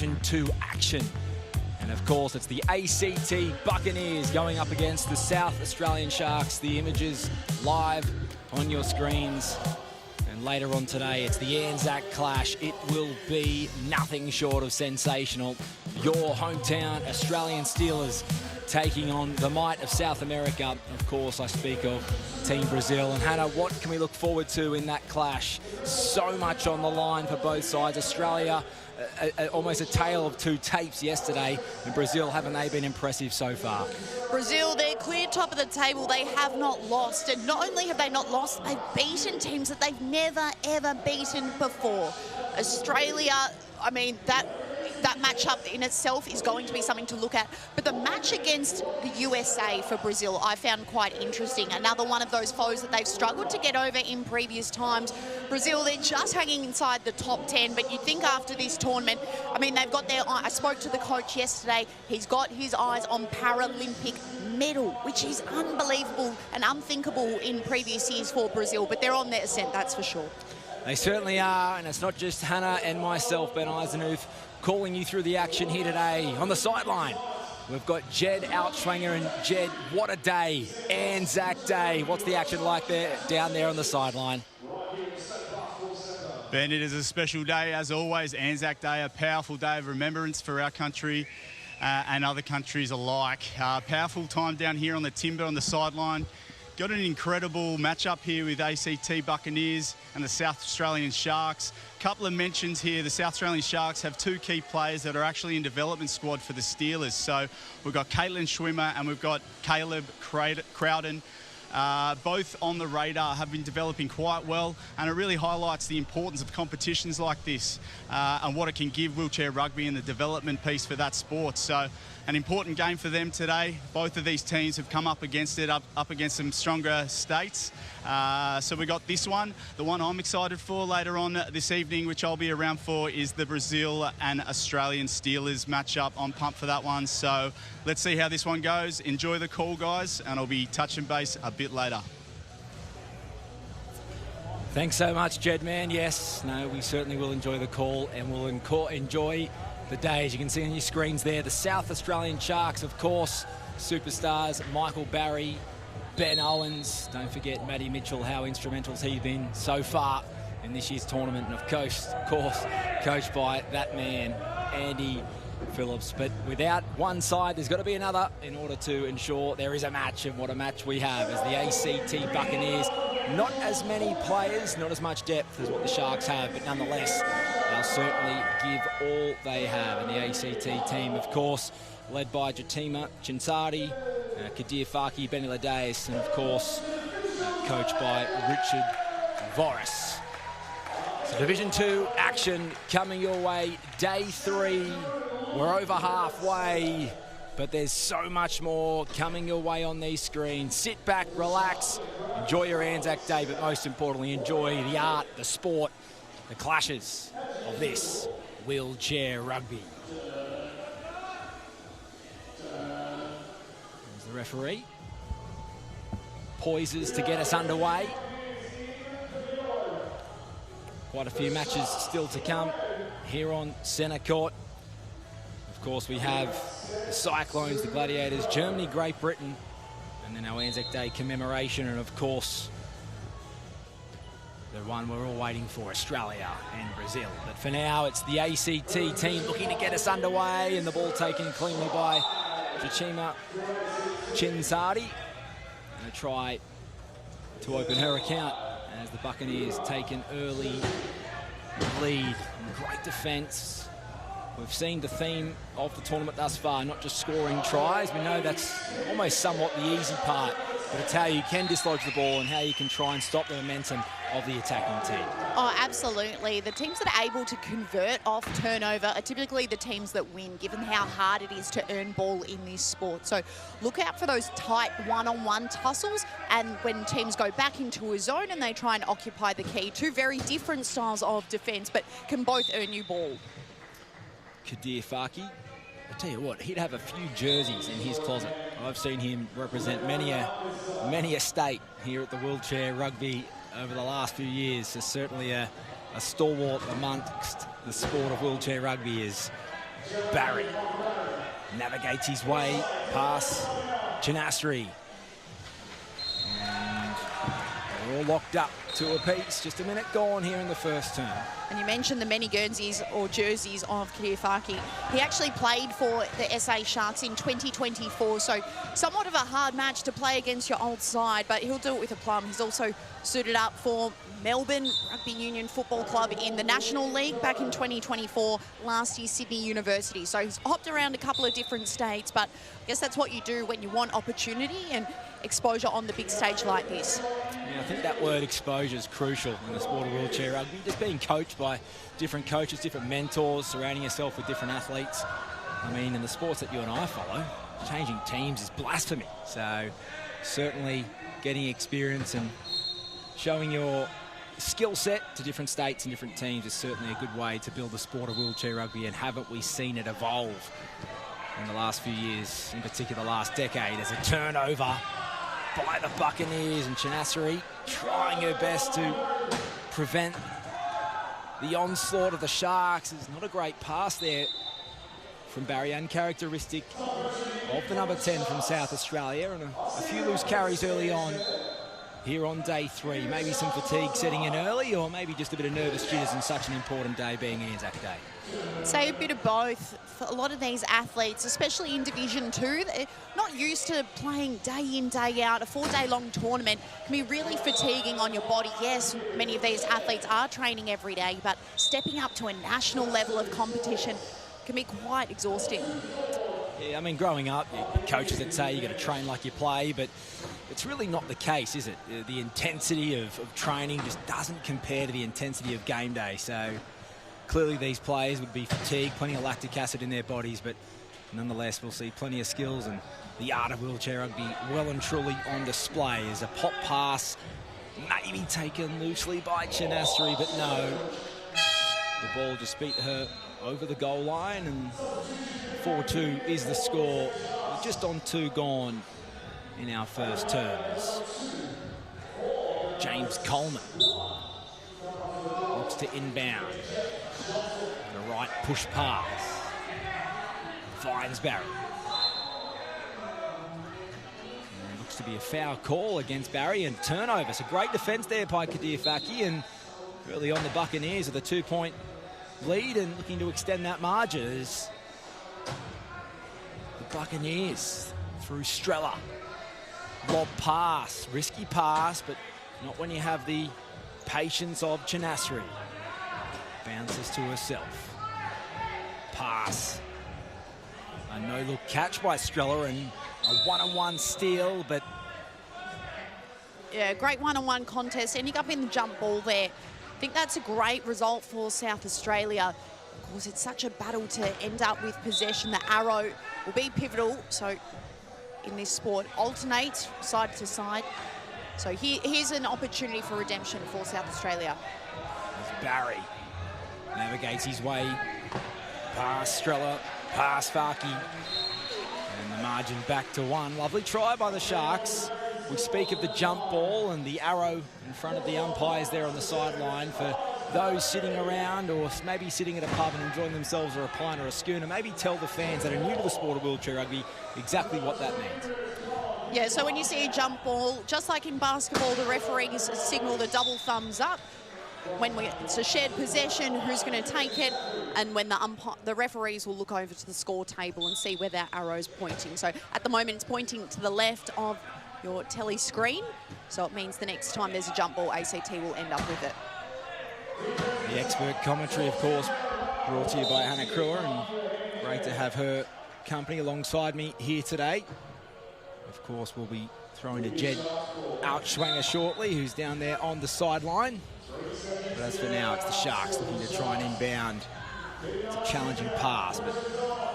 Division 2 action. And of course, it's the ACT Buccaneers going up against the South Australian Sharks. The images live on your screens. And later on today, it's the ANZAC clash. It will be nothing short of sensational. Your hometown Australian Steelers taking on the might of South America. Of course, I speak of Team Brazil. And Hannah, what can we look forward to in that clash? So much on the line for both sides. Australia, almost a tale of two tapes yesterday. And Brazil, haven't they been impressive so far? Brazil, they're clear top of the table. They have not lost. And not only have they not lost, they've beaten teams that they've never, ever beaten before. Australia, I mean, that matchup in itself is going to be something to look at. But the match against the USA for Brazil, I found quite interesting. Another one of those foes that they've struggled to get over in previous times. Brazil, they're just hanging inside the top 10, but you'd think after this tournament, I mean, they've got their eye. I spoke to the coach yesterday. He's got his eyes on Paralympic medal, which is unbelievable and unthinkable in previous years for Brazil, but they're on their ascent, that's for sure. They certainly are, and it's not just Hannah and myself, Ben Eisenhuth, calling you through the action here today. On the sideline, we've got Jed Outschwanger, and Jed, what a day, ANZAC Day. What's the action like there, down there on the sideline? Ben, it is a special day, as always. ANZAC Day, a powerful day of remembrance for our country and other countries alike. Powerful time down here on the timber on the sideline. Got an incredible matchup here with ACT Buccaneers and the South Australian Sharks. Couple of mentions here. The South Australian Sharks have two key players that are actually in development squad for the Steelers. So we've got Caitlin Schwimmer and we've got Caleb Crowden. Both on the radar, have been developing quite well, and it really highlights the importance of competitions like this and what it can give wheelchair rugby and the development piece for that sport. So an important game for them today. Both of these teams have come up against it, up against some stronger states. So we got this one. The one I'm excited for later on this evening, which I'll be around for, is the Brazil and Australian Steelers matchup. I'm pumped for that one. So let's see how this one goes. Enjoy the call, guys, and I'll be touching base a bit later. Thanks so much, Jed, man. Yes, no, we certainly will enjoy the call, and we'll enjoy the day. As you can see on your screens there, the South Australian Sharks, of course, superstars Michael Barry, Ben Owens, don't forget Matty Mitchell, how instrumental's he been so far in this year's tournament, and of course coached by that man, Andy Phillips. But without one side, there's got to be another in order to ensure there is a match, and what a match we have as the ACT Buccaneers. Not as many players, not as much depth as what the Sharks have, but nonetheless, they'll certainly give all they have. And the ACT team, of course, led by Jatima Chinsari, Kadir Faki, Benny Ladaeus, and of course, coached by Richard Voris. So Division 2 action coming your way. Day 3, we're over halfway, but there's so much more coming your way on these screens. Sit back, relax, enjoy your ANZAC Day, but most importantly, enjoy the art, the sport, the clashes of this wheelchair rugby. There's the referee. Poises to get us underway. Quite a few matches still to come here on centre court. Of course, we have the Cyclones, the Gladiators, Germany, Great Britain, and then our ANZAC Day commemoration, and of course, the one we're all waiting for, Australia and Brazil. But for now, it's the ACT team looking to get us underway, and the ball taken cleanly by Jatima Chinsari. And a try to open her account as the Buccaneers take an early lead. And great defence. We've seen the theme of the tournament thus far, not just scoring tries. We know that's almost somewhat the easy part, but it's how you can dislodge the ball and how you can try and stop the momentum of the attacking team. Oh, absolutely. The teams that are able to convert off turnover are typically the teams that win, given how hard it is to earn ball in this sport. So look out for those tight one-on-one tussles, and when teams go back into a zone and they try and occupy the key. Two very different styles of defence, but can both earn you ball. Kadir Faki, I tell you what, he'd have a few jerseys in his closet. I've seen him represent many a state here at the wheelchair rugby over the last few years. So certainly a stalwart amongst the sport of wheelchair rugby, as Barry navigates his way past Janasri. And they're all locked up to a piece. Just a minute gone here in the first term. And you mentioned the many Guernseys or jerseys of Kiriwaki. He actually played for the SA Sharks in 2024, so somewhat of a hard match to play against your old side, but he'll do it with a plum. He's also suited up for Melbourne Rugby Union Football Club in the National League back in 2024, last year Sydney University. So he's hopped around a couple of different states, but I guess that's what you do when you want opportunity and exposure on the big stage like this. Yeah, I think that word exposure is crucial in the sport of wheelchair rugby. Just being coached by different coaches, different mentors, surrounding yourself with different athletes. I mean, in the sports that you and I follow, changing teams is blasphemy. So certainly getting experience and showing your skill set to different states and different teams is certainly a good way to build the sport of wheelchair rugby, and haven't we seen it evolve in the last few years, in particular last decade. There's a turnover by the Buccaneers, and Chanassery trying her best to prevent the onslaught of the Sharks. It's not a great pass there from Barry, uncharacteristic of the number 10 from South Australia, and a few loose carries early on here on day 3. Maybe some fatigue setting in early, or maybe just a bit of nervous jitters in such an important day being ANZAC Day. Say a bit of both. For a lot of these athletes, especially in Division 2, they're not used to playing day in, day out. A 4-day-long tournament can be really fatiguing on your body. Yes, many of these athletes are training every day, but stepping up to a national level of competition can be quite exhausting. Yeah, I mean, growing up, coaches would say you got to train like you play, but it's really not the case, is it? The intensity of training just doesn't compare to the intensity of game day. So clearly these players would be fatigued, plenty of lactic acid in their bodies, but nonetheless we'll see plenty of skills, and the art of wheelchair rugby well and truly on display. As a pop pass maybe taken loosely by Chanassery, but no. The ball just beat her over the goal line, and 4-2 is the score. Just on 2 gone in our first terms. James Coleman looks to inbound. The right push pass. Finds Barry. And looks to be a foul call against Barry, and turnover. So great defence there by Kiriwaki, and really on the Buccaneers with a 2-point lead and looking to extend that margin as the Buccaneers through Strella. Lob pass, risky pass, but not when you have the patience of Chanassery. Bounces to herself. Pass. A no-look catch by Strella, and a one-on-one steal, but... Yeah, great one-on-one contest, ending up in the jump ball there. I think that's a great result for South Australia. Of course, it's such a battle to end up with possession. The arrow will be pivotal, so in this sport, alternate side to side. So here's an opportunity for redemption for South Australia. As Barry navigates his way past Strella, past Farkey, and the margin back to 1. Lovely try by the Sharks. We speak of the jump ball and the arrow in front of the umpires there on the sideline. For those sitting around or maybe sitting at a pub and enjoying themselves, or a pint or a schooner, maybe tell the fans that are new to the sport of wheelchair rugby exactly what that means. Yeah, so when you see a jump ball, just like in basketball, the referees signal the double thumbs up. When it's a shared possession, who's going to take it, and when the referees will look over to the score table and see where that arrow's pointing. So at the moment, it's pointing to the left of your telly screen, so it means the next time there's a jump ball, ACT will end up with it. The expert commentary, of course, brought to you by Hannah Kruer, and great to have her company alongside me here today. Of course, we'll be throwing to Jed Outschwanger shortly, who's down there on the sideline. But as for now, it's the Sharks looking to try and inbound. It's a challenging pass, but...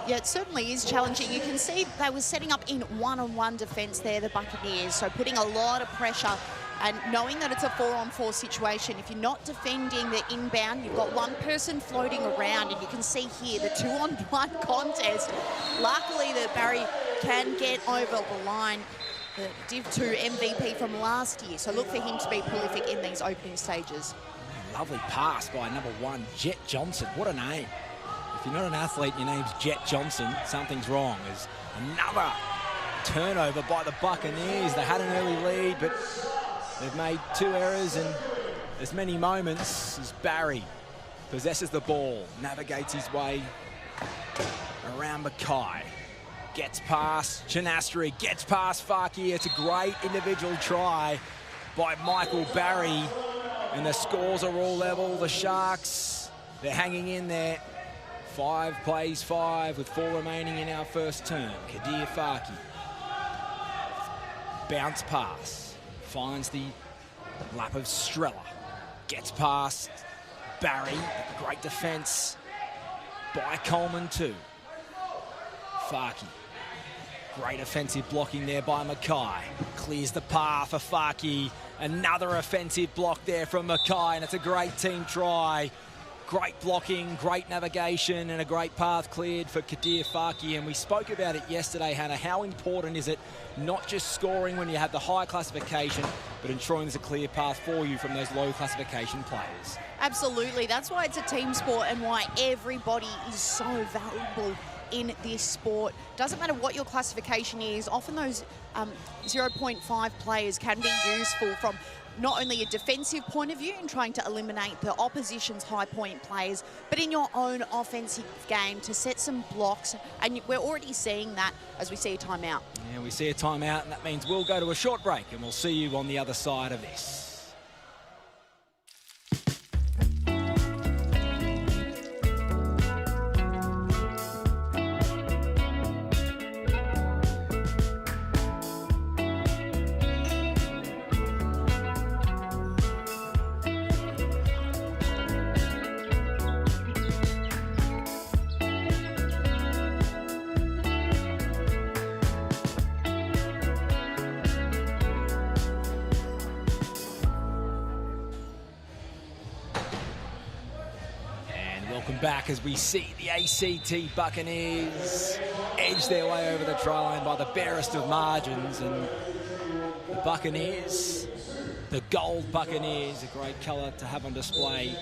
Yeah, it certainly is challenging. You can see they were setting up in one-on-one defence there, the Buccaneers, so putting a lot of pressure, and knowing that it's a 4-on-4 situation. If you're not defending the inbound, you've got one person floating around, and you can see here the 2-on-1 contest. Luckily that Barry can get over the line, the Div 2 MVP from last year, so look for him to be prolific in these opening stages. Lovely pass by number 1, Jet Johnson. What a name. if you're not an athlete and your name's Jet Johnson, something's wrong. There's another turnover by the Buccaneers. They had an early lead, but they've made 2 errors in as many moments as Barry possesses the ball, navigates his way around Mackay. Gets past Chinastri, gets past Farki. It's a great individual try by Michael Barry. And the scores are all level. The Sharks, they're hanging in there. 5 plays 5 with 4 remaining in our first term. Kadir Farki. Bounce pass. Finds the lap of Strella. Gets past Barry. Great defence by Coleman too. Farki. Great offensive blocking there by Mackay. Clears the path for Farki. Another offensive block there from Mackay, and it's a great team try. Great blocking, great navigation, and a great path cleared for Kadir Farki. And we spoke about it yesterday, Hannah. How important is it not just scoring when you have the high classification, but ensuring there's a clear path for you from those low classification players? Absolutely. That's why it's a team sport and why everybody is so valuable in this sport. Doesn't matter what your classification is, often those 0.5 players can be useful from not only a defensive point of view in trying to eliminate the opposition's high point players, but in your own offensive game to set some blocks. And we're already seeing that as we see a timeout. Yeah, we see a timeout, and that means we'll go to a short break, and we'll see you on the other side of this. Back as we see the ACT Buccaneers edge their way over the try line by the barest of margins. And the Buccaneers, the gold Buccaneers, a great colour to have on display.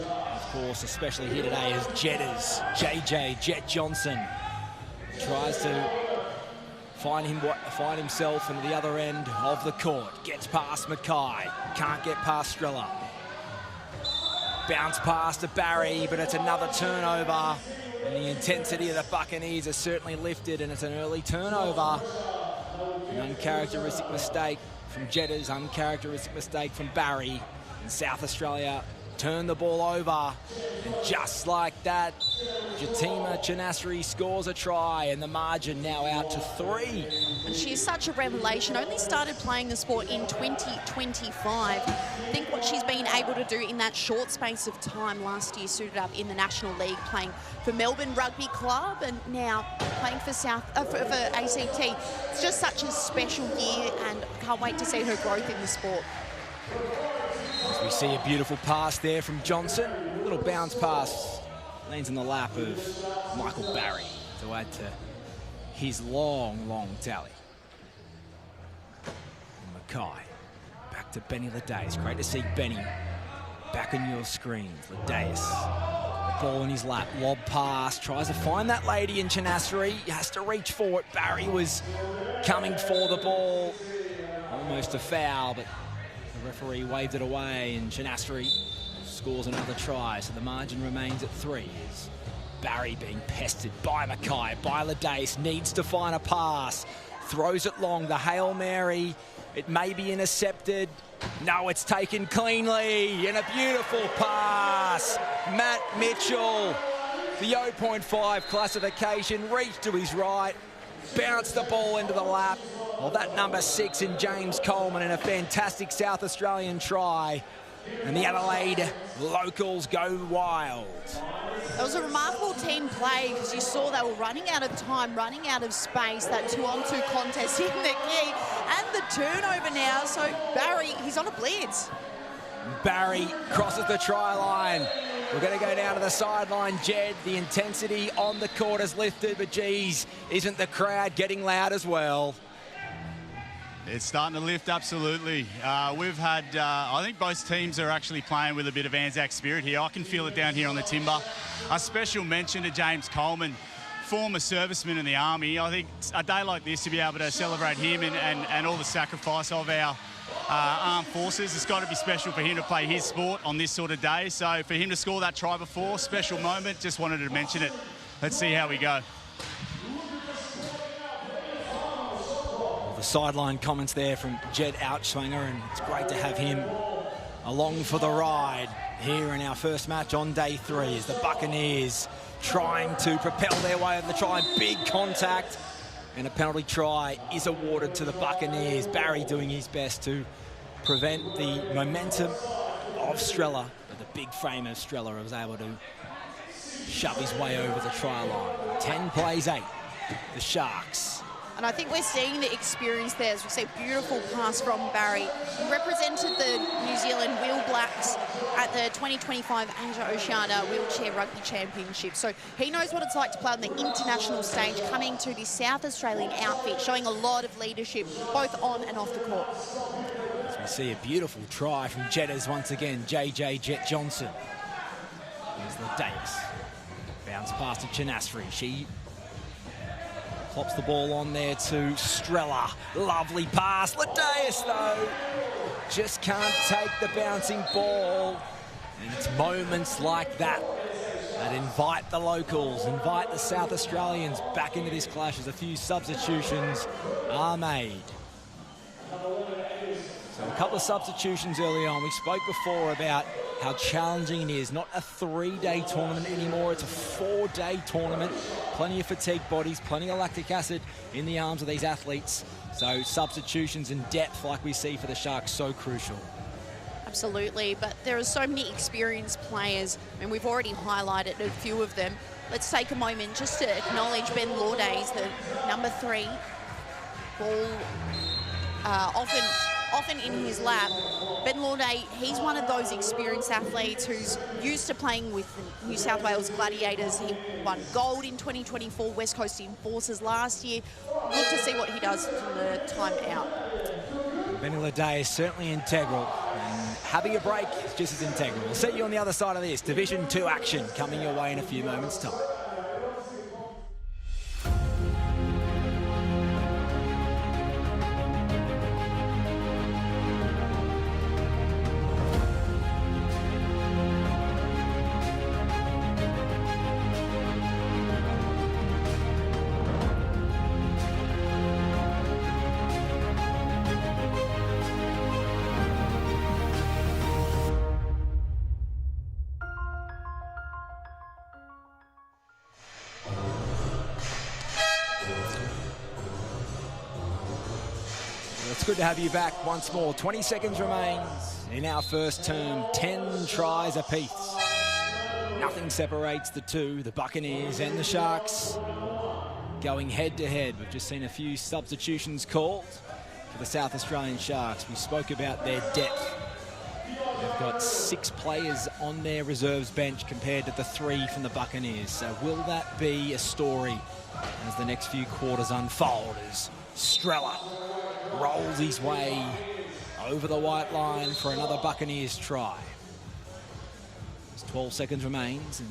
Of course, especially here today is Jetters. JJ, Jet Johnson, tries to find himself into the other end of the court. Gets past Mackay, can't get past Strella. Bounce pass to Barry, but it's another turnover. And the intensity of the Buccaneers is certainly lifted, and it's an early turnover. An uncharacteristic mistake from Jetters, uncharacteristic mistake from Barry. And South Australia turn the ball over. And just like that, Jatima Chinastri scores a try, and the margin now out to 3. And she's such a revelation. Only started playing the sport in 2025. Think what she's been able to do in that short space of time. Last year suited up in the National League, playing for Melbourne Rugby Club, and now playing for ACT. It's just such a special year, and can't wait to see her growth in the sport. As we see a beautiful pass there from Johnson. A little bounce pass. Lands in the lap of Michael Barry to add to his long, long tally. And Mackay. Back to Benny Ladeus. Great to see Benny back on your screens. Ladeus. Ball in his lap. Lob pass. Tries to find that lady in Chinastri. He has to reach for it. Barry was coming for the ball. Almost a foul, but the referee waved it away, and Chinastri scores another try, so the margin remains at 3. As Barry being pestered by Mackay, by Ladeus, needs to find a pass, throws it long, the Hail Mary, it may be intercepted. No, it's taken cleanly, and a beautiful pass. Matt Mitchell, the 0.5 classification, reached to his right, bounced the ball into the lap. Well, that number 6 in James Coleman, in a fantastic South Australian try. And the Adelaide locals go wild. It was a remarkable team play, because you saw they were running out of time, running out of space, that 2-on-2 contest in the key, and the turnover now. So Barry, he's on a blitz. Barry crosses the try line. We're going to go down to the sideline, Jed. The intensity on the court is lifted, but geez, isn't the crowd getting loud as well? It's starting to lift, absolutely. We've had, I think both teams are actually playing with a bit of ANZAC spirit here. I can feel it down here on the timber. A special mention to James Coleman, former serviceman in the Army. I think a day like this, to be able to celebrate him and all the sacrifice of our armed forces, it's got to be special for him to play his sport on this sort of day. So for him to score that try before, special moment, just wanted to mention it. Let's see how we go. The sideline comments there from Jed Outswanger, and it's great to have him along for the ride here in our first match on day 3 as the Buccaneers trying to propel their way over the try. Big contact, and a penalty try is awarded to the Buccaneers. Barry doing his best to prevent the momentum of Strella, but the big frame of Strella was able to shove his way over the try line. 10 plays 8, the Sharks. And I think we're seeing the experience there. As we say, beautiful pass from Barry. He represented the New Zealand Wheel Blacks at the 2025 Asia-Oceania Wheelchair Rugby Championship. So he knows what it's like to play on the international stage, coming to this South Australian outfit, showing a lot of leadership, both on and off the court. As we see a beautiful try from Jetters once again, JJ Jet Johnson. Here's Ladaeus. Bounce pass to Chinasfree. She pops the ball on there to Strella. Lovely pass. Ladaeus, though, just can't take the bouncing ball. And it's moments like that that invite the locals, invite the South Australians back into this clash as a few substitutions are made. So a couple of substitutions early on. We spoke before about how challenging it is. Not a 3-day tournament anymore, it's a 4-day tournament. Plenty of fatigued bodies, plenty of lactic acid in the arms of these athletes. So substitutions and depth like we see for the Sharks, so crucial. Absolutely, but there are so many experienced players, and we've already highlighted a few of them. Let's take a moment just to acknowledge Ben Lourdes, the number 3, ball often in his lap. Ben Lourdes, he's one of those experienced athletes who's used to playing with the New South Wales Gladiators. He won gold in 2024 West Coast Enforcers last year. Look to see what he does from the time out. Ben Lourdes is certainly integral, and having a break is just as integral. We'll set you on the other side of this. Division 2 action coming your way in a few moments' time. It's good to have you back once more. 20 seconds remains in our first term. 10 tries apiece. Nothing separates the two, the Buccaneers and the Sharks, going head to head. We've just seen a few substitutions called for the South Australian Sharks. We spoke about their depth. They've got 6 players on their reserves bench compared to the 3 from the Buccaneers. So will that be a story as the next few quarters unfold, as Strella rolls his way over the white line for another Buccaneers try? As 12 seconds remains, and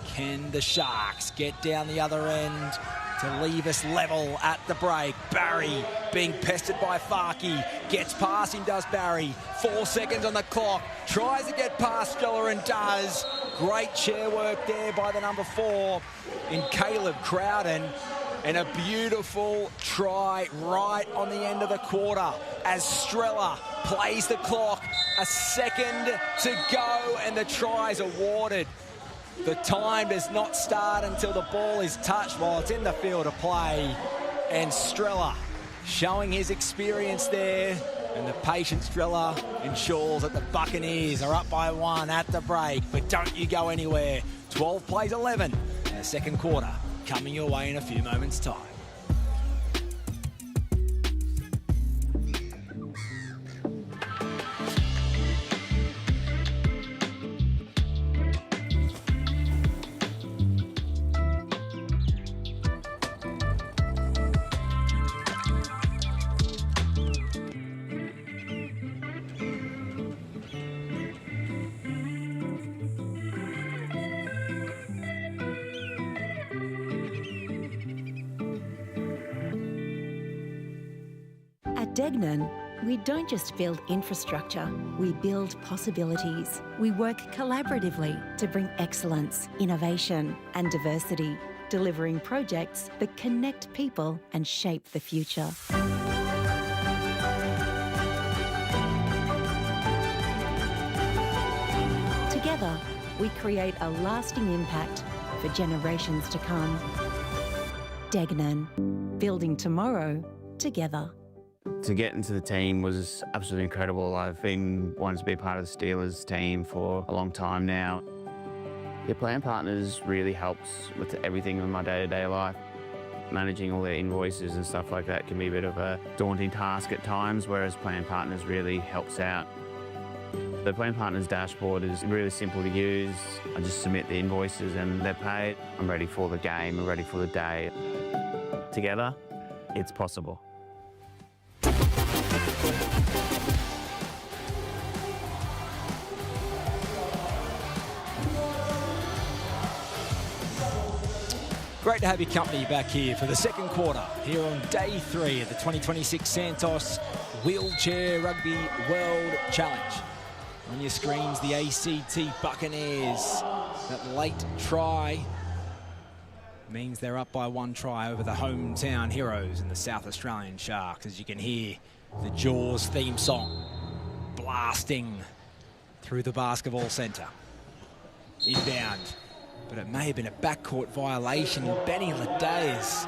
can the Sharks get down the other end to leave us level at the break? Barry being pestered by Farkey, gets past him, does Barry. 4 seconds on the clock, tries to get past Strella and does. Great chair work there by the number 4 in Caleb Crowden. And a beautiful try right on the end of the quarter as Strella plays the clock. A second to go and the try is awarded. The time does not start until the ball is touched while it's in the field of play. And Strella showing his experience there. And the patient Strella ensures that the Buccaneers are up by 1 at the break. But don't you go anywhere. 12 plays 11 in the second quarter, coming your way in a few moments' time. Degnan, we don't just build infrastructure, we build possibilities. We work collaboratively to bring excellence, innovation and diversity, delivering projects that connect people and shape the future. Together, we create a lasting impact for generations to come. Degnan, building tomorrow together. To get into the team was absolutely incredible. I've been wanting to be part of the Steelers team for a long time now. Your plan partners really helps with everything in my day-to-day life. Managing all their invoices and stuff like that can be a bit of a daunting task at times, whereas plan partners really helps out. The plan partners dashboard is really simple to use. I just submit the invoices and they're paid. I'm ready for the game, I'm ready for the day. Together, it's possible. Great to have your company back here for the second quarter, here on day 3 of the 2026 Santos Wheelchair Rugby World Challenge. On your screens, the ACT Buccaneers. That late try means they're up by 1 try over the hometown heroes in the South Australian Sharks, as you can hear the Jaws theme song blasting through the basketball centre. Inbound. But it may have been a backcourt violation in Benny Ledayes.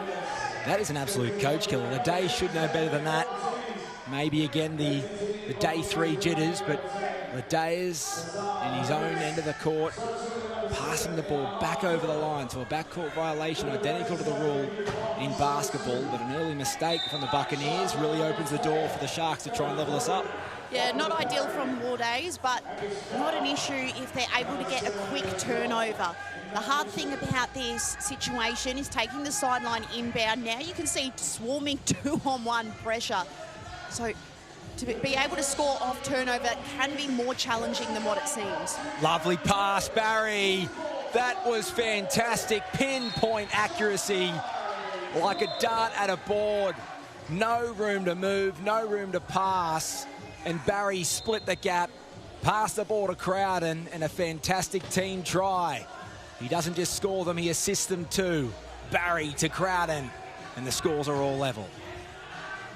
That is an absolute coach killer. Ledayes should know better than that. Maybe again the day 3 jitters, but Ledayes in his own end of the court, passing the ball back over the line to a backcourt violation identical to the rule in basketball, but an early mistake from the Buccaneers really opens the door for the Sharks to try and level us up. Yeah, not ideal from Ledayes, but not an issue if they're able to get a quick turnover. The hard thing about this situation is taking the sideline inbound. Now you can see swarming 2-on-1 pressure. So to be able to score off turnover can be more challenging than what it seems. Lovely pass, Barry. That was fantastic. Pinpoint accuracy, like a dart at a board. No room to move, no room to pass. And Barry split the gap, passed the ball to Crowden, and a fantastic team try. He doesn't just score them, he assists them too. Barry to Crowden, and the scores are all level.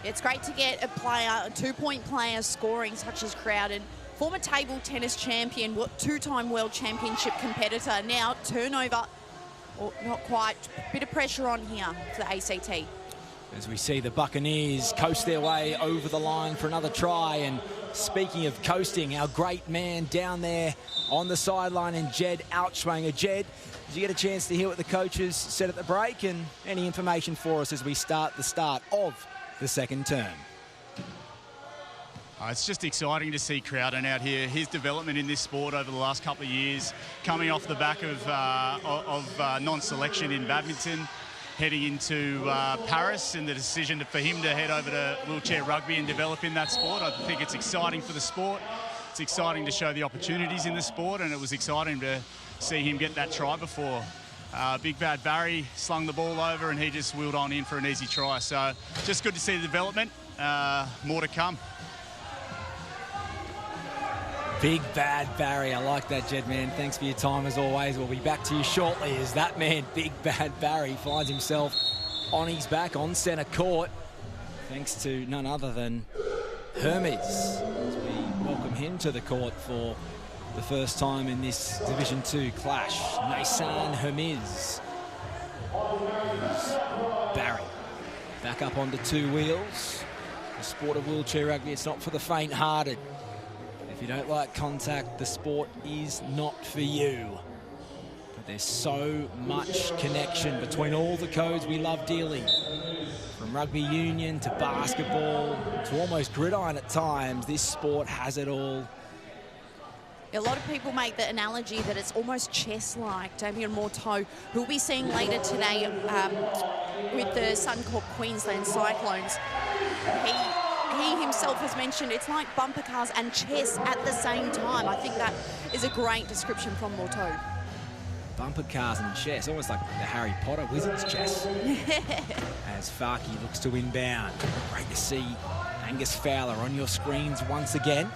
It's great to get a player, a 2-point player scoring such as Crowden. Former table tennis champion, 2-time world championship competitor. Now turnover, or not quite, bit of pressure on here for the ACT. As we see the Buccaneers coast their way over the line for another try. And speaking of coasting, our great man down there on the sideline, and Jed Outschwanger. Jed, did you get a chance to hear what the coaches said at the break, and any information for us as we start of the second term? It's just exciting to see Crowden out here. His development in this sport over the last couple of years, coming off the back of non-selection in badminton, heading into Paris, and the decision for him to head over to wheelchair rugby and develop in that sport. I think it's exciting for the sport. It's exciting to show the opportunities in the sport, and it was exciting to see him get that try before. Big Bad Barry slung the ball over, and he just wheeled on in for an easy try. So just good to see the development. More to come. Big Bad Barry. I like that, Jed, man. Thanks for your time as always. We'll be back to you shortly as that man, Big Bad Barry, finds himself on his back on centre court, thanks to none other than Hermes, as we welcome him to the court for the first time in this Division 2 clash. Nissan Hermes. Barry back up onto 2 wheels. The sport of wheelchair rugby, it's not for the faint-hearted. If you don't like contact, the sport is not for you. But there's so much connection between all the codes we love dearly. From rugby union to basketball to almost gridiron at times, this sport has it all. A lot of people make the analogy that it's almost chess-like. Damien Morteau, who we'll be seeing later today with the Suncorp Queensland Cyclones, he himself has mentioned it's like bumper cars and chess at the same time. I think that is a great description from Morteau. Bumper cars and chess, almost like the Harry Potter wizard's chess. As Farkey looks to inbound. Great to see Angus Fowler on your screens once again.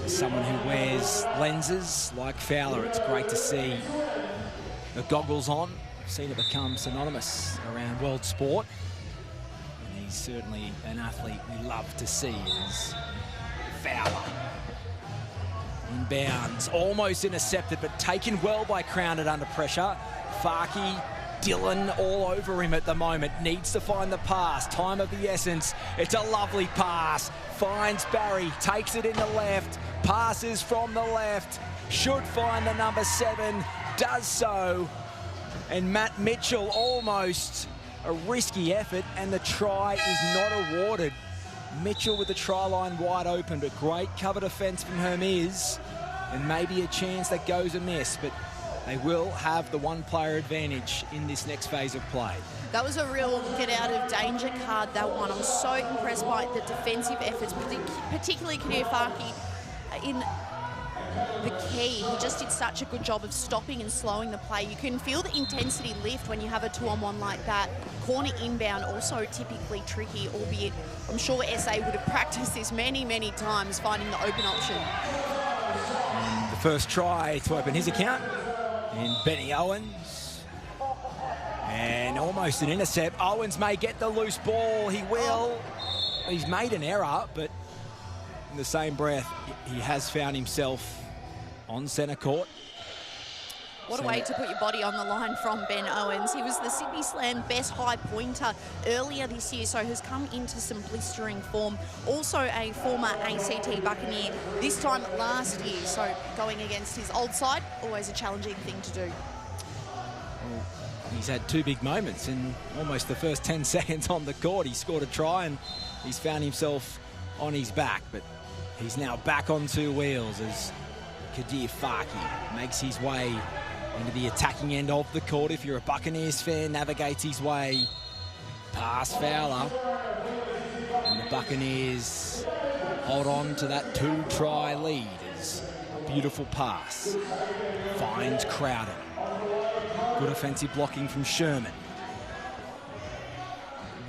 Someone who wears lenses like Fowler, it's great to see the goggles on. I've seen it become synonymous around world sport. And he's certainly an athlete we love to see. Is Fowler. Inbounds, almost intercepted, but taken well by Crowded under pressure. Farkey, Dillon all over him at the moment. Needs to find the pass. Time of the essence. It's a lovely pass. Finds Barry, takes it in the left. Passes from the left. Should find the number 7. Does so. And Matt Mitchell, almost a risky effort, and the try is not awarded. Mitchell with the try line wide open, but great cover defence from Hermes, and maybe a chance that goes amiss, but they will have the one-player advantage in this next phase of play. That was a real get-out-of-danger card, that one. I'm so impressed by the defensive efforts, particularly Kadir Farkey in the key. He just did such a good job of stopping and slowing the play. You can feel the intensity lift when you have a 2-on-1 like that. Corner inbound, also typically tricky, albeit I'm sure SA would have practiced this many, many times, finding the open option. The first try to open his account in Benny Owens. And almost an intercept. Owens may get the loose ball. He will. He's made an error, but in the same breath, he has found himself on centre court. What a way to put your body on the line from Ben Owens. He was the Sydney Slam best high pointer earlier this year, so has come into some blistering form. Also a former ACT Buccaneer this time last year, so going against his old side, always a challenging thing to do. Well, he's had 2 big moments in almost the first 10 seconds on the court. He scored a try and he's found himself on his back, but he's now back on 2 wheels as Kadir Farkey makes his way into the attacking end of the court. If you're a Buccaneers fan, navigates his way past Fowler. And the Buccaneers hold on to that 2-try lead as a beautiful pass finds Crowder. Good offensive blocking from Sherman.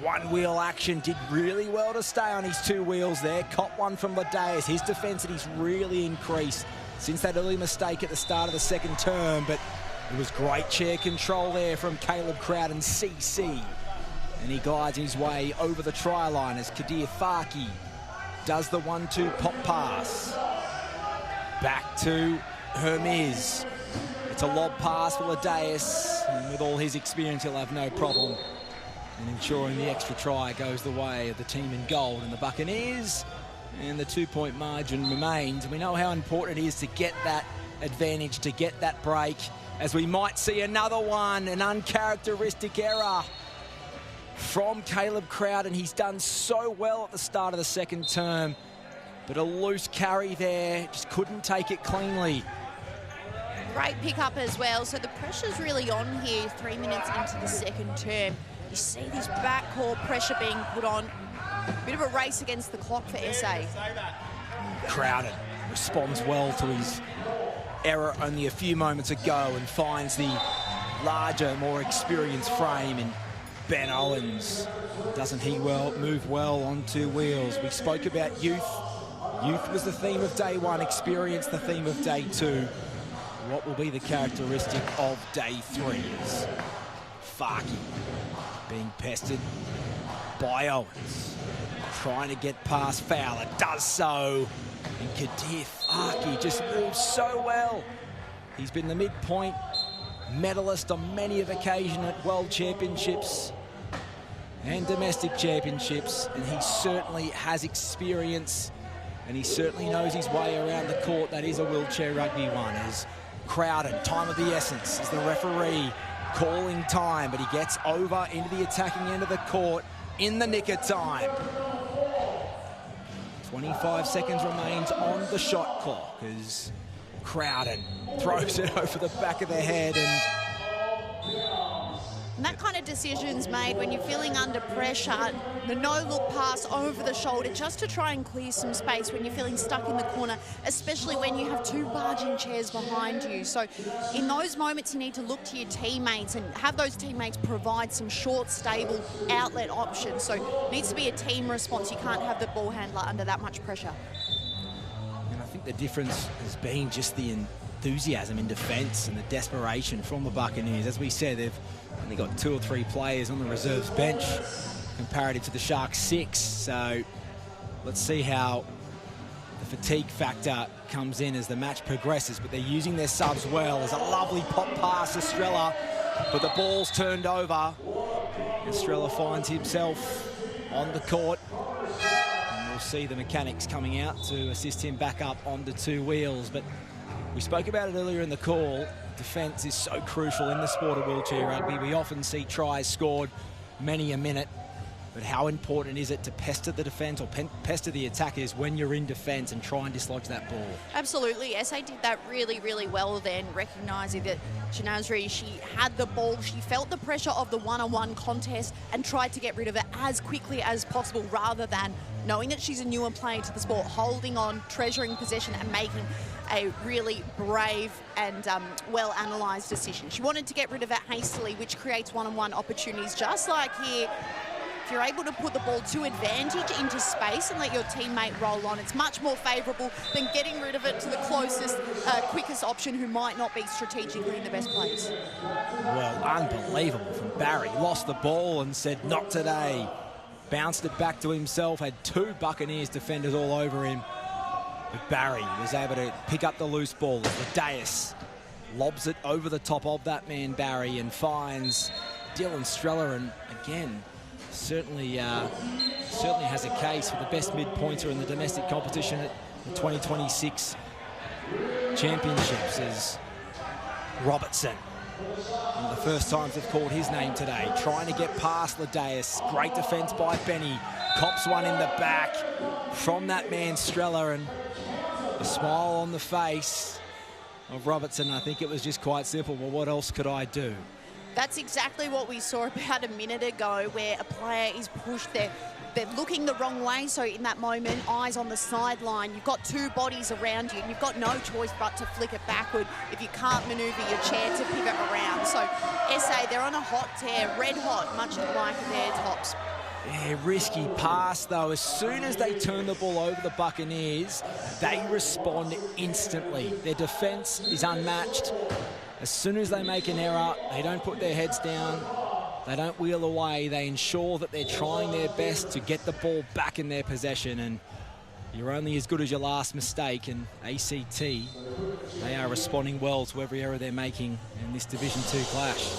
One-wheel action, did really well to stay on his 2 wheels there. Caught one from Ladeus. His defensity's really increased since that early mistake at the start of the second term, but it was great chair control there from Caleb Crowden, CC. And he glides his way over the try line as Kadir Farkey does the 1-2 pop pass. Back to Hermes. It's a lob pass for Ladeus, and with all his experience, he'll have no problem in ensuring the extra try goes the way of the team in gold and the Buccaneers. And the 2-point margin remains. And we know how important it is to get that advantage, to get that break, as we might see another one, an uncharacteristic error from Caleb Crowden. He's done so well at the start of the second term, but a loose carry there, just couldn't take it cleanly. Great pickup as well. So the pressure's really on here 3 minutes into the second term. You see this backcourt pressure being put on. Bit of a race against the clock for SA. Crowden responds well to his error only a few moments ago and finds the larger, more experienced frame in Ben Owens. Doesn't he move well on 2 wheels? We spoke about youth. Youth was the theme of day 1, experience the theme of day 2. What will be the characteristic of day 3 is Farkey being pestered by Owens. Trying to get past Fowler, does so. And Kadir Farkey just moves so well. He's been the midpoint medalist on many of occasions at World Championships and domestic championships, and he certainly has experience and he certainly knows his way around the court. That is a wheelchair rugby one. As Crowden, time of the essence, is the referee calling time, but he gets over into the attacking end of the court in the nick of time. 25 seconds remains on the shot clock as Crowden throws it over the back of the head. And that kind of decisions made when you're feeling under pressure. The no-look pass over the shoulder just to try and clear some space when you're feeling stuck in the corner, especially when you have two barging chairs behind you. So in those moments, you need to look to your teammates and have those teammates provide some short, stable outlet options. So it needs to be a team response. You can't have the ball handler under that much pressure. And I think the difference has been just the enthusiasm in defence and the desperation from the Buccaneers. As we said, they've only got 2 or 3 players on the reserves bench comparative to the Sharks 6. So let's see how the fatigue factor comes in as the match progresses. But they're using their subs well. There's a lovely pop pass to Estrella, but the ball's turned over. Estrella finds himself on the court. And we'll see the mechanics coming out to assist him back up on the 2 wheels. But we spoke about it earlier in the call. Defence is so crucial in the sport of wheelchair rugby. We often see tries scored many a minute. But how important is it to pester the defence or pester the attackers when you're in defence and try and dislodge that ball? Absolutely. SA did that really, really well then, recognising that Shanazri, she had the ball, she felt the pressure of the one-on-one contest and tried to get rid of it as quickly as possible rather than knowing that she's a newer player to the sport, holding on, treasuring possession and making a really brave and well-analysed decision. She wanted to get rid of it hastily, which creates one-on-one opportunities, just like here. If you're able to put the ball to advantage into space and let your teammate roll on, it's much more favourable than getting rid of it to the closest, quickest option who might not be strategically in the best place. Well, unbelievable from Barry. Lost the ball and said, not today. Bounced it back to himself, had 2 Buccaneers defenders all over him. But Barry was able to pick up the loose ball. Ladeus lobs it over the top of that man, Barry, and finds Dylan Streller. And again, certainly has a case for the best mid-pointer in the domestic competition at the 2026 championships is Robertson. One of the first times they've called his name today. Trying to get past Ladeus. Great defence by Benny. Cops one in the back from that man Streller, and a smile on the face of Robertson. I think it was just quite simple. Well, what else could I do? That's exactly what we saw about a minute ago, where a player is pushed there. They're looking the wrong way, so in that moment, eyes on the sideline, you've got 2 bodies around you, and you've got no choice but to flick it backward if you can't manoeuvre your chair to pivot around. So SA, they're on a hot tear, red hot, much like their tops. Yeah, risky pass, though. As soon as they turn the ball over the Buccaneers, they respond instantly. Their defence is unmatched. As soon as they make an error, they don't put their heads down, they don't wheel away, they ensure that they're trying their best to get the ball back in their possession, and you're only as good as your last mistake, and ACT, they are responding well to every error they're making in this Division 2 clash.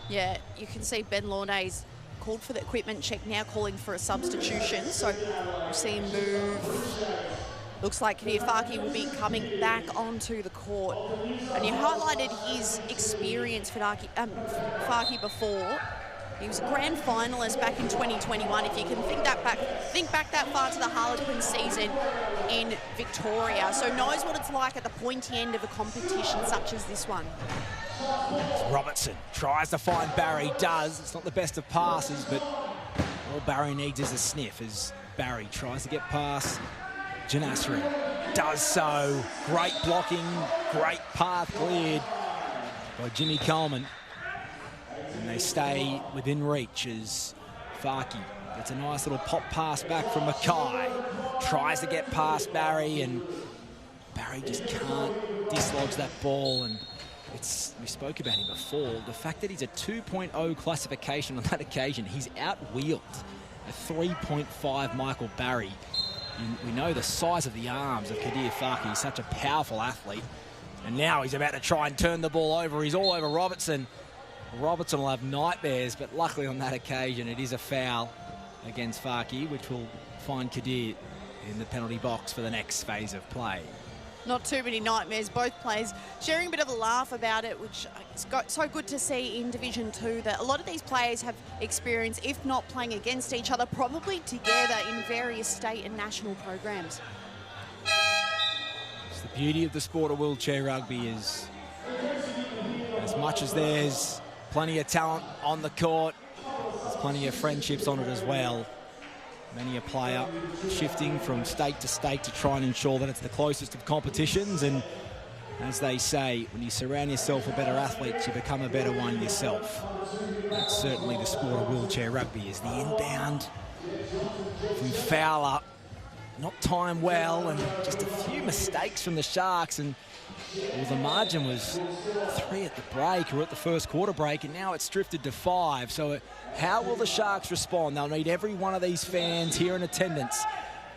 Yeah, you can see Ben Launay's called for the equipment check, now calling for a substitution, so we'll see him move. Looks like Kadir Farki will be coming back onto the court. And you highlighted his experience for Farki before. He was a grand finalist back in 2021. If you can think back that far to the Harlequin season in Victoria. So knows what it's like at the pointy end of a competition such as this one. Robertson tries to find Barry, does. It's not the best of passes, but all Barry needs is a sniff as Barry tries to get past Janasri. Does so. Great blocking, great path cleared by Jimmy Coleman. And they stay within reach as Farki gets a nice little pop pass back from Mackay. Tries to get past Barry, and Barry just can't dislodge that ball. And we spoke about him before. The fact that he's a 2.0 classification on that occasion, he's out-wheeled a 3.5 Michael Barry. We know the size of the arms of Kadir Farki. He's such a powerful athlete. And now he's about to try and turn the ball over. He's all over Robertson. Robertson will have nightmares, but luckily on that occasion it is a foul against Farki, which will find Kadir in the penalty box for the next phase of play. Not too many nightmares. Both players sharing a bit of a laugh about it, which is so good to see in Division 2, that a lot of these players have experience, if not playing against each other, probably together in various state and national programs. It's the beauty of the sport of wheelchair rugby is, as much as there's Plenty of talent on the court. There's plenty of friendships on it as well. Many a player shifting from state to state to try and ensure that it's the closest of competitions. And as they say, when you surround yourself with better athletes, you become a better one yourself. That's certainly the sport of wheelchair rugby, is the inbound from Fowler. Not timed well, and just a few mistakes from the Sharks, and well, the margin was 3 at the break, or at the first quarter break, and now it's drifted to 5. So how will the Sharks respond? They'll need every one of these fans here in attendance.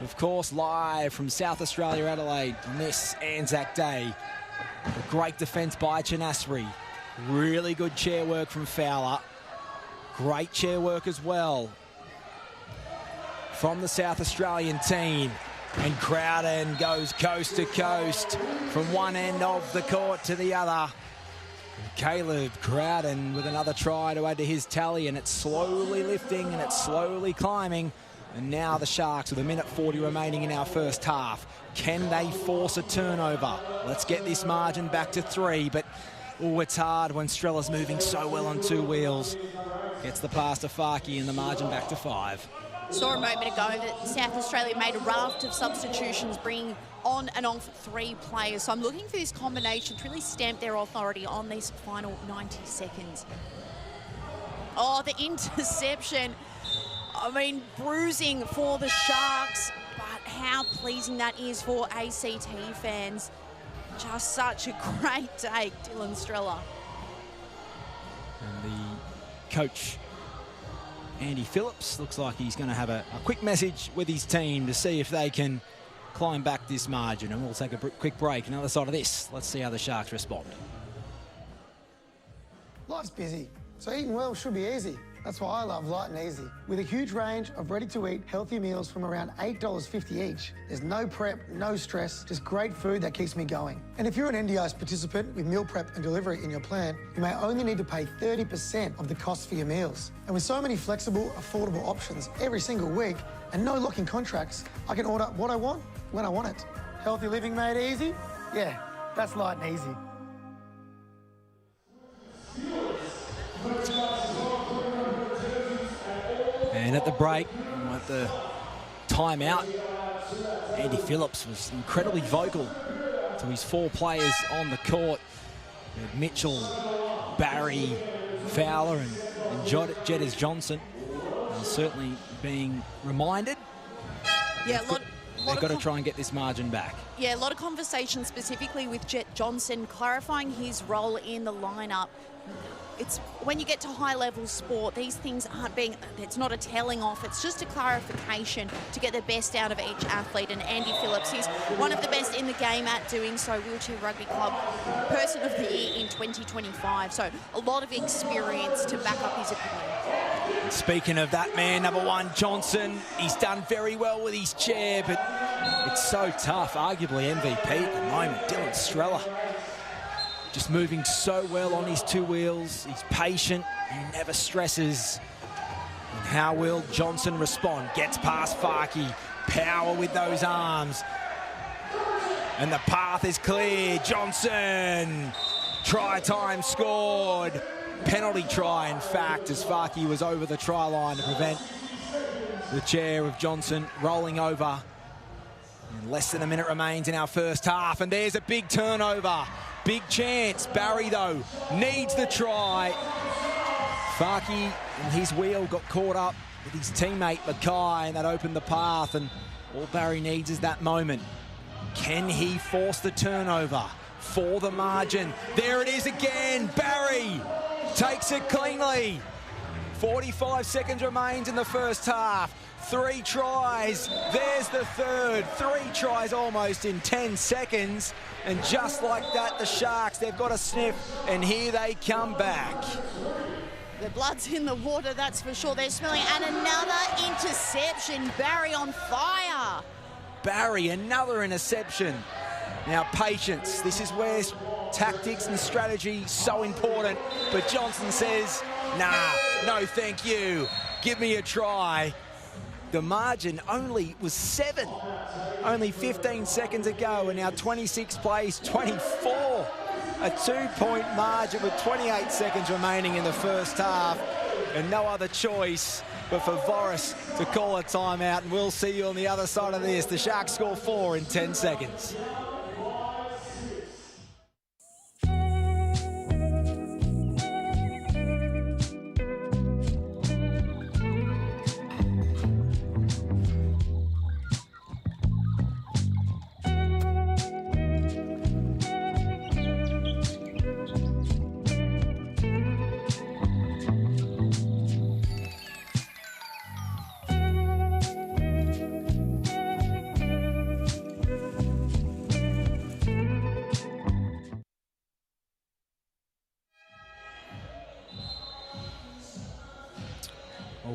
Of course, live from South Australia, Adelaide, on this ANZAC Day. A great defence by Chinasri. Really good chair work from Fowler. Great chair work as well from the South Australian team. And Crowden goes coast to coast from one end of the court to the other. And Caleb Crowden with another try to add to his tally, and it's slowly lifting and it's slowly climbing. And now the Sharks with 1:40 remaining in our first half. Can they force a turnover? Let's get this margin back to 3, but oh, it's hard when Strella's moving so well on 2 wheels. Gets the pass to Farke and the margin back to 5. Saw a moment ago that South Australia made a raft of substitutions, bringing on and off 3 players. So I'm looking for this combination to really stamp their authority on these final 90 seconds. Oh, the interception. I mean, bruising for the Sharks, but how pleasing that is for ACT fans. Just such a great day, Dylan Strella. And the coach, Andy Phillips, looks like he's going to have a quick message with his team to see if they can climb back this margin. And we'll take a quick break. On the other side of this, let's see how the Sharks respond. Life's busy, so eating well should be easy. That's why I love Light and Easy. With a huge range of ready-to-eat healthy meals from around $8.50 each, there's no prep, no stress, just great food that keeps me going. And if you're an NDIS participant with meal prep and delivery in your plan, you may only need to pay 30% of the cost for your meals. And with so many flexible, affordable options every single week and no locking contracts, I can order what I want when I want it. Healthy living made easy? Yeah, that's Light and Easy. And at the break, at the timeout, Andy Phillips was incredibly vocal to his 4 players on the court. Mitchell, Barry, Fowler and Jedders Johnson are certainly being reminded. Yeah, they've got to try and get this margin back. Yeah, a lot of conversation specifically with Jet Johnson, clarifying his role in the lineup. It's when you get to high-level sport, these things aren't being, it's not a telling off, it's just a clarification to get the best out of each athlete. And Andy Phillips, he's one of the best in the game at doing so, Wheelchair Rugby Club Person of the Year in 2025. So a lot of experience to back up his opinion. Speaking of that man, number 1, Johnson, he's done very well with his chair, but it's so tough. Arguably MVP at the moment, Dylan Strella. Just moving so well on his 2 wheels. He's patient, he never stresses. And how will Johnson respond? Gets past Farke, power with those arms. And the path is clear. Johnson, try time scored. Penalty try, in fact, as Farke was over the try line to prevent the chair of Johnson rolling over. And less than a minute remains in our first half, and there's a big turnover. Big chance. Barry, though, needs the try. Farke and his wheel got caught up with his teammate Mackay, and that opened the path, and all Barry needs is that moment. Can he force the turnover for the margin? There it is again. Barry takes it cleanly. 45 seconds remains in the first half. 3 tries. There's the third. 3 tries almost in 10 seconds. And just like that, the Sharks, they've got a sniff, and here they come back. The blood's in the water, that's for sure. They're smelling, and another interception. Barry on fire. Barry, another interception. Now, patience. This is where tactics and strategy so important. But Johnson says, nah, no thank you. Give me a try. The margin only was 7. Only 15 seconds ago, and now 26 plays, 24. A 2-point margin with 28 seconds remaining in the first half, and no other choice but for Voris to call a timeout. And we'll see you on the other side of this. The Sharks score 4 in 10 seconds.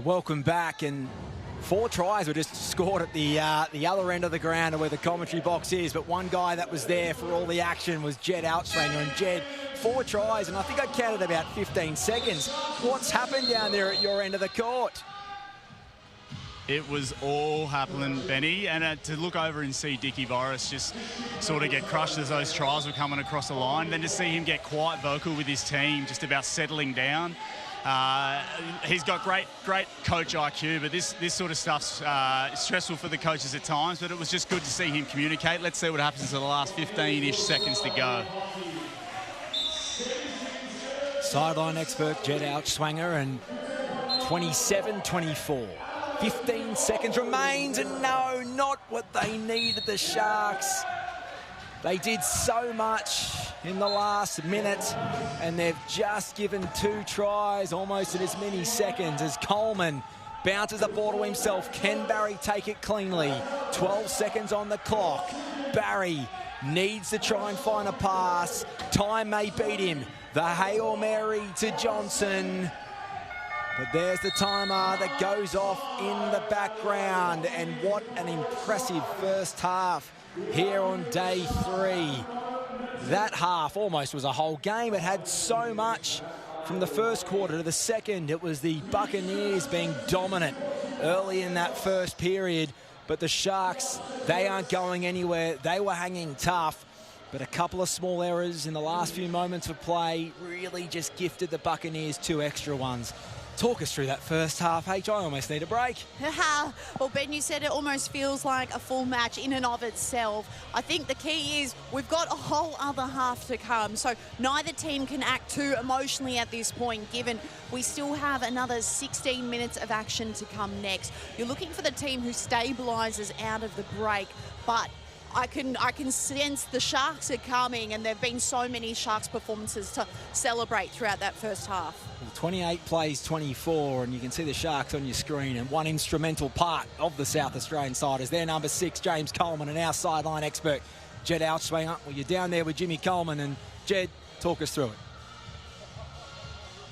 Welcome back, and 4 tries were just scored at the other end of the ground where the commentary box is, but one guy that was there for all the action was Jed Outswanger, and Jed, 4 tries, and I think I counted about 15 seconds. What's happened down there at your end of the court? It was all happening, Benny, and to look over and see Dickie Voris just sort of get crushed as those tries were coming across the line, then to see him get quite vocal with his team, just about settling down. He's got great coach IQ, but this sort of stuff's stressful for the coaches at times, but it was just good to see him communicate. Let's see what happens in the last 15-ish seconds to go. Sideline expert Jed Outswanger, and 27-24. 15 seconds remains, and no, not what they needed, the Sharks. They did so much in the last minute, and they've just given 2 tries almost in as many seconds as Coleman bounces the ball to himself. Can Barry take it cleanly? 12 seconds on the clock. Barry needs to try and find a pass. Time may beat him. The Hail Mary to Johnson. But there's the timer that goes off in the background, and what an impressive first half here on day 3. That half almost was a whole game. It had so much from the first quarter to the second. It was the Buccaneers being dominant early in that first period, but the Sharks, they aren't going anywhere. They were hanging tough, but a couple of small errors in the last few moments of play really just gifted the Buccaneers 2 extra ones. Talk us through that first half, H. I almost need a break. Well, Ben, you said it almost feels like a full match in and of itself. I think the key is we've got a whole other half to come, so neither team can act too emotionally at this point, given we still have another 16 minutes of action to come next. You're looking for the team who stabilises out of the break, but I can sense the Sharks are coming, and there have been so many Sharks performances to celebrate throughout that first half. Well, 28 plays 24, and you can see the Sharks on your screen, and one instrumental part of the South Australian side is their number 6, James Coleman, and our sideline expert, Jed Outswanger. Well, you're down there with Jimmy Coleman, and Jed, talk us through it.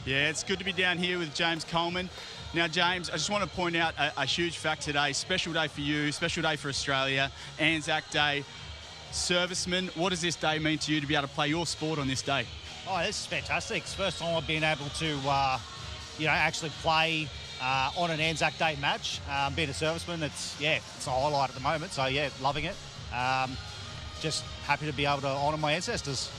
Yeah, it's good to be down here with James Coleman. Now, James, I just want to point out a huge fact today. Special day for you, special day for Australia, ANZAC Day. Servicemen, what does this day mean to you to be able to play your sport on this day? Oh, this is fantastic. It's the first time I've been able to, actually play on an ANZAC Day match. Being a serviceman, it's a highlight at the moment. So, yeah, loving it. Just happy to be able to honour my ancestors.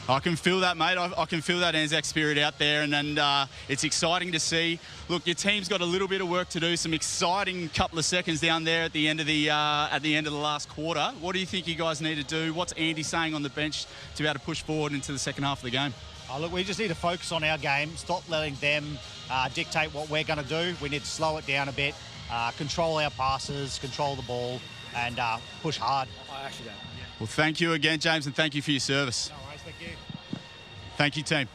I can feel that, mate. I can feel that ANZAC spirit out there, and it's exciting to see. Look, your team's got a little bit of work to do. Some exciting couple of seconds down there at the end of the last quarter. What do you think you guys need to do? What's Andy saying on the bench to be able to push forward into the second half of the game? Look, we just need to focus on our game. Stop letting them dictate what we're going to do. We need to slow it down a bit, control our passes, control the ball, and push hard. I actually don't. Yeah. Well, thank you again, James, and thank you for your service. No worries, thank you. Thank you, team.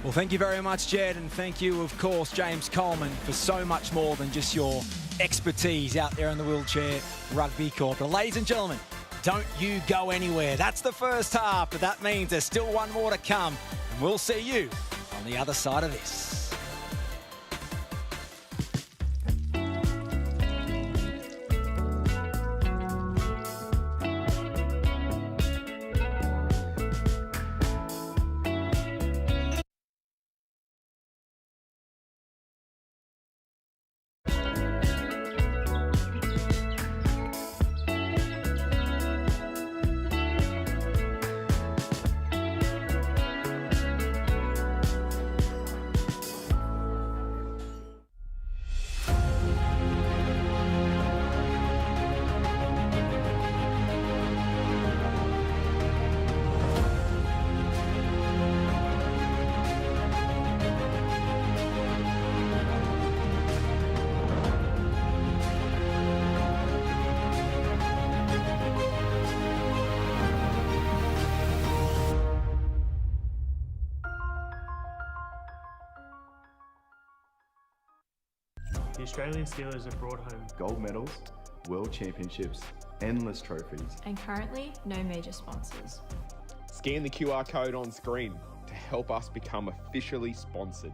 Well, thank you very much, Jed, and thank you, of course, James Coleman, for so much more than just your expertise out there on the wheelchair rugby court. But ladies and gentlemen, don't you go anywhere. That's the first half, but that means there's still one more to come, and we'll see you on the other side of this. The Australian Steelers have brought home gold medals, world championships, endless trophies. And currently, no major sponsors. Scan the QR code on screen to help us become officially sponsored.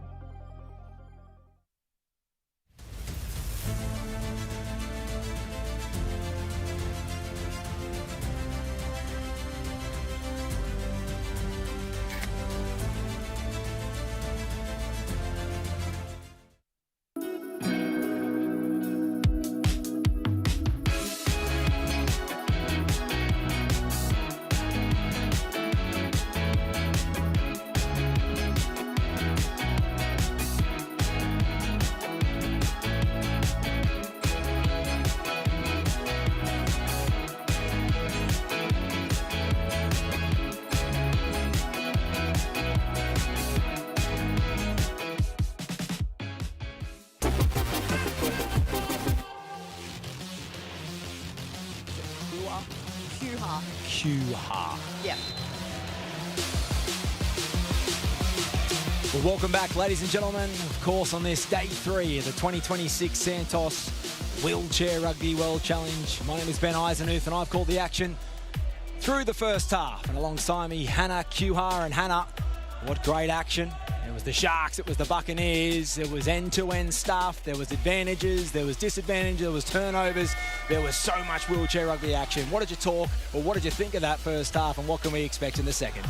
Q-ha. Yeah. Well, welcome back, ladies and gentlemen. Of course, on this day 3 of the 2026 Santos Wheelchair Rugby World Challenge. My name is Ben Eisenhuth, and I've called the action through the first half. And alongside me, Hannah Q-ha. And Hannah, what great action. It was the Sharks, it was the Buccaneers, it was end-to-end stuff, there was advantages, there was disadvantages, there was turnovers, there was so much wheelchair rugby action. What did you talk, or what did you think of that first half, and what can we expect in the second?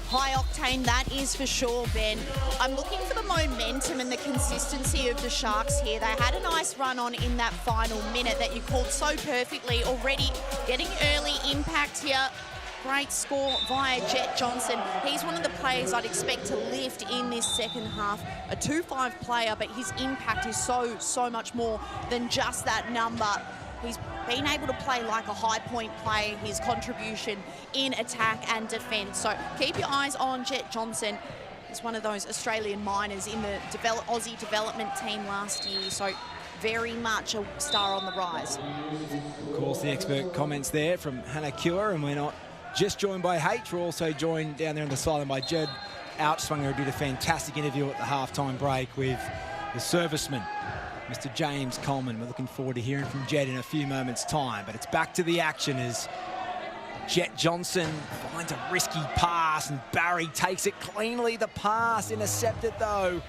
High octane, that is for sure, Ben. I'm looking for the momentum and the consistency of the Sharks here. They had a nice run on in that final minute that you called so perfectly, already getting early impact here. Great score via Jet Johnson. He's one of the players I'd expect to lift in this second half. A 2-5 player, but his impact is so much more than just that number. He's been able to play like a high point player, his contribution in attack and defence. So keep your eyes on Jet Johnson. He's one of those Australian minors in the Aussie development team last year. So very much a star on the rise. Of course, the expert comments there from Hannah Cure, and we're not just joined by H, we're also joined down there on the sideline by Jed Outswanger, who did a fantastic interview at the halftime break with the serviceman, Mr. James Coleman. We're looking forward to hearing from Jed in a few moments' time, but it's back to the action as Jet Johnson finds a risky pass and Barry takes it cleanly. The pass intercepted though,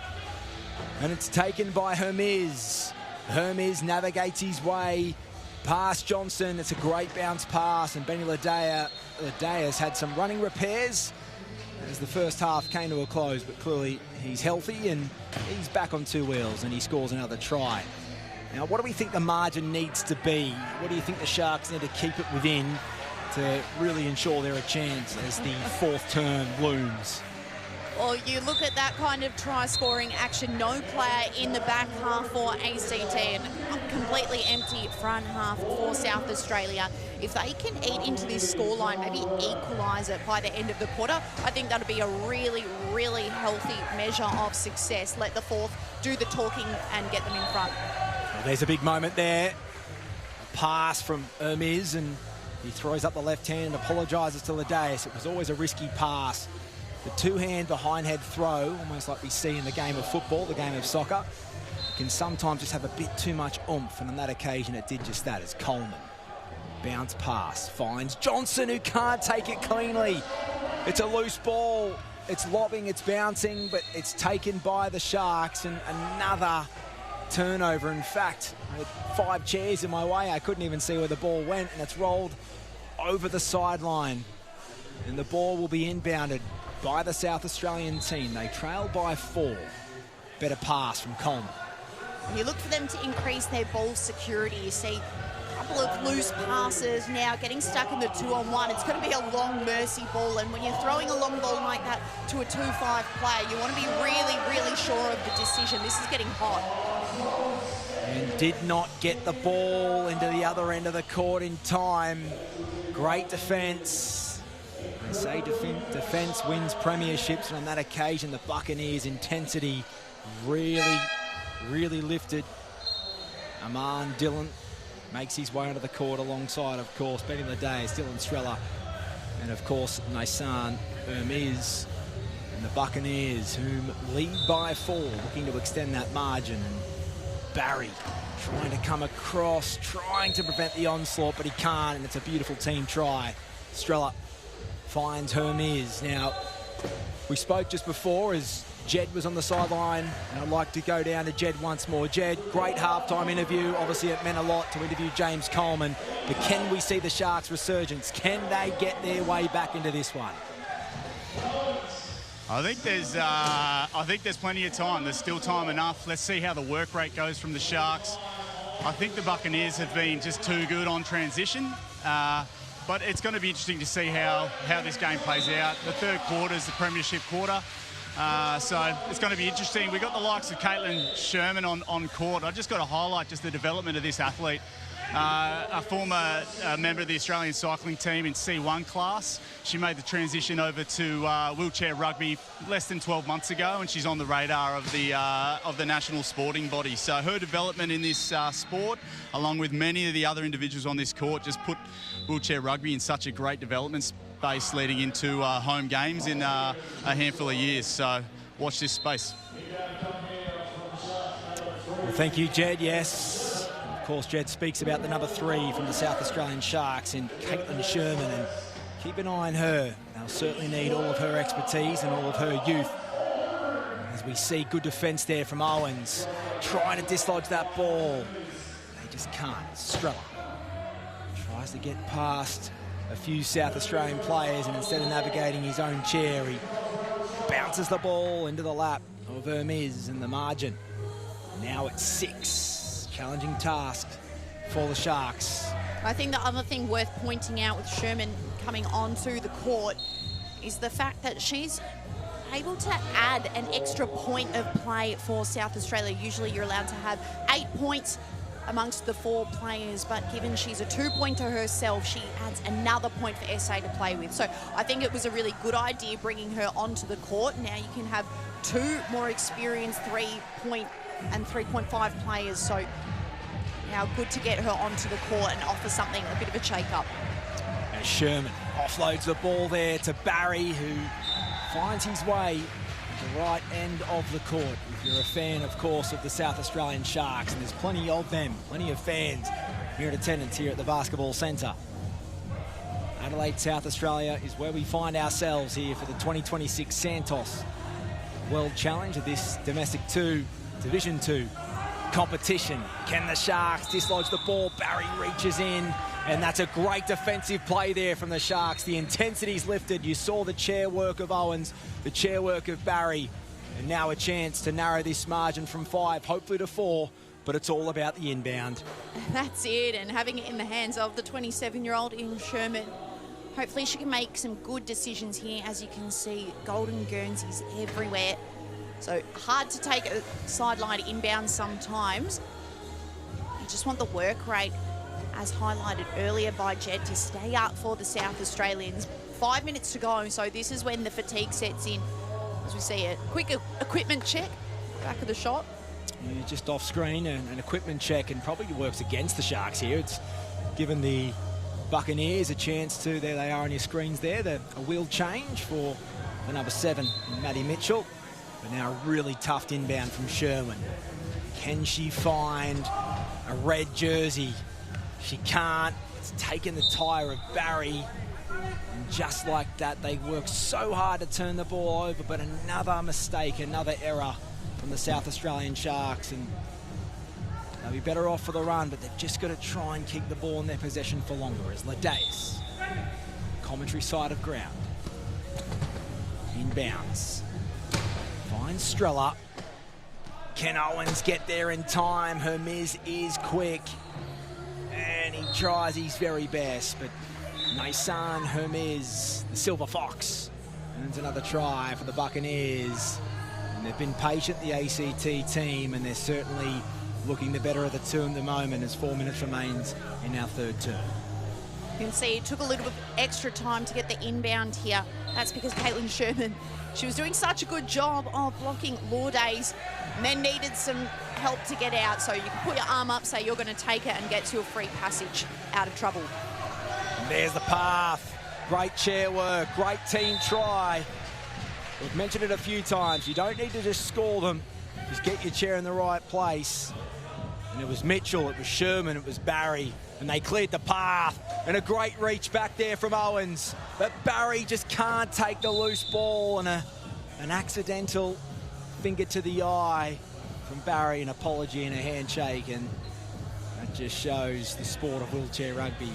and it's taken by Hermes. Hermes navigates his way past Johnson. It's a great bounce pass, and Benny Ladea's had some running repairs as the first half came to a close, but clearly he's healthy and he's back on 2 wheels, and he scores another try. Now, what do we think the margin needs to be? What do you think the Sharks need to keep it within to really ensure they're a chance as the 4th term looms? Well, you look at that kind of try-scoring action, no player in the back half for ACT, and completely empty front half for South Australia. If they can eat into this scoreline, maybe equalise it by the end of the quarter, I think that'll be a really, really healthy measure of success. Let the 4th do the talking and get them in front. Well, there's a big moment there. A pass from Hermes, and he throws up the left hand and apologises to Ladeas. It was always a risky pass. The 2-hand behind head throw, almost like we see in the game of football, the game of soccer, can sometimes just have a bit too much oomph, and on that occasion it did just that as Coleman. Bounce pass, finds Johnson, who can't take it cleanly. It's a loose ball, it's lobbing, it's bouncing, but it's taken by the Sharks, and another turnover. In fact, I had 5 chairs in my way, I couldn't even see where the ball went, and it's rolled over the sideline, and the ball will be inbounded by the South Australian team. They trail by 4. Better pass from Coleman. You look for them to increase their ball security. You see a couple of loose passes now, getting stuck in the 2-on-1. It's going to be a long mercy ball, and when you're throwing a long ball like that to a 2-5 player, you want to be really, really sure of the decision. This is getting hot. And did not get the ball into the other end of the court in time. Great defence. They say defence wins premierships, and on that occasion, the Buccaneers' intensity really lifted. Aman Dillon makes his way onto the court alongside, of course, Benny Ladeas, Dylan Streller, and of course, Nissan Hermes, and the Buccaneers, whom lead by 4, looking to extend that margin. And Barry trying to come across, trying to prevent the onslaught, but he can't, and it's a beautiful team try. Strella finds Hermes. Now, we spoke just before as Jed was on the sideline, and I'd like to go down to Jed once more. Jed, great halftime interview. Obviously, it meant a lot to interview James Coleman, but can we see the Sharks' resurgence? Can they get their way back into this one? I think there's plenty of time. There's still time enough. Let's see how the work rate goes from the Sharks. I think the Buccaneers have been just too good on transition, but it's going to be interesting to see how this game plays out. The third quarter is the premiership quarter, so it's going to be interesting. We've got the likes of Caitlin Sherman on court. I just got to highlight just the development of this athlete. A former member of the Australian cycling team in C1 class. She made the transition over to wheelchair rugby less than 12 months ago, and she's on the radar of the national sporting body. So her development in this sport, along with many of the other individuals on this court, just put wheelchair rugby in such a great development space leading into home games in a handful of years. So watch this space. Well, thank you, Jed. Yes. Of course, Jed speaks about the number 3 from the South Australian Sharks in Caitlin Sherman, and keep an eye on her. They'll certainly need all of her expertise and all of her youth. As we see good defence there from Owens, trying to dislodge that ball. They just can't. Strella tries to get past a few South Australian players, and instead of navigating his own chair, he bounces the ball into the lap of Hermes in the margin. Now it's 6. Challenging task for the Sharks. I think the other thing worth pointing out with Sherman coming onto the court is the fact that she's able to add an extra point of play for South Australia. Usually you're allowed to have 8 points amongst the 4 players, but given she's a 2-pointer herself, she adds another point for SA to play with. So I think it was a really good idea bringing her onto the court. Now you can have 2 more experienced 3-point and 3.5 players. So now good to get her onto the court and offer something, a bit of a shake-up. And Sherman offloads the ball there to Barry, who finds his way to the right end of the court. If you're a fan, of course, of the South Australian Sharks, and there's plenty of them, plenty of fans here in attendance here at the Basketball Centre. Adelaide, South Australia is where we find ourselves here for the 2026 Santos World Challenge of this Domestic 2, Division 2 competition. Can the Sharks dislodge the ball? Barry reaches in, and that's a great defensive play there from the Sharks. The intensity's lifted. You saw the chair work of Owens, the chair work of Barry, and now a chance to narrow this margin from 5, hopefully to 4, but it's all about the inbound. That's it, and having it in the hands of the 27-year-old in Sherman. Hopefully she can make some good decisions here. As you can see, golden Guernseys everywhere. So hard to take a sideline inbound sometimes. You just want the work rate, as highlighted earlier by Jed, to stay up for the South Australians. 5 minutes to go, so this is when the fatigue sets in. As we see a quick equipment check, back of the shot. Yeah, just off screen, an equipment check, and probably works against the Sharks here. It's given the Buccaneers a chance to, there they are on your screens there, a wheel change for the number 7, Maddie Mitchell. But now a really tough inbound from Sherman. Can she find a red jersey? She can't. It's taken the tyre of Barry. And just like that, they work so hard to turn the ball over, but another mistake, another error from the South Australian Sharks. And they'll be better off for the run, but they've just got to try and keep the ball in their possession for longer. As Ladace, commentary side of ground, inbounds. Finds Strella. Can Owens get there in time? Hermes is quick. And he tries his very best, but Nissan Hermes, the Silver Fox, earns another try for the Buccaneers. And they've been patient, the ACT team, and they're certainly looking the better of the two at the moment as 4 minutes remains in our third term. You can see it took a little bit extra time to get the inbound here. That's because Caitlin Sherman, she was doing such a good job of blocking Lourdes and then needed some help to get out. So you can put your arm up, say you're going to take it, and get you a free passage out of trouble. And there's the path. Great chair work, great team try. We've mentioned it a few times. You don't need to just score them. Just get your chair in the right place. And it was Mitchell, it was Sherman, it was Barry, and they cleared the path. And a great reach back there from Owens. But Barry just can't take the loose ball, and an accidental finger to the eye from Barry, an apology and a handshake, and that just shows the sport of wheelchair rugby.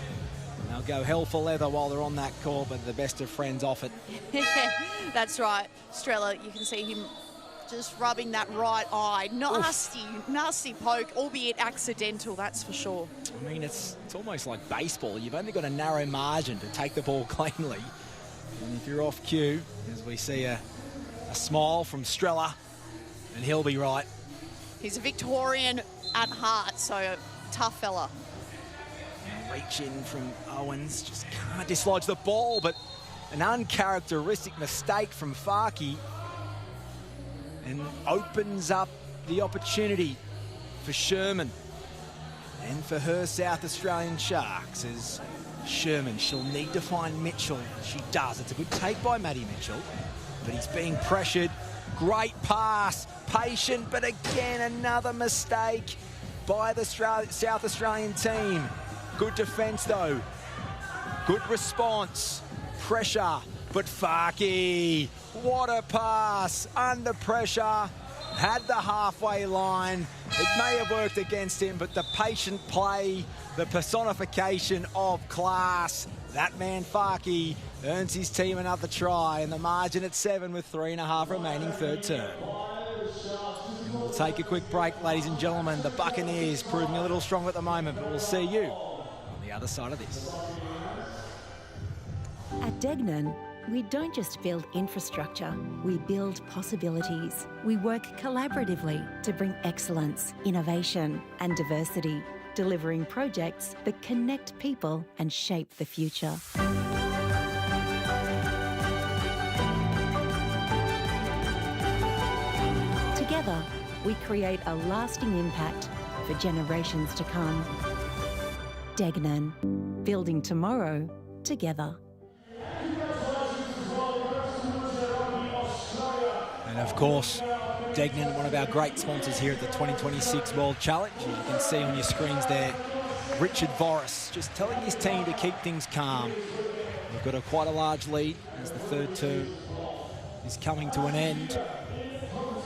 They'll go hell for leather while they're on that court, but the best of friends off it. That's right. Strella, you can see him just rubbing that right eye. Nasty, nasty poke, albeit accidental, that's for sure. I mean, it's almost like baseball. You've only got a narrow margin to take the ball cleanly. And if you're off cue, as we see a smile from Strella, and he'll be right. He's a Victorian at heart, so a tough fella. Reach in from Owens, just can't dislodge the ball, but an uncharacteristic mistake from Farkey, and opens up the opportunity for Sherman and for her South Australian Sharks. As Sherman, she'll need to find Mitchell. She does. It's a good take by Maddie Mitchell, but he's being pressured. Great pass, patient, but again another mistake by the South Australian team. Good defence though, good response, pressure, but Farkey, what a pass, under pressure, had the halfway line. It may have worked against him, but the patient play, the personification of class, that man Farkey earns his team another try, and the margin at 7 with 3.5 remaining third term. And we'll take a quick break, ladies and gentlemen. The Buccaneers proving a little strong at the moment, but we'll see you on the other side of this. At Degnan, we don't just build infrastructure, we build possibilities. We work collaboratively to bring excellence, innovation and diversity, delivering projects that connect people and shape the future. Together, we create a lasting impact for generations to come. Degnan, building tomorrow together. And of course, Degnan, one of our great sponsors here at the 2026 World Challenge. As you can see on your screens there, Richard Voris just telling his team to keep things calm. We've got quite a large lead as the third term is coming to an end.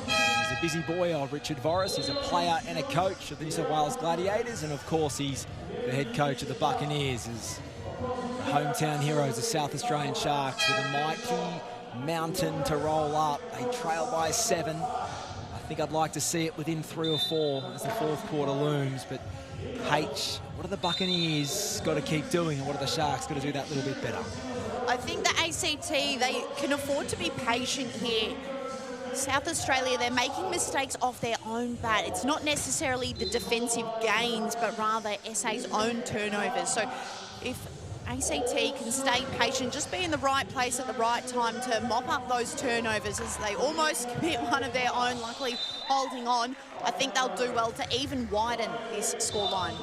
He's a busy boy, old Richard Voris. He's a player and a coach of the New South Wales Gladiators, and of course he's the head coach of the Buccaneers, as the hometown heroes, the South Australian Sharks, with a mighty mountain to roll up. They trail by 7. I think I'd like to see it within 3 or 4 as the fourth quarter looms. But H, what are the Buccaneers got to keep doing, and what are the Sharks got to do that little bit better? I think the ACT, they can afford to be patient here. South Australia, they're making mistakes off their own bat. It's not necessarily the defensive gains, but rather SA's own turnovers. So if ACT can stay patient, just be in the right place at the right time to mop up those turnovers as they almost commit one of their own, luckily holding on, I think they'll do well to even widen this scoreline.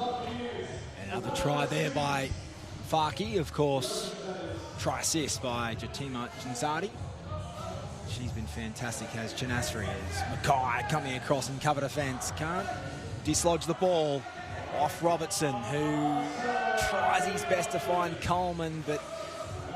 Another try there by Farkey, of course. Try assist by Jatima Chinsati. She's been fantastic, as Chinasri, as Mackay coming across and cover defence. Can't dislodge the ball off Robertson, who tries his best to find Coleman, but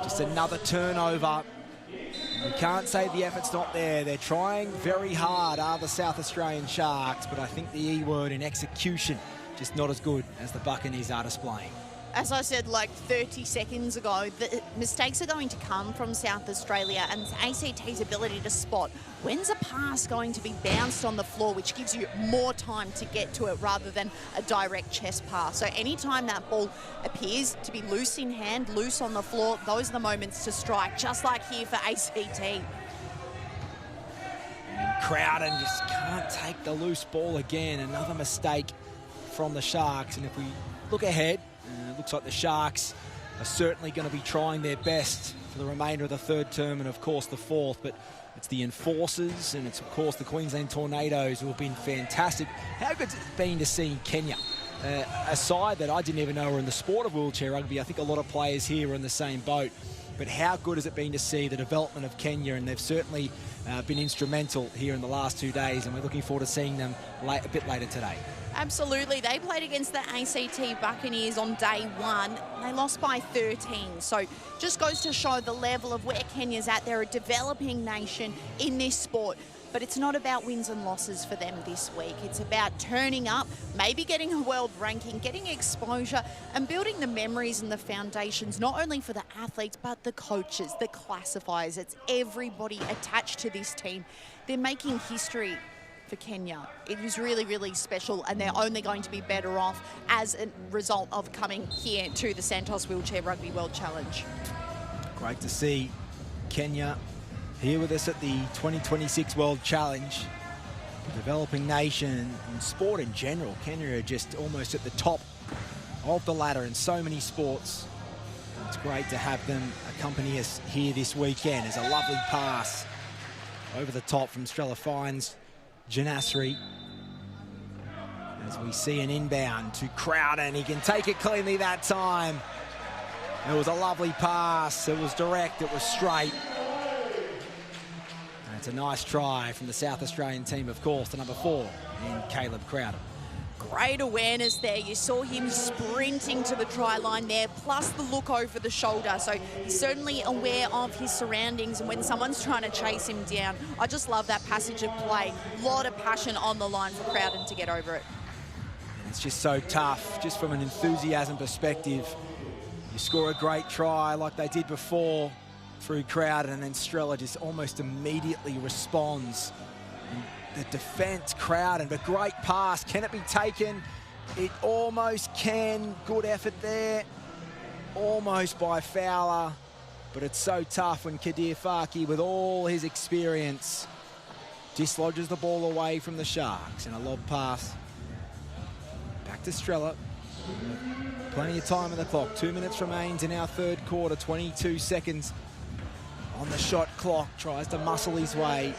just another turnover. We can't say the effort's not there. They're trying very hard, are the South Australian Sharks, but I think the E word in execution just not as good as the Buccaneers are displaying. As I said like 30 seconds ago, the mistakes are going to come from South Australia, and ACT's ability to spot when's a pass going to be bounced on the floor, which gives you more time to get to it rather than a direct chest pass. So anytime that ball appears to be loose in hand, loose on the floor, those are the moments to strike, just like here for ACT. And Crowden just can't take the loose ball again. Another mistake from the Sharks. And if we look ahead, it looks like the Sharks are certainly going to be trying their best for the remainder of the third term and, of course, the fourth. But it's the Enforcers and it's, of course, the Queensland Tornadoes who have been fantastic. How good has it been to see Kenya a side that I didn't even know were in the sport of wheelchair rugby. I think a lot of players here are in the same boat. But how good has it been to see the development of Kenya, and they've certainly been instrumental here in the last 2 days, and we're looking forward to seeing them a bit later today. Absolutely. They played against the ACT Buccaneers on day one. They lost by 13. So just goes to show the level of where Kenya's at. They're a developing nation in this sport. But it's not about wins and losses for them this week. It's about turning up, maybe getting a world ranking, getting exposure, and building the memories and the foundations, not only for the athletes, but the coaches, the classifiers. It's everybody attached to this team. They're making history for Kenya. It is really, really special, and they're only going to be better off as a result of coming here to the Santos Wheelchair Rugby World Challenge. Great to see Kenya here with us at the 2026 World Challenge. Developing nation and sport in general. Kenya are just almost at the top of the ladder in so many sports. It's great to have them accompany us here this weekend. There's a lovely pass over the top from Strella Fines Janasri. As we see an inbound to Crowden. He can take it cleanly that time. It was a lovely pass. It was direct. It was straight. It's a nice try from the South Australian team, of course, the number 4 in Caleb Crowder. Great awareness there. You saw him sprinting to the try line there, plus the look over the shoulder. So he's certainly aware of his surroundings, and when someone's trying to chase him down, I just love that passage of play. A lot of passion on the line for Crowden to get over it. And it's just so tough, just from an enthusiasm perspective. You score a great try like they did before through Crowden, and then Strella just almost immediately responds. And the defence, Crowden, but great pass. Can it be taken? It almost can. Good effort there. Almost by Fowler. But it's so tough when Kadir Farki, with all his experience, dislodges the ball away from the Sharks. And a lob pass. Back to Strella. Plenty of time on the clock. 2 minutes remains in our third quarter. 22 seconds on the shot clock. Tries to muscle his way.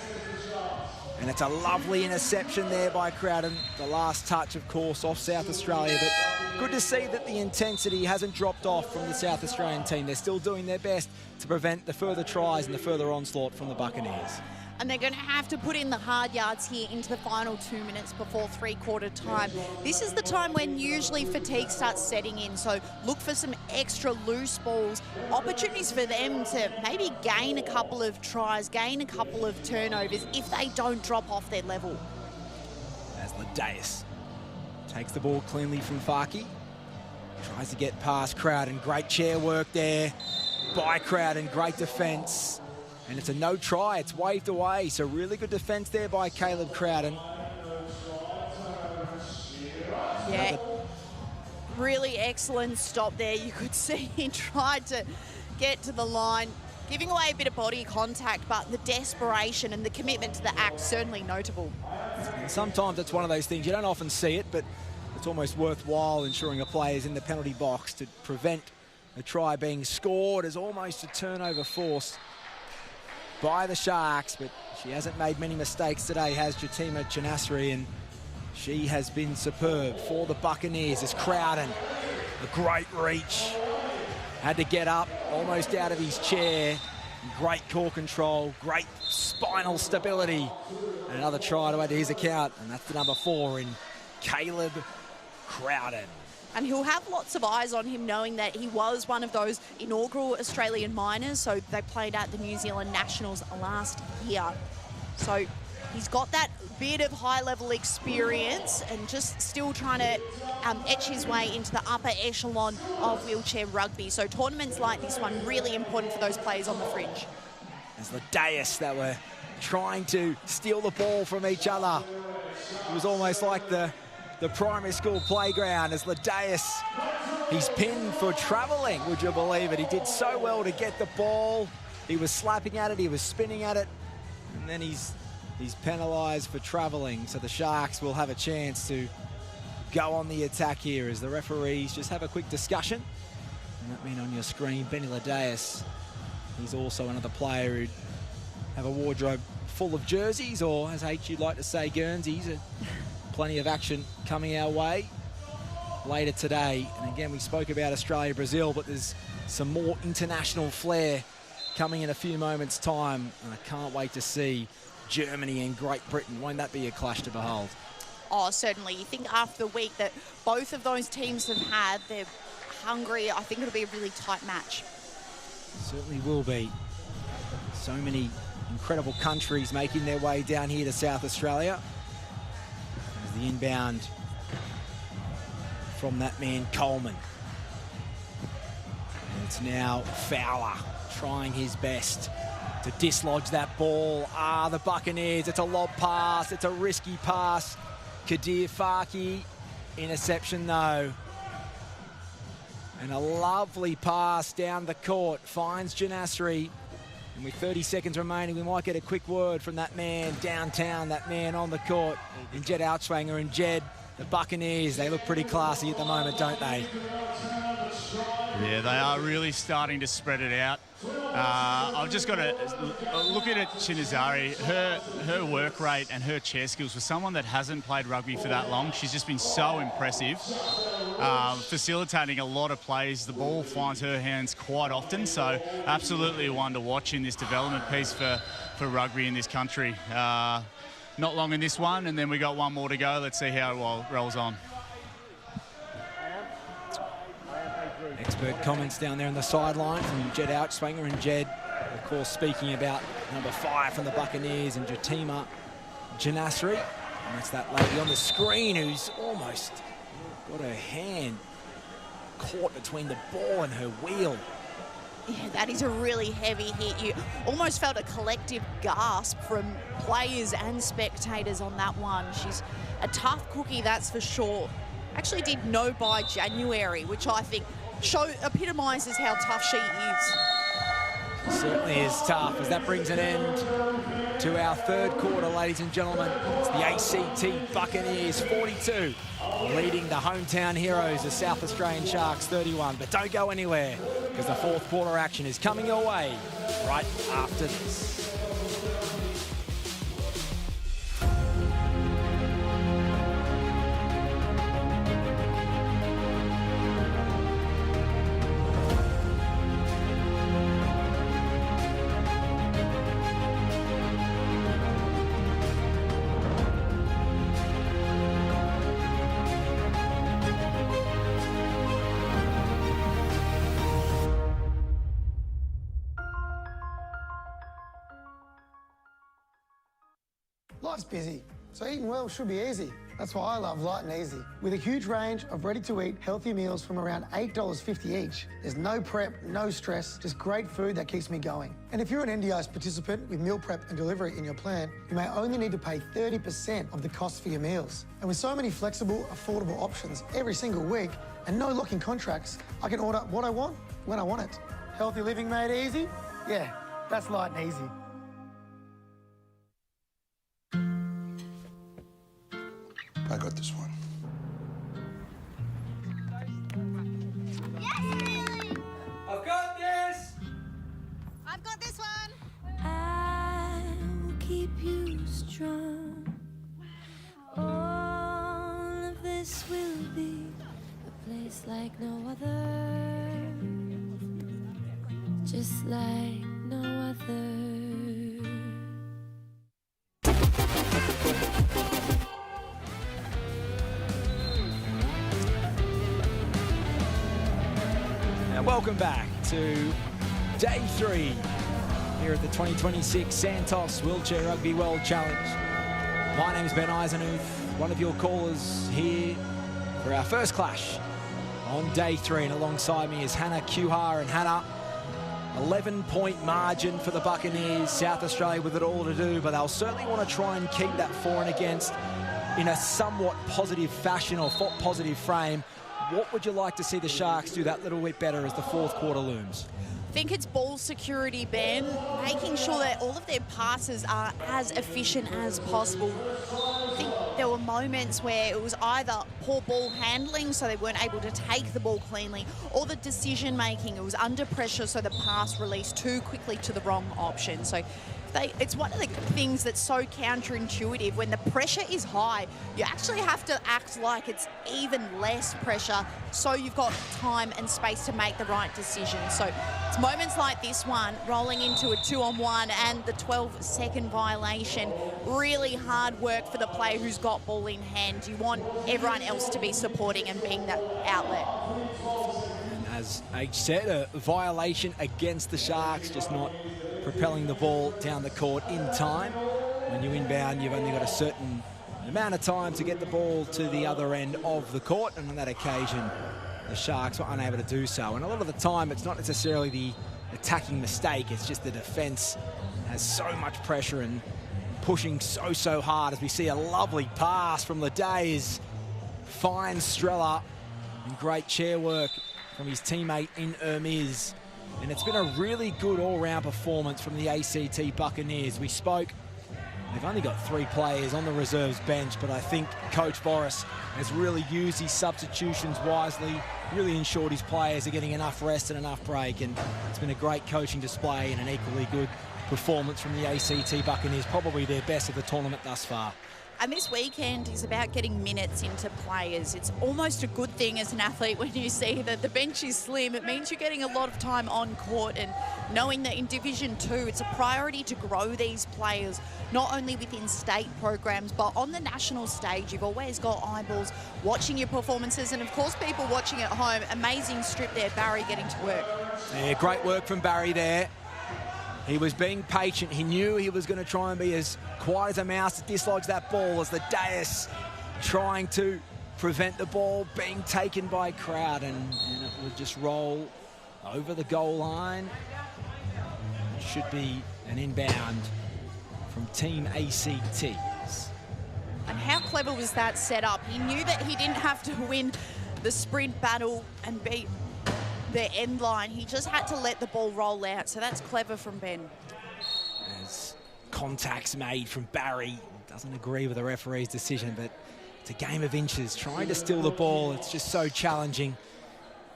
And it's a lovely interception there by Crowden. The last touch, of course, off South Australia. But good to see that the intensity hasn't dropped off from the South Australian team. They're still doing their best to prevent the further tries and the further onslaught from the Buccaneers. And they're going to have to put in the hard yards here into the final 2 minutes before three-quarter time. This is the time when usually fatigue starts setting in, so look for some extra loose balls, opportunities for them to maybe gain a couple of tries, gain a couple of turnovers if they don't drop off their level. As Ladeus takes the ball cleanly from Farki, tries to get past Crowden. Great chair work there by Crowden, great defence. And it's a no try, it's waved away. So really good defence there by Caleb Crowden. Yeah, really excellent stop there. You could see he tried to get to the line, giving away a bit of body contact, but the desperation and the commitment to the act certainly notable. And sometimes it's one of those things, you don't often see it, but it's almost worthwhile ensuring a player is in the penalty box to prevent a try being scored. As almost a turnover forced by the Sharks, but she hasn't made many mistakes today, has Jatima Chanasri, and she has been superb for the Buccaneers. As Crowden, a great reach, had to get up almost out of his chair. Great core control, great spinal stability, and another try to add to his account, and that's the number 4 in Caleb Crowden. And he'll have lots of eyes on him, knowing that he was one of those inaugural Australian minors. So they played at the New Zealand Nationals last year. So he's got that bit of high-level experience and just still trying to etch his way into the upper echelon of wheelchair rugby. So tournaments like this one, really important for those players on the fringe. As Ladeus that were trying to steal the ball from each other. It was almost like the primary school playground. As Ladeus, he's pinned for travelling, would you believe it? He did so well to get the ball. He was slapping at it, he was spinning at it, and then he's penalised for travelling. So the Sharks will have a chance to go on the attack here as the referees just have a quick discussion. And that mean on your screen, Benny Ladeus, he's also another player who'd have a wardrobe full of jerseys, or as H you'd like to say, Guernseys. Plenty of action coming our way. later today. And again, we spoke about Australia-Brazil, but there's some more international flair coming in a few moments' time. And I can't wait to see Germany and Great Britain. Won't that be a clash to behold? Oh, certainly. You think after the week that both of those teams have had, they're hungry. I think it'll be a really tight match. Certainly will be. So many incredible countries making their way down here to South Australia. As the inbound from that man Coleman. And it's now Fowler trying his best to dislodge that ball. The Buccaneers, it's a lob pass, it's a risky pass. Kadir Farki, interception though. And a lovely pass down the court, finds Janasri. And with 30 seconds remaining, we might get a quick word from that man downtown, that man on the court, in Jed Outschwanger. And Jed, the Buccaneers, they look pretty classy at the moment, don't they? Yeah, they are really starting to spread it out. I've just got to look at it, Chinazari. Her work rate and her chair skills, for someone that hasn't played rugby for that long, she's just been so impressive. Facilitating a lot of plays. The ball finds her hands quite often, so absolutely one to watch in this development piece for rugby in this country. Not long in this one, and then we got one more to go. Let's see how it rolls on. Expert comments down there on the sideline from Jed Outschwanger, and Jed, of course, speaking about number 5 from the Buccaneers and Jatima Janasri. And that's that lady on the screen who's almost got her hand caught between the ball and her wheel. Yeah, that is a really heavy hit. You almost felt a collective gasp from players and spectators on that one. She's a tough cookie, that's for sure. Actually did no by January, which I think epitomises how tough she is. Certainly is tough, as that brings an end to our third quarter, ladies and gentlemen. It's the ACT Buccaneers 42, leading the hometown heroes, the South Australian Sharks 31. But don't go anywhere, because the fourth quarter action is coming your way right after this. Life's busy, so eating well should be easy. That's why I love Light and Easy. With a huge range of ready-to-eat healthy meals from around $8.50 each, there's no prep, no stress, just great food that keeps me going. And if you're an NDIS participant with meal prep and delivery in your plan, you may only need to pay 30% of the cost for your meals. And with so many flexible, affordable options every single week and no locking contracts, I can order what I want when I want it. Healthy living made easy? Yeah, that's Light and Easy. I got this one. Yes, I've got this! I've got this one. I'll keep you strong. All of this will be a place like no other. Just like no other. Welcome back to day 3 here at the 2026 Santos Wheelchair Rugby World Challenge. My name's Ben Eisenhuth, one of your callers here for our first clash on day 3, and alongside me is Hannah Kuhar. And Hannah, 11-point margin for the Buccaneers. South Australia with it all to do, but they'll certainly want to try and keep that for and against in a somewhat positive fashion or positive frame. What would you like to see the Sharks do that little bit better as the fourth quarter looms? I think it's ball security, Ben, making sure that all of their passes are as efficient as possible. I think there were moments where it was either poor ball handling, so they weren't able to take the ball cleanly, or the decision making. It was under pressure, so the pass released too quickly to the wrong option. So It's one of the things that's so counterintuitive. When the pressure is high, you actually have to act like it's even less pressure, so you've got time and space to make the right decision. So it's moments like this one, rolling into a 2-on-1 and the 12-second violation. Really hard work for the player who's got ball in hand. You want everyone else to be supporting and being that outlet. And as H said, a violation against the Sharks, just not propelling the ball down the court in time. When you inbound, you've only got a certain amount of time to get the ball to the other end of the court, and on that occasion, the Sharks were unable to do so. And a lot of the time, it's not necessarily the attacking mistake, it's just the defence has so much pressure and pushing so hard, as we see a lovely pass from Ladaes, finds Strella, and great chair work from his teammate in Hermes. And it's been a really good all-round performance from the ACT Buccaneers. We spoke, they've only got 3 players on the reserves bench, but I think Coach Boris has really used his substitutions wisely, really ensured his players are getting enough rest and enough break, and it's been a great coaching display and an equally good performance from the ACT Buccaneers, probably their best of the tournament thus far. And this weekend is about getting minutes into players. It's almost a good thing as an athlete when you see that the bench is slim. It means you're getting a lot of time on court, and knowing that in Division 2, it's a priority to grow these players, not only within state programs, but on the national stage. You've always got eyeballs watching your performances, and of course people watching at home. Amazing strip there, Barry getting to work. Yeah, great work from Barry there. He was being patient. He knew he was going to try and be as quiet as a mouse to dislodge that ball, as Ladaes trying to prevent the ball being taken by Crowd, and it would just roll over the goal line. It should be an inbound from Team ACT. And how clever was that set up? He knew that he didn't have to win the sprint battle and beat the end line. He just had to let the ball roll out. So that's clever from Ben. As contacts made from Barry, doesn't agree with the referee's decision, but it's a game of inches. Trying to steal the ball, it's just so challenging.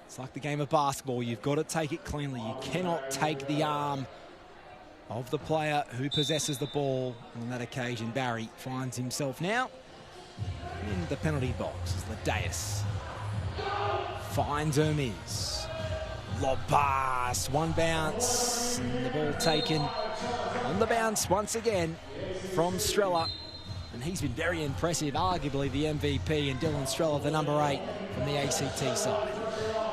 It's like the game of basketball. You've got to take it cleanly. You cannot take the arm of the player who possesses the ball. And on that occasion, Barry finds himself now in the penalty box as Ladaes finds Hermes. Lob pass, one bounce, and the ball taken on the bounce once again from Strella. And he's been very impressive, arguably the MVP, and Dylan Strella, the number 8 from the ACT side.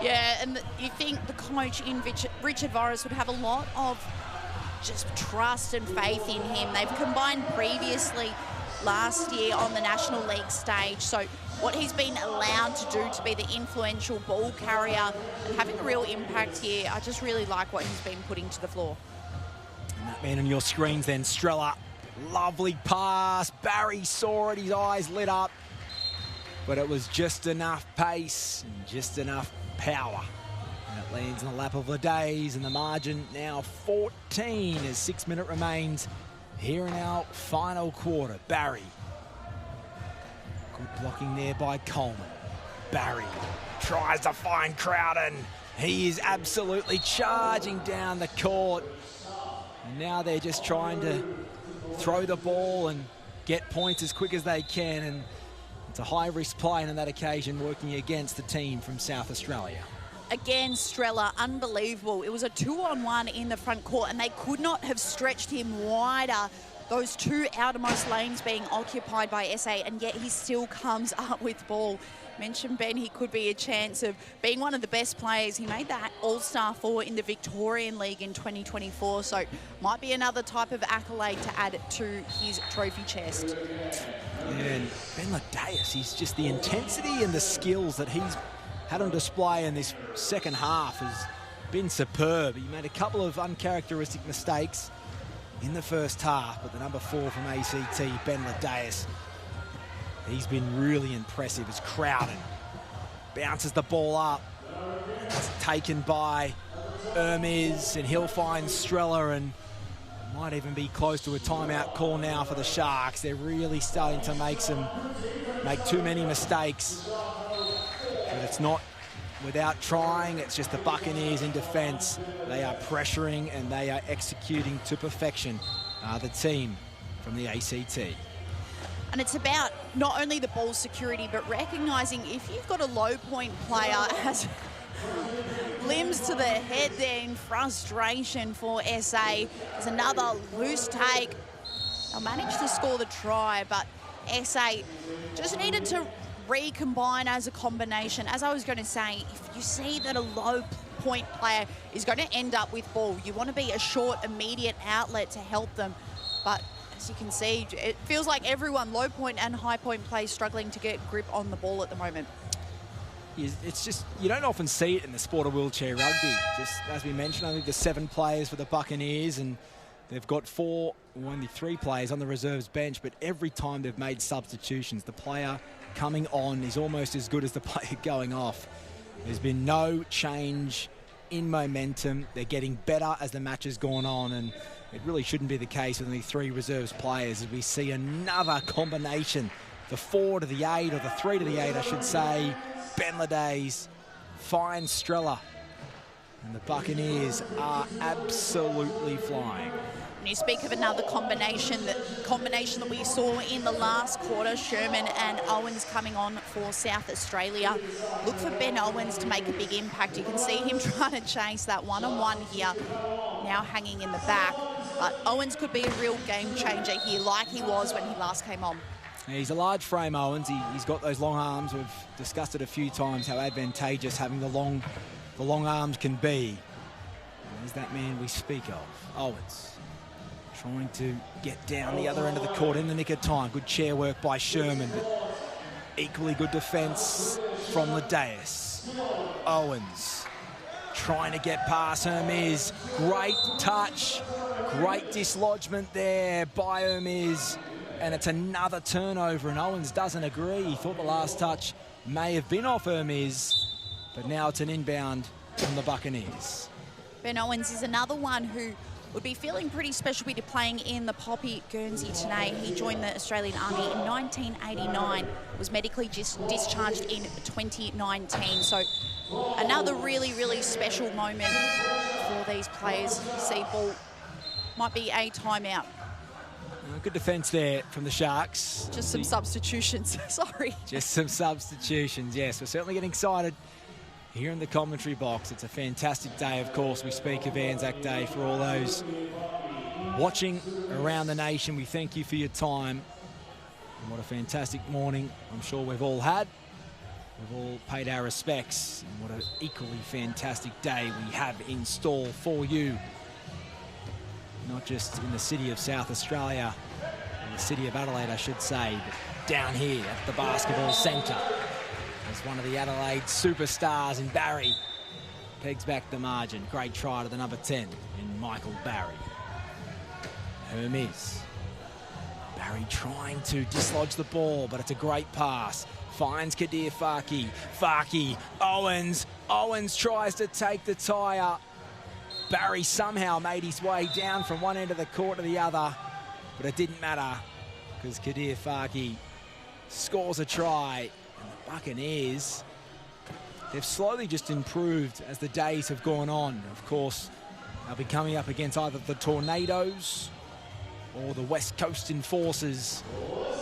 Yeah, and you think the coach in Richard Voris would have a lot of just trust and faith in him. They've combined previously last year on the National League stage, so what he's been allowed to do to be the influential ball carrier and having a real impact here, I just really like what he's been putting to the floor. And that man on your screens then, Strella, lovely pass. Barry saw it, his eyes lit up, but it was just enough pace and just enough power. And it lands in the lap of Ladaes, and the margin now 14 as 6 minutes remains here in our final quarter. Barry. Good blocking there by Coleman. Barry tries to find Crowden. He is absolutely charging down the court. And now they're just trying to throw the ball and get points as quick as they can. And it's a high-risk play, and on that occasion working against the team from South Australia. Again, Strella, unbelievable. It was a 2-on-1 in the front court, and they could not have stretched him wider. Those 2 outermost lanes being occupied by SA, and yet he still comes up with ball. Mentioned Ben, he could be a chance of being one of the best players. He made that All-Star 4 in the Victorian League in 2024, so might be another type of accolade to add to his trophy chest. And Ben Ladaes, he's just the intensity and the skills that he's had on display in this second half has been superb. He made a couple of uncharacteristic mistakes in the first half, but the number 4 from ACT, Ben Ladaes, he's been really impressive as Crowden bounces the ball up. It's taken by Hermes, and he'll find Strella, and might even be close to a timeout call now for the Sharks. They're really starting to make too many mistakes. But it's not without trying, it's just the Buccaneers in defence. They are pressuring and they are executing to perfection are the team from the ACT. And it's about not only the ball security, but recognising if you've got a low point player has limbs to the head there in frustration for SA. There's another loose take. They'll manage to score the try, but SA just needed to recombine as a combination. As I was going to say, if you see that a low point player is going to end up with ball, you want to be a short, immediate outlet to help them. But as you can see, it feels like everyone, low point and high point, plays struggling to get grip on the ball at the moment. It's just, you don't often see it in the sport of wheelchair rugby. Just as we mentioned, I think there's 7 players for the Buccaneers, and they've got only 3 players on the reserves bench, but every time they've made substitutions, the player coming on is almost as good as the player going off. There's been no change in momentum. They're getting better as the match has gone on, and it really shouldn't be the case with only 3 reserves players as we see another combination. The 4 to the 8, or the 3 to the 8, I should say. Ben Ladays finds Strella, and the Buccaneers are absolutely flying. When you speak of another combination, the combination that we saw in the last quarter, Sherman and Owens coming on for South Australia. Look for Ben Owens to make a big impact. You can see him trying to chase that one-on-one here, now hanging in the back. But Owens could be a real game changer here, like he was when he last came on. He's a large frame, Owens. He's got those long arms. We've discussed it a few times, how advantageous having the long arms can be. There's that man we speak of, Owens. Trying to get down the other end of the court in the nick of time. Good chair work by Sherman, but equally good defence from Ladays. Owens trying to get past Hermes. Great touch, great dislodgement there by Hermes. And it's another turnover, and Owens doesn't agree. He thought the last touch may have been off Hermes, but now it's an inbound from the Buccaneers. Ben Owens is another one who would be feeling pretty special to be playing in the Poppy Guernsey today. He joined the Australian Army in 1989, was medically discharged in 2019. So another really, really special moment for these players. See ball, might be a timeout. Good defence there from the Sharks. Just some substitutions, sorry. Just some substitutions, yes. We're certainly getting excited here in the commentary box. It's a fantastic day, of course. We speak of ANZAC Day for all those watching around the nation. We thank you for your time. And what a fantastic morning I'm sure we've all had. We've all paid our respects. And what an equally fantastic day we have in store for you. Not just in the city of South Australia, in the city of Adelaide, I should say, but down here at the basketball centre. As one of the Adelaide superstars in Barry pegs back the margin. Great try to the number 10 in Michael Barry. Hermes. Barry trying to dislodge the ball, but it's a great pass. Finds Kadir Farki. Farki, Owens. Owens tries to take the tyre. Barry somehow made his way down from one end of the court to the other, but it didn't matter because Kadir Farki scores a try. And the Buccaneers, they've slowly just improved as the days have gone on. Of course, they'll be coming up against either the Tornadoes or the West Coast Enforcers.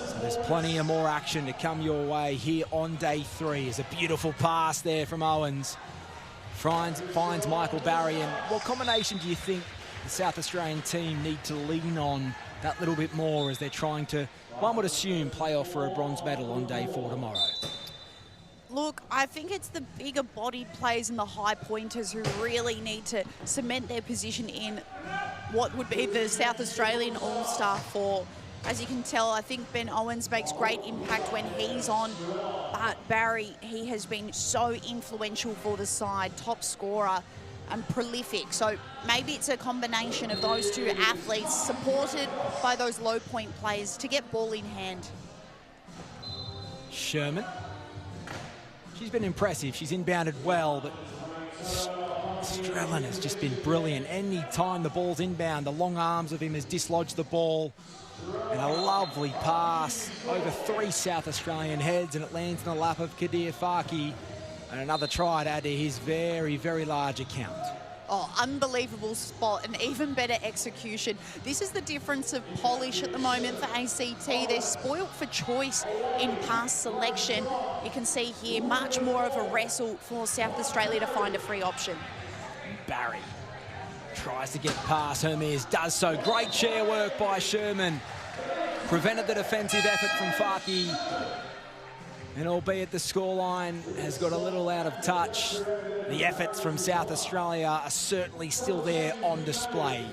So there's plenty of more action to come your way here on day 3. There's a beautiful pass there from Owens. Finds Michael Barry. And what combination do you think the South Australian team need to lean on that little bit more as they're trying to, one would assume, play off for a bronze medal on day 4 tomorrow? Look, I think it's the bigger bodied players and the high pointers who really need to cement their position in what would be the South Australian All-Star 4. As you can tell, I think Ben Owens makes great impact when he's on, but Barry, he has been so influential for the side, top scorer and prolific. So maybe it's a combination of those two athletes supported by those low point players to get ball in hand. Sherman. She's been impressive. She's inbounded well, but Strellan has just been brilliant. Any time the ball's inbound, the long arms of him has dislodged the ball. And a lovely pass over 3 South Australian heads, and it lands in the lap of Kadir Farki. And another try to add to his very, very large account. Oh, unbelievable spot and even better execution. This is the difference of polish at the moment for ACT. They're spoilt for choice in pass selection. You can see here much more of a wrestle for South Australia to find a free option. Barry tries to get past Hermes, does so. Great chair work by Sherman. Prevented the defensive effort from Farke. And albeit the scoreline has got a little out of touch, the efforts from South Australia are certainly still there on display.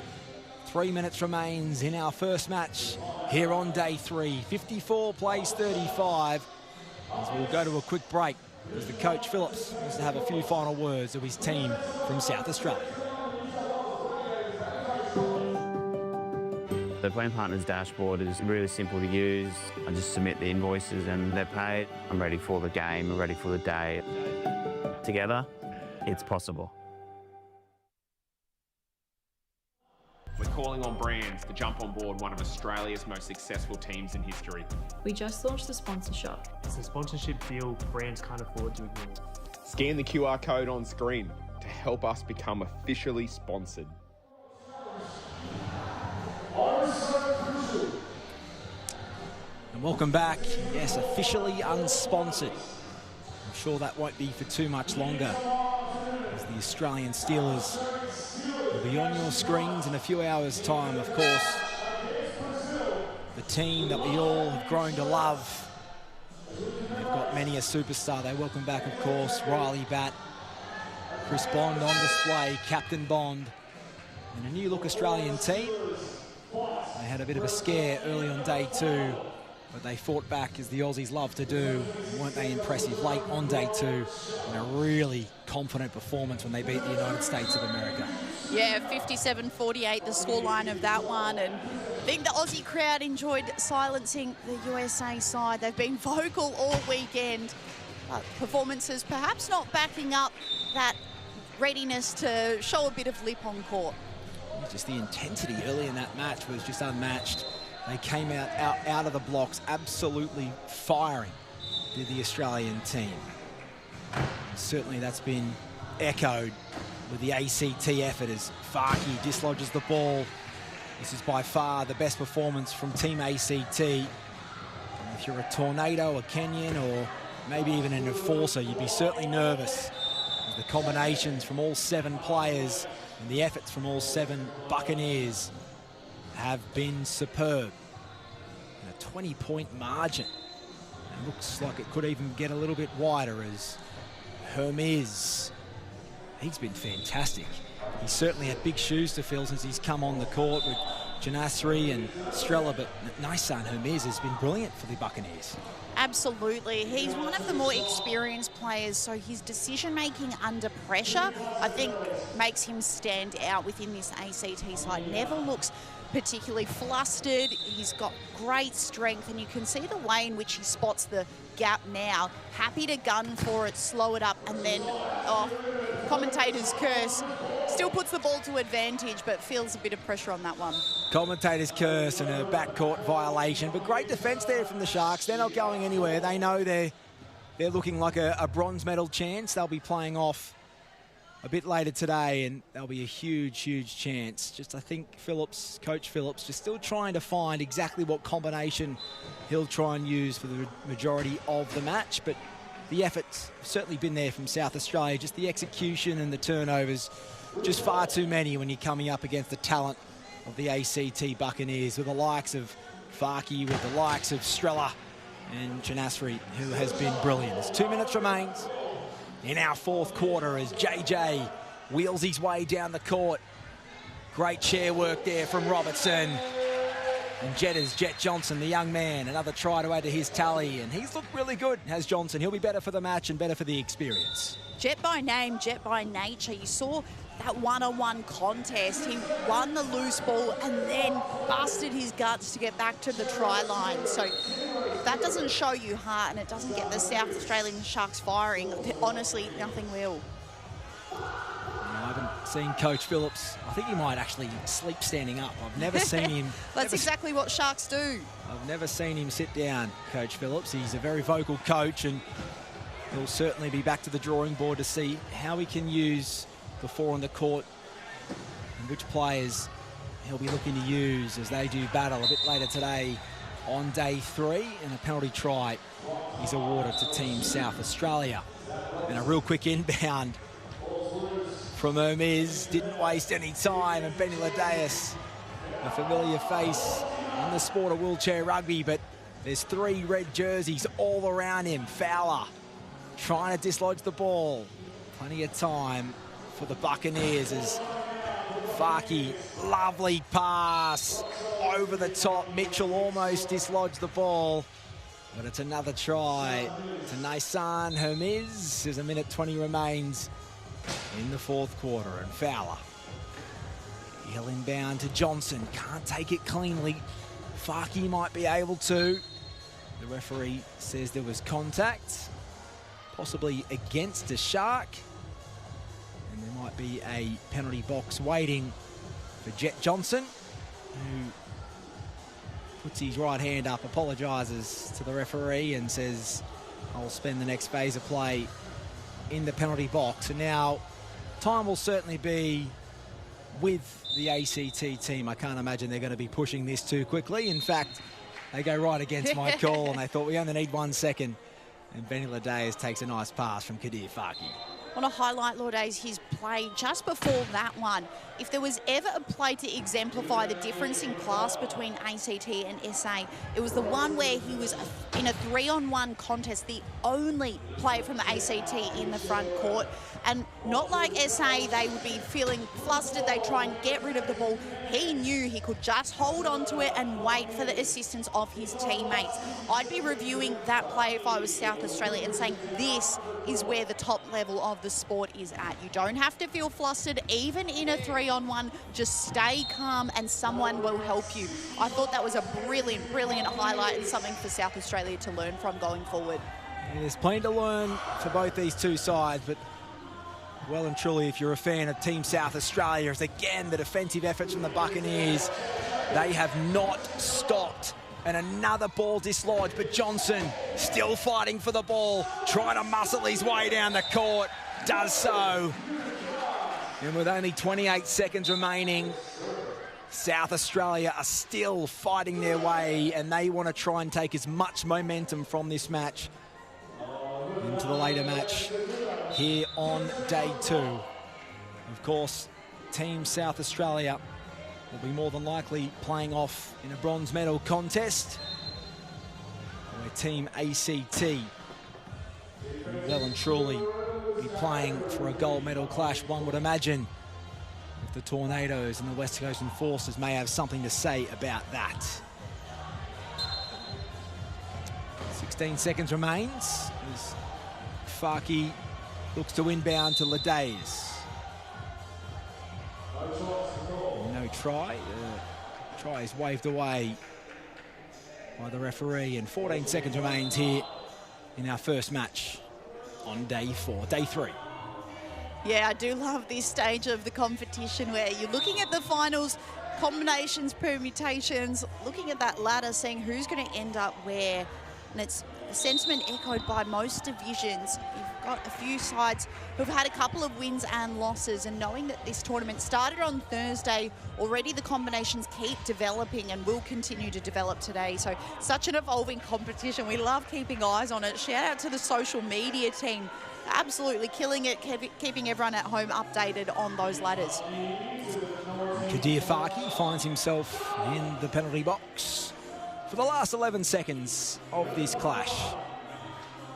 3 minutes remains in our first match here on day 3. 54 plays 35. As we'll go to a quick break as the coach Phillips wants to have a few final words of his team from South Australia. The Plan Partners dashboard is really simple to use. I just submit the invoices and they're paid. I'm ready for the game, I'm ready for the day. Together, it's possible. We're calling on brands to jump on board one of Australia's most successful teams in history. We just launched the sponsor shop. It's a sponsorship deal brands can't afford to ignore. Scan the QR code on screen to help us become officially sponsored. And welcome back. Yes, officially unsponsored. I'm sure that won't be for too much longer, as the Australian Steelers will be on your screens in a few hours' time. Of course, the team that we all have grown to love. They've got many a superstar. They welcome back, of course, Riley Batt, Chris Bond on display, Captain Bond, and a new look Australian team. They had a bit of a scare early on day 2, but they fought back as the Aussies love to do. Weren't they impressive late on day 2, and a really confident performance when they beat the United States of America. Yeah, 57-48 the scoreline of that one, and I think the Aussie crowd enjoyed silencing the USA side. They've been vocal all weekend. Performances perhaps not backing up that readiness to show a bit of lip on court. Just the intensity early in that match was just unmatched. They came out of the blocks absolutely firing, did the Australian team. Certainly that's been echoed with the ACT effort as Farke dislodges the ball. This is by far the best performance from Team ACT. And if you're a Tornado, a Kenyan, or maybe even an Enforcer, you'd be certainly nervous. The combinations from all 7 players and the efforts from all 7 Buccaneers have been superb. And a 20-point margin. It looks like it could even get a little bit wider as Hermes, he's been fantastic. He's certainly had big shoes to fill since he's come on the court with Janasri and Strella, but Nissan Hermes has been brilliant for the Buccaneers. Absolutely. He's one of the more experienced players, so his decision-making under pressure, I think, makes him stand out within this ACT side. Never looks particularly flustered. He's got great strength, and you can see the way in which he spots the gap now. Happy to gun for it, slow it up, and then, commentator's curse. Still puts the ball to advantage, but feels a bit of pressure on that one. Commentator's curse and a backcourt violation, but great defence there from the Sharks. They're not going anywhere. They know they're looking like a bronze medal chance. They'll be playing off a bit later today, and there'll be a huge, huge chance. Just, I think Coach Phillips, just still trying to find exactly what combination he'll try and use for the majority of the match, but the effort's certainly been there from South Australia. Just the execution and the turnovers, just far too many when you're coming up against the talent of the ACT Buccaneers, with the likes of Farke, with the likes of Strella and Janasri, who has been brilliant. As 2 minutes remains in our fourth quarter as JJ wheels his way down the court. Great chair work there from Robertson. And Jet Johnson, the young man, another try to add to his tally, and he's looked really good, has Johnson. He'll be better for the match and better for the experience. Jet by name, Jet by nature. You saw that one-on-one contest. He won the loose ball and then busted his guts to get back to the try line. So if that doesn't show you heart and it doesn't get the South Australian Sharks firing, honestly, nothing will. I haven't seen Coach Phillips. I think he might actually sleep standing up. I've never seen him. That's exactly what Sharks do. I've never seen him sit down, Coach Phillips. He's a very vocal coach, and he'll certainly be back to the drawing board to see how he can use the 4 on the court and which players he'll be looking to use as they do battle a bit later today on day 3, and a penalty try is awarded to Team South Australia. And a real quick inbound from Hermes, didn't waste any time, and Benny Ladeus, a familiar face in the sport of wheelchair rugby, but there's 3 red jerseys all around him. Fowler trying to dislodge the ball. Plenty of time for the Buccaneers as Farke, lovely pass over the top. Mitchell almost dislodged the ball, but it's another try to Nissan Hermes as 1:20 remains in the 4th quarter. And Fowler, he'll inbound to Johnson, can't take it cleanly. Farke might be able to. The referee says there was contact, possibly against a Shark. And there might be a penalty box waiting for Jet Johnson, who puts his right hand up, apologises to the referee and says, I'll spend the next phase of play in the penalty box. And now time will certainly be with the ACT team. I can't imagine they're going to be pushing this too quickly. In fact, they go right against my call, and they thought we only need 1 second. And Benny Ladeus takes a nice pass from Kadir Farke. I want to highlight, Lourdes, his play just before that one. If there was ever a play to exemplify the difference in class between ACT and SA, it was the one where he was in a 3-on-1 contest, the only player from the ACT in the front court. And not like SA, they would be feeling flustered, they try and get rid of the ball. He knew he could just hold on to it and wait for the assistance of his teammates. I'd be reviewing that play if I was South Australia and saying this is where the top level of the sport is at. You don't have to feel flustered, even in a 3-on-1. Just stay calm and someone will help you. I thought that was a brilliant, brilliant highlight and something for South Australia to learn from going forward. Yeah, there's plenty to learn for both these two sides, but well and truly, if you're a fan of Team South Australia, it's again the defensive efforts from the Buccaneers. They have not stopped. And another ball dislodged, but Johnson still fighting for the ball, trying to muscle his way down the court, does so. And with only 28 seconds remaining, South Australia are still fighting their way, and they want to try and take as much momentum from this match into the later match here on day 2. Of course, Team South Australia will be more than likely playing off in a bronze medal contest, where Team ACT will well and truly be playing for a gold medal clash, one would imagine. If the Tornadoes and the West Coast Enforcers may have something to say about that. 16 seconds remains as Farke looks to inbound to Ladeus. No try. Try is waved away by the referee, and 14 seconds remains here in our first match on day 4, day 3. Yeah, I do love this stage of the competition where you're looking at the finals, combinations, permutations, looking at that ladder, seeing who's going to end up where. And it's a sentiment echoed by most divisions. You've got a few sides who've had a couple of wins and losses, and knowing that this tournament started on Thursday, already the combinations keep developing and will continue to develop today. So such an evolving competition. We love keeping eyes on it. Shout out to the social media team. Absolutely killing it, keeping everyone at home updated on those ladders. Kadir Farke finds himself in the penalty box for the last 11 seconds of this clash.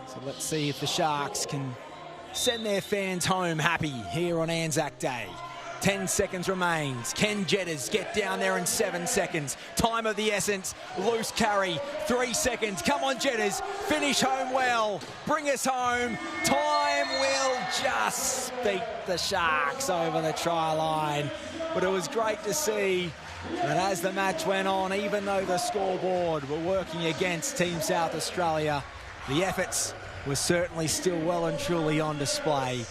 So let's see if the Sharks can send their fans home happy here on ANZAC Day. 10 seconds remains. Can Jetters get down there in 7 seconds? Time of the essence. Loose carry. 3 seconds. Come on, Jetters. Finish home well. Bring us home. Time will just beat the Sharks over the try line. But it was great to see that as the match went on, even though the scoreboard were working against Team South Australia, the efforts were certainly still well and truly on display.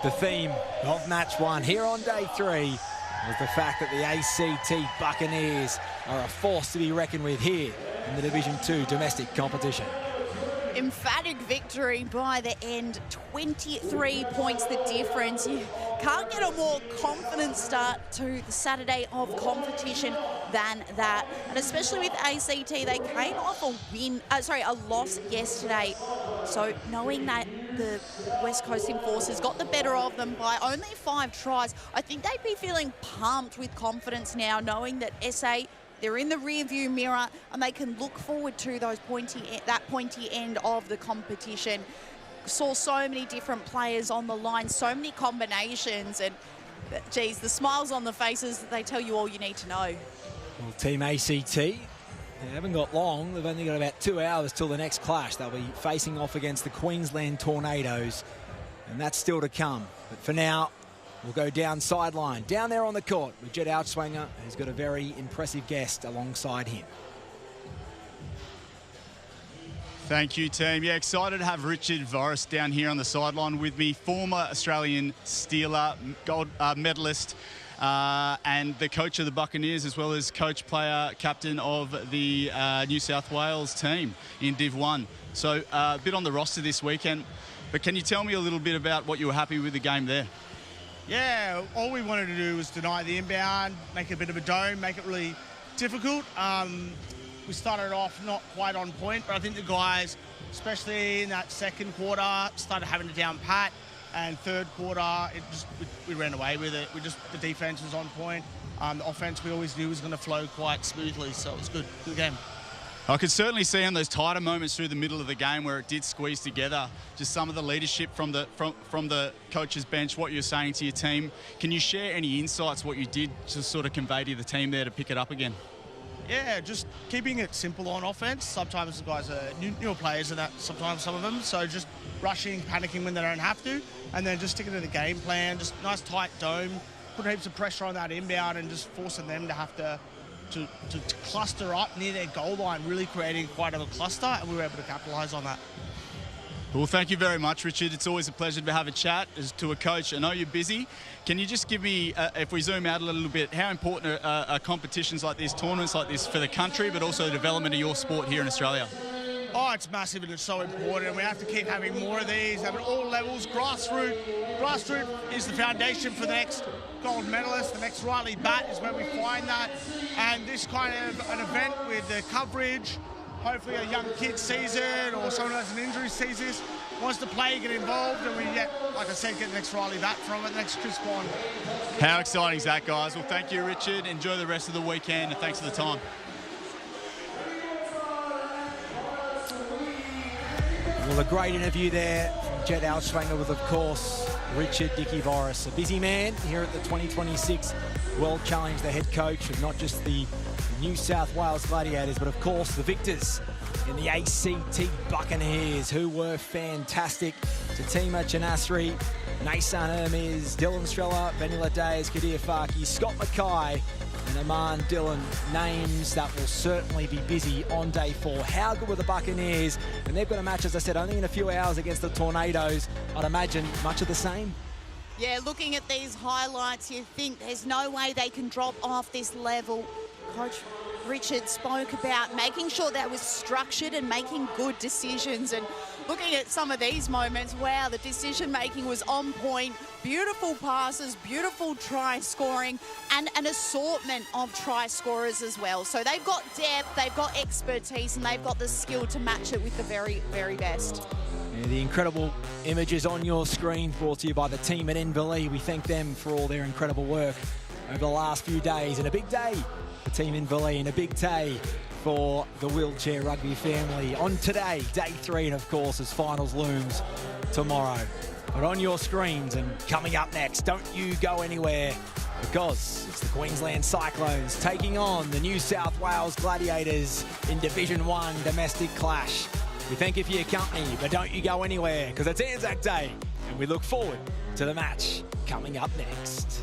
The theme of match 1 here on day 3 was the fact that the ACT Buccaneers are a force to be reckoned with here in the Division 2 domestic competition. emphatic victory by the end. 23 points the difference. You can't get a more confident start to the Saturday of competition than that. And especially with ACT, they came off a loss yesterday. So knowing that the West Coast Enforcers got the better of them by only 5 tries, I think they'd be feeling pumped with confidence now, knowing that SA, they're in the rearview mirror and they can look forward to that pointy end of the competition. Saw so many different players on the line, so many combinations, and geez, the smiles on the faces, they tell you all you need to know. Well, Team ACT, they haven't got long. They've only got about 2 hours till the next clash. They'll be facing off against the Queensland Tornadoes, and that's still to come. But for now, we'll go down sideline, down there on the court with Jed Outswanger, who's got a very impressive guest alongside him. Thank you, team. Yeah, excited to have Richard Voris down here on the sideline with me, former Australian Steeler, gold medalist, and the coach of the Buccaneers, as well as coach, player, captain of the New South Wales team in Div 1. So a bit on the roster this weekend, but can you tell me a little bit about what you were happy with the game there? Yeah, all we wanted to do was deny the inbound, make it a bit of a dome, make it really difficult. We started off not quite on point, but I think the guys, especially in that second quarter, started having it down pat, and third quarter, we ran away with it. The defense was on point. The offense we always knew was going to flow quite smoothly, so it was good game. I could certainly see on those tighter moments through the middle of the game where it did squeeze together, just some of the leadership from the coach's bench, what you're saying to your team. Can you share any insights, what you did to sort of convey to the team there to pick it up again? Yeah, just keeping it simple on offense. Sometimes the guys are newer players and that, sometimes some of them. So just rushing, panicking when they don't have to, and then just sticking to the game plan, just nice tight dome, put heaps of pressure on that inbound and just forcing them to have to cluster up near their goal line, really creating quite a cluster, and we were able to capitalise on that. Well, thank you very much, Richard. It's always a pleasure to have a chat as to a coach. I know you're busy. Can you just give me, if we zoom out a little bit, how important are competitions like this, tournaments like this for the country, but also the development of your sport here in Australia? Oh, it's massive and it's so important. We have to keep having more of these at all levels. Grassroots is the foundation for the next gold medalist. The next Riley Bat is where we find that. And this kind of an event with the coverage, hopefully a young kid sees it or someone who has an injury sees this, wants to play, get involved, and we get, like I said, get the next Riley Bat from it, the next Chris Bond. How exciting is that, guys? Well, thank you, Richard. Enjoy the rest of the weekend, and thanks for the time. Well, a great interview there from Jed Outswanger with, of course, Richard Dickie Voris, a busy man here at the 2026 World Challenge, the head coach of not just the New South Wales Gladiators, but of course the victors in the ACT Buccaneers, who were fantastic. Tatima Chanasri, Nasan Hermes, Dylan Strella, Vanilla Days, Kadir Farki, Scott Mackay, and Aman Dillon, names that will certainly be busy on day 4. How good were the Buccaneers? And they've got a match, as I said, only in a few hours against the Tornadoes. I'd imagine much of the same. Yeah, looking at these highlights, you think there's no way they can drop off this level. Coach Richard spoke about making sure that was structured and making good decisions. And looking at some of these moments, wow, the decision-making was on point. Beautiful passes, beautiful try scoring, and an assortment of try scorers as well. So they've got depth, they've got expertise, and they've got the skill to match it with the very, very best. Yeah, the incredible images on your screen brought to you by the team at Inverleigh. We thank them for all their incredible work over the last few days, and a big day for Team Inverleigh and a big day for the wheelchair rugby family. On today, day 3, and of course, as finals looms tomorrow. But on your screens and coming up next, don't you go anywhere, because it's the Queensland Cyclones taking on the New South Wales Gladiators in Division 1 domestic clash. We thank you for your company, but don't you go anywhere, because it's ANZAC Day, and we look forward to the match coming up next.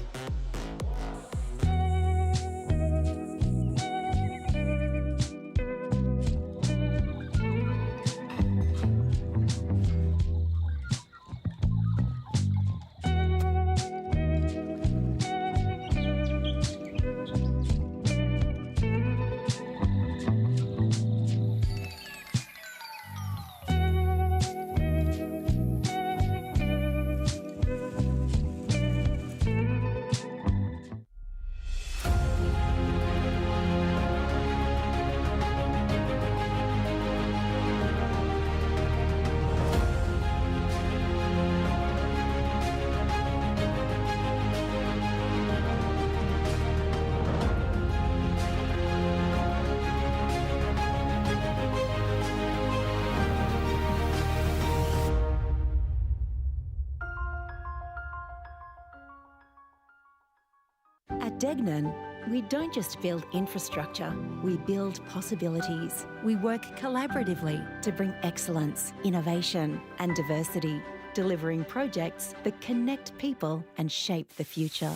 Degnan, we don't just build infrastructure, we build possibilities. We work collaboratively to bring excellence, innovation and diversity, delivering projects that connect people and shape the future.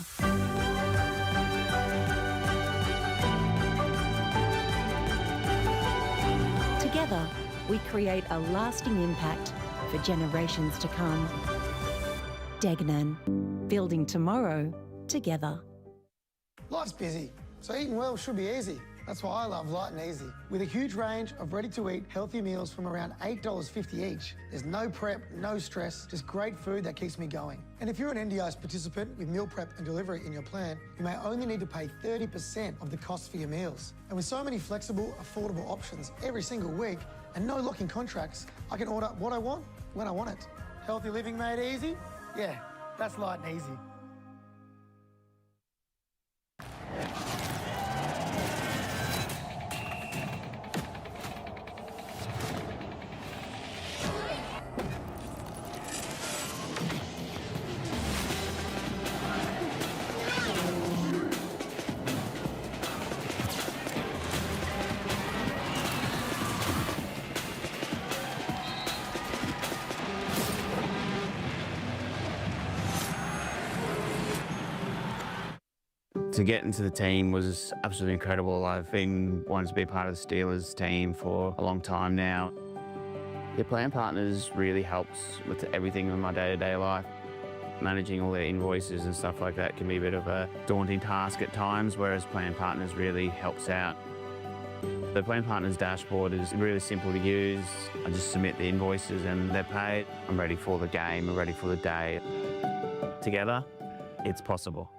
Together, we create a lasting impact for generations to come. Degnan, building tomorrow together. Life's busy, so eating well should be easy. That's why I love Light and Easy. With a huge range of ready-to-eat healthy meals from around $8.50 each, there's no prep, no stress, just great food that keeps me going. And if you're an NDIS participant with meal prep and delivery in your plan, you may only need to pay 30% of the cost for your meals. And with so many flexible, affordable options every single week and no lock-in contracts, I can order what I want when I want it. Healthy living made easy? Yeah, that's Light and Easy. To get into the team was absolutely incredible. I've been wanting to be part of the Steelers team for a long time now. Your plan partners really helps with everything in my day-to-day life. Managing all their invoices and stuff like that can be a bit of a daunting task at times, whereas plan partners really helps out. The plan partners dashboard is really simple to use. I just submit the invoices and they're paid. I'm ready for the game, I'm ready for the day. Together, it's possible.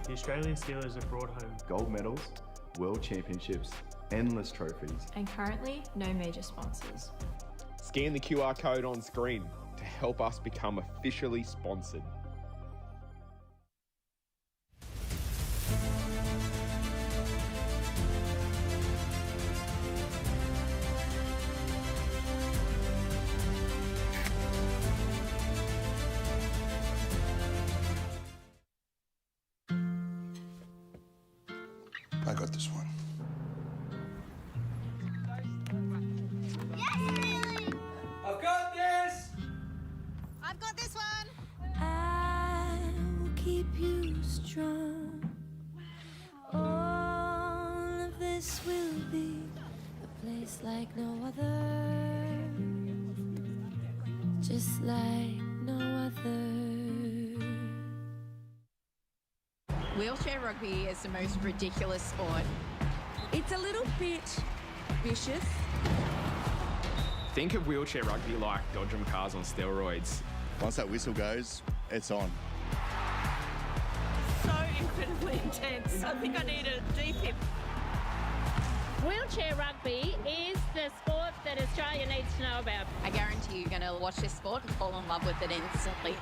The Australian Steelers have brought home gold medals, world championships, endless trophies. And currently, no major sponsors. Scan the QR code on screen to help us become officially sponsored. I got this one. I've got this! I've got this one! I will keep you strong. All of this will be a place like no other, just like no other. Wheelchair rugby is the most ridiculous sport. It's a little bit vicious. Think of wheelchair rugby like Dodgem cars on steroids. Once that whistle goes, it's on. So incredibly intense. I think I need a defib. Wheelchair rugby is the sport that Australia needs to know about. I guarantee you're going to watch this sport and fall in love with it instantly.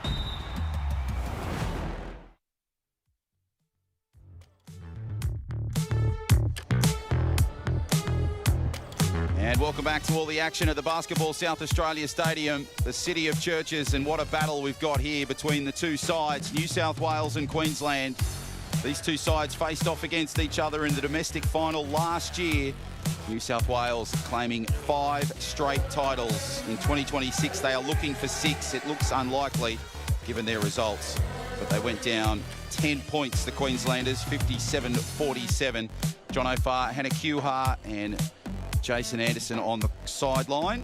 And welcome back to all the action at the Basketball South Australia Stadium, the city of churches, and what a battle we've got here between the two sides, New South Wales and Queensland. These two sides faced off against each other in the domestic final last year. New South Wales claiming 5 straight titles. In 2026, they are looking for 6. It looks unlikely given their results, but they went down 10 points, the Queenslanders, 57-47. John O'Farr, Hannah Kuhar and Jason Anderson on the sideline.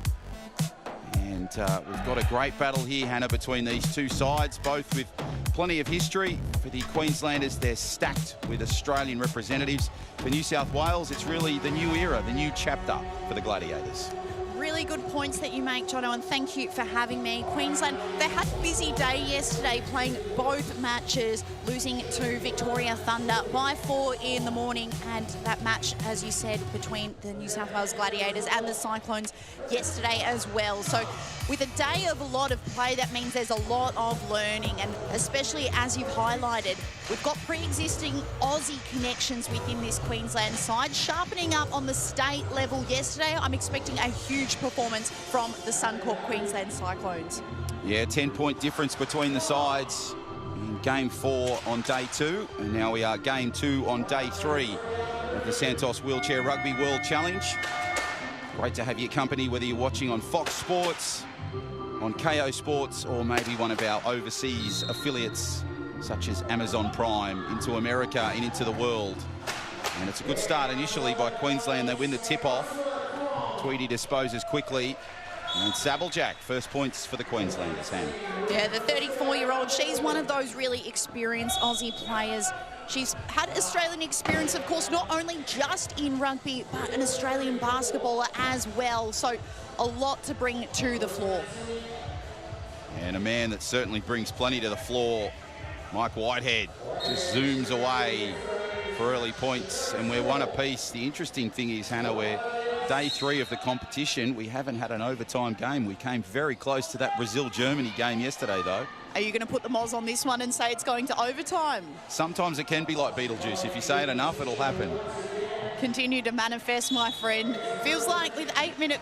And we've got a great battle here, Hannah, between these two sides, both with plenty of history. For the Queenslanders, they're stacked with Australian representatives. For New South Wales, it's really the new era, the new chapter for the Gladiators. Really really good points that you make, Jono, and thank you for having me. Queensland, they had a busy day yesterday playing both matches, losing to Victoria Thunder by 4 in the morning, and that match, as you said, between the New South Wales Gladiators and the Cyclones yesterday as well. So with a day of a lot of play, that means there's a lot of learning, and especially as you've highlighted, we've got pre-existing Aussie connections within this Queensland side, sharpening up on the state level yesterday. I'm expecting a huge performance from the Suncorp Queensland Cyclones. Yeah, 10-point difference between the sides in Game 4 on Day 2, and now we are Game 2 on Day 3 of the Santos Wheelchair Rugby World Challenge. Great to have your company, whether you're watching on Fox Sports, on KO Sports, or maybe one of our overseas affiliates, such as Amazon Prime, into America and into the world. And it's a good start initially by Queensland. They win the tip-off. Tweedy disposes quickly. And Sabblejack, first points for the Queenslanders. Hannah. Yeah, the 34-year-old, she's one of those really experienced Aussie players. She's had Australian experience, of course, not only just in rugby, but an Australian basketballer as well. So a lot to bring to the floor. And a man that certainly brings plenty to the floor, Mike Whitehead, just zooms away for early points, and we're one apiece. The interesting thing is, Hannah, we're Day 3 of the competition. We haven't had an overtime game. We came very close to that Brazil-Germany game yesterday, though. Are you going to put the Moz on this one and say it's going to overtime? Sometimes it can be like Beetlejuice. If you say it enough, it'll happen. Continue to manifest, my friend. Feels like with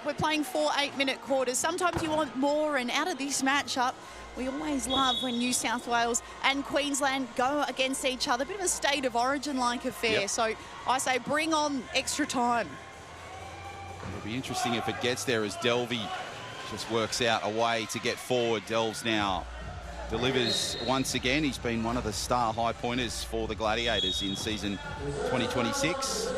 we're playing 4 8-minute quarters. Sometimes you want more, and out of this matchup, we always love when New South Wales and Queensland go against each other. A bit of a state of origin-like affair. Yep. So I say bring on extra time. It'll be interesting if it gets there as Delvey just works out a way to get forward. Delves now delivers once again. He's been one of the star high pointers for the Gladiators in season 2026.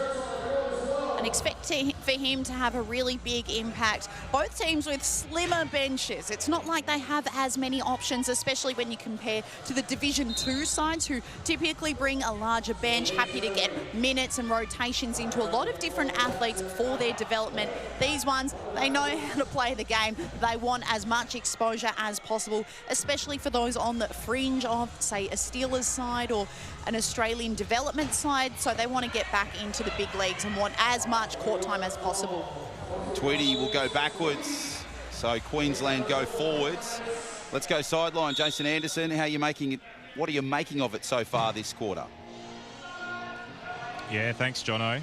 And expect for him to have a really big impact. Both teams with slimmer benches. It's not like they have as many options, especially when you compare to the Division 2 sides, who typically bring a larger bench, happy to get minutes and rotations into a lot of different athletes for their development. These ones, they know how to play the game. They want as much exposure as possible, especially for those on the fringe of, say, a Steelers side or an Australian development side. So they want to get back into the big leagues and want as much court time as possible. Tweedy will go backwards, so Queensland go forwards. Let's go sideline. Jason Anderson, how are you making it? What are you making of it so far this quarter? Yeah, thanks, Jono.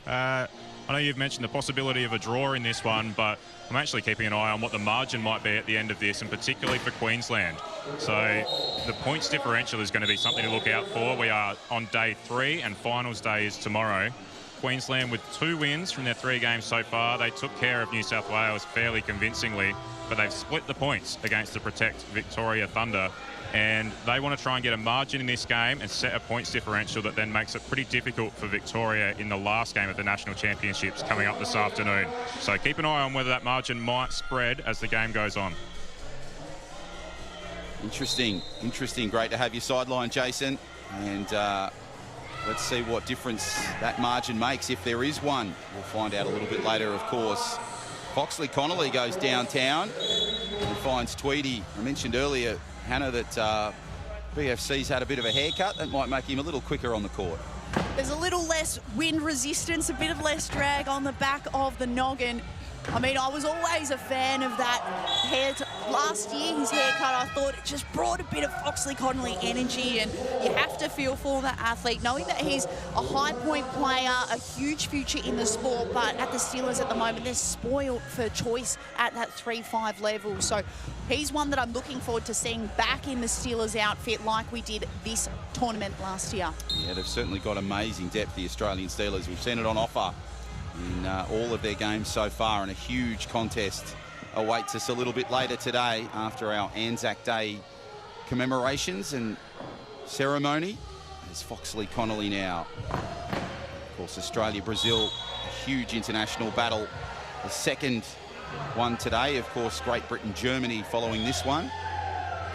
I know you've mentioned the possibility of a draw in this one, but I'm actually keeping an eye on what the margin might be at the end of this, and particularly for Queensland. So the points differential is going to be something to look out for. We are on Day 3, and finals day is tomorrow. Queensland with 2 wins from their 3 games so far. They took care of New South Wales fairly convincingly, but they've split the points against the Protect Victoria Thunder, and they want to try and get a margin in this game and set a points differential that then makes it pretty difficult for Victoria in the last game of the National Championships coming up this afternoon. So keep an eye on whether that margin might spread as the game goes on. Interesting. Great to have you sideline, Jason. And let's see what difference that margin makes, if there is one. We'll find out a little bit later, of course. Foxley Connolly goes downtown and finds Tweedy. I mentioned earlier, Hannah, that BFC's had a bit of a haircut. That might make him a little quicker on the court. There's a little less wind resistance, a bit of less drag on the back of the noggin. I mean, I was always a fan of that hair. Last year, his haircut, I thought it just brought a bit of Foxley Connolly energy, and you have to feel for that athlete, knowing that he's a high point player, a huge future in the sport, but at the Steelers at the moment, they're spoiled for choice at that 3-5 level. So he's one that I'm looking forward to seeing back in the Steelers outfit like we did this tournament last year. Yeah, they've certainly got amazing depth, the Australian Steelers. We've seen it on offer in all of their games so far, and a huge contest awaits us a little bit later today after our ANZAC Day commemorations and ceremony. There's Foxley Connolly now. Of course, Australia-Brazil, a huge international battle. The second one today, of course, Great Britain-Germany following this one.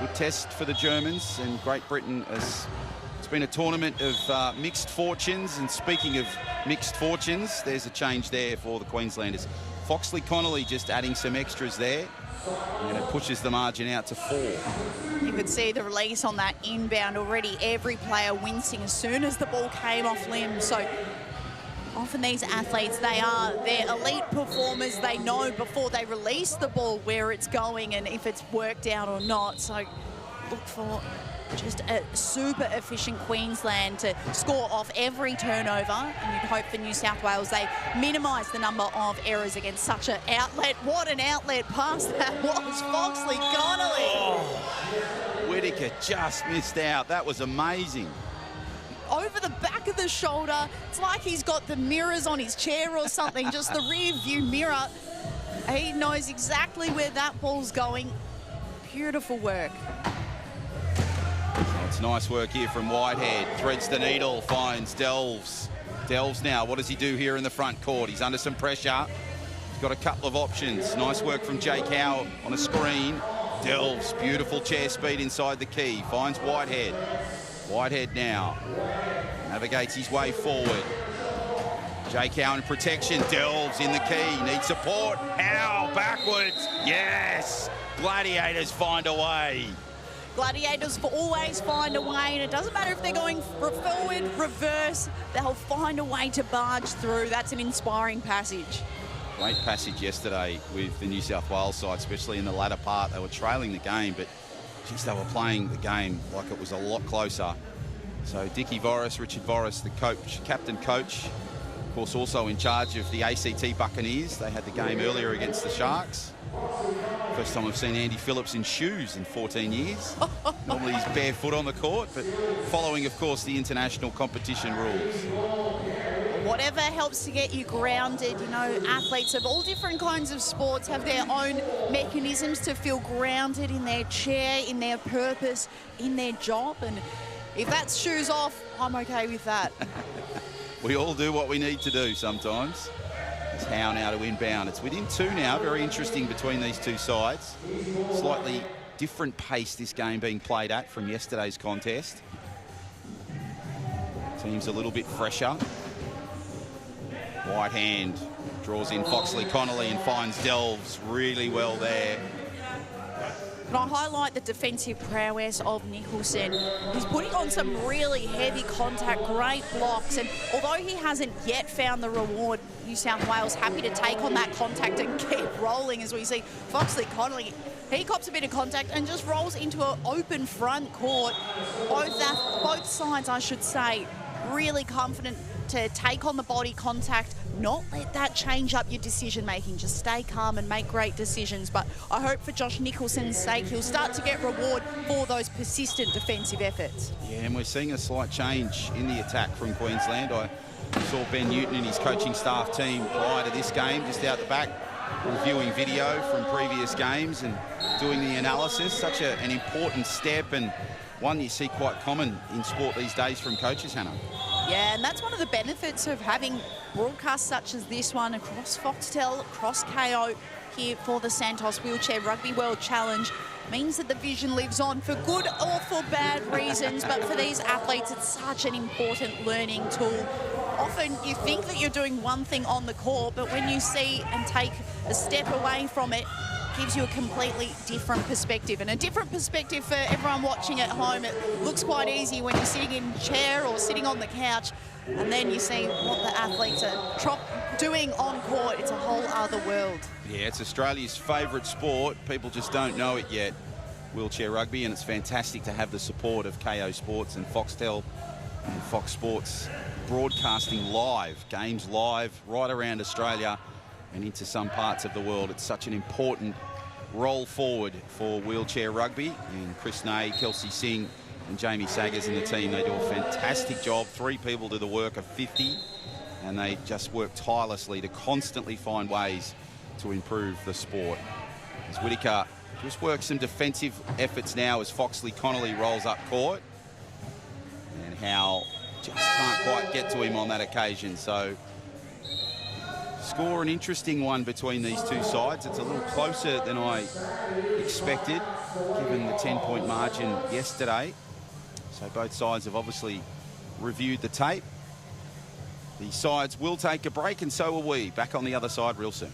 Good test for the Germans, and Great Britain has... It's been a tournament of mixed fortunes, and speaking of mixed fortunes, there's a change there for the Queenslanders. Foxley Connolly just adding some extras there, and it pushes the margin out to 4. You could see the release on that inbound already. Every player wincing as soon as the ball came off limb. So often these athletes, they're elite performers. They know before they release the ball where it's going and if it's worked out or not. So look for just a super efficient Queensland to score off every turnover, and you'd hope for New South Wales they minimise the number of errors against such an outlet. What an outlet pass that was, Foxley Connolly. Oh, Whittaker just missed out. That was amazing. Over the back of the shoulder. It's like he's got the mirrors on his chair or something, just the rear view mirror. He knows exactly where that ball's going. Beautiful work. It's nice work here from Whitehead. Threads the needle, finds Delves. Delves now, what does he do here in the front court? He's under some pressure. He's got a couple of options. Nice work from Jake Howe on a screen. Delves, beautiful chair speed inside the key. Finds Whitehead. Whitehead now navigates his way forward. Jake Howe in protection. Delves in the key. Needs support. Howe backwards. Yes! Gladiators find a way. Gladiators always find a way, and it doesn't matter if they're going forward, reverse, they'll find a way to barge through. That's an inspiring passage. Great passage yesterday with the New South Wales side, especially in the latter part. They were trailing the game, but geez, they were playing the game like it was a lot closer. So Dickie Voris, Richard Voris, the coach, captain coach, of course also in charge of the ACT Buccaneers. They had the game earlier against the Sharks. First time I've seen Andy Phillips in shoes in 14 years. Normally he's barefoot on the court, but following, of course, the international competition rules. Whatever helps to get you grounded. You know, athletes of all different kinds of sports have their own mechanisms to feel grounded in their chair, in their purpose, in their job. And if that's shoes off, I'm okay with that. We all do what we need to do sometimes. It's Howe now to inbound. It's within 2 now. Very interesting between these two sides. Slightly different pace this game being played at from yesterday's contest. Team's a little bit fresher. White hand draws in Foxley Connolly and finds Delves really well there. Can I highlight the defensive prowess of Nicholson? He's putting on some really heavy contact, great blocks, and although he hasn't yet found the reward, New South Wales happy to take on that contact and keep rolling, as we see Foxley Connolly. He cops a bit of contact and just rolls into an open front court. Both sides, I should say, really confident to take on the body contact, not let that change up your decision making. Just stay calm and make great decisions. But I hope for Josh Nicholson's sake he'll start to get reward for those persistent defensive efforts. Yeah, and we're seeing a slight change in the attack from Queensland. I saw Ben Newton and his coaching staff team prior to this game just out the back reviewing video from previous games and doing the analysis. Such an important step, and one you see quite common in sport these days from coaches, Hannah. Yeah, and that's one of the benefits of having broadcasts such as this one across Foxtel, across KO here for the Santos Wheelchair Rugby World Challenge. Means that the vision lives on for good or for bad reasons, but for these athletes it's such an important learning tool. Often you think that you're doing one thing on the court, but when you see and take a step away from it, gives you a completely different perspective, and a different perspective for everyone watching at home. It looks quite easy when you're sitting in a chair or sitting on the couch, and then you see what the athletes are doing on court. It's a whole other world. Yeah, it's Australia's favourite sport. People just don't know it yet, wheelchair rugby, and it's fantastic to have the support of KO Sports and Foxtel and Fox Sports broadcasting live, games live right around Australia and into some parts of the world. It's such an important roll forward for wheelchair rugby. And Chris Ney, Kelsey Singh and Jamie Saggers and the team, they do a fantastic job. 3 people do the work of 50, and they just work tirelessly to constantly find ways to improve the sport. As Whittaker just works some defensive efforts now as Foxley Connolly rolls up court. And Howe just can't quite get to him on that occasion. So score an interesting one between these two sides. It's a little closer than I expected, given the 10-point margin yesterday. So both sides have obviously reviewed the tape. The sides will take a break, and so will we. Back on the other side real soon.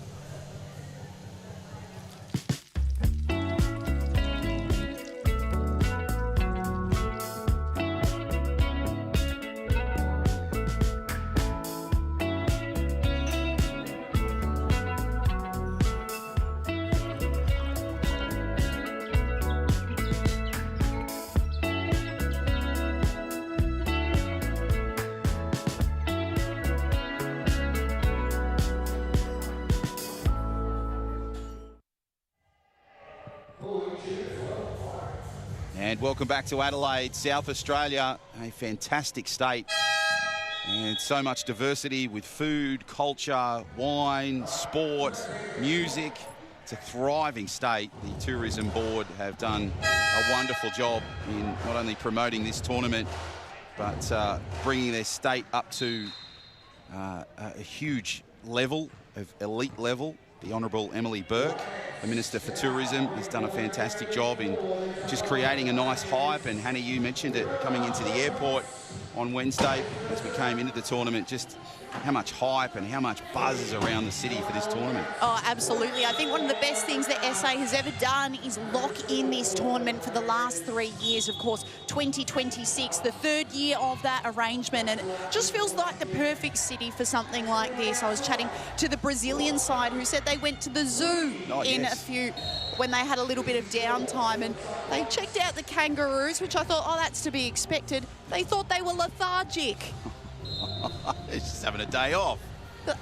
And welcome back to Adelaide, South Australia, a fantastic state. And so much diversity with food, culture, wine, sport, music. It's a thriving state. The Tourism Board have done a wonderful job in not only promoting this tournament, but bringing their state up to a huge level, of elite level. The Honourable Emily Burke, the Minister for Tourism, has done a fantastic job in just creating a nice hype. And Hannah, you mentioned it coming into the airport on Wednesday as we came into the tournament, just how much hype and how much buzz is around the city for this tournament. Oh, absolutely. I think one of the best things that SA has ever done is lock in this tournament for the last 3 years. Of course, 2026, the third year of that arrangement, and it just feels like the perfect city for something like this. I was chatting to the Brazilian side who said they went to the zoo when they had a little bit of downtime, and they checked out the kangaroos, which I thought, oh, that's to be expected. They thought they were lethargic. It's just having a day off.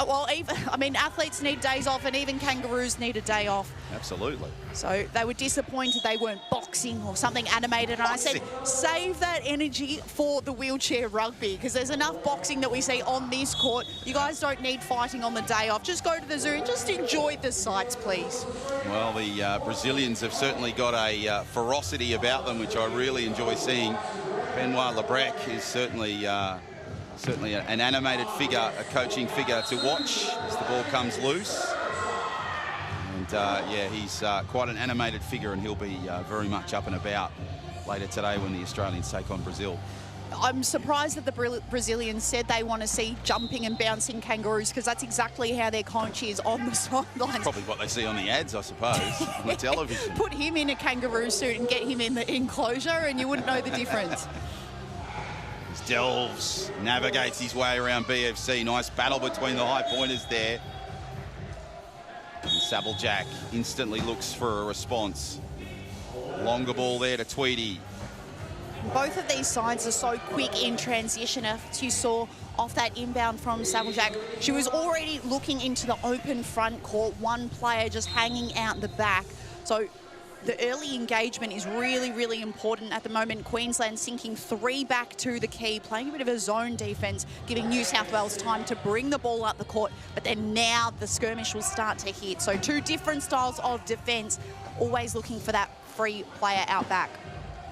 Well, athletes need days off, and even kangaroos need a day off. Absolutely. So they were disappointed they weren't boxing or something animated. And I said, save that energy for the wheelchair rugby, because there's enough boxing that we see on this court. You guys don't need fighting on the day off. Just go to the zoo and just enjoy the sights, please. Well, the Brazilians have certainly got a ferocity about them, which I really enjoy seeing. Benoit Lebrec is certainly an animated figure, a coaching figure to watch as the ball comes loose. And he's quite an animated figure, and he'll be very much up and about later today when the Australians take on Brazil. I'm surprised that the Brazilians said they want to see jumping and bouncing kangaroos, because that's exactly how their coach is on the sidelines. Probably what they see on the ads, I suppose, on the television. Put him in a kangaroo suit and get him in the enclosure and you wouldn't know the difference. Delves navigates his way around BFC. Nice battle between the high pointers there. And Sabblejack instantly looks for a response. Longer ball there to Tweedy. Both of these sides are so quick in transition. As you saw off that inbound from Sabblejack, she was already looking into the open front court, one player just hanging out the back. So the early engagement is really, really important at the moment. Queensland sinking 3 back to the key, playing a bit of a zone defence, giving New South Wales time to bring the ball up the court, but then now the skirmish will start to hit. So 2 different styles of defence, always looking for that free player out back.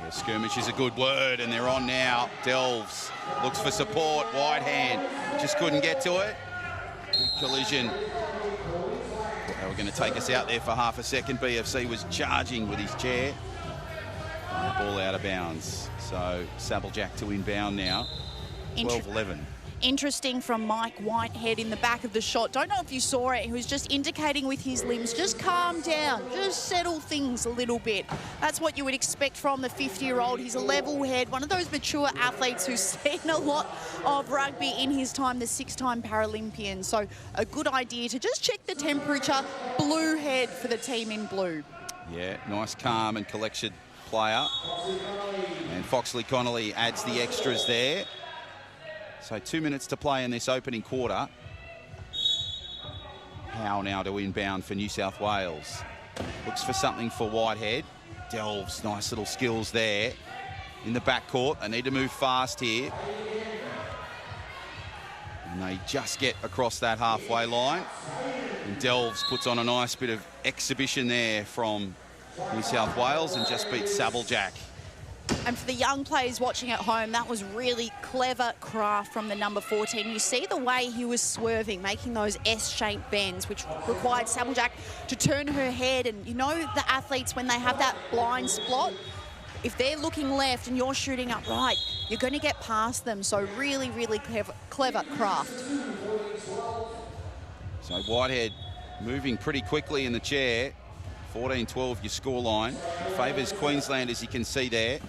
Yeah, skirmish is a good word, and they're on now. Delves looks for support, wide hand, just couldn't get to it. Collision. They were going to take us out there for half a second. BFC was charging with his chair. Ball out of bounds. So Sabblejack to inbound now. 12-11. Interesting from Mike Whitehead in the back of the shot. Don't know if you saw it. He was just indicating with his limbs, just calm down, just settle things a little bit. That's what you would expect from the 50-year-old. He's a level head, one of those mature athletes who's seen a lot of rugby in his time, the 6-time Paralympian. So a good idea to just check the temperature. Blue head for the team in blue. Yeah, nice, calm and collection player. And Foxley Connolly adds the extras there. So 2 minutes to play in this opening quarter. Howe now to inbound for New South Wales. Looks for something for Whitehead. Delves, nice little skills there. In the backcourt, they need to move fast here. And they just get across that halfway line. And Delves puts on a nice bit of exhibition there from New South Wales and just beats Sabblejack. And for the young players watching at home, that was really clever craft from the number 14. You see the way he was swerving, making those S-shaped bends, which required Sabblejack to turn her head. And you know the athletes, when they have that blind spot, if they're looking left and you're shooting up right, you're going to get past them. So really, really clever craft. So Whitehead moving pretty quickly in the chair. 14-12 your scoreline. Favours Queensland, as you can see there.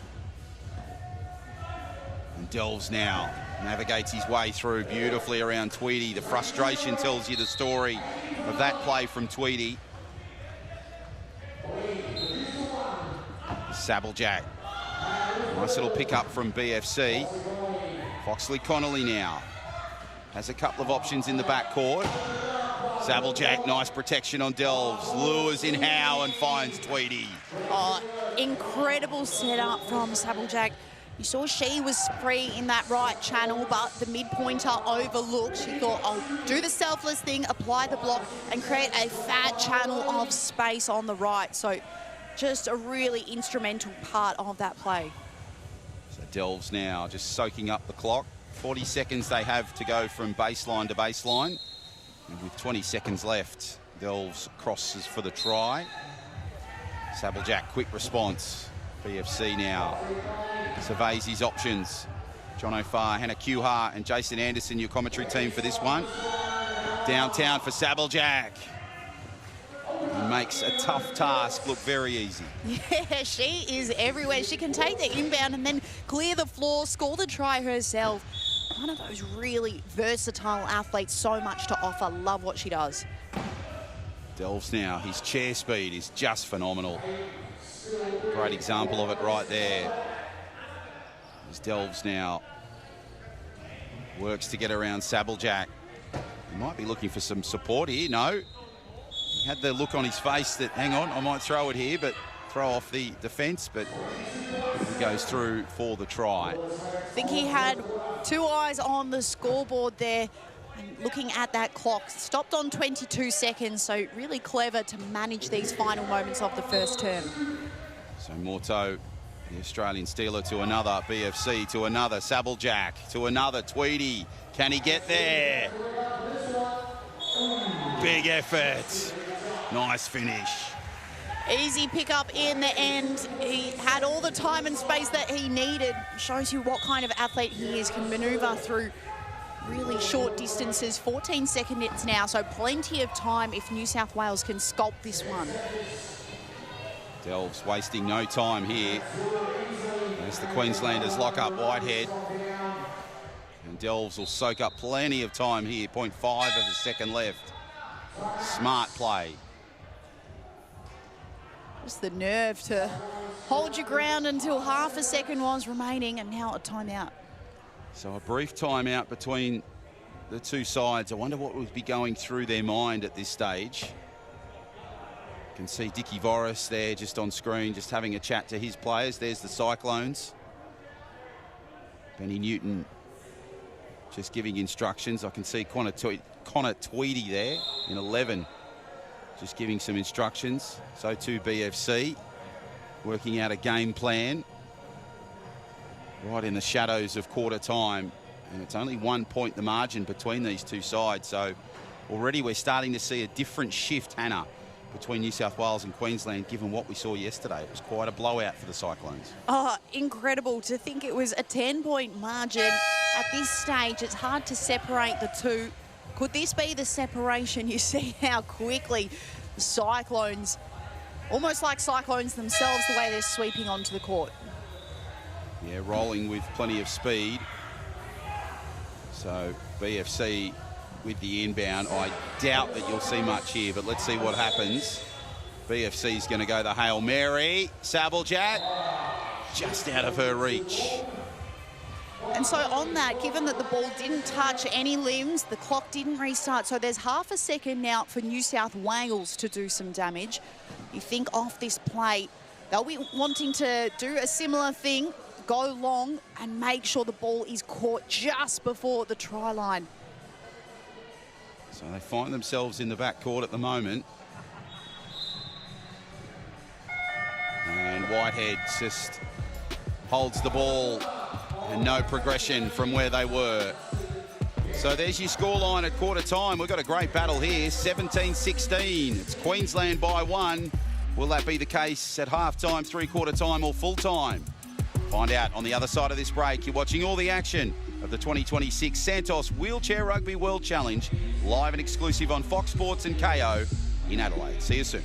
And Delves now navigates his way through beautifully around Tweedy. The frustration tells you the story of that play from Tweedy. Sabblejack. Nice little pick up from BFC. Foxley Connolly now has a couple of options in the backcourt. Sabblejack, nice protection on Delves. Lures in Howe and finds Tweedy. Oh, incredible setup from Sabblejack. You saw she was free in that right channel, but the mid-pointer overlooked. She thought, I'll do the selfless thing, apply the block, and create a fat channel of space on the right. So just a really instrumental part of that play. So Delves now just soaking up the clock. 40 seconds they have to go from baseline to baseline. And with 20 seconds left, Delves crosses for the try. Sabblejack, quick response. BFC now surveys his options. John O'Farr, Hannah Kuhar and Jason Anderson, your commentary team for this one. Downtown for Sabblejack. He makes a tough task look very easy. Yeah, she is everywhere. She can take the inbound and then clear the floor, score the try herself. One of those really versatile athletes, so much to offer. Love what she does. Delves now, his chair speed is just phenomenal. Great example of it right there. As Delves now works to get around Sabblejack. He might be looking for some support here. No. He had the look on his face that, hang on, I might throw it here, but throw off the defence, but he goes through for the try. I think he had two eyes on the scoreboard there and looking at that clock. Stopped on 22 seconds, so really clever to manage these final moments of the first term. So Morto, the Australian Steeler, to another, BFC to another, Sabblejack to another, Tweedy. Can he get there? Big effort. Nice finish. Easy pickup in the end. He had all the time and space that he needed. Shows you what kind of athlete he is, can manoeuvre through really short distances. 14 seconds now, so plenty of time if New South Wales can sculpt this one. Delves wasting no time here as the Queenslanders lock up Whitehead. And Delves will soak up plenty of time here. 0.5 of a second left. Smart play. Just the nerve to hold your ground until half a second was remaining, and now a timeout. So a brief timeout between the two sides. I wonder what would be going through their mind at this stage. You can see Dickie Voris there just on screen, just having a chat to his players. There's the Cyclones. Benny Newton just giving instructions. I can see Connor Tweedy there in 11, just giving some instructions. So too BFC, working out a game plan right in the shadows of quarter time. And it's only 1 point the margin between these two sides. So already we're starting to see a different shift, Hannah, between New South Wales and Queensland, given what we saw yesterday. It was quite a blowout for the Cyclones. Oh, incredible to think it was a 10-point margin. At this stage, it's hard to separate the two. Could this be the separation? You see how quickly the Cyclones, almost like Cyclones themselves, the way they're sweeping onto the court. Yeah, rolling with plenty of speed. So BFC with the inbound. I doubt that you'll see much here, but let's see what happens. BFC's going to go the Hail Mary. Sabblejack just out of her reach. And so on that, given that the ball didn't touch any limbs, the clock didn't restart, so there's half a second now for New South Wales to do some damage. You think off this play, they'll be wanting to do a similar thing, go long and make sure the ball is caught just before the try line. So they find themselves in the back court at the moment. And Whitehead just holds the ball and no progression from where they were. So there's your scoreline at quarter time. We've got a great battle here, 17-16. It's Queensland by 1. Will that be the case at half-time, three-quarter time or full-time? Find out on the other side of this break. You're watching all the action of the 2026 Santos Wheelchair Rugby World Challenge, live and exclusive on Fox Sports and KO in Adelaide. See you soon.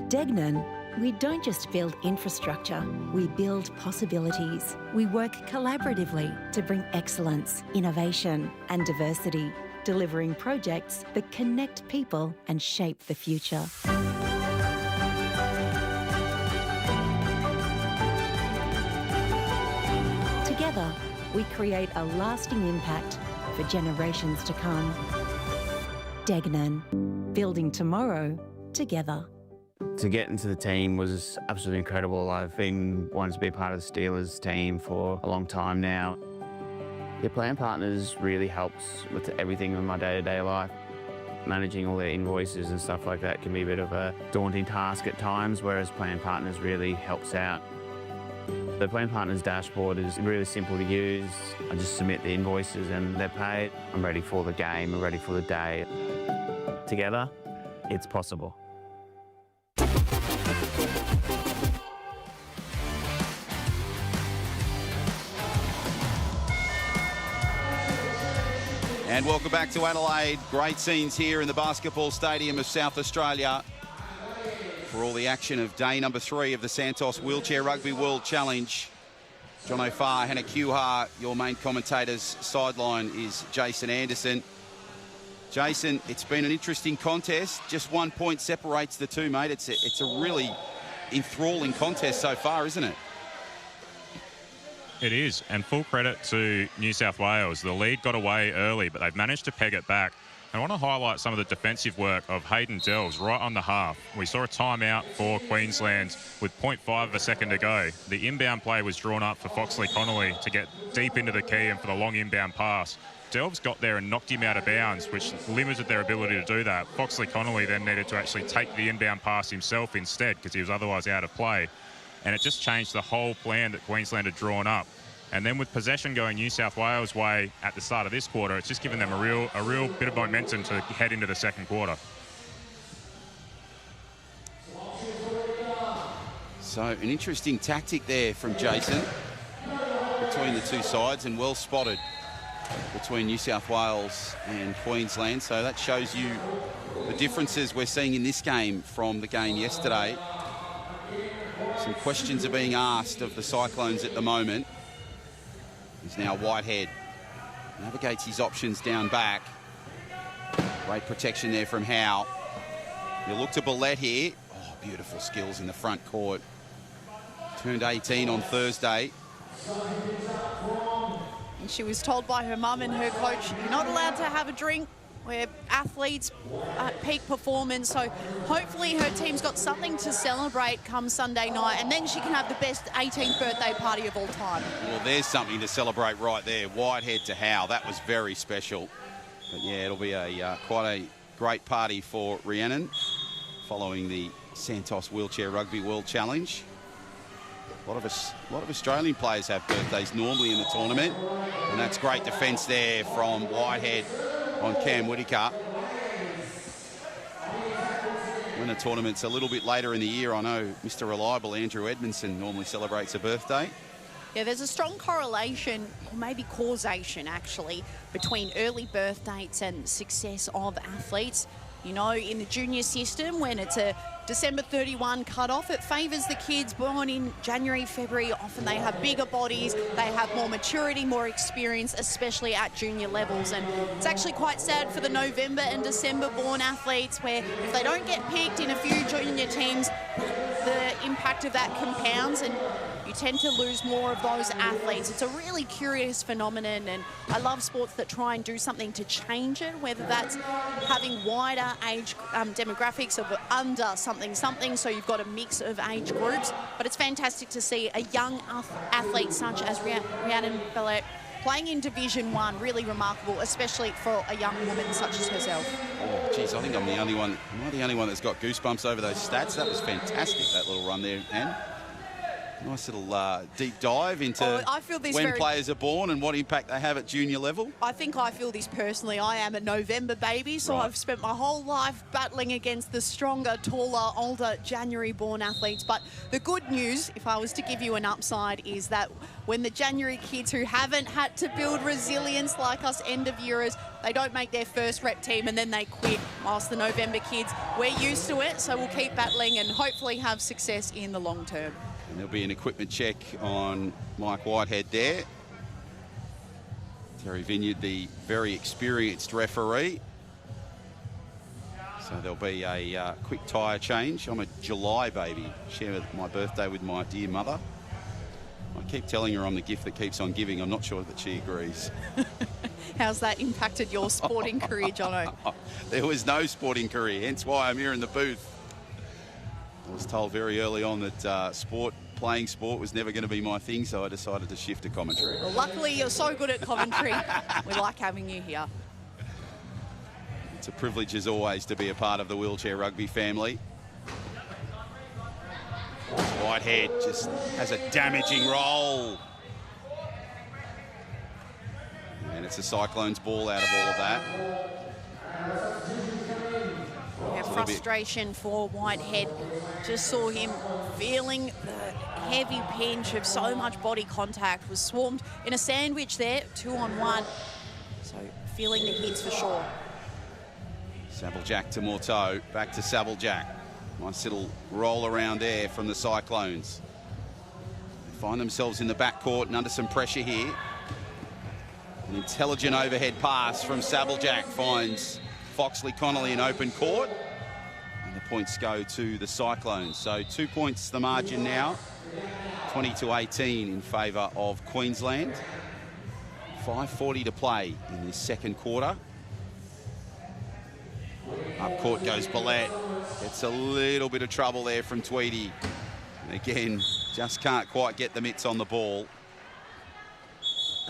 Degnan, we don't just build infrastructure, we build possibilities. We work collaboratively to bring excellence, innovation and diversity, delivering projects that connect people and shape the future. Together, we create a lasting impact for generations to come. Degnan, building tomorrow together. To get into the team was absolutely incredible. I've been wanting to be part of the Steelers team for a long time now. Your plan partners really helps with everything in my day-to-day life. Managing all their invoices and stuff like that can be a bit of a daunting task at times, whereas plan partners really helps out. The plan partners dashboard is really simple to use. I just submit the invoices and they're paid. I'm ready for the game, I'm ready for the day. Together, it's possible. And welcome back to Adelaide. Great scenes here in the Basketball Stadium of South Australia for all the action of day number 3 of the Santos Wheelchair Rugby World Challenge. John O'Farr, Hannah Kuhar, your main commentators. Sideline is Jason Anderson. Jason, it's been an interesting contest. Just 1 point separates the two, mate. It's a really enthralling contest so far, isn't it? It is, and full credit to New South Wales. The lead got away early, but they've managed to peg it back. I want to highlight some of the defensive work of Hayden Delves right on the half. We saw a timeout for Queensland with 0.5 of a second to go. The inbound play was drawn up for Foxley Connolly to get deep into the key and for the long inbound pass. Delves got there and knocked him out of bounds, which limited their ability to do that. Foxley Connolly then needed to actually take the inbound pass himself instead because he was otherwise out of play. And it just changed the whole plan that Queensland had drawn up. And then with possession going New South Wales' way at the start of this quarter, it's just given them a real bit of momentum to head into the second quarter. So an interesting tactic there from Jason between the two sides, and well spotted between New South Wales and Queensland. So that shows you the differences we're seeing in this game from the game yesterday. Some questions are being asked of the Cyclones at the moment. He's now Whitehead. Navigates his options down back. Great protection there from Howe. You look to Billette here. Oh, beautiful skills in the front court. Turned 18 on Thursday. And she was told by her mum and her coach, you're not allowed to have a drink. We're athletes at peak performance, so hopefully her team's got something to celebrate come Sunday night, and then she can have the best 18th birthday party of all time. Well, there's something to celebrate right there. Whitehead to Howe, that was very special. But yeah, it'll be quite a great party for Rhiannon following the Santos Wheelchair Rugby World Challenge. A lot of Australian players have birthdays normally in the tournament, and that's great defence there from Whitehead on Cam Whitaker. When the tournament's a little bit later in the year, I know Mr. Reliable Andrew Edmondson normally celebrates a birthday. Yeah, there's a strong correlation, or maybe causation actually, between early birth dates and success of athletes. You know, in the junior system, when it's a December 31 cut-off, it favours the kids born in January, February. Often they have bigger bodies, they have more maturity, more experience, especially at junior levels. And it's actually quite sad for the November and December born athletes, where if they don't get picked in a few junior teams, the impact of that compounds and you tend to lose more of those athletes. It's a really curious phenomenon, and I love sports that try and do something to change it, whether that's having wider age demographics of under something, so you've got a mix of age groups. But it's fantastic to see a young athlete such as Rhiannon Billette playing in Division 1, really remarkable, especially for a young woman such as herself. Oh, geez, I think I'm the only one. Am I the only one that's got goosebumps over those stats? That was fantastic, that little run there, Anne. Nice little deep dive into I feel this when players are born and what impact they have at junior level. I think I feel this personally. I am a November baby, so Right. I've spent my whole life battling against the stronger, taller, older January-born athletes. But the good news, if I was to give you an upside, is that when the January kids who haven't had to build resilience like us end-of-yearers, they don't make their first rep team and then they quit, whilst the November kids, we're used to it, so we'll keep battling and hopefully have success in the long term. And there'll be an equipment check on Mike Whitehead there. Terry Vineyard, the very experienced referee. So there'll be a quick tyre change. I'm a July baby. Share my birthday with my dear mother. I keep telling her I'm the gift that keeps on giving. I'm not sure that she agrees. How's that impacted your sporting career, Jono? There was no sporting career, hence why I'm here in the booth. I was told very early on that playing sport was never going to be my thing, so I decided to shift to commentary. Well, luckily, you're so good at commentary. We like having you here. It's a privilege, as always, to be a part of the Wheelchair Rugby family. Whitehead just has a damaging roll. And it's a Cyclones ball out of all of that. Yeah, frustration for Whitehead. Just saw him feeling the heavy pinch of so much body contact. Was swarmed in a sandwich there, 2-on-1. So feeling the hits for sure. Sabeljack to Morteau, back to Sabeljack. Nice little roll around there from the Cyclones. They find themselves in the backcourt and under some pressure here. An intelligent overhead pass from Sabeljack finds Foxley Connolly in open court. And the points go to the Cyclones. So 2 points the margin now. 20-18 in favour of Queensland. 5:40 to play in this second quarter. Up court goes Billette. Gets a little bit of trouble there from Tweedy. And again, just can't quite get the mitts on the ball.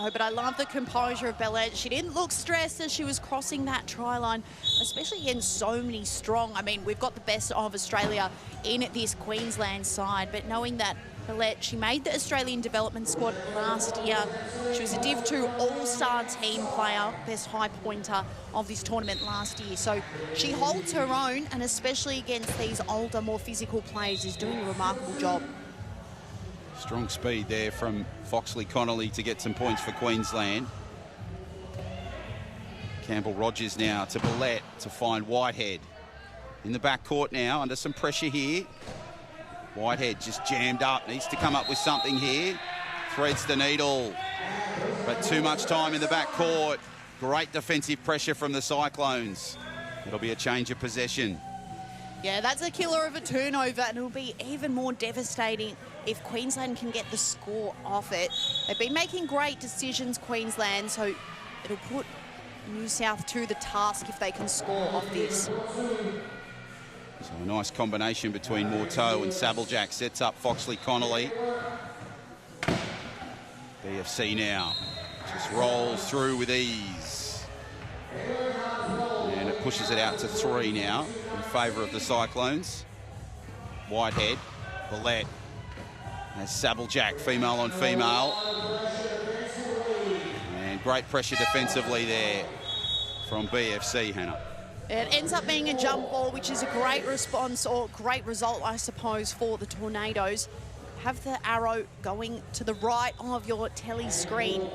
Oh, but I love the composure of Billette. She didn't look stressed as she was crossing that try line, especially against so many strong. I mean, we've got the best of Australia in this Queensland side, but knowing that Billette, she made the Australian development squad last year. She was a Div 2 All-Star team player, best high pointer of this tournament last year. So she holds her own, and especially against these older, more physical players, is doing a remarkable job. Strong speed there from Foxley Connolly to get some points for Queensland. Campbell-Rogers now to Billette to find Whitehead. In the backcourt now, under some pressure here. Whitehead just jammed up, needs to come up with something here. Threads the needle, but too much time in the backcourt. Great defensive pressure from the Cyclones. It'll be a change of possession. Yeah, that's a killer of a turnover, and it'll be even more devastating if Queensland can get the score off it. They've been making great decisions, Queensland, so it'll put New South to the task if they can score off this. So a nice combination between Morteau and Sabeljack sets up Foxley Connolly. BFC now just rolls through with ease. And it pushes it out to 3 now in favour of the Cyclones. Whitehead, Billette, has Sabeljack, female on female. And great pressure defensively there from BFC, Hannah. It ends up being a jump ball, which is a great response, or great result, I suppose, for the Tornadoes. Have the arrow going to the right of your telly screen.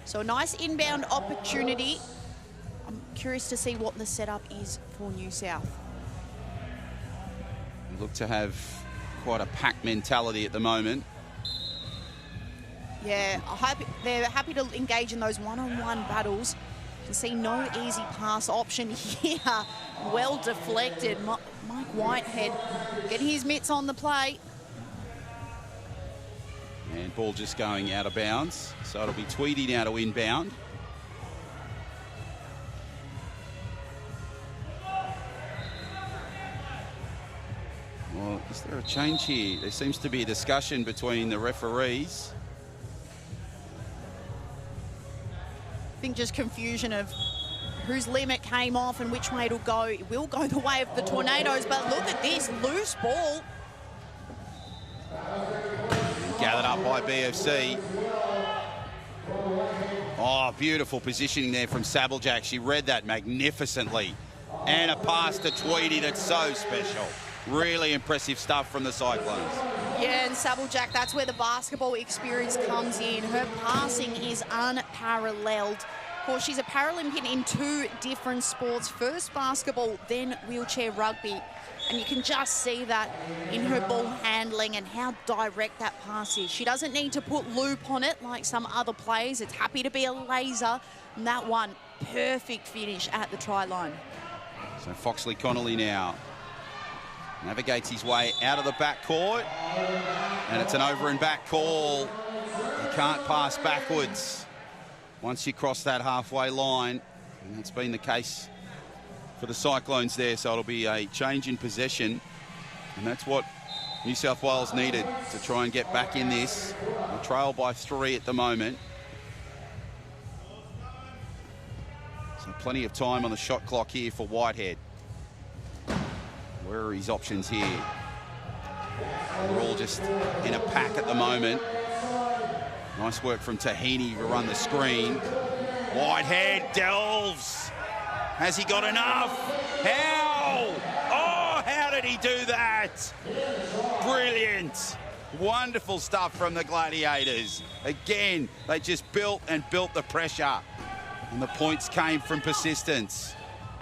So a nice inbound opportunity. I'm curious to see what the setup is for New South. They look to have quite a pack mentality at the moment. Yeah, they're happy to engage in those one-on-one battles. You can see no easy pass option here. Well deflected. Mike Whitehead getting his mitts on the play. And ball just going out of bounds. So it'll be Tweedy now to inbound. Well, is there a change here? There seems to be a discussion between the referees. I think just confusion of whose limit came off and which way it'll go. It will go the way of the Tornadoes, but look at this loose ball. Gathered up by BFC. Oh, beautiful positioning there from Sabblejack. She read that magnificently. And a pass to Tweedy that's so special. Really impressive stuff from the Cyclones. Yeah, and Sabblejack, that's where the basketball experience comes in. Her passing is unparalleled. Of course, she's a Paralympian in 2 different sports. First basketball, then wheelchair rugby. And you can just see that in her ball handling and how direct that pass is. She doesn't need to put loop on it like some other players. It's happy to be a laser. And that one, perfect finish at the try line. So Foxley Connolly now navigates his way out of the backcourt. And it's an over and back call. You can't pass backwards once you cross that halfway line. And that's been the case for the Cyclones there, so it'll be a change in possession, and that's what New South Wales needed to try and get back in this. They trail by 3 at the moment. So plenty of time on the shot clock here for Whitehead. Where are his options here? They're all just in a pack at the moment. Nice work from Tahini to run the screen. Whitehead delves. Has he got enough? How? Oh, how did he do that? Brilliant. Wonderful stuff from the Gladiators. Again, they just built and built the pressure. And the points came from persistence.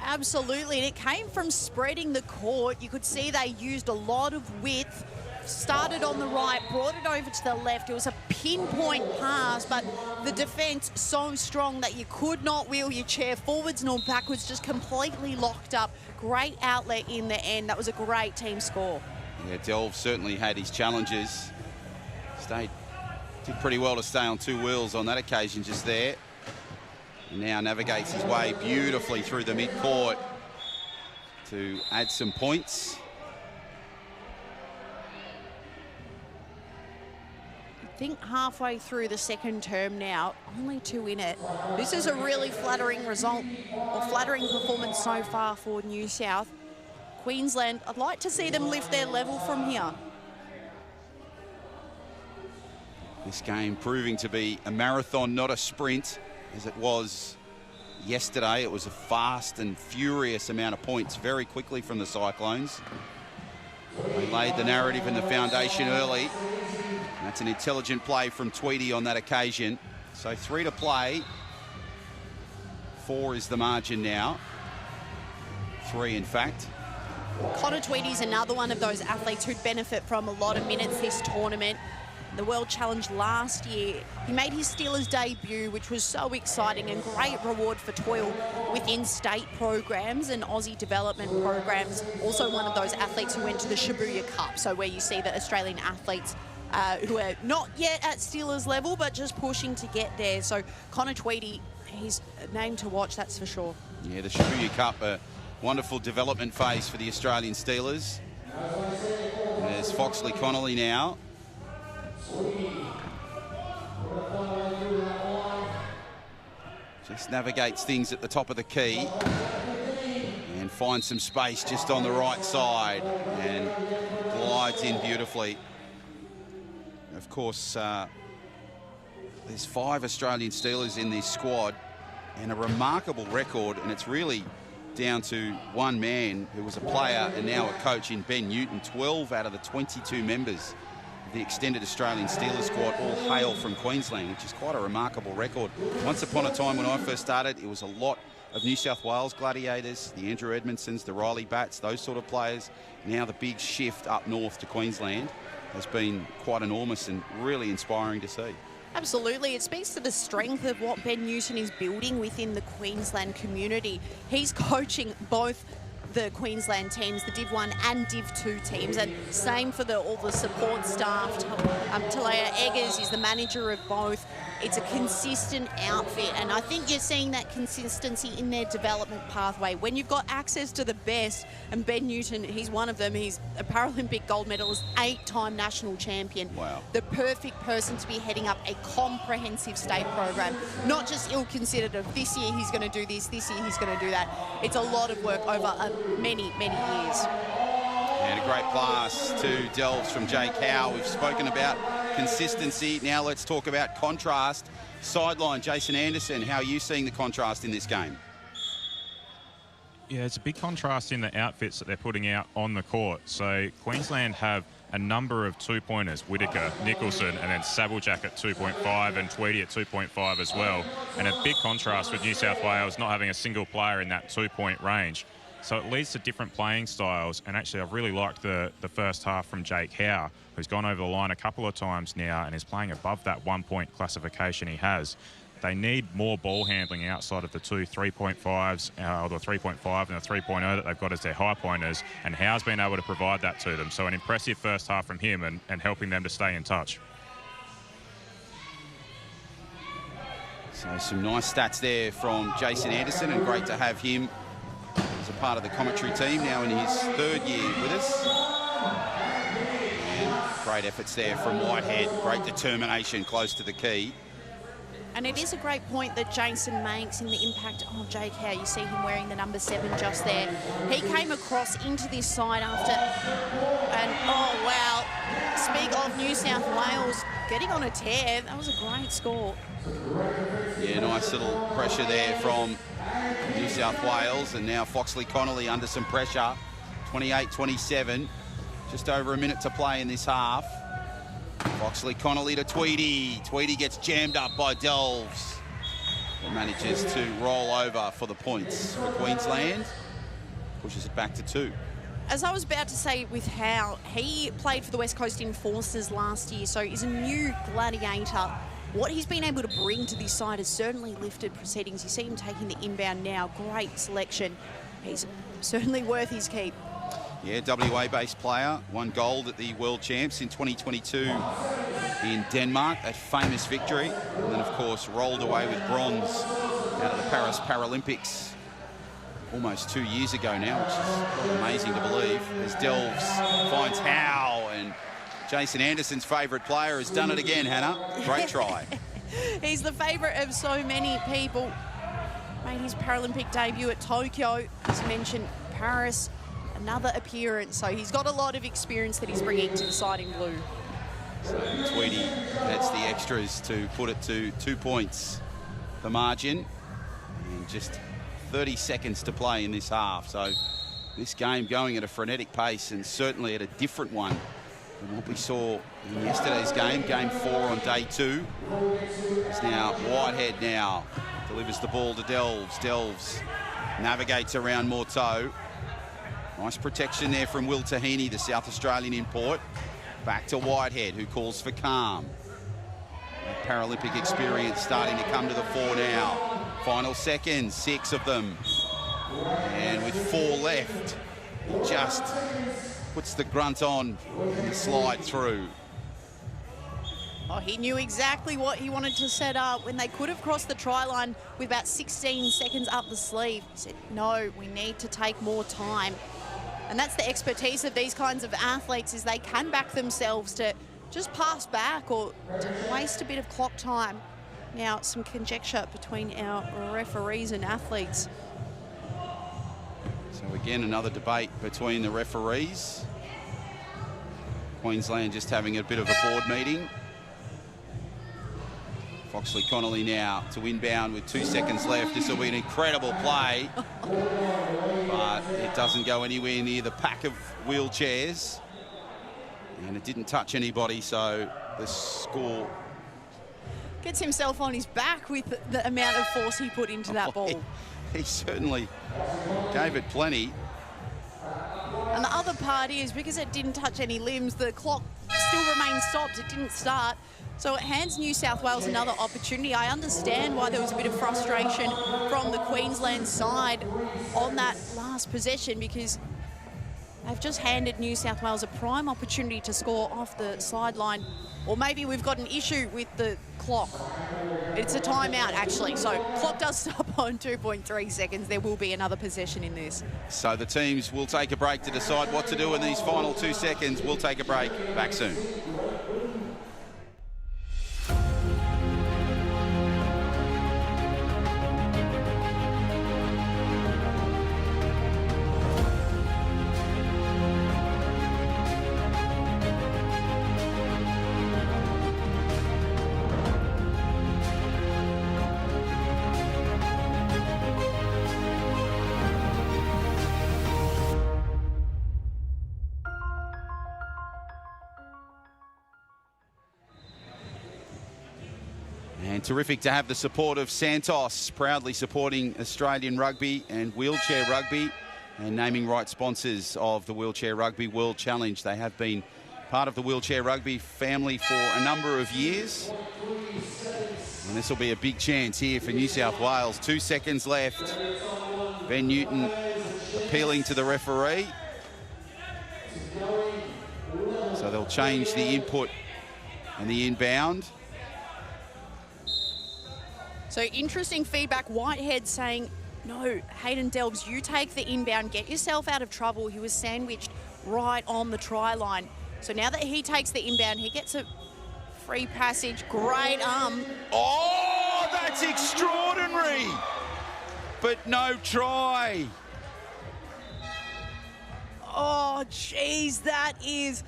Absolutely, and it came from spreading the court. You could see they used a lot of width. Started on the right, brought it over to the left. It was a pinpoint pass, but the defence so strong that you could not wheel your chair forwards nor backwards, just completely locked up. Great outlet in the end. That was a great team score. Yeah, Delve certainly had his challenges. Did pretty well to stay on 2 wheels on that occasion just there. And now navigates his way beautifully through the mid-court to add some points. I think halfway through the second term now, only 2 in it. This is a really flattering result, or flattering performance so far for New South. Queensland, I'd like to see them lift their level from here. This game proving to be a marathon, not a sprint, as it was yesterday. It was a fast and furious amount of points very quickly from the Cyclones. They laid the narrative and the foundation early. That's an intelligent play from Tweedy on that occasion. So 3 to play. 4 is the margin now. 3, in fact. Connor Tweedy's another one of those athletes who'd benefit from a lot of minutes this tournament. The World Challenge last year, he made his Steelers debut, which was so exciting and great reward for toil within state programs and Aussie development programs. Also one of those athletes who went to the Shibuya Cup, so where you see the Australian athletes who are not yet at Steelers level, but just pushing to get there. So Connor Tweedy, he's a name to watch, that's for sure. Yeah, the Shibuya Cup, a wonderful development phase for the Australian Steelers. There's Foxley Connolly now. Just navigates things at the top of the key and finds some space just on the right side and glides in beautifully. Of course, there's 5 Australian Steelers in this squad and a remarkable record, and it's really down to one man who was a player and now a coach in Ben Newton. 12 out of the 22 members of the extended Australian Steelers squad all hail from Queensland, which is quite a remarkable record. Once upon a time when I first started, it was a lot of New South Wales Gladiators, the Andrew Edmondsons, the Riley Batts, those sort of players. Now the big shift up north to Queensland has been quite enormous and really inspiring to see. Absolutely. It speaks to the strength of what Ben Newton is building within the Queensland community. He's coaching both the Queensland teams, the Div 1 and Div 2 teams, and same for all the support staff. Talaya Eggers is the manager of both. It's a consistent outfit, and I think you're seeing that consistency in their development pathway. When you've got access to the best, and Ben Newton, he's one of them. He's a Paralympic gold medalist, 8-time national champion. Wow. The perfect person to be heading up a comprehensive state program, not just ill-considered of this year he's going to do this year he's going to do that. It's a lot of work over many, many years. And a great pass to Delves from Jake Howe. We've spoken about consistency. Now let's talk about contrast. Sideline, Jason Anderson, how are you seeing the contrast in this game? Yeah, it's a big contrast in the outfits that they're putting out on the court. So Queensland have a number of two-pointers, Whittaker, Nicholson, and then Sabblejack at 2.5 and Tweedy at 2.5 as well. And a big contrast with New South Wales not having a single player in that two-point range. So it leads to different playing styles. And actually, I've really liked the first half from Jake Howe, who's gone over the line a couple of times now and is playing above that one-point classification he has. They need more ball handling outside of the two 3.5s, or the 3.5 and the 3.0 that they've got as their high pointers, and Howe's been able to provide that to them. So an impressive first half from him and helping them to stay in touch. So some nice stats there from Jason Anderson, and great to have him as a part of the commentary team now in his third year with us. And great efforts there from Whitehead, great determination close to the key. And it is a great point that Jason makes in the impact of Jake Howe. You see him wearing the number 7 just there. He came across into this side after, and oh wow, speak of New South Wales getting on a tear. That was a great score. Yeah, nice little pressure there from New South Wales, and now Foxley Connolly under some pressure. 28-27, just over a minute to play in this half. Foxley Connolly to Tweedy. Tweedy gets jammed up by Delves and manages to roll over for the points for Queensland. Pushes it back to 2. As I was about to say with Howe, he played for the West Coast Enforcers last year, so he's a new Gladiator. What he's been able to bring to this side has certainly lifted proceedings. You see him taking the inbound now. Great selection. He's certainly worth his keep. Yeah, WA-based player, won gold at the World Champs in 2022 in Denmark, that famous victory. And then, of course, rolled away with bronze out of the Paris Paralympics almost 2 years ago now, which is quite amazing to believe. As Delves finds Howe, and Jason Anderson's favourite player has done it again, Hannah. Great try. He's the favourite of so many people. Made his Paralympic debut at Tokyo. As mentioned, Paris. Another appearance, so he's got a lot of experience that he's bringing to the side in blue. So Tweedy adds the extras to put it to 2 points, the margin, and just 30 seconds to play in this half. So this game going at a frenetic pace, and certainly at a different one than what we saw in yesterday's game, game 4 on day 2. It's now Whitehead now delivers the ball to Delves. Delves navigates around Morteau. Nice protection there from Will Tahini, the South Australian import. Back to Whitehead, who calls for calm. That Paralympic experience starting to come to the fore now. Final seconds, 6 of them. And with 4 left, he just puts the grunt on and the slide through. Oh, he knew exactly what he wanted to set up when they could have crossed the try line with about 16 seconds up the sleeve. He said, no, we need to take more time. And that's the expertise of these kinds of athletes, is they can back themselves to just pass back or to waste a bit of clock time. Now, some conjecture between our referees and athletes. So again, another debate between the referees. Queensland just having a bit of a board meeting. Foxley Connolly now to inbound with 2 seconds left. This will be an incredible play, but it doesn't go anywhere near the pack of wheelchairs. And it didn't touch anybody, so the score... Gets himself on his back with the amount of force he put into that ball. He certainly gave it plenty. And the other part is, because it didn't touch any limbs, the clock still remains stopped. It didn't start. So it hands New South Wales another opportunity. I understand why there was a bit of frustration from the Queensland side on that last possession, because they've just handed New South Wales a prime opportunity to score off the sideline. Or maybe we've got an issue with the clock. It's a timeout, actually. So clock does stop on 2.3 seconds. There will be another possession in this. So the teams will take a break to decide what to do in these final 2 seconds. We'll take a break. Back soon. And terrific to have the support of Santos, proudly supporting Australian rugby and wheelchair rugby, and naming right sponsors of the Wheelchair Rugby World Challenge. They have been part of the wheelchair rugby family for a number of years. And this will be a big chance here for New South Wales. 2 seconds left. Ben Newton appealing to the referee. So they'll change the input and the inbound. So interesting feedback. Whitehead saying, no, Hayden Delves, you take the inbound, get yourself out of trouble. He was sandwiched right on the try line. So now that he takes the inbound, he gets a free passage. Great arm. Oh, that's extraordinary. But no try. Oh, geez, that is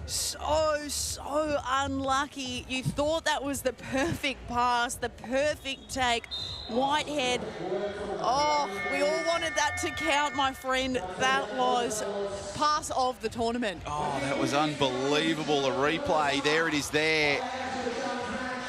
so unlucky. You thought that was the perfect pass, the perfect take. Whitehead, oh, we all wanted that to count, my friend. That was pass of the tournament. Oh, that was unbelievable. A replay, there it is there.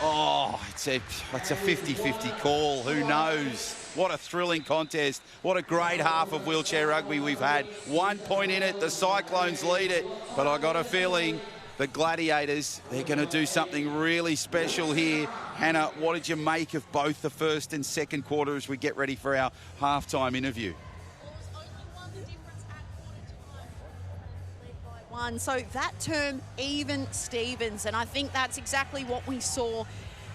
Oh, it's a 50-50 call. Who knows? What a thrilling contest. What a great half of wheelchair rugby we've had. 1 point in it, the Cyclones lead it. But I got a feeling the Gladiators, they're going to do something really special here. Hannah, what did you make of both the first and second quarter as we get ready for our halftime interview? So that term, even Stevens, and I think that's exactly what we saw.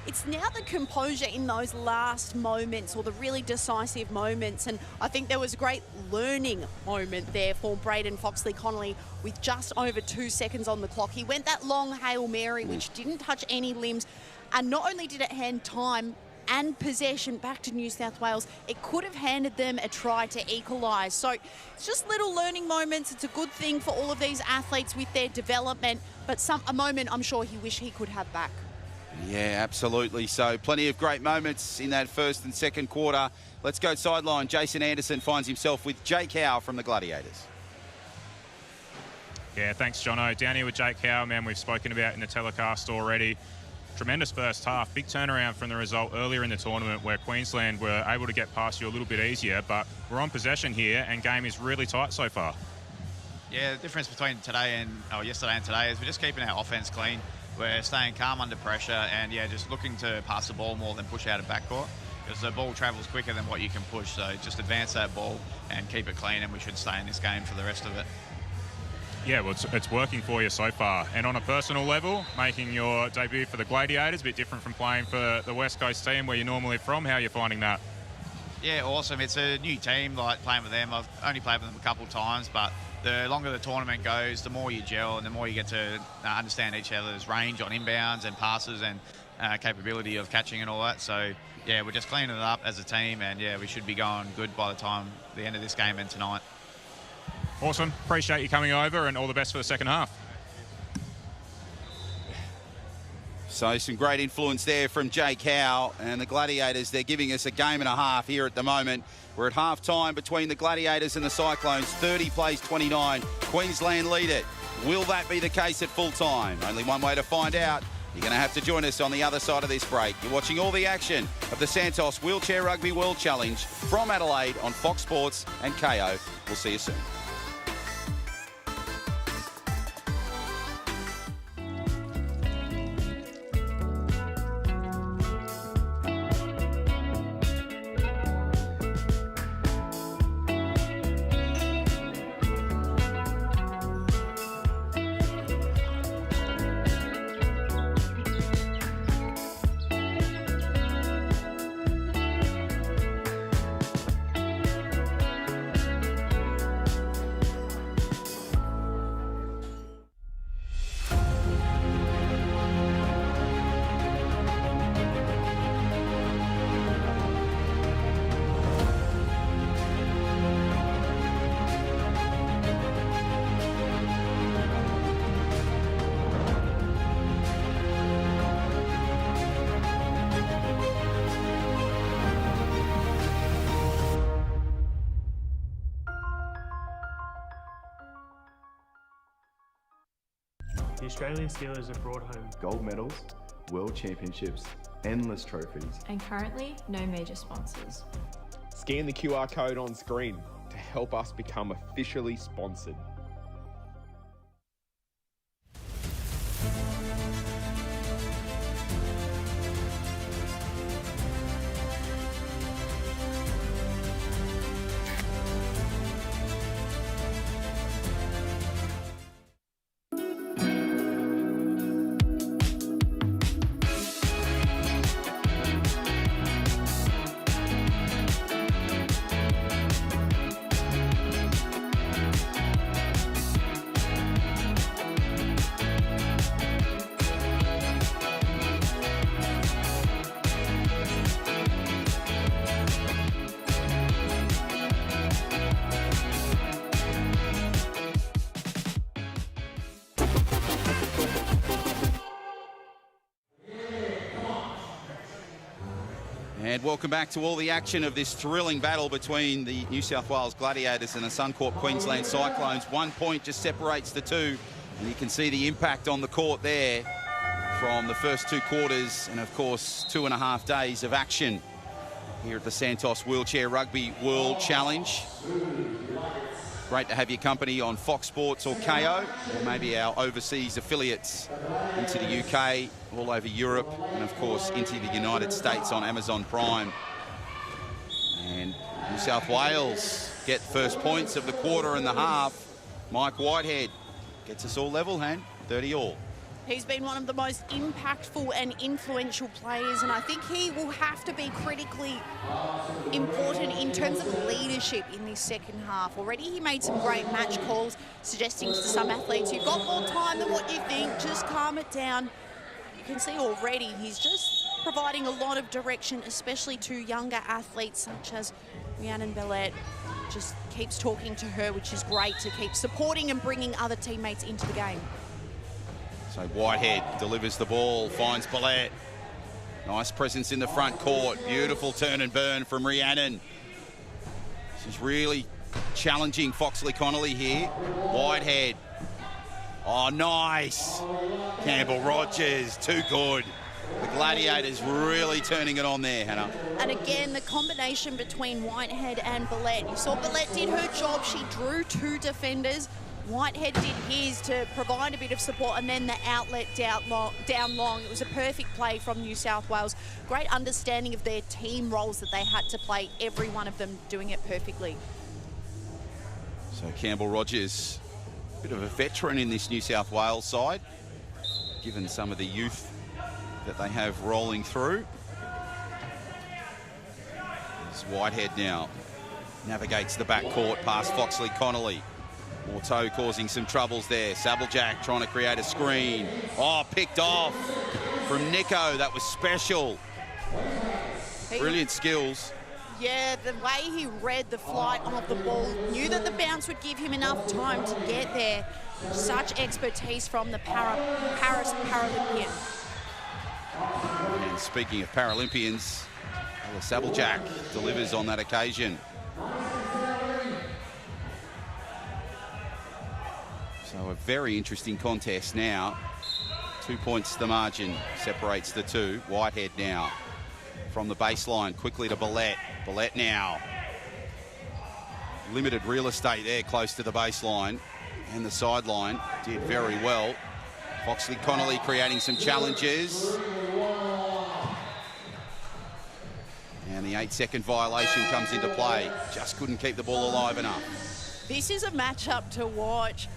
It's now the composure in those last moments, or the really decisive moments, and I think there was a great learning moment there for Braden Foxley-Connolly with just over 2 seconds on the clock. He went that long Hail Mary, which didn't touch any limbs, and not only did it hand time and possession back to New South Wales, it could have handed them a try to equalise. So it's just little learning moments. It's a good thing for all of these athletes with their development, but a moment I'm sure he wished he could have back. Yeah, absolutely. So plenty of great moments in that first and second quarter. Let's go sideline. Jason Anderson finds himself with Jake Howe from the Gladiators. Yeah, thanks, Jono. Down here with Jake Howe, man, we've spoken about in the telecast already. Tremendous first half. Big turnaround from the result earlier in the tournament where Queensland were able to get past you a little bit easier, but we're on possession here and game is really tight so far. Yeah, the difference between yesterday and today is we're just keeping our offense clean. We're staying calm under pressure and, yeah, just looking to pass the ball more than push out of backcourt, because the ball travels quicker than what you can push. So just advance that ball and keep it clean, and we should stay in this game for the rest of it. Yeah, well, it's working for you so far. And on a personal level, making your debut for the Gladiators, a bit different from playing for the West Coast team where you're normally from. How are you finding that? Yeah, awesome. It's a new team, like playing with them. I've only played with them a couple of times, but the longer the tournament goes, the more you gel and the more you get to understand each other's range on inbounds and passes and capability of catching and all that. So, yeah, we're just cleaning it up as a team, and, yeah, we should be going good by the time the end of this game and tonight. Awesome. Appreciate you coming over, and all the best for the second half. So some great influence there from Jake Howe, and the Gladiators, they're giving us a game and a half here at the moment. We're at half-time between the Gladiators and the Cyclones. 30 plays 29. Queensland lead it. Will that be the case at full time? Only one way to find out. You're going to have to join us on the other side of this break. You're watching all the action of the Santos Wheelchair Rugby World Challenge from Adelaide on Fox Sports and KO. We'll see you soon. The Australian Steelers have brought home gold medals, world championships, endless trophies. And currently, no major sponsors. Scan the QR code on screen to help us become officially sponsored. And welcome back to all the action of this thrilling battle between the New South Wales Gladiators and the Suncorp Queensland Cyclones. 1 point just separates the two, and you can see the impact on the court there from the first 2 quarters and, of course, 2.5 days of action here at the Santos Wheelchair Rugby World Challenge. Great to have your company on Fox Sports or KO, or maybe our overseas affiliates into the UK, all over Europe, and of course into the United States on Amazon Prime. And New South Wales get first points of the quarter and the half. Mike Whitehead gets us all level, 30 all. He's been one of the most impactful and influential players, and I think he will have to be critically important in terms of leadership in this second half. Already he made some great match calls, suggesting to some athletes, you've got more time than what you think, just calm it down. You can see already he's just providing a lot of direction, especially to younger athletes such as Rhiannon Bellette. Just keeps talking to her, which is great to keep supporting and bringing other teammates into the game. So Whitehead delivers the ball, finds Bellette. Nice presence in the front court. Beautiful turn and burn from Rhiannon. She's really challenging Foxley Connolly here. Whitehead. Oh, nice. Campbell Rogers, too good. The Gladiators really turning it on there, Hannah. And again, the combination between Whitehead and Bellette. You saw Bellette did her job. She drew 2 defenders. Whitehead did his to provide a bit of support, and then the outlet down long. It was a perfect play from New South Wales. Great understanding of their team roles that they had to play, every one of them doing it perfectly. So Campbell Rogers, a bit of a veteran in this New South Wales side, given some of the youth that they have rolling through. It's Whitehead now. Navigates the back court past Foxley Connolly. Morteau causing some troubles there. Sabeljack trying to create a screen. Oh, picked off from Nico. That was special. Brilliant skills. Yeah, the way he read the flight of the ball, knew that the bounce would give him enough time to get there. Such expertise from the Paris Paralympian. And speaking of Paralympians, Sabeljack delivers on that occasion. So a very interesting contest now. 2 points the margin, separates the two. Whitehead now from the baseline, quickly to Bellette. Bellette now. Limited real estate there close to the baseline. And the sideline did very well. Foxley Connolly creating some challenges. And the 8-second violation comes into play. Just couldn't keep the ball alive enough. This is a matchup to watch.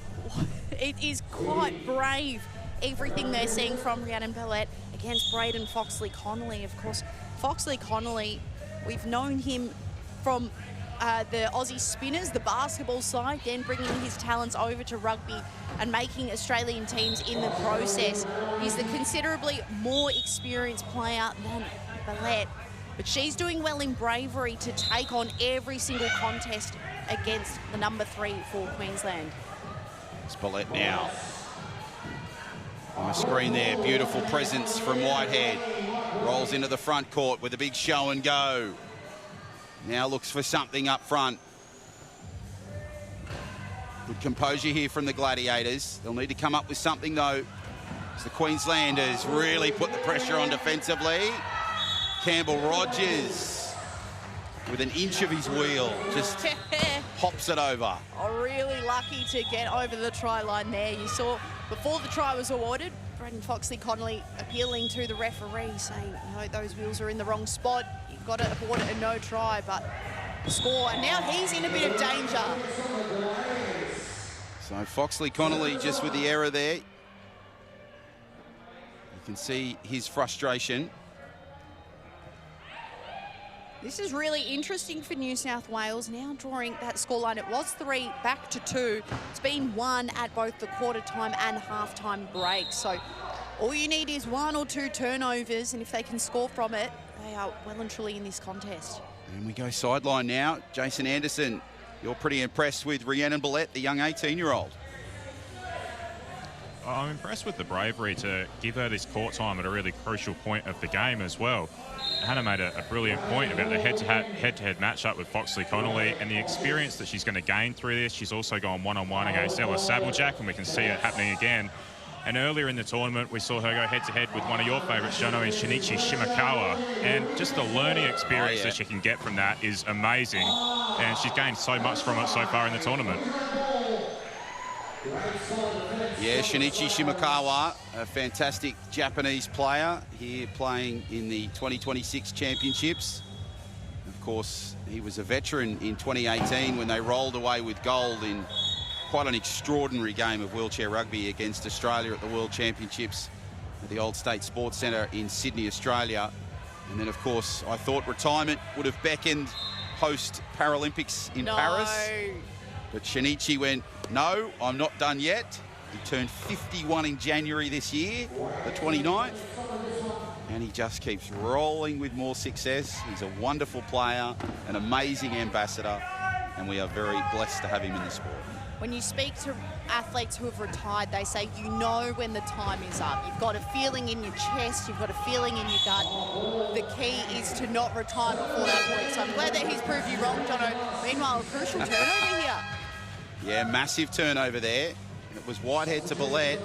It is quite brave, everything they're seeing from Rhiannon Bellette against Braden Foxley Connolly. Of course, Foxley Connolly, we've known him from the Aussie Spinners, the basketball side, then bringing his talents over to rugby and making Australian teams in the process. He's the considerably more experienced player than Bellette, but she's doing well in bravery to take on every single contest against the number 3 for Queensland. It's Bellette now. On a screen there, beautiful presence from Whitehead. Rolls into the front court with a big show and go. Now looks for something up front. Good composure here from the Gladiators. They'll need to come up with something though, as the Queenslanders really put the pressure on defensively. Campbell-Rogers with an inch of his wheel, just hops it over. Oh, really lucky to get over the try line there. You saw before the try was awarded, Brendan Foxley-Connolly appealing to the referee, saying, no, those wheels are in the wrong spot. You've got to award it a no try, but score. And now he's in a bit of danger. So Foxley-Connolly just with the error there. You can see his frustration. This is really interesting for New South Wales, now drawing that scoreline. It was 3 back to 2. It's been 1 at both the quarter time and half-time break. So all you need is 1 or 2 turnovers, and if they can score from it, they are well and truly in this contest. And we go sideline now. Jason Anderson, you're pretty impressed with Rhiannon Billette, the young 18-year-old. I'm impressed with the bravery to give her this court time at a really crucial point of the game as well. Hannah made a brilliant point about the head-to-head matchup with Foxley-Connolly and the experience that she's going to gain through this. She's also gone one-on-one against Ella Sabblejack, and we can see it happening again. And earlier in the tournament, we saw her go head-to-head with one of your favourites, Jono, and Shinichi Shimakawa. And just the learning experience that she can get from that is amazing. And she's gained so much from it so far in the tournament. Yeah, Shinichi Shimakawa, a fantastic Japanese player here playing in the 2026 championships. Of course, he was a veteran in 2018 when they rolled away with gold in quite an extraordinary game of wheelchair rugby against Australia at the World Championships at the Old State Sports Centre in Sydney, Australia. And then, of course, I thought retirement would have beckoned post-Paralympics in Paris. But Shinichi went, no, I'm not done yet. He turned 51 in January this year, the 29th. And he just keeps rolling with more success. He's a wonderful player, an amazing ambassador, and we are very blessed to have him in the sport. When you speak to athletes who have retired, they say you know when the time is up. You've got a feeling in your chest, you've got a feeling in your gut. The key is to not retire before that point. So I'm glad that he's proved you wrong, Jono. Meanwhile, a crucial turnover here. Yeah, massive turnover there. It was Whitehead to Billette,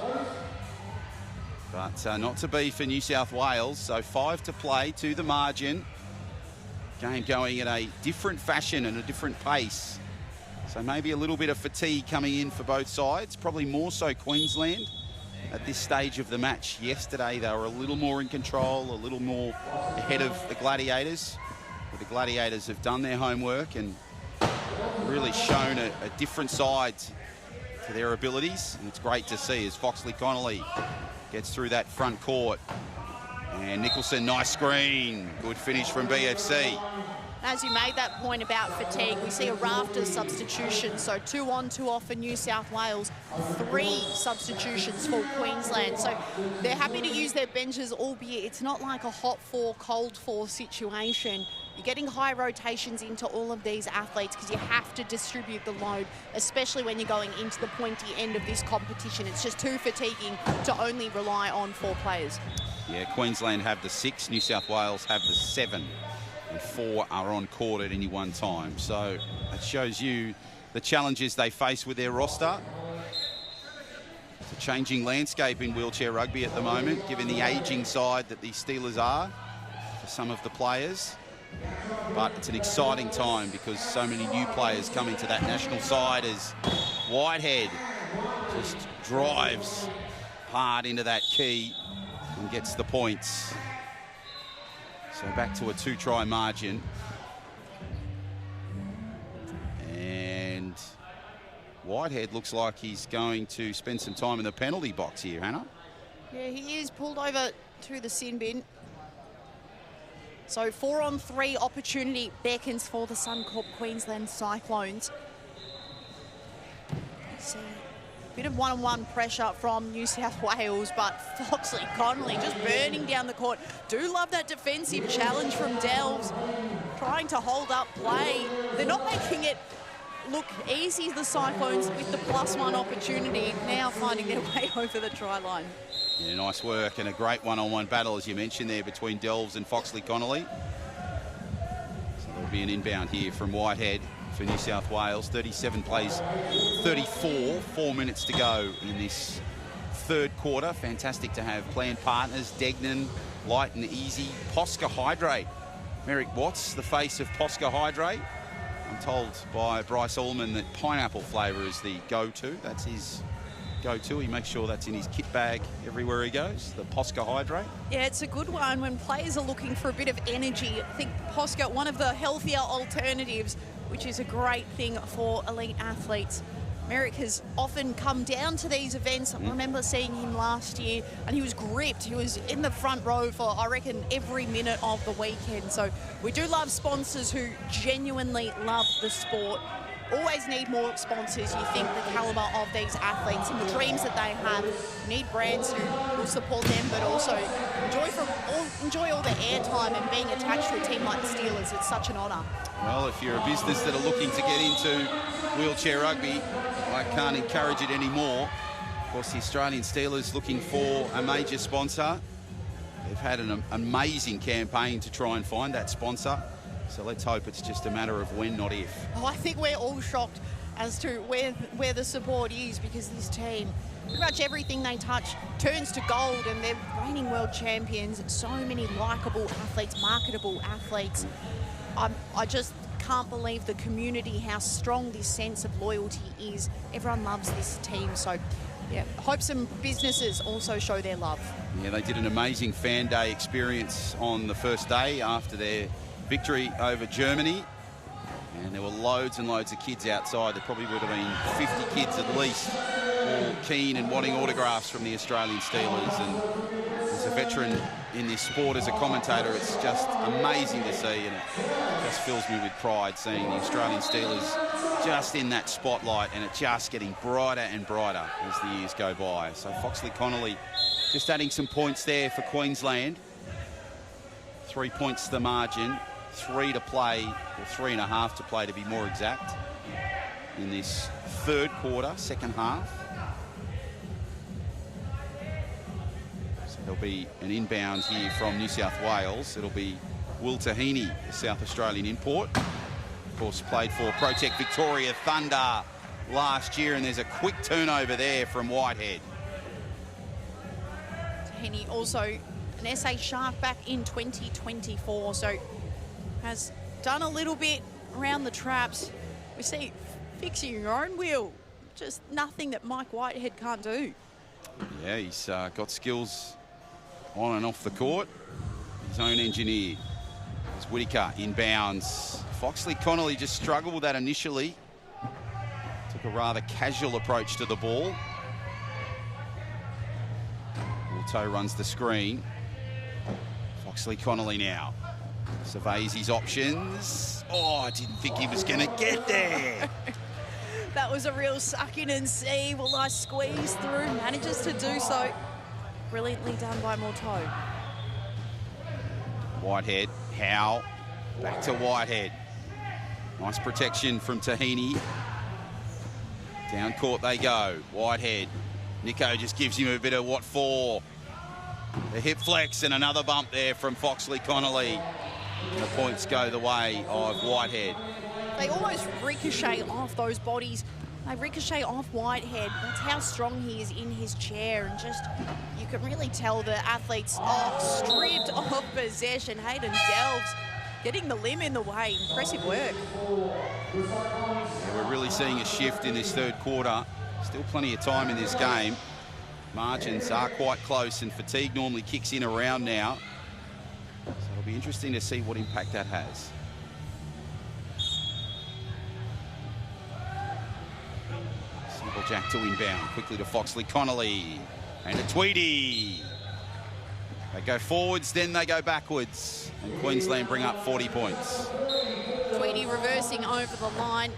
but not to be for New South Wales. So 5 to play to the margin. Game going in a different fashion and a different pace. So maybe a little bit of fatigue coming in for both sides, probably more so Queensland at this stage of the match. Yesterday, they were a little more in control, a little more ahead of the Gladiators. But the Gladiators have done their homework and really shown a different side to their abilities. And it's great to see as Foxley-Connolly gets through that front court. And Nicholson, nice screen. Good finish from BFC. As you made that point about fatigue, we see a raft of substitutions. So 2 on, 2 off for New South Wales, 3 substitutions for Queensland. So they're happy to use their benches, albeit it's not like a hot 4, cold 4 situation. You're getting high rotations into all of these athletes because you have to distribute the load, especially when you're going into the pointy end of this competition. It's just too fatiguing to only rely on 4 players. Yeah, Queensland have the 6, New South Wales have the 7. And 4 are on court at any one time. So it shows you the challenges they face with their roster. It's a changing landscape in wheelchair rugby at the moment, given the ageing side that the Steelers are for some of the players. But it's an exciting time because so many new players coming to that national side as Whitehead just drives hard into that key and gets the points. So back to a 2-try margin. And Whitehead looks like he's going to spend some time in the penalty box here, Hannah. Yeah, he is pulled over to the sin bin. So 4 on 3 opportunity beckons for the Suncorp Queensland Cyclones. See a bit of one-on-one pressure from New South Wales, but Foxley-Connolly just burning down the court. Do love that defensive challenge from Delves, trying to hold up play. They're not making it look easy, the Cyclones, with the +1 opportunity, now finding their way over the try line. Yeah, nice work and a great one-on-one battle, as you mentioned there, between Delves and Foxley-Connolly. So there'll be an inbound here from Whitehead for New South Wales. 37 plays 34, 4 minutes to go in this third quarter. Fantastic to have planned partners, Degnan, Light and Easy, Posca Hydrate. Merrick Watts, the face of Posca Hydrate. I'm told by Bryce Ullman that pineapple flavour is the go-to. That's his go-to. He makes sure that's in his kit bag everywhere he goes, the Posca Hydrate. Yeah, it's a good one when players are looking for a bit of energy. I think Posca, one of the healthier alternatives, which is a great thing for elite athletes. Merrick has often come down to these events. I remember seeing him last year and he was gripped. He was in the front row for, I reckon, every minute of the weekend. So we do love sponsors who genuinely love the sport. Always need more sponsors. You think the calibre of these athletes and the dreams that they have. Need brands who will support them, but also enjoy all the airtime and being attached to a team like the Steelers. It's such an honour. Well, if you're a business that are looking to get into wheelchair rugby, I can't encourage it anymore. Of course, the Australian Steelers looking for a major sponsor. They've had an amazing campaign to try and find that sponsor. So let's hope it's just a matter of when, not if. Oh, I think we're all shocked as to where the support is, because this team, pretty much everything they touch turns to gold, and they're reigning world champions. So many likeable athletes, marketable athletes. I just can't believe the community, how strong this sense of loyalty is. Everyone loves this team. So, yeah, hope some businesses also show their love. Yeah, they did an amazing fan day experience on the first day after their victory over Germany, and there were loads and loads of kids outside. There probably would have been 50 kids at least, all keen and wanting autographs from the Australian Steelers. And as a veteran in this sport, as a commentator, it's just amazing to see, and it just fills me with pride seeing the Australian Steelers just in that spotlight, and it's just getting brighter and brighter as the years go by. So Foxley Connolly just adding some points there for Queensland. 3 points the margin. 3 to play, or 3.5 to play to be more exact, in this third quarter, second half. So there'll be an inbound here from New South Wales. It'll be Will Tahini, the South Australian import. Of course, played for Protect Victoria Thunder last year, and there's a quick turnover there from Whitehead. Tahini also an SA Shark back in 2024, so has done a little bit around the traps. We see fixing your own wheel, just nothing that Mike Whitehead can't do. Yeah, he's got skills on and off the court. His own engineer. There's Whittaker inbounds. Foxley Connolly just struggled with that initially. Took a rather casual approach to the ball. Auto runs the screen. Foxley Connolly now surveys his options. Oh, I didn't think he was going to get there. That was a real suck in and see. Will I squeeze through? Manages to do so. Brilliantly done by Morteau. Whitehead, Howe, back to Whitehead. Nice protection from Tahini. Down court they go. Whitehead. Nico just gives him a bit of what for. The hip flex and another bump there from Foxley Connolly. And the points go the way of Whitehead. They almost ricochet off those bodies. They ricochet off Whitehead. That's how strong he is in his chair. And just, you can really tell the athletes stripped of possession. Hayden Delves getting the limb in the way. Impressive work. Yeah, we're really seeing a shift in this third quarter. Still plenty of time in this game. Margins are quite close, and fatigue normally kicks in around now. So it'll be interesting to see what impact that has. Simple Jack to inbound. Quickly to Foxley Connolly. And to Tweedy. They go forwards, then they go backwards. And Queensland bring up 40 points. Tweedy reversing over the line.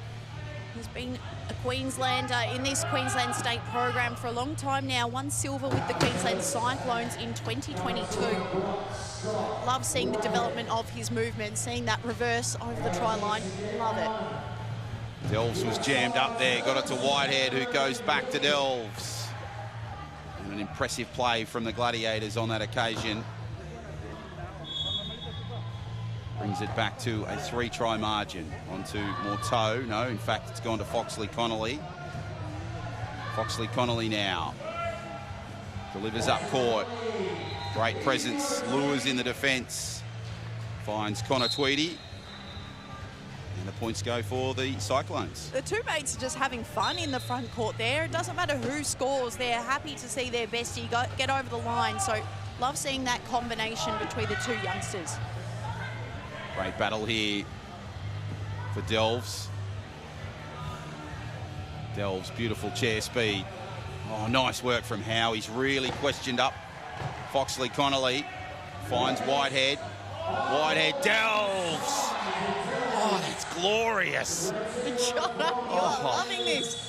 Has been a Queenslander in this Queensland State program for a long time now. Won silver with the Queensland Cyclones in 2022. Love seeing the development of his movement, seeing that reverse over the try line. Love it. Delves was jammed up there. Got it to Whitehead, who goes back to Delves. And an impressive play from the Gladiators on that occasion. Brings it back to a 3-try margin. Onto Morteau. No, in fact, it's gone to Foxley Connolly. Foxley Connolly now. Delivers up court. Great presence. Lures in the defence. Finds Connor Tweedy. And the points go for the Cyclones. The two mates are just having fun in the front court there. It doesn't matter who scores. They're happy to see their bestie get over the line. So love seeing that combination between the two youngsters. Great battle here for Delves. Delves, beautiful chair speed. Oh, nice work from Howe. He's really questioned up Foxley Connolly. Finds Whitehead. Whitehead, Delves. Oh, that's glorious. John, you are loving this.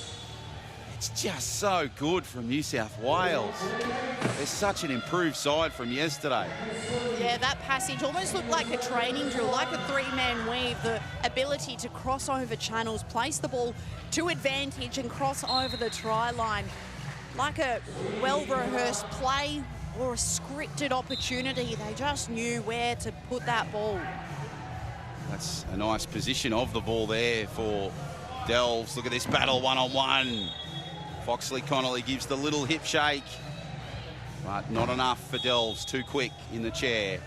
It's just so good from New South Wales. They're such an improved side from yesterday. Yeah, that passage almost looked like a training drill, like a three-man weave. The ability to cross over channels, place the ball to advantage and cross over the try line. Like a well-rehearsed play or a scripted opportunity. They just knew where to put that ball. That's a nice position of the ball there for Delves. Look at this battle one-on-one. Foxley Connolly gives the little hip shake, but not enough for Delves. Too quick in the chair.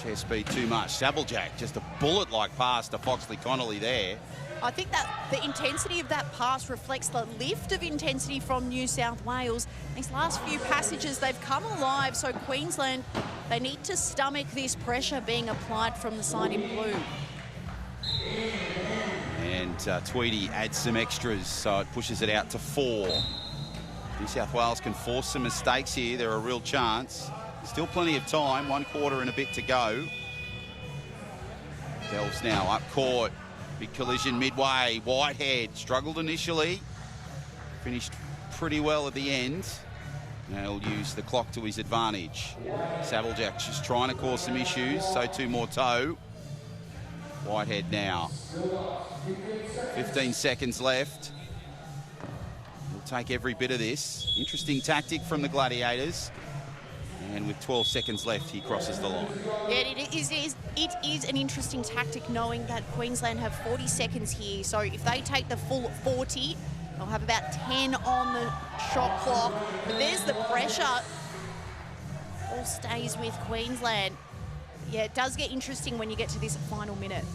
Chair speed too much. Sabblejack, just a bullet-like pass to Foxley Connolly there. I think that the intensity of that pass reflects the lift of intensity from New South Wales. These last few passages, they've come alive, so Queensland, they need to stomach this pressure being applied from the side in blue. And Tweedy adds some extras, so it pushes it out to 4. New South Wales can force some mistakes here. They're a real chance. Still plenty of time, 1 quarter and a bit to go. Delves now up court. Big collision midway. Whitehead struggled initially. Finished pretty well at the end. Now he'll use the clock to his advantage. Sabblejack just trying to cause some issues, so too Morteau. Whitehead now. 15 seconds left. He'll take every bit of this. Interesting tactic from the Gladiators. And with 12 seconds left, he crosses the line. Yeah, it is an interesting tactic knowing that Queensland have 40 seconds here. So if they take the full 40, they'll have about 10 on the shot clock. But there's the pressure. All stays with Queensland. Yeah, it does get interesting when you get to this final minute.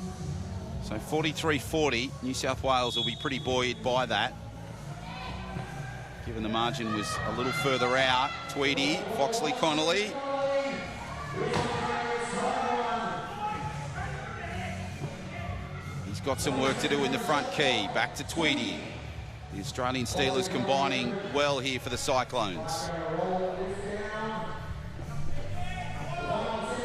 So 43-40, New South Wales will be pretty buoyed by that. Given the margin was a little further out. Tweedy, Foxley Connolly. He's got some work to do in the front key. Back to Tweedy. The Australian Steelers combining well here for the Cyclones.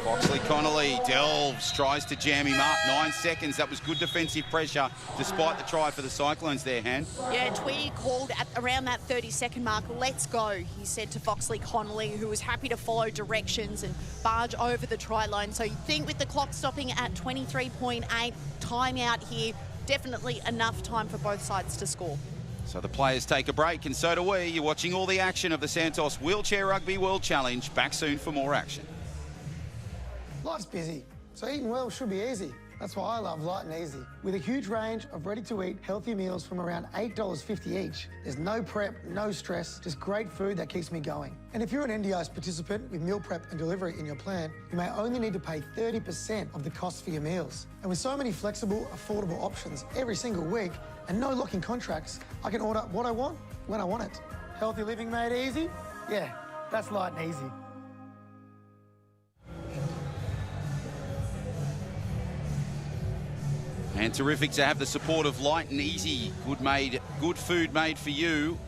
Foxley Connolly, Delves, tries to jam him up. 9 seconds, that was good defensive pressure, despite the try for the Cyclones there, Han. Yeah, Tweedy called at around that 30-second mark, let's go, he said to Foxley Connolly, who was happy to follow directions and barge over the try line. So you think with the clock stopping at 23.8, timeout here, definitely enough time for both sides to score. So the players take a break, and so do we. You're watching all the action of the Santos Wheelchair Rugby World Challenge. Back soon for more action. Life's busy, so eating well should be easy. That's why I love Light and Easy. With a huge range of ready-to-eat healthy meals from around $8.50 each, there's no prep, no stress, just great food that keeps me going. And if you're an NDIS participant with meal prep and delivery in your plan, you may only need to pay 30% of the cost for your meals. And with so many flexible, affordable options every single week and no locking contracts, I can order what I want, when I want it. Healthy living made easy? Yeah, that's Light and Easy. And terrific to have the support of Light and Easy. Good food made for you.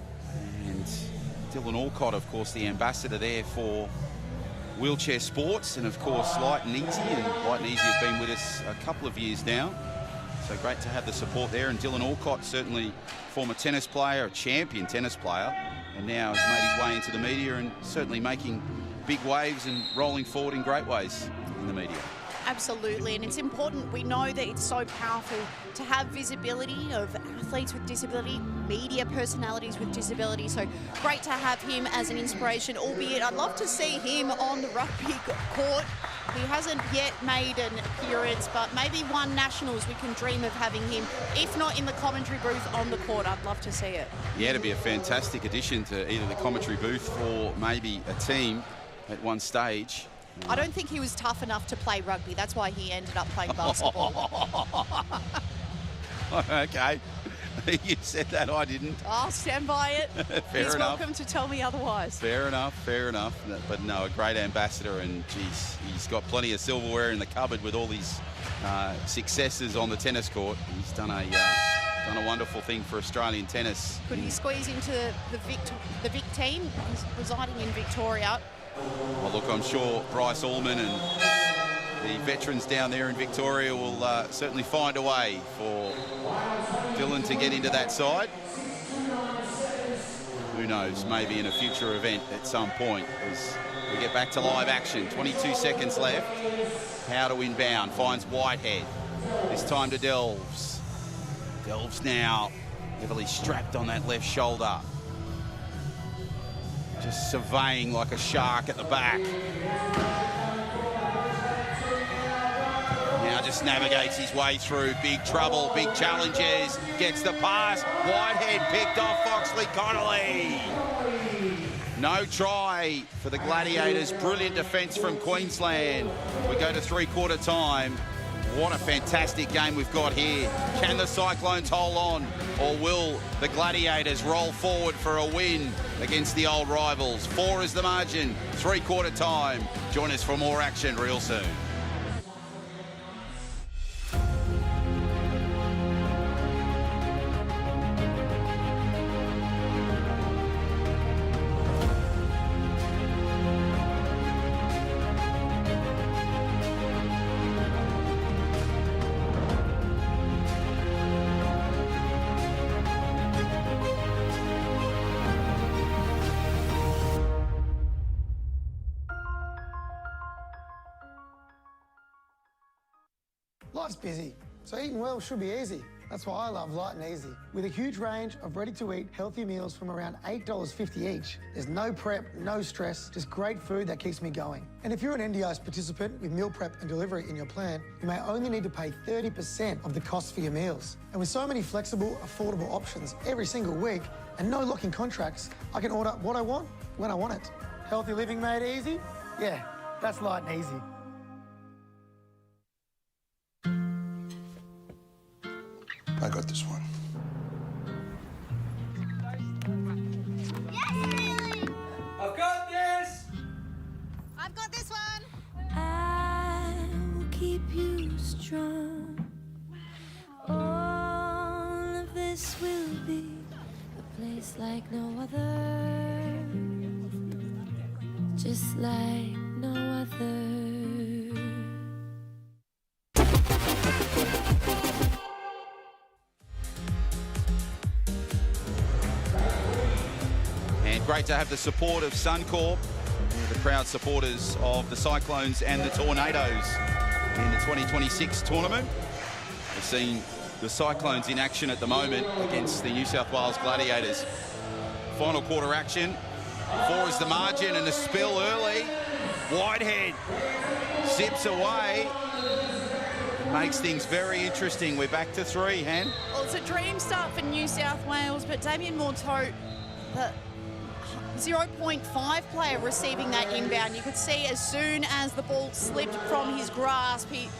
And Dylan Alcott, of course, the ambassador there for wheelchair sports. And, of course, Light and Easy. And Light and Easy have been with us a couple of years now. So great to have the support there. And Dylan Alcott, certainly former tennis player, a champion tennis player. And now has made his way into the media and certainly making big waves and rolling forward in great ways in the media. Absolutely, and it's important. We know that it's so powerful to have visibility of athletes with disability, media personalities with disability. So great to have him as an inspiration, albeit I'd love to see him on the rugby court He hasn't yet made an appearance, but maybe one Nationals we can dream of having him, if not in the commentary booth, on the court. I'd love to see it. Yeah, to be a fantastic addition to either the commentary booth or maybe a team at one stage. I don't think he was tough enough to play rugby. That's why he ended up playing basketball. Okay. You said that, I didn't. I'll stand by it. Fair He's enough. welcome to tell me otherwise. Fair enough, fair enough. But no, a great ambassador, and geez, he's got plenty of silverware in the cupboard with all his successes on the tennis court. He's done a wonderful thing for Australian tennis. Could he squeeze into the Vic team? He's residing in Victoria. Well, look, I'm sure Bryce Allman and the veterans down there in Victoria will certainly find a way for Dylan to get into that side. Who knows, maybe in a future event at some point as we get back to live action. 22 seconds left. How to inbound, finds Whitehead. This time to Delves. Delves now heavily strapped on that left shoulder. Just surveying like a shark at the back. Now just navigates his way through. Big trouble, big challenges. Gets the pass. Whitehead picked off Foxley Connolly. No try for the Gladiators. Brilliant defence from Queensland. We go to three-quarter time. What a fantastic game we've got here. Can the Cyclones hold on, or will the Gladiators roll forward for a win against the old rivals? 4 is the margin, three-quarter time. Join us for more action real soon. Life's busy, so eating well should be easy. That's why I love Light and Easy. With a huge range of ready-to-eat healthy meals from around $8.50 each, there's no prep, no stress, just great food that keeps me going. And if you're an NDIS participant with meal prep and delivery in your plan, you may only need to pay 30% of the cost for your meals. And with so many flexible, affordable options every single week and no locking contracts, I can order what I want when I want it. Healthy living made easy? Yeah, that's Light and Easy. I got this one. Yes! I've got this! I've got this one. I will keep you strong. All of this will be a place like no other, just like no other. Great to have the support of Suncorp, the proud supporters of the Cyclones and the Tornadoes in the 2026 tournament. We've seen the Cyclones in action at the moment against the New South Wales Gladiators. Final quarter action. 4 is the margin and a spill early. Whitehead zips away. Makes things very interesting. We're back to 3, Han. Well, it's a dream start for New South Wales, but Damien Morteau, the 0.5 player receiving that inbound. You could see as soon as the ball slipped from his grasp, he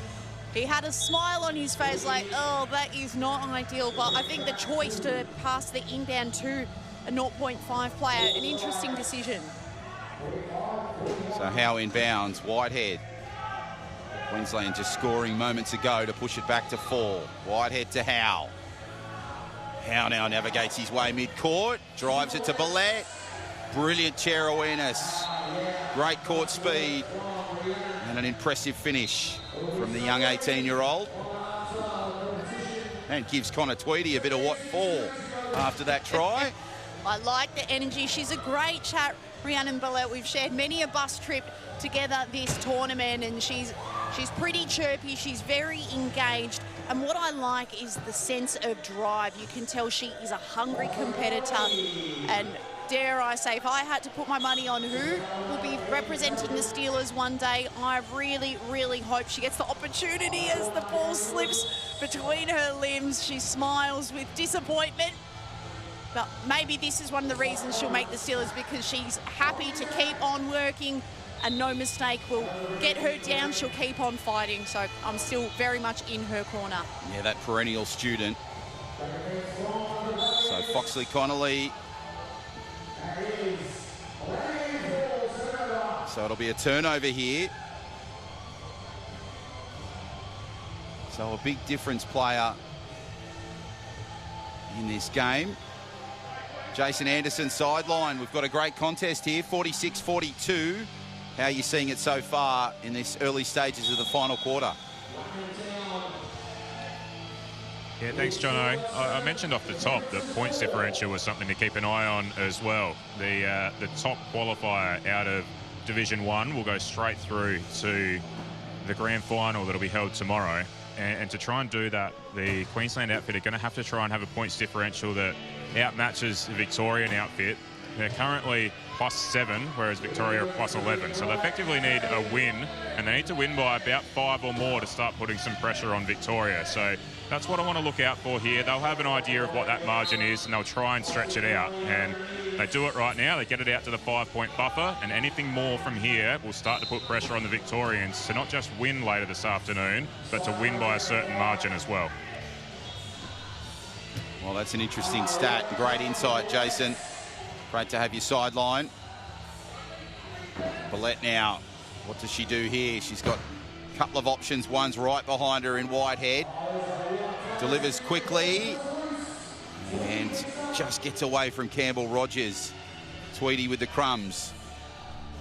had a smile on his face like, oh, that is not ideal. But I think the choice to pass the inbound to a 0.5 player, an interesting decision. So Howe inbounds, Whitehead. Queensland just scoring moments ago to push it back to 4. Whitehead to Howe. Howe now navigates his way mid-court, drives it to Billette. Brilliant chair awareness, great court speed, and an impressive finish from the young 18-year-old. And gives Connor Tweedy a bit of what for after that try. I like the energy. She's a great chat, Rhiannon Billette. We've shared many a bus trip together this tournament, and she's pretty chirpy. She's very engaged. And what I like is the sense of drive. You can tell she is a hungry competitor, and dare I say, if I had to put my money on who will be representing the Steelers one day, I really, really hope she gets the opportunity as the ball slips between her limbs. She smiles with disappointment. But maybe this is one of the reasons she'll make the Steelers, because she's happy to keep on working and no mistake will get her down. She'll keep on fighting. So I'm still very much in her corner. Yeah, that perennial student. So Foxley Connolly. So it'll be a turnover here. So a big difference player in this game. Jason Anderson sideline. We've got a great contest here, 46-42. How are you seeing it so far in this early stages of the final quarter? Yeah, thanks, Jono. I mentioned off the top that points differential was something to keep an eye on as well. The top qualifier out of Division 1 will go straight through to the grand final that'll be held tomorrow. And to try and do that, the Queensland outfit are going to have to try and have a points differential that outmatches the Victorian outfit. They're currently +7, whereas Victoria are +11. So they effectively need a win, and they need to win by about 5 or more to start putting some pressure on Victoria. So that's what I want to look out for here. They'll have an idea of what that margin is, and they'll try and stretch it out. And they do it right now. They get it out to the 5-point buffer, and anything more from here will start to put pressure on the Victorians to not just win later this afternoon, but to win by a certain margin as well. Well, that's an interesting stat. Great insight, Jason. Great to have your sideline. Billette now, what does she do here? She's got a couple of options. One's right behind her in Whitehead. Delivers quickly and just gets away from Campbell Rogers. Tweedy with the crumbs.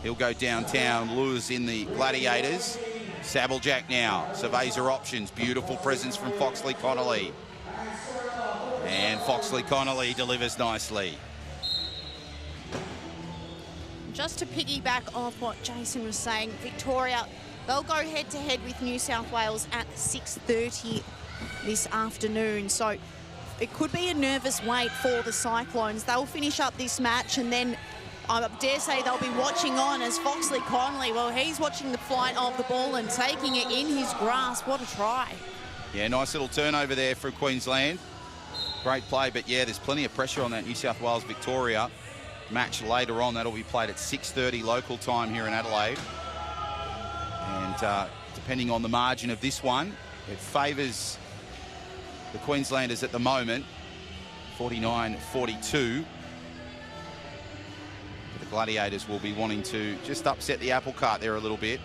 He'll go downtown, lures in the Gladiators. Sabblejack now surveys her options. Beautiful presence from Foxley Connolly. And Foxley Connolly delivers nicely. Just to piggyback off what Jason was saying, Victoria, they'll go head-to-head with New South Wales at 6:30 this afternoon. So it could be a nervous wait for the Cyclones. They'll finish up this match, and then I dare say they'll be watching on as Foxley Connolly, well, he's watching the flight of the ball and taking it in his grasp. What a try. Yeah, nice little turnover there for Queensland. Great play, but yeah, there's plenty of pressure on that New South Wales-Victoria match later on. That'll be played at 6:30 local time here in Adelaide. And depending on the margin of this one, it favours the Queenslanders at the moment, 49-42. But the Gladiators will be wanting to just upset the apple cart there a little bit.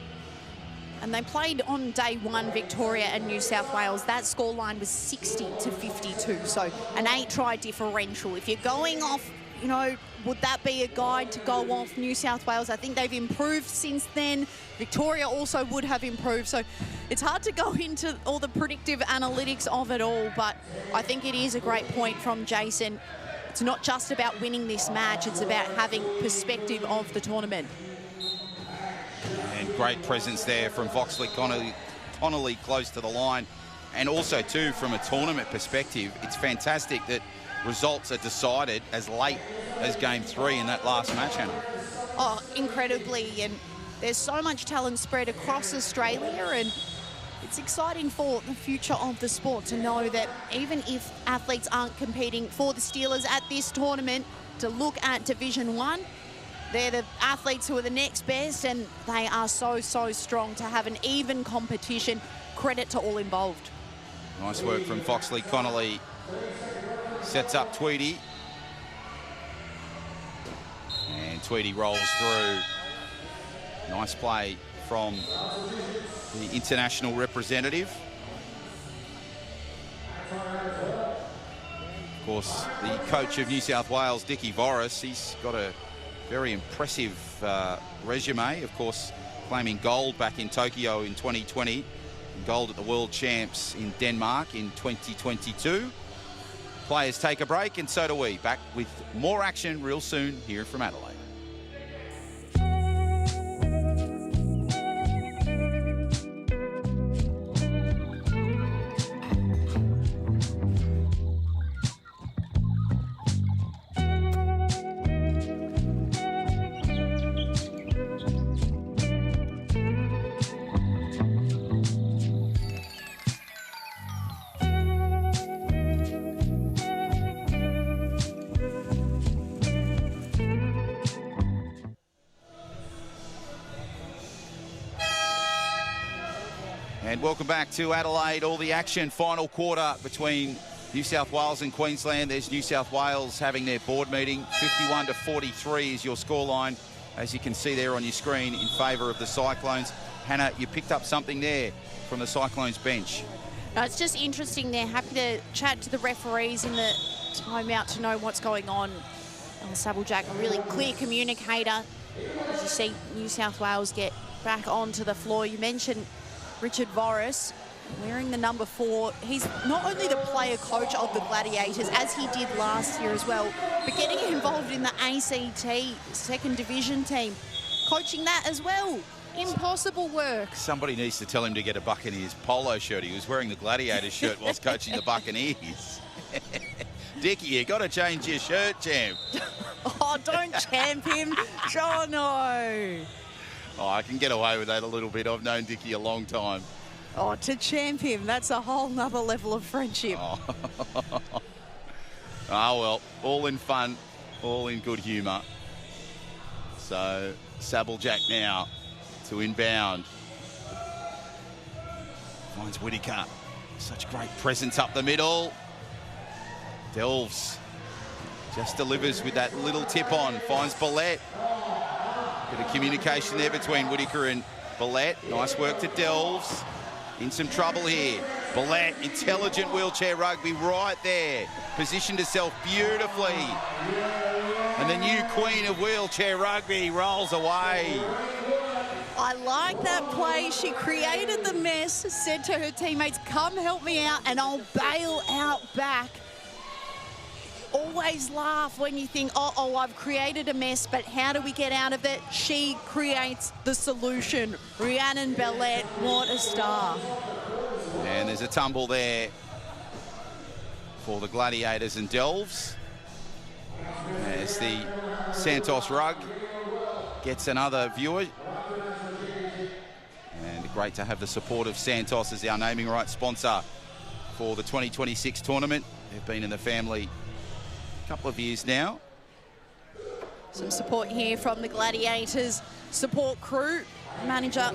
And they played on day one, Victoria and New South Wales. That scoreline was 60-52, so an 8-try differential. If you're going off, you know, would that be a guide to go off New South Wales? I think they've improved since then. Victoria also would have improved, so it's hard to go into all the predictive analytics of it all, but I think it is a great point from Jason. It's not just about winning this match, it's about having perspective of the tournament. And great presence there from Foxley Connolly close to the line. And also, too, from a tournament perspective, it's fantastic that results are decided as late as Game 3 in that last match, Hannah. Oh, incredibly. And there's so much talent spread across Australia, and it's exciting for the future of the sport to know that even if athletes aren't competing for the Steelers at this tournament, to look at Division 1, they're the athletes who are the next best, and they are so, so strong to have an even competition. Credit to all involved. Nice work from Foxley Connolly. Sets up Tweedy. And Tweedy rolls through. Nice play from the international representative. Of course, the coach of New South Wales, Dickie Voris, he's got a very impressive resume, of course, claiming gold back in Tokyo in 2020, and gold at the World Champs in Denmark in 2022. Players take a break, and so do we. Back with more action real soon here from Adelaide. And welcome back to Adelaide. All the action, final quarter between New South Wales and Queensland. There's New South Wales having their board meeting. 51-43 is your scoreline, as you can see there on your screen, in favour of the Cyclones. Hannah, you picked up something there from the Cyclones bench. No, it's just interesting. They're happy to chat to the referees in the timeout to know what's going on. Sabblejack, a really clear communicator. As you see, New South Wales get back onto the floor. You mentioned Richard Voris wearing the number 4. He's not only the player coach of the Gladiators, as he did last year as well, but getting involved in the ACT second division team, coaching that as well. Impossible work. Somebody needs to tell him to get a Buccaneers polo shirt. He was wearing the Gladiators shirt whilst coaching the Buccaneers. Dickie, you got to change your shirt, champ. Oh, don't champ him. Oh, no. Oh, I can get away with that a little bit. I've known Dickie a long time. Oh, to champ him, that's a whole nother level of friendship. Oh, well, all in fun, all in good humour. So, Sabblejack now to inbound. Finds Whittaker. Such great presence up the middle. Delves. Just delivers with that little tip on. Finds Billette. Bit of communication there between Whittaker and Billette. Nice work to Delves. In some trouble here. Billette, intelligent wheelchair rugby right there. Positioned herself beautifully. And the new queen of wheelchair rugby rolls away. I like that play. She created the mess, said to her teammates, come help me out and I'll bail out back. Always laugh when you think, oh, I've created a mess, but how do we get out of it? She creates the solution. Rhiannon Billette, what a star. And there's a tumble there for the Gladiators and Delves. As the Santos rug gets another viewer. And great to have the support of Santos as our naming rights sponsor for the 2026 tournament. They've been in the family couple of years now. Some support here from the Gladiators support crew, manager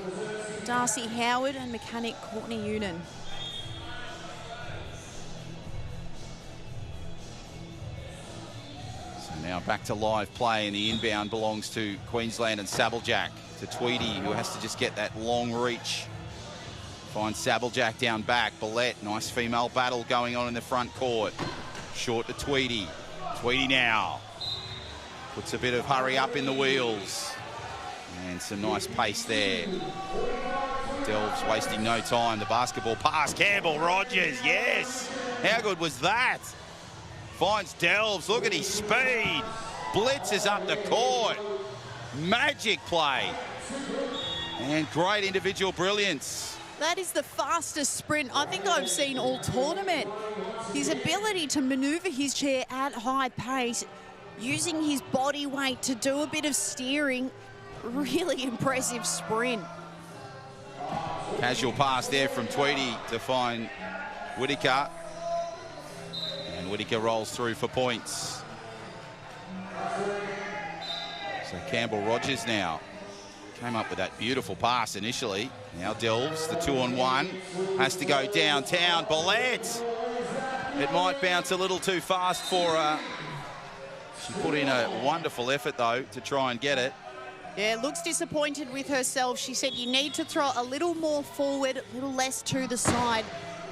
Darcy Howard and mechanic Courtney Unan. So now back to live play, and the inbound belongs to Queensland and Sabblejack to Tweedy, who has to just get that long reach. Finds Sabblejack down back. Billette, nice female battle going on in the front court. Short to Tweedy. Tweedy now puts a bit of hurry up in the wheels, and some nice pace there. Delves wasting no time. The basketball pass, Campbell Rogers, yes! How good was that? Finds Delves, look at his speed. Blitzes up the court. Magic play. And great individual brilliance. That is the fastest sprint I think I've seen all tournament. His ability to manoeuvre his chair at high pace, using his body weight to do a bit of steering, really impressive sprint. Casual pass there from Tweedy to find Whittaker. And Whittaker rolls through for points. So Campbell Rogers now came up with that beautiful pass initially. Now Delves, the 2-on-1, has to go downtown. Billette, it might bounce a little too fast for her. She put in a wonderful effort, though, to try and get it. Yeah, looks disappointed with herself. She said you need to throw a little more forward, a little less to the side,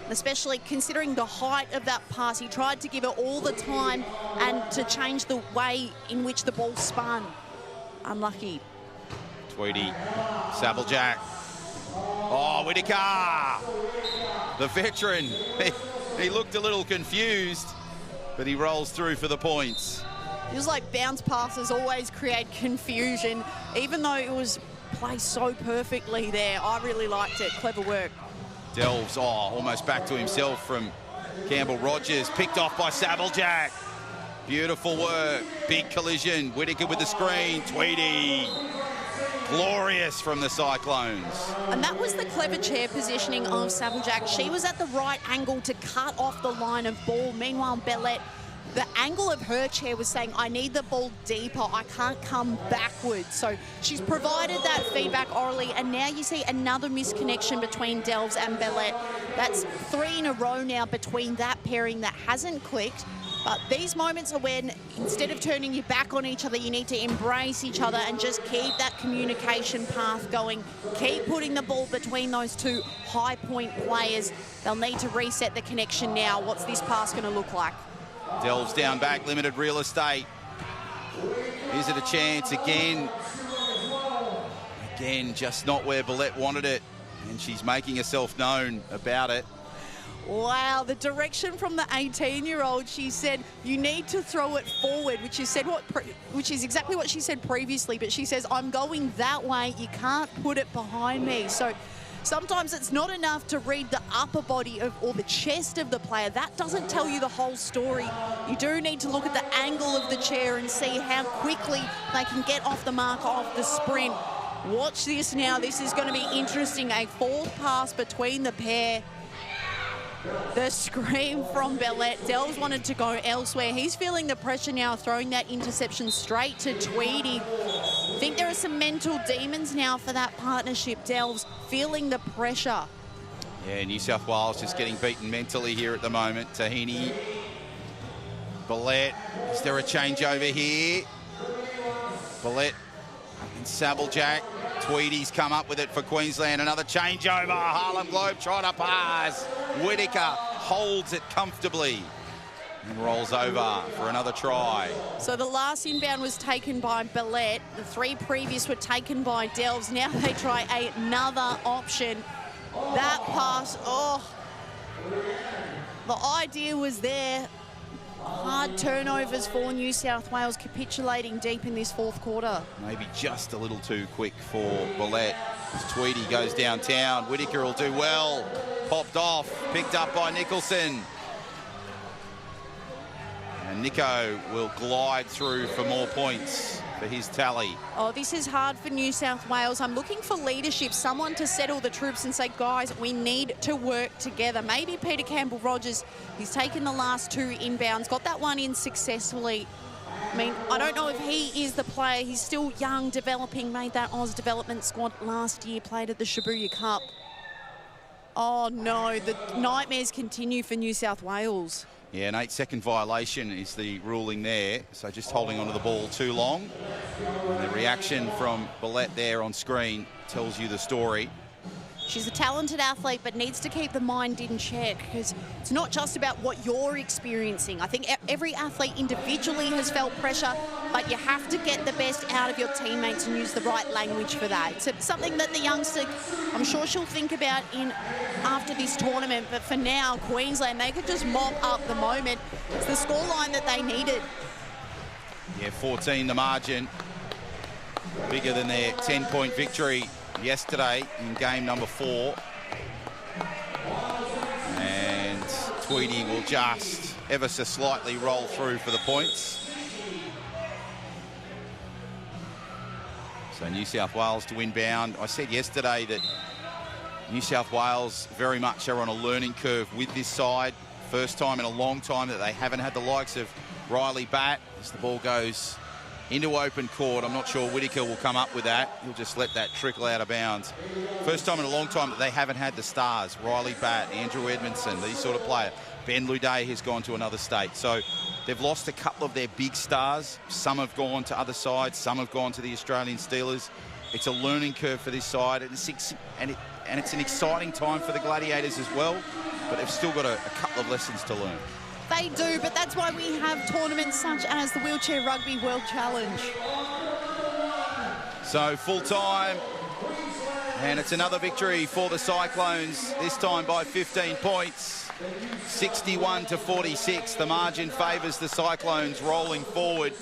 especially considering the height of that pass. He tried to give her all the time and to change the way in which the ball spun. Unlucky. Tweedy, Sabblejack. Oh, Whittaker! The veteran. He looked a little confused, but he rolls through for the points. Feels like bounce passes always create confusion, even though it was placed so perfectly there. I really liked it. Clever work. Delves, almost back to himself from Campbell Rogers. Picked off by Sabblejack. Beautiful work. Big collision. Whittaker with the screen. Tweedy. Glorious from the Cyclones. And that was the clever chair positioning of Sabblejack. She was at the right angle to cut off the line of ball. Meanwhile, Billette the angle of her chair was saying, I need the ball deeper, I can't come backwards. So she's provided that feedback orally, and now you see another misconnection between Delves and Bellette. That's 3 in a row now between that pairing that hasn't clicked. But these moments are when, instead of turning your back on each other, you need to embrace each other and just keep that communication path going. Keep putting the ball between those two high point players. They'll need to reset the connection now. What's this pass going to look like? Delves down back, limited real estate. Is it a chance again? Again, just not where Bellette wanted it. And she's making herself known about it. Wow, the direction from the 18-year-old, she said, you need to throw it forward, which is exactly what she said previously, but she says, I'm going that way, you can't put it behind me. So sometimes it's not enough to read the upper body or the chest of the player. That doesn't tell you the whole story. You do need to look at the angle of the chair and see how quickly they can get off the mark, off the sprint. Watch this now. This is going to be interesting. A fourth pass between the pair. The scream from Bellette. Delves wanted to go elsewhere. He's feeling the pressure now, throwing that interception straight to Tweedy. I think there are some mental demons now for that partnership. Delves feeling the pressure. Yeah, New South Wales just getting beaten mentally here at the moment. Tahini, Bellette. Is there a changeover here? Bellette and Sabblejack. Tweedy's come up with it for Queensland. Another changeover. Harlem Globe trying to pass. Whittaker holds it comfortably and rolls over for another try. So the last inbound was taken by Bellette. The 3 previous were taken by Delves. Now they try another option. That pass, the idea was there. Hard turnovers for New South Wales, capitulating deep in this fourth quarter. Maybe just a little too quick for Bellette. As Tweedy goes downtown, Whittaker will do well. Popped off, picked up by Nicholson. And Nico will glide through for more points for his tally. Oh, this is hard for New South Wales. I'm looking for leadership, someone to settle the troops and say, guys, we need to work together. Maybe Peter Campbell-Rogers, he's taken the last 2 inbounds, got that one in successfully. I mean, I don't know if he is the player. He's still young, developing, made that Oz development squad last year, played at the Shibuya Cup. Oh, no, the nightmares continue for New South Wales. Yeah, an 8-second violation is the ruling there. So just holding onto the ball too long. And the reaction from Bellette there on screen tells you the story. She's a talented athlete, but needs to keep the mind in check, because it's not just about what you're experiencing. I think every athlete individually has felt pressure, but you have to get the best out of your teammates and use the right language for that. It's something that the youngster, I'm sure she'll think about after this tournament, but for now, Queensland, they could just mop up the moment. It's the scoreline that they needed. Yeah, 14 the margin. Bigger than their 10-point victory yesterday in game number 4. And Tweedy will just ever so slightly roll through for the points. So New South Wales to inbound. I said yesterday that New South Wales very much are on a learning curve with this side. First time in a long time that they haven't had the likes of Riley Batt as the ball goes into open court. I'm not sure Whittaker will come up with that. He'll just let that trickle out of bounds. First time in a long time that they haven't had the stars. Riley Batt, Andrew Edmondson, these sort of players. Ben Luday has gone to another state. So they've lost a couple of their big stars. Some have gone to other sides. Some have gone to the Australian Steelers. It's a learning curve for this side. And it's an exciting time for the Gladiators as well. But they've still got a couple of lessons to learn. They do, but that's why we have tournaments such as the Wheelchair Rugby World Challenge. So full time, and it's another victory for the Cyclones, this time by 15 points. 61-46, the margin favours the Cyclones rolling forward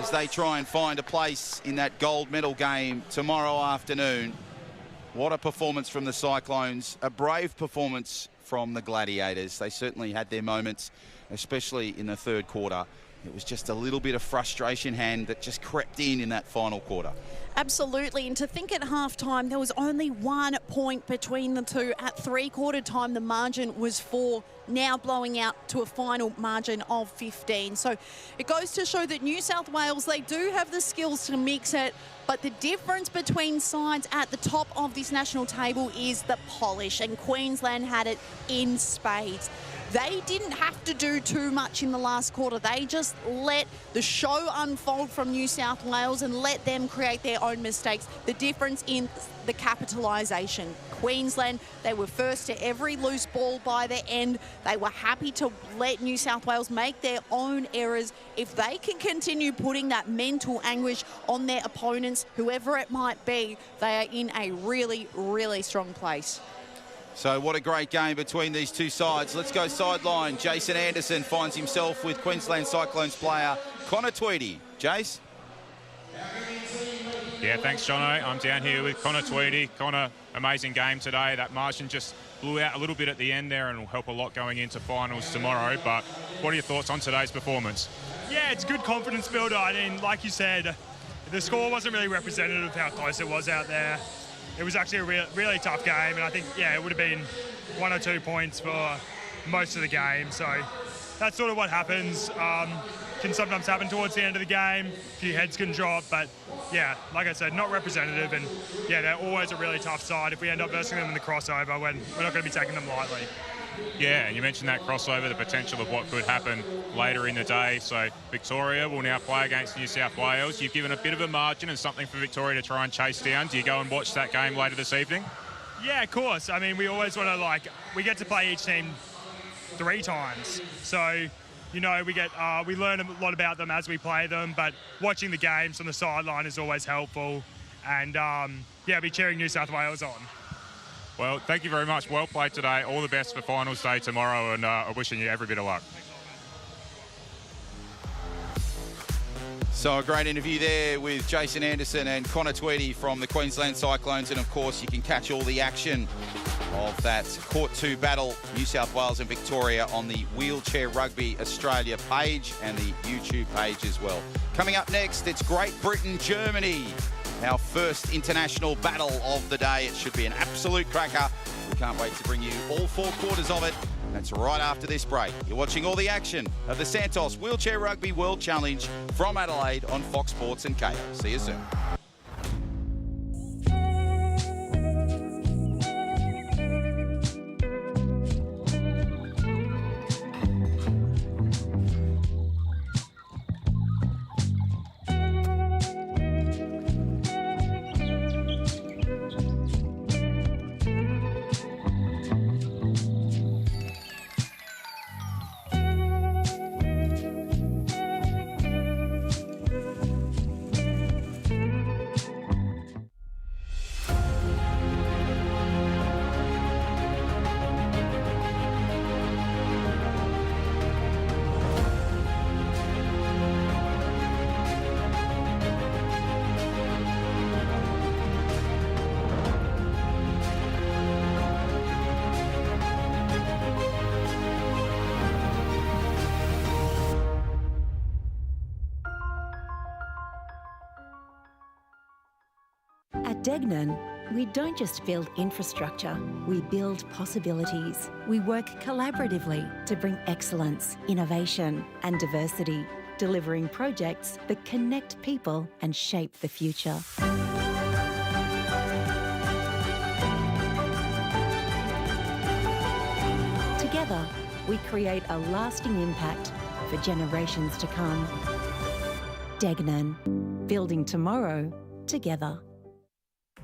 as they try and find a place in that gold medal game tomorrow afternoon. What a performance from the Cyclones, a brave performance from the Gladiators. They certainly had their moments, especially in the third quarter. it was just a little bit of frustration hand that just crept in that final quarter. Absolutely, and to think at half-time there was only 1 point between the two. At three-quarter time the margin was 4, now blowing out to a final margin of 15. So it goes to show that New South Wales, they do have the skills to mix it, but the difference between sides at the top of this national table is the polish, and Queensland had it in spades. They didn't have to do too much in the last quarter. They just let the show unfold from New South Wales and let them create their own mistakes. The difference in the capitalisation. Queensland, they were first to every loose ball by the end. They were happy to let New South Wales make their own errors. If they can continue putting that mental anguish on their opponents, whoever it might be, they are in a really, really strong place. So what a great game between these two sides. Let's go sideline. Jason Anderson finds himself with Queensland Cyclones player Connor Tweedy. Jace? Yeah, thanks, Jono. I'm down here with Connor Tweedy. Connor, amazing game today. That margin just blew out a little bit at the end there and will help a lot going into finals tomorrow. But what are your thoughts on today's performance? Yeah, it's good confidence builder. I mean, like you said, the score wasn't really representative of how close it was out there. It was actually a really tough game, and I think, yeah, it would have been 1 or 2 points for most of the game. So that's sort of what happens. Can sometimes happen towards the end of the game. A few heads can drop, but yeah, like I said, not representative, and yeah, they're always a really tough side. If we end up versing them in the crossover, we're not going to be taking them lightly. Yeah, and you mentioned that crossover, the potential of what could happen later in the day. So Victoria will now play against New South Wales. You've given a bit of a margin and something for Victoria to try and chase down. Do you go and watch that game later this evening? Yeah, of course. I mean, we always want to, we get to play each team 3 times. So, you know, we learn a lot about them as we play them, but watching the games from the sideline is always helpful. And, yeah, I'll be cheering New South Wales on. Well, thank you very much. Well played today. All the best for finals day tomorrow, and I'm wishing you every bit of luck. So a great interview there with Jason Anderson and Connor Tweedy from the Queensland Cyclones. And of course, you can catch all the action of that Court 2 battle, New South Wales and Victoria, on the Wheelchair Rugby Australia page and the YouTube page as well. Coming up next, it's Great Britain, Germany. Our first international battle of the day. It should be an absolute cracker. We can't wait to bring you all 4 quarters of it. That's right after this break. You're watching all the action of the Santos Wheelchair Rugby World Challenge from Adelaide on Fox Sports and KO. See you soon. At Degnan, we don't just build infrastructure, we build possibilities. We work collaboratively to bring excellence, innovation and diversity, delivering projects that connect people and shape the future. Together, we create a lasting impact for generations to come. Degnan, building tomorrow together.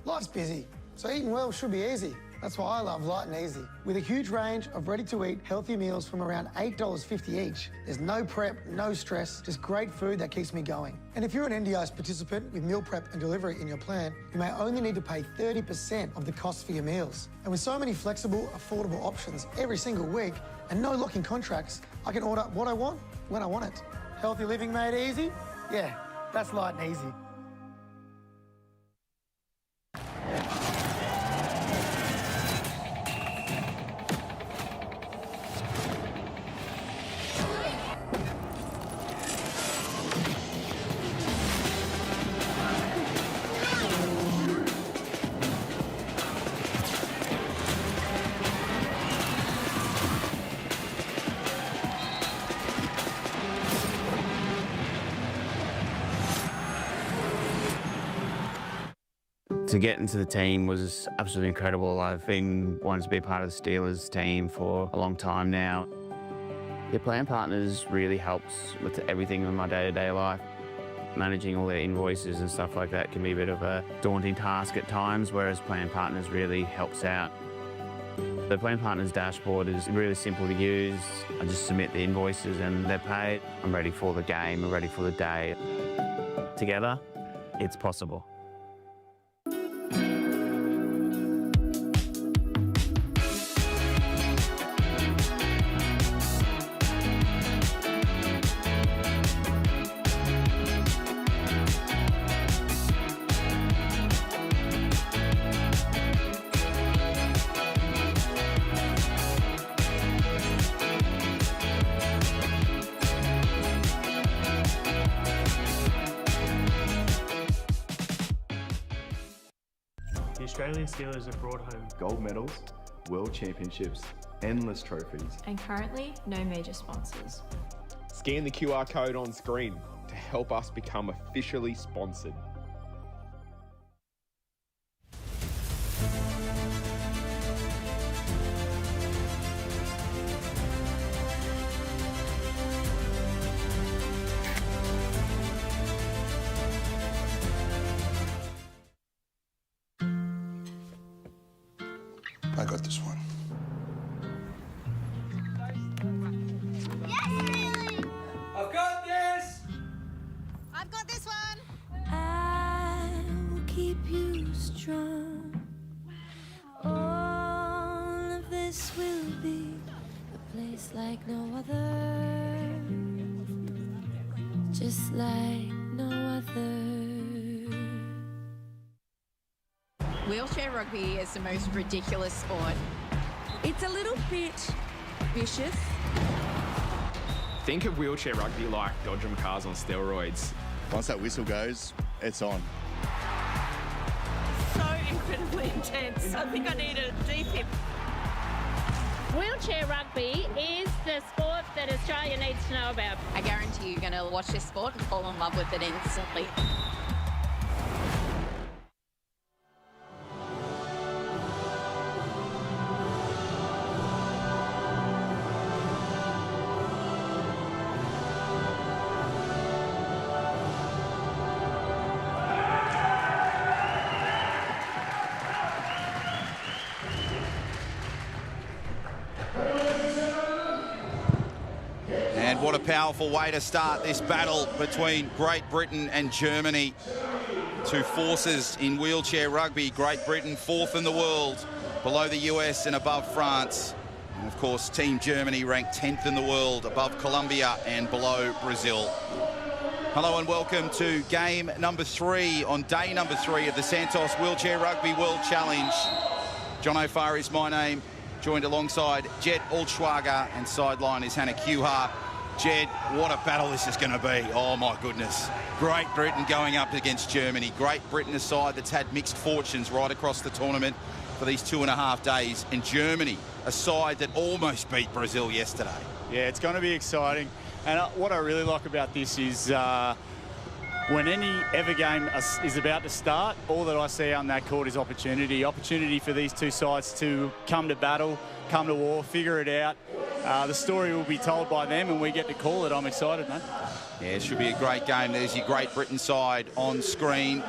Life's busy, so eating well should be easy. That's why I love Light and Easy. With a huge range of ready-to-eat healthy meals from around $8.50 each, there's no prep, no stress, just great food that keeps me going. And if you're an NDIS participant with meal prep and delivery in your plan, you may only need to pay 30% of the cost for your meals. And with so many flexible, affordable options every single week and no locking contracts, I can order what I want when I want it. Healthy living made easy? Yeah, that's Light and Easy. To get into the team was absolutely incredible. I've been wanting to be a part of the Steelers team for a long time now. Your plan partners really helps with everything in my day-to-day life. Managing all their invoices and stuff like that can be a bit of a daunting task at times, whereas plan partners really helps out. The plan partners dashboard is really simple to use. I just submit the invoices and they're paid. I'm ready for the game, I'm ready for the day. Together, it's possible. The Australian Steelers have brought home gold medals, world championships, endless trophies. And currently, no major sponsors. Scan the QR code on screen to help us become officially sponsored. I got this one. I've got this! I've got this one! I will keep you strong. All of this will be a place like no other, just like no other. Wheelchair rugby is the most ridiculous sport. It's a little bit vicious. Think of wheelchair rugby like dodgem cars on steroids. Once that whistle goes, it's on. So incredibly intense. I think I need a defib. Wheelchair rugby is the sport that Australia needs to know about. I guarantee you're going to watch this sport and fall in love with it instantly. And what a powerful way to start this battle between Great Britain and Germany. Two forces in wheelchair rugby. Great Britain, 4th in the world, below the US and above France. And of course, Team Germany ranked 10th in the world, above Colombia and below Brazil. Hello and welcome to game number 3 on day number 3 of the Santos Wheelchair Rugby World Challenge. John O'Farr is my name, joined alongside Jed Altschwager, and sideline is Hannah Kuhar. Jed, what a battle this is going to be. Oh, my goodness. Great Britain going up against Germany. Great Britain, a side that's had mixed fortunes right across the tournament for these 2.5 days. And Germany, a side that almost beat Brazil yesterday. Yeah, it's going to be exciting. And what I really like about this is when any ever game is about to start, all that I see on that court is opportunity. Opportunity for these two sides to come to battle, come to war, figure it out. The story will be told by them and we get to call it. I'm excited, mate. Yeah, it should be a great game. There's your Great Britain side on screen.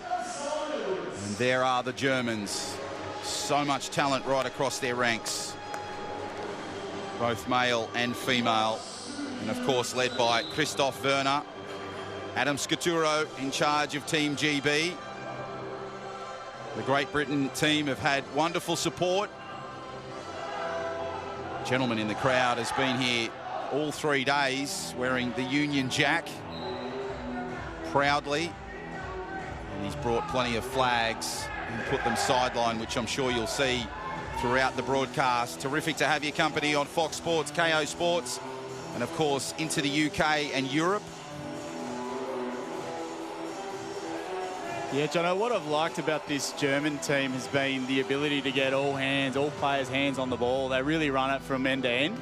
And there are the Germans. So much talent right across their ranks, both male and female. And of course led by Christoph Werner. Adam Scaturo in charge of Team GB. The Great Britain team have had wonderful support. A gentleman in the crowd has been here all 3 days wearing the Union Jack proudly. And he's brought plenty of flags and put them sideline, which I'm sure you'll see throughout the broadcast. Terrific to have your company on Fox Sports, KO Sports, and of course into the UK and Europe. Yeah, Jono, what I've liked about this German team has been the ability to get all players' hands on the ball. They really run it from end to end.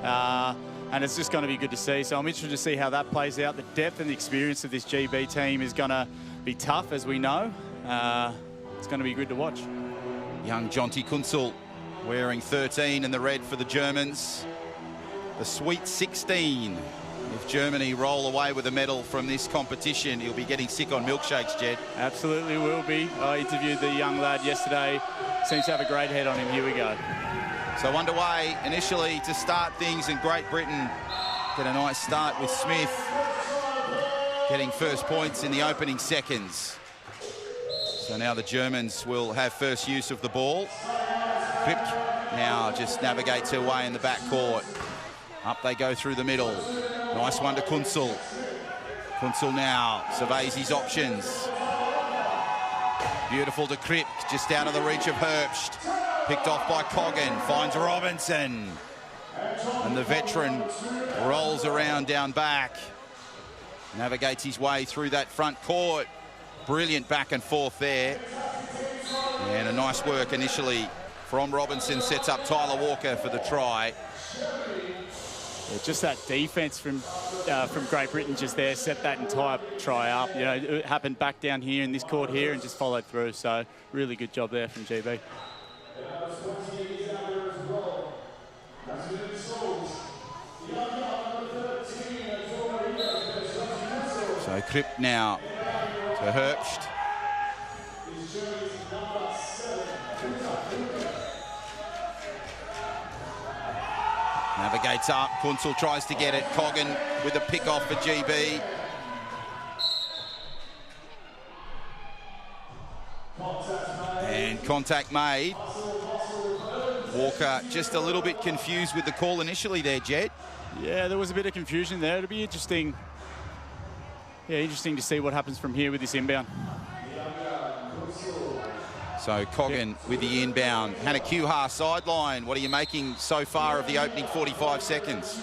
And it's just going to be good to see. So I'm interested to see how that plays out. The depth and the experience of this GB team is going to be tough, as we know. it's going to be good to watch. Young Jonty Kunzel wearing 13 in the red for the Germans. The Sweet 16. If Germany roll away with a medal from this competition, he'll be getting sick on milkshakes, Jed. Absolutely will be. I interviewed the young lad yesterday. Seems to have a great head on him. Here we go. So underway initially to start things, and Great Britain get a nice start with Smith getting first points in the opening seconds. So now the Germans will have first use of the ball. Kripke now just navigates her way in the back court. Up they go through the middle. Nice one to Kunzel. Kunzel now surveys his options. Beautiful to Kripke, just out of the reach of Herbst. Picked off by Coggan, finds Robinson. And the veteran rolls around down back. Navigates his way through that front court. Brilliant back and forth there. And a nice work initially from Robinson, sets up Tyler Walker for the try. Yeah, just that defence from Great Britain just there set that entire try up. You know, it happened back down here in this court here and just followed through. So really good job there from GB. So Kripke now to Herbst. Navigates up, Kunzel tries to get it. Coggan with a pick off for GB. And contact made. Walker just a little bit confused with the call initially there, Jed. Yeah, there was a bit of confusion there. It'll be interesting. Yeah, interesting to see what happens from here with this inbound. So Coggan with the inbound. Hannah Kuhar sideline. What are you making so far of the opening 45 seconds?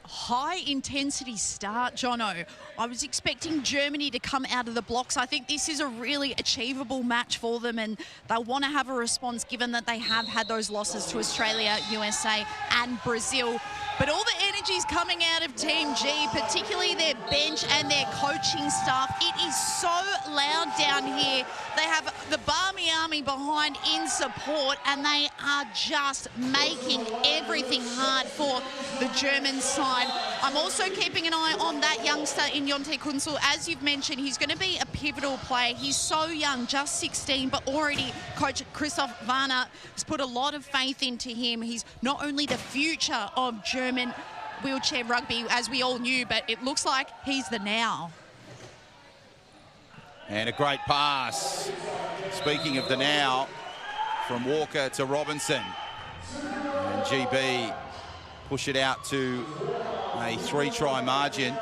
High intensity start, Jono. I was expecting Germany to come out of the blocks. I think this is a really achievable match for them, and they'll want to have a response given that they have had those losses to Australia, USA and Brazil. But all the energy's coming out of Team G, particularly their bench and their coaching staff. It is so loud down here. They have the Barmy Army behind in support, and they are just making everything hard for the German side. I'm also keeping an eye on that youngster in Jonty Kunzel. As you've mentioned, he's going to be a pivotal player. He's so young, just 16, but already Coach Christoph Warner has put a lot of faith into him. He's not only the future of German wheelchair rugby, as we all knew, but it looks like he's the now. And a great pass. Speaking of the now, from Walker to Robinson. And GB push it out to a 3-try margin.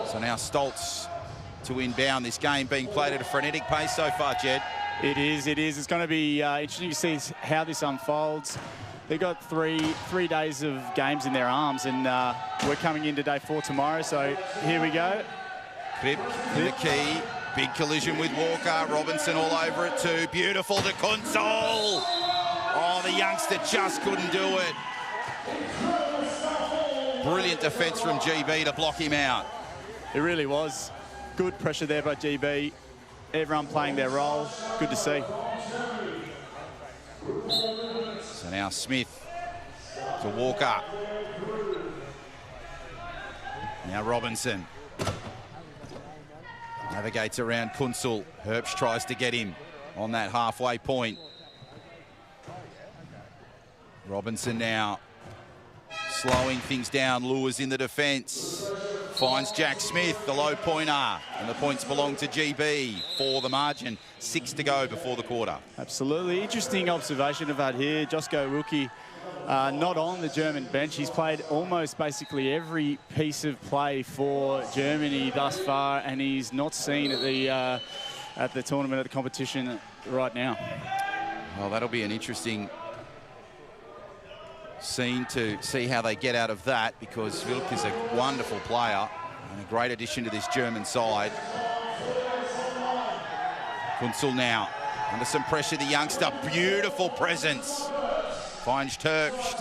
So now Stoltz to inbound. This game being played at a frenetic pace so far, Jed. It is. It's going to be interesting to see how this unfolds. They've got three days of games in their arms, and we're coming into day 4 tomorrow, so here we go. Kripke in the key. Big collision with Walker. Robinson all over it too. Beautiful to Kunzel. Oh, the youngster just couldn't do it. Brilliant defence from GB to block him out. It really was. Good pressure there by GB. Everyone playing their role. Good to see. So now Smith to Walker. Now Robinson. Navigates around Kunzel. Herbst tries to get him on that halfway point. Robinson now slowing things down, lures in the defence. Finds Jack Smith, the low pointer, and the points belong to GB for the margin. 6 to go before the quarter. Absolutely. Interesting observation I've had here. Josko Wilkie not on the German bench. He's played almost basically every piece of play for Germany thus far, and he's not seen at the tournament, at the competition right now. Well, that'll be an interesting scene to see how they get out of that, because Wilk is a wonderful player and a great addition to this German side. Kunzel now under some pressure, the youngster. Beautiful presence. Finds Herbst.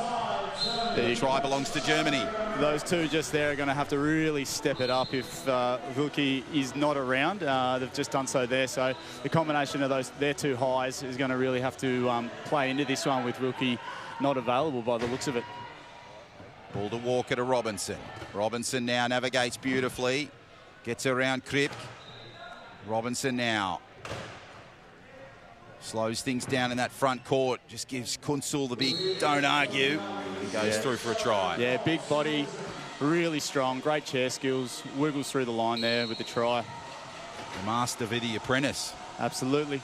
The try belongs to Germany. Those two just there are going to have to really step it up if Wilkie is not around. They've just done so there. So the combination of their two highs is going to really have to play into this one with Wilkie not available by the looks of it. Ball to Walker to Robinson. Robinson now navigates beautifully. Gets around Kripke. Robinson now slows things down in that front court. Just gives Kunsul the big don't argue. He goes through for a try. Yeah, big body, really strong, great chair skills. Wiggles through the line there with the try. The master v the apprentice. Absolutely.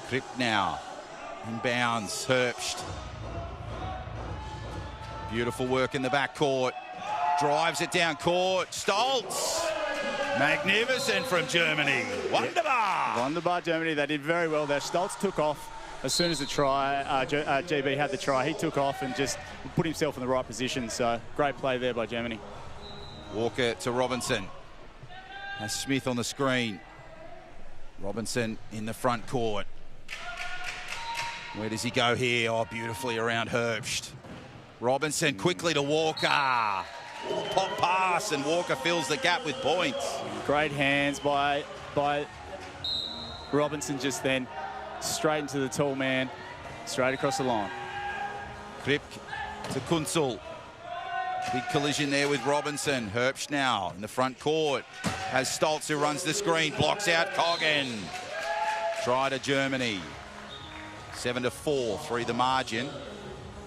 Kripke now. Inbounds, Herbst. Beautiful work in the back court. Drives it down court. Stoltz. Magnificent from Germany. Wunderbar. Wunderbar, Germany. They did very well there. Stoltz took off as soon as the try. GB had the try. He took off and just put himself in the right position. So great play there by Germany. Walker to Robinson. Has Smith on the screen. Robinson in the front court. Where does he go here? Oh, beautifully around Herbst. Robinson quickly to Walker. Pop pass, and Walker fills the gap with points. Great hands by Robinson just then. Straight into the tall man, straight across the line. Kripke to Kunsul. Big collision there with Robinson. Herbst now in the front court. Has Stoltz who runs the screen, blocks out Coggan. Try to Germany. 7-4, 3 the margin.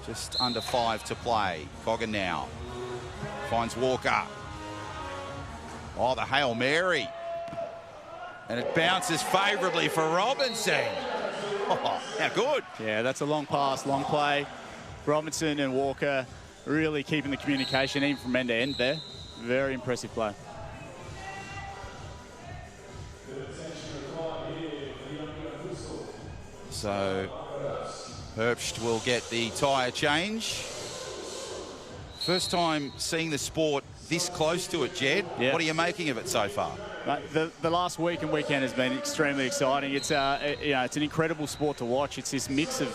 Just under 5 to play. Coggan now. Finds Walker. Oh, the Hail Mary. And it bounces favourably for Robinson. Oh, how good. Yeah, that's a long pass, long play. Robinson and Walker really keeping the communication even from end to end there. Very impressive play. So Herbst will get the tyre change. First time seeing the sport this close to it, Jed. Yeah. What are you making of it so far? The last week and weekend has been extremely exciting. It's it's an incredible sport to watch. It's this mix of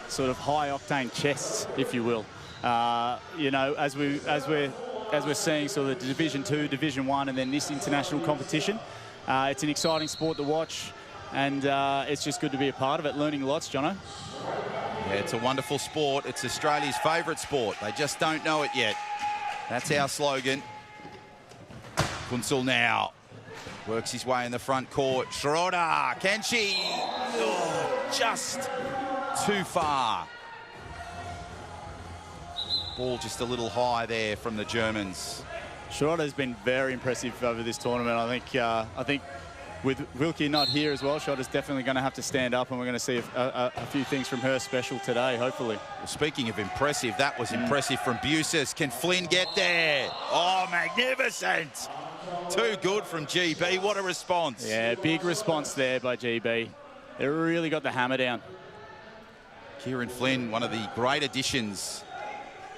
sort of high-octane chests, if you will. As we're seeing sort of the Division 2, Division 1, and then this international competition. It's an exciting sport to watch, and it's just good to be a part of it. Learning lots, Jono. Yeah, it's a wonderful sport. It's Australia's favourite sport. They just don't know it yet. That's our slogan. Kunsul now works his way in the front court. Schroeder, can she? Oh, just too far. Ball just a little high there from the Germans. Schroeder's been very impressive over this tournament. I think with Wilkie not here as well, Schroeder's definitely going to have to stand up, and we're going to see a few things from her special today, hopefully. Well, speaking of impressive, that was impressive from Busis. Can Flynn get there? Oh, magnificent. Too good from GB. What a response. Yeah, big response there by GB. They really got the hammer down. Kieran Flynn, one of the great additions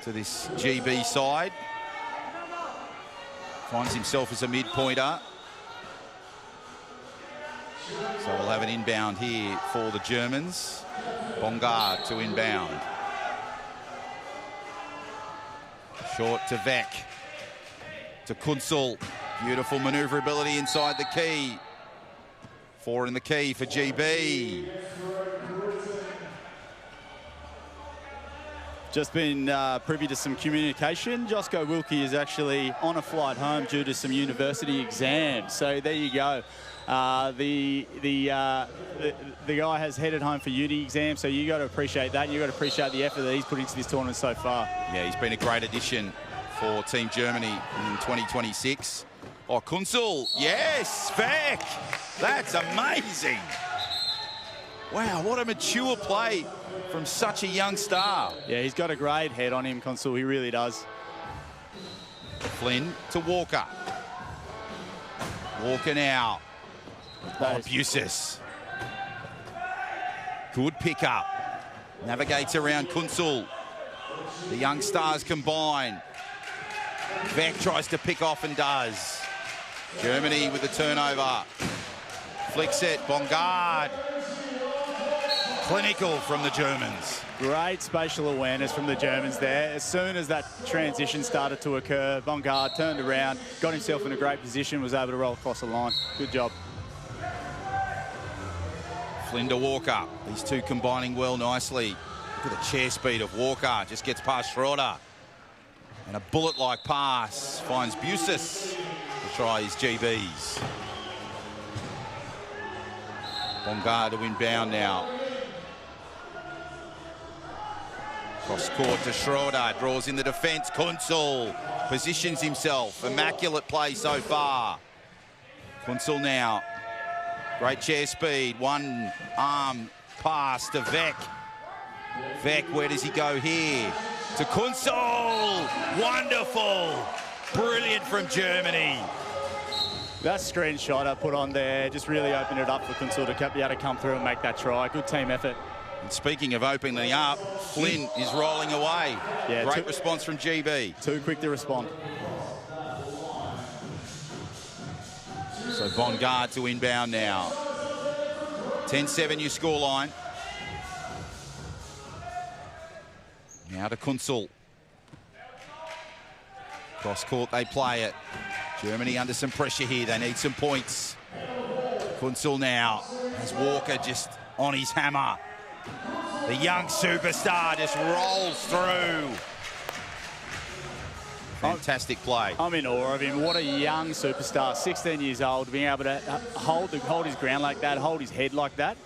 to this GB side. Finds himself as a mid-pointer. So we'll have an inbound here for the Germans. Bongard to inbound. Short to Vec. To Kunsul. Beautiful manoeuvrability inside the key. 4 in the key for GB. Just been privy to some communication. Josco Wilkie is actually on a flight home due to some university exams. So there you go. The guy has headed home for uni exams, so you got to appreciate that. And you got to appreciate the effort that he's put into this tournament so far. Yeah, he's been a great addition for Team Germany in 2026. Oh, Kunsul, yes, Vec. That's amazing. Wow, what a mature play from such a young star. Yeah, he's got a great head on him, Kunsul. He really does. Flynn to Walker. Walker now. Oh, Busis. Good pick up. Navigates around Kunsul. The young stars combine. Vec tries to pick off and does. Germany with the turnover. Flicks it. Bongard. Clinical from the Germans. Great spatial awareness from the Germans there. As soon as that transition started to occur, Bongard turned around, got himself in a great position, was able to roll across the line. Good job. Flynn to Walker. These two combining well nicely. Look at the chair speed of Walker. Just gets past Schroeder. And a bullet-like pass finds Busis to try his GBs. Bongard to inbound now. Cross court to Schroeder, draws in the defence. Kunzel positions himself. Immaculate play so far. Kunzel now. Great chair speed. One arm pass to Vec. Vec, where does he go here? To Kunzel. Wonderful. Brilliant from Germany. That screenshot I put on there just really opened it up for Kunzel to be able to come through and make that try. Good team effort. And speaking of opening up, Flynn is rolling away. Yeah, great response from GB. Too quick to respond. So Bongard to inbound now. 10-7 your scoreline. Now to Kunzel. Cross court they play it. Germany under some pressure here. They need some points. Kunzel now has Walker just on his hammer. The young superstar just rolls through. Fantastic play. I'm in awe of him. What a young superstar, 16 years old, being able to hold his ground like that, hold his head like that,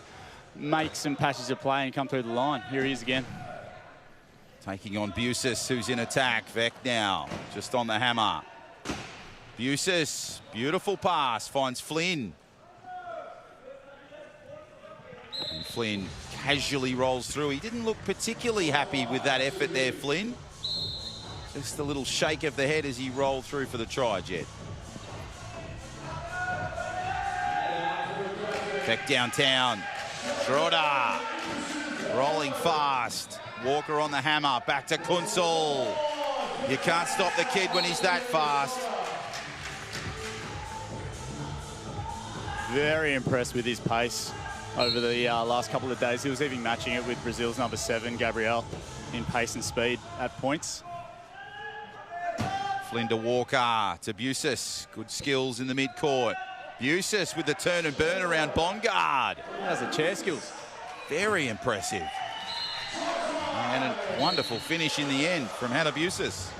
make some passes of play and come through the line. Here he is again. Taking on Busis, who's in attack. Vec now, just on the hammer. Busis, beautiful pass, finds Flynn. And Flynn casually rolls through. He didn't look particularly happy with that effort there, Flynn. Just a little shake of the head as he rolled through for the try, Jed. Back downtown. Schroeder rolling fast. Walker on the hammer. Back to Kunzel. You can't stop the kid when he's that fast. Very impressed with his pace over the last couple of days. He was even matching it with Brazil's number 7, Gabriel, in pace and speed at points. Flynn to Walker, to Busis. Good skills in the mid-court. Busis with the turn and burn around Bongard. Has the chair skills. Very impressive. And a wonderful finish in the end from Hannah Busis.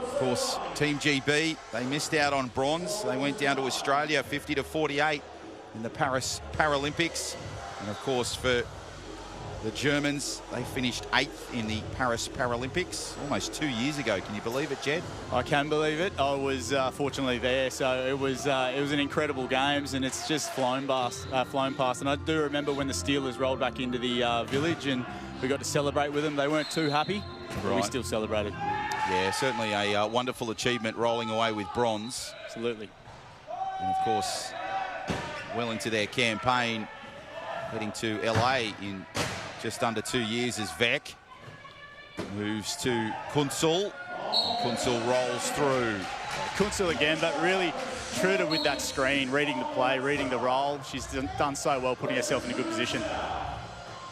Of course, Team GB, they missed out on bronze. They went down to Australia 50-48 in the Paris Paralympics. And of course, for the Germans, they finished 8th in the Paris Paralympics almost 2 years ago. Can you believe it, Jed? I can believe it. I was fortunately there, so it was an incredible games, and it's just flown past. And I do remember when the Steelers rolled back into the village, and we got to celebrate with them. They weren't too happy, but we still celebrated. Yeah, certainly a wonderful achievement, rolling away with bronze. Absolutely. And of course, well into their campaign, heading to LA in just under 2 years as Vec moves to Kunzel. Kunzel rolls through. Kunzel again, but really true to with that screen, reading the play, reading the roll. She's done so well, putting herself in a good position.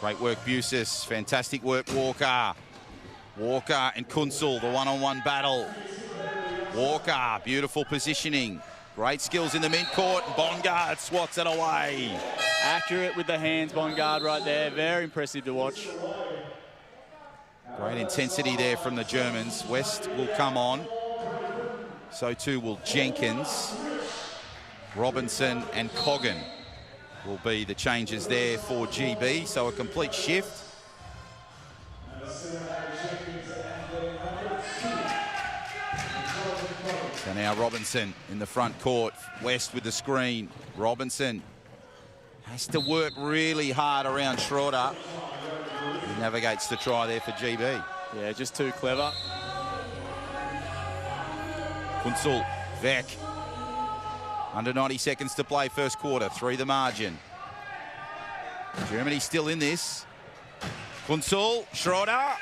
Great work, Busis. Fantastic work, Walker. Walker and Kunzel, the one-on-one battle. Walker, beautiful positioning. Great skills in the mid-court. Bongard swats it away. Accurate with the hands, Bongard right there. Very impressive to watch. Great intensity there from the Germans. West will come on. So too will Jenkins. Robinson and Coggan will be the changes there for GB. So a complete shift. So now Robinson in the front court. West with the screen. Robinson has to work really hard around Schroeder. He navigates the try there for GB. Yeah, just too clever. Kunzel, Vec. Under 90 seconds to play first quarter. 3 the margin. Germany still in this. Kunzel, Schroeder.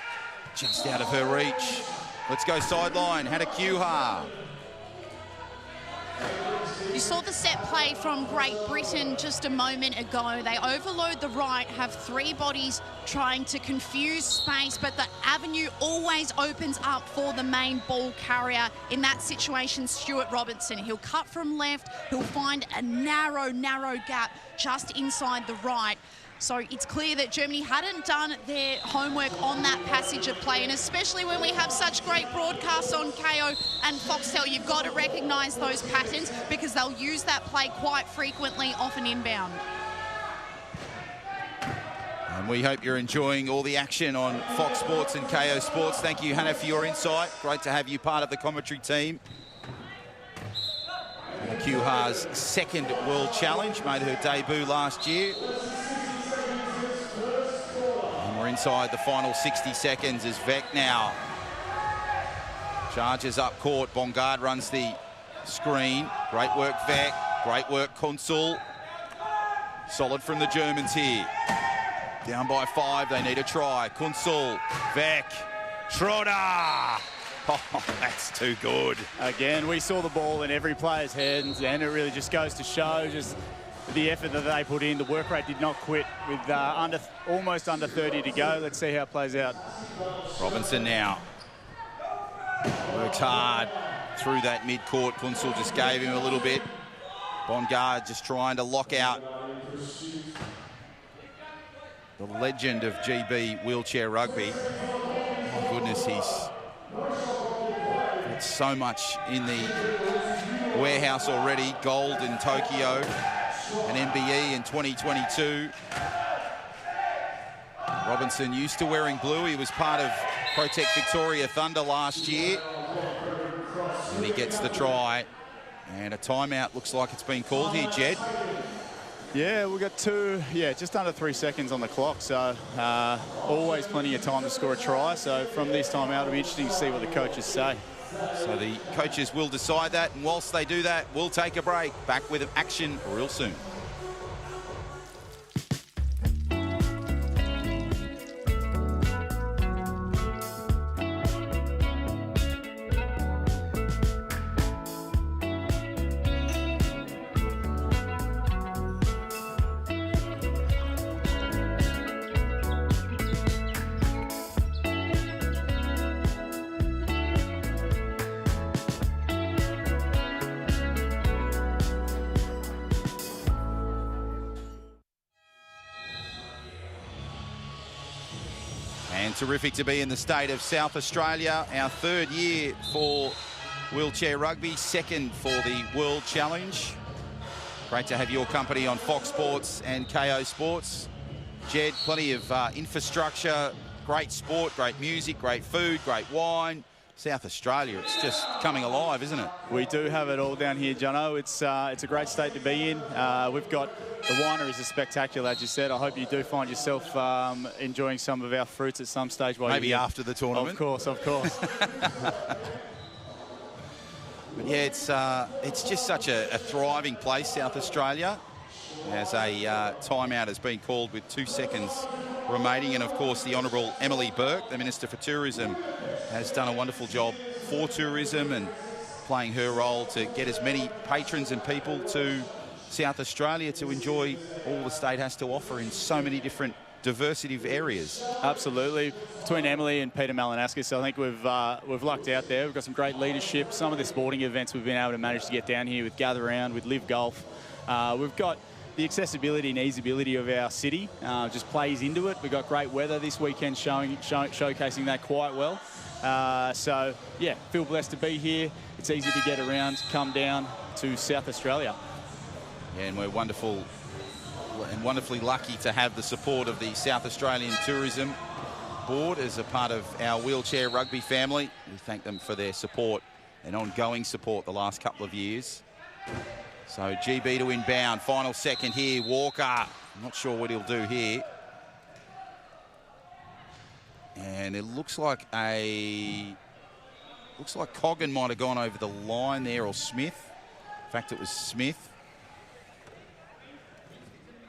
Just out of her reach. Let's go sideline. Hannah Kuhar. You saw the set play from Great Britain just a moment ago. They overload the right, have 3 bodies trying to confuse space, but the avenue always opens up for the main ball carrier. In that situation, Stuart Robertson. He'll cut from left, he'll find a narrow gap just inside the right. So it's clear that Germany hadn't done their homework on that passage of play, and especially when we have such great broadcasts on KO and Foxtel, you've got to recognise those patterns because they'll use that play quite frequently off an inbound. And we hope you're enjoying all the action on Fox Sports and KO Sports. Thank you, Hannah, for your insight. Great to have you part of the commentary team. Kuha's second World Challenge, made her debut last year. And we're inside the final 60 seconds as Vec now charges up court. Bongard runs the screen. Great work, Vec. Great work, Kunzel. Solid from the Germans here. Down by 5, they need a try. Kunzel, Vec, Schroeder. Oh, that's too good. Again, we saw the ball in every player's hands, and it really just goes to show just the effort that they put in. The work rate did not quit with almost under 30 to go. Let's see how it plays out. Robinson now works hard through that mid-court. Kunzel just gave him a little bit. Bongard just trying to lock out the legend of GB wheelchair rugby. My goodness, he's got so much in the warehouse already. Gold in Tokyo, an MBE in 2022. Robinson used to wearing blue. He was part of Protect Victoria Thunder last year. And he gets the try. And a timeout looks like it's been called here, Jed. Yeah, we've got just under 3 seconds on the clock, so always plenty of time to score a try. So from this time out, it'll be interesting to see what the coaches say. So the coaches will decide that, and whilst they do that, we'll take a break. Back with action real soon. Terrific to be in the state of South Australia. Our 3rd year for wheelchair rugby, 2nd for the World Challenge. Great to have your company on Fox Sports and KO Sports. Jed, plenty of infrastructure, great sport, great music, great food, great wine. South Australia, it's just coming alive, isn't it? We do have it all down here, Jono. It's a great state to be in. We've got the wineries are spectacular, as you said. I hope you do find yourself enjoying some of our fruits at some stage. While maybe after the tournament. Of course. But yeah, it's just such a thriving place, South Australia. As a timeout has been called with 2 seconds remaining, and of course the Honourable Emily Burke, the Minister for Tourism, has done a wonderful job for tourism and playing her role to get as many patrons and people to South Australia to enjoy all the state has to offer in so many different diversity of areas. Absolutely. Between Emily and Peter Malinaskis, I think we've lucked out there. We've got some great leadership. Some of the sporting events we've been able to manage to get down here with Gather Round, with Live Golf. We've got the accessibility and easyability of our city just plays into it. We've got great weather this weekend showcasing that quite well. So, yeah, feel blessed to be here. It's easy to get around, come down to South Australia. Yeah, and we're wonderfully lucky to have the support of the South Australian Tourism Board as a part of our wheelchair rugby family. We thank them for their support and ongoing support the last couple of years. So GB to inbound, final second here. Walker, I'm not sure what he'll do here. And it looks like Coggan might have gone over the line there, or Smith. In fact, it was Smith.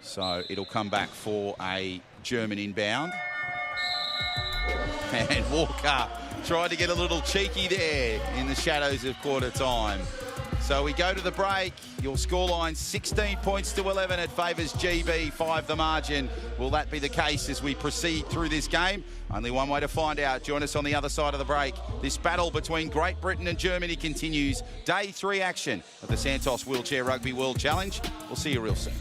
So it'll come back for a German inbound. And Walker tried to get a little cheeky there in the shadows of quarter time. So we go to the break. Your scoreline 16 points to 11. It favours GB, 5 the margin. Will that be the case as we proceed through this game? Only one way to find out. Join us on the other side of the break. This battle between Great Britain and Germany continues. Day 3 action of the Santos Wheelchair Rugby World Challenge. We'll see you real soon.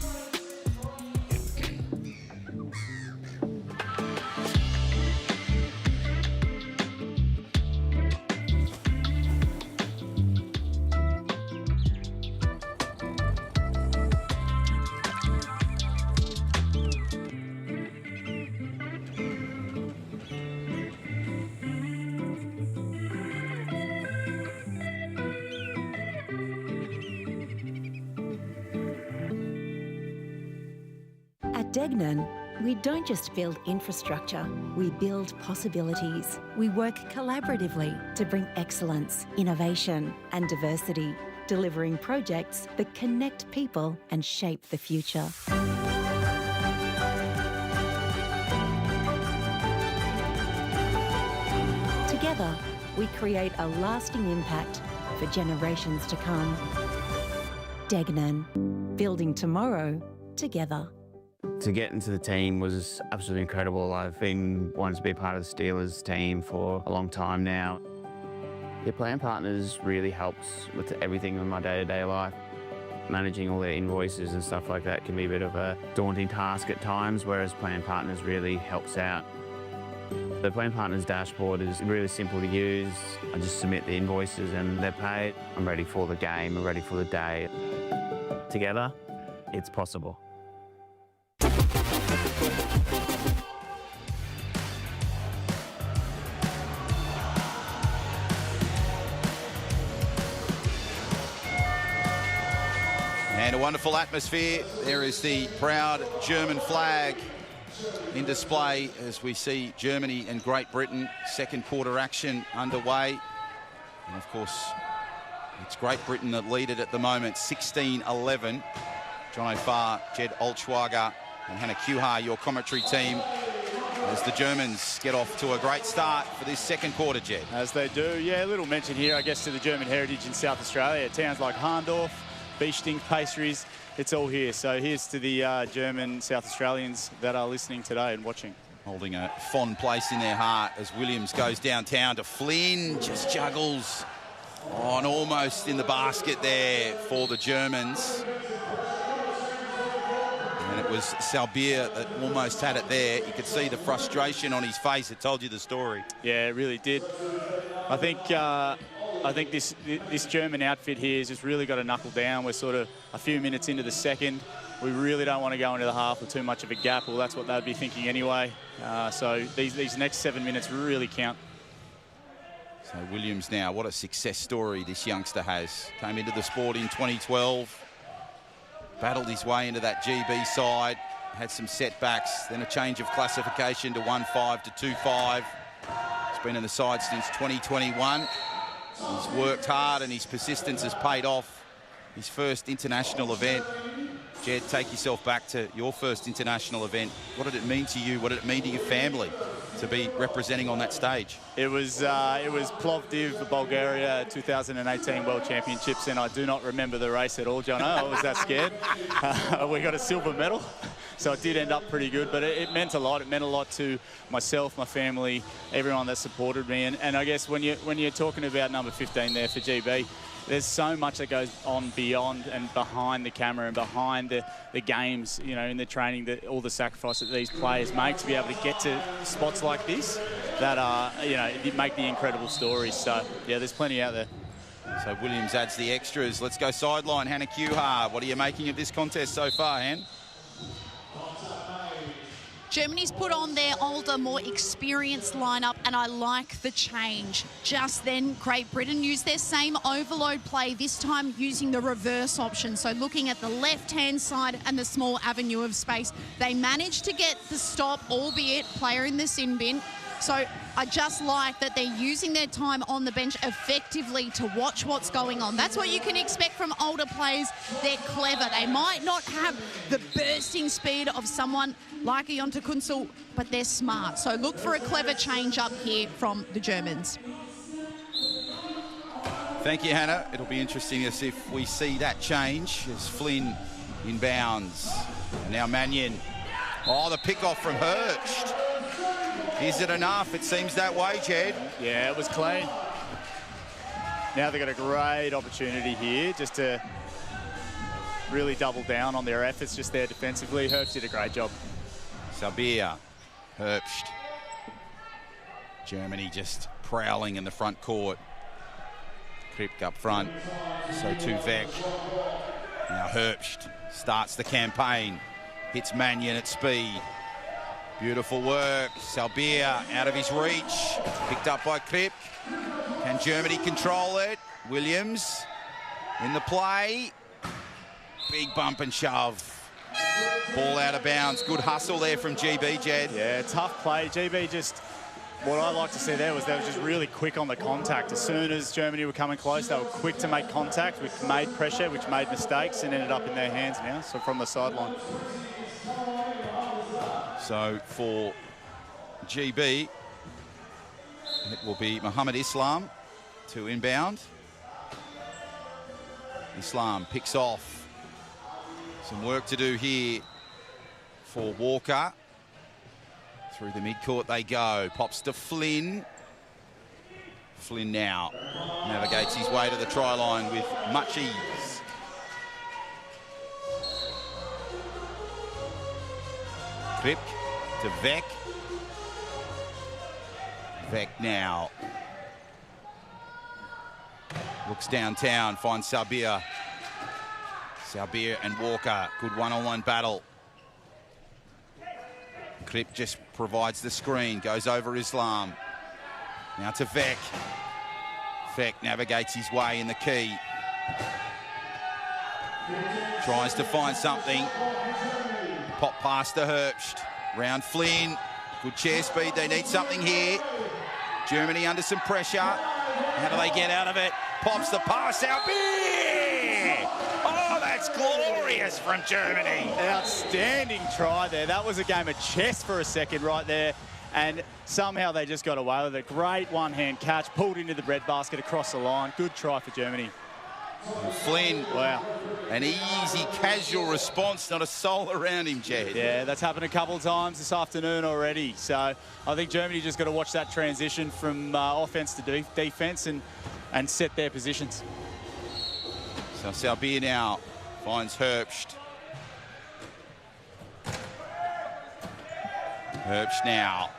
At Degnan, we don't just build infrastructure, we build possibilities. We work collaboratively to bring excellence, innovation and diversity, delivering projects that connect people and shape the future. Together, we create a lasting impact for generations to come. Degnan, building tomorrow together. To get into the team was absolutely incredible. I've been wanting to be a part of the Steelers team for a long time now. Your plan partners really helps with everything in my day-to-day life. Managing all their invoices and stuff like that can be a bit of a daunting task at times, whereas plan partners really helps out. The plan partners dashboard is really simple to use. I just submit the invoices and they're paid. I'm ready for the game, I'm ready for the day. Together, it's possible. And a wonderful atmosphere. There is the proud German flag in display as we see Germany and Great Britain. Second quarter action underway. And of course, it's Great Britain that lead it at the moment, 16-11. John O'Farr, Jed Olschwager and Hannah Kuhar, your commentary team, as the Germans get off to a great start for this second quarter, Jed. As they do. Yeah, a little mention here, I guess, to the German heritage in South Australia. Towns like Harndorf, Beesting, pastries, it's all here. So here's to the German South Australians that are listening today and watching. Holding a fond place in their heart as Williams goes downtown to Flynn, just juggles on almost in the basket there for the Germans. And it was Salbier that almost had it there. You could see the frustration on his face. It told you the story. Yeah, it really did. I think this German outfit here has just really got to knuckle down. We're sort of a few minutes into the second. We really don't want to go into the half with too much of a gap. Well, that's what they'd be thinking anyway. So these next 7 minutes really count. So Williams now, what a success story this youngster has. Came into the sport in 2012, battled his way into that GB side, had some setbacks, then a change of classification to 1-5 to 2-5. He's been in the side since 2021. He's worked hard and his persistence has paid off. His first international event. Jed, take yourself back to your first international event. What did it mean to you? What did it mean to your family to be representing on that stage? It was Plovdiv, Bulgaria, 2018 World Championships, and I do not remember the race at all, Jono. I was that scared. We got a silver medal, so it did end up pretty good, but it meant a lot. It meant a lot to myself, my family, everyone that supported me, and I guess when you're talking about number 15 there for GB, there's so much that goes on beyond and behind the camera and behind the games, you know, in the training, all the sacrifice that these players make to be able to get to spots like this that are, you know, make the incredible stories. So, yeah, there's plenty out there. So Williams adds the extras. Let's go sideline. Hannah Kuhar, what are you making of this contest so far, Han? Germany's put on their older, more experienced lineup, and I like the change. Just then, Great Britain used their same overload play, this time using the reverse option. So looking at the left-hand side and the small avenue of space, they managed to get the stop, albeit player in the sin bin. So I just like that they're using their time on the bench effectively to watch what's going on. That's what you can expect from older players. They're clever. They might not have the bursting speed of someone like a Jonte Kunzel, but they're smart. So look for a clever change up here from the Germans. Thank you, Hannah. It'll be interesting to see if we see that change as Flynn inbounds. And now Mannion. Oh, the pick-off from Hurst. Is it enough? It seems that way, Jed. Yeah, it was clean. Now they've got a great opportunity here just to really double down on their efforts just there defensively. Herbst did a great job. Sabir, Herbst. Germany just prowling in the front court. Kripke up front, so too Vec. Now Herbst starts the campaign, hits Mannion at speed. Beautiful work. Sabir out of his reach, picked up by Kripke. Can Germany control it? Williams in the play. Big bump and shove. Ball out of bounds. Good hustle there from GB, Jed. Yeah, tough play. GB just, what I like to see there was they were just really quick on the contact. As soon as Germany were coming close, they were quick to make contact, which made pressure, which made mistakes, and ended up in their hands now, so from the sideline. So for GB, it will be Mohammed Islam to inbound. Islam picks off. Some work to do here for Walker. Through the midcourt they go. Pops to Flynn. Flynn now navigates his way to the try line with much ease. Kripke to Vec. Vec now. Looks downtown, finds Sabir. Sabir and Walker, good one-on-one battle. Kripke just provides the screen, goes over Islam. Now to Vec. Vec navigates his way in the key. Tries to find something. Pop past to Herbst. Round Flynn. Good chair speed, they need something here. Germany under some pressure. How do they get out of it? Pops the pass out. Oh, that's glorious from Germany. Outstanding try there. That was a game of chess for a second right there. And somehow they just got away with it. Great one-hand catch, pulled into the breadbasket across the line. Good try for Germany. Flynn, wow. An easy, casual response, not a soul around him, Jed. Yeah, that's happened a couple of times this afternoon already. So I think Germany just got to watch that transition from offense to defense and set their positions. So Sabir now finds Herbst. Herbst now.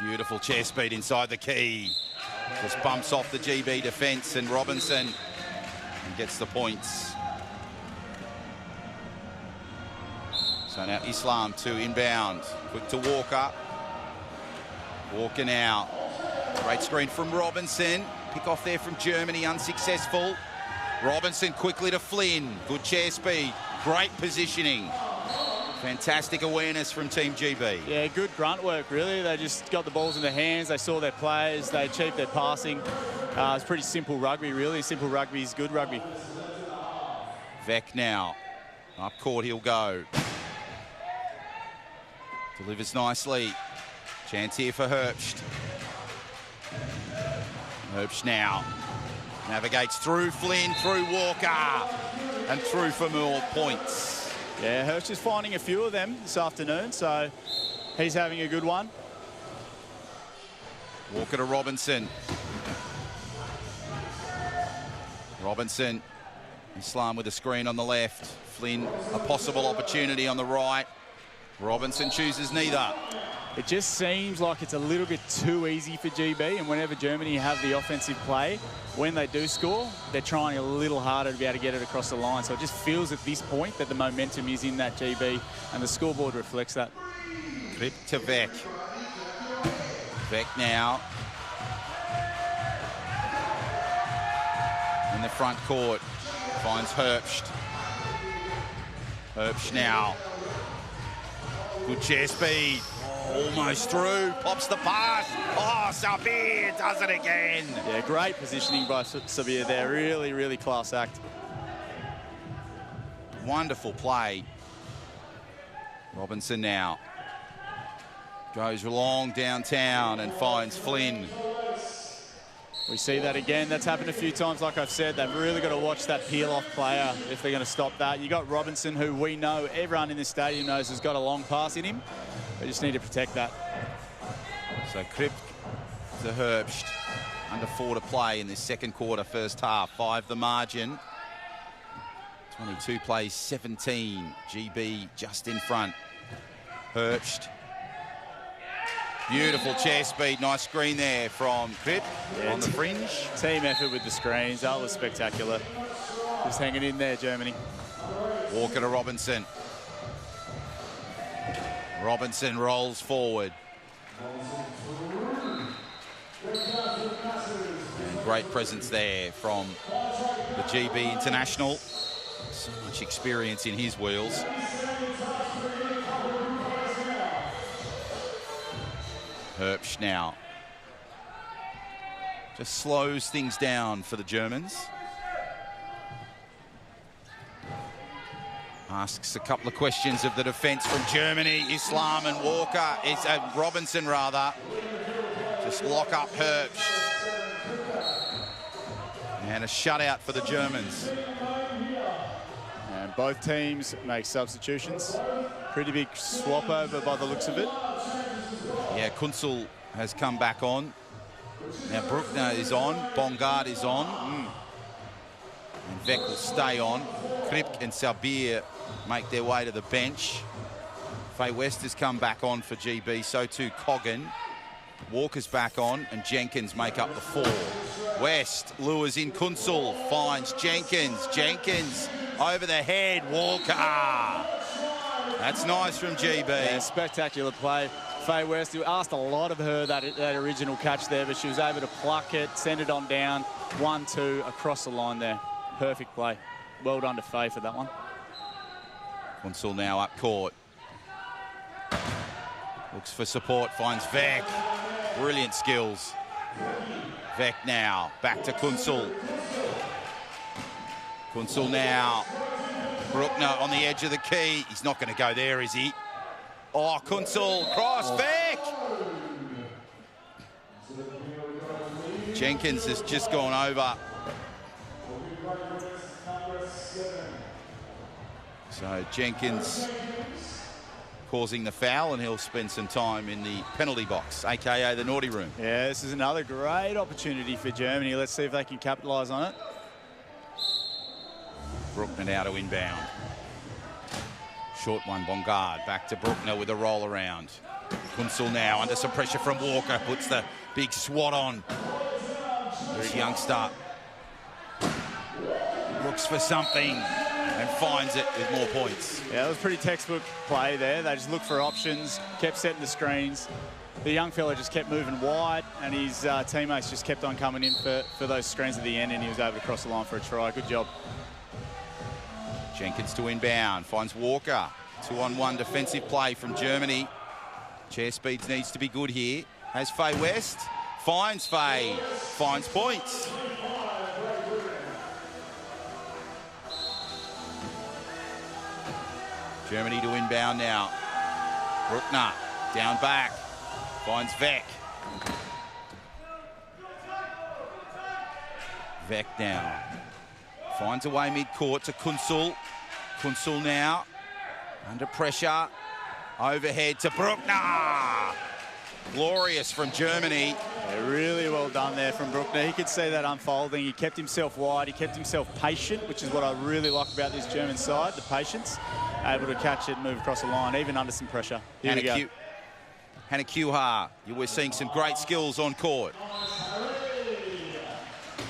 Beautiful chair speed inside the key. Just bumps off the GB defence and Robinson and gets the points. So now Islam to inbound. Quick to Walker. Walker now. Great screen from Robinson. Pick off there from Germany, unsuccessful. Robinson quickly to Flynn. Good chair speed. Great positioning. Fantastic awareness from Team GB. Yeah, good grunt work, really. They just got the balls in their hands. They saw their players. They achieved their passing. It's pretty simple rugby, really. Simple rugby is good rugby. Vec now. Up court he'll go. Delivers nicely. Chance here for Herbst. Herbst now. Navigates through Flynn, through Walker, and through for more points. Yeah, Herbst is finding a few of them this afternoon, so he's having a good one. Walker to Robinson. Robinson. Islam with a screen on the left. Flynn, a possible opportunity on the right. Robinson chooses neither. It just seems like it's a little bit too easy for GB, and whenever Germany have the offensive play, when they do score, they're trying a little harder to be able to get it across the line. So it just feels at this point that the momentum is in that GB, and the scoreboard reflects that. Kripke to Vec. Vec now. In the front court, finds Herbst. Herbst now. Good chair speed. Almost through, pops the pass. Oh, Sabir does it again. Yeah, great positioning by Sabir there. Really, really class act. Wonderful play. Robinson now. Goes long downtown and finds Flynn. We see that again. That's happened a few times, like I've said. They've really got to watch that peel-off player if they're going to stop that. You got Robinson, who we know, everyone in this stadium knows has got a long pass in him. They just need to protect that. So Krip to Herbst. Under 4 to play in this second quarter, first half. 5 the margin. 22 plays 17. GB just in front. Herbst. Beautiful chair speed. Nice screen there from Krip on the fringe. Team effort with the screens. That was spectacular. Just hanging in there, Germany. Walker to Robinson. Robinson rolls forward. And great presence there from the GB international. So much experience in his wheels. Herbst now just slows things down for the Germans. Asks a couple of questions of the defence from Germany. Islam and Walker, it's Robinson rather. Just lock up Herbst. And a shutout for the Germans. And both teams make substitutions. Pretty big swap over by the looks of it. Yeah, Kunzel has come back on. Now Bruckner is on, Bongard is on. And Vec will stay on. Krip and Sabir make their way to the bench. Faye West has come back on for GB, so too Coggan. Walker's back on, and Jenkins make up the 4. West lures in Kunzel, finds Jenkins. Jenkins over the head, Walker. That's nice from GB. Yeah, spectacular play. Faye West, who asked a lot of her that original catch there, but she was able to pluck it, send it on down, 1-2 across the line there. Perfect play. Well done to Faye for that one. Kunzel now up court. Looks for support, finds Vec. Brilliant skills. Vec now, back to Kunzel. Kunzel now. Bruckner on the edge of the key. He's not going to go there, is he? Oh, Kunzel, cross, Vec! Jenkins has just gone over. So Jenkins causing the foul, and he'll spend some time in the penalty box, aka the naughty room. Yeah, this is another great opportunity for Germany. Let's see if they can capitalise on it. Bruckner now to inbound. Short one, Bongard. Back to Bruckner with a roll around. Kunzel now under some pressure from Walker. Puts the big swat on. This youngster looks for something and finds it with more points. Yeah, that was pretty textbook play there. They just looked for options, kept setting the screens. The young fella just kept moving wide, and his teammates just kept on coming in for those screens at the end, and he was able to cross the line for a try. Good job. Jenkins to inbound, finds Walker. 2-on-1 defensive play from Germany. Chair speeds needs to be good here. Has Faye West, finds Faye, finds points. Germany to inbound now. Bruckner down back, finds Vec. Vec now. Finds a way mid-court to Kunzel. Kunzel now under pressure. Overhead to Bruckner. Glorious from Germany. Yeah, really well done there from Bruckner. He could see that unfolding. He kept himself wide. He kept himself patient, which is what I really like about this German side, the patience. Able to catch it and move across the line, even under some pressure. Here we go. Hannah Kuhar, we're seeing some great skills on court.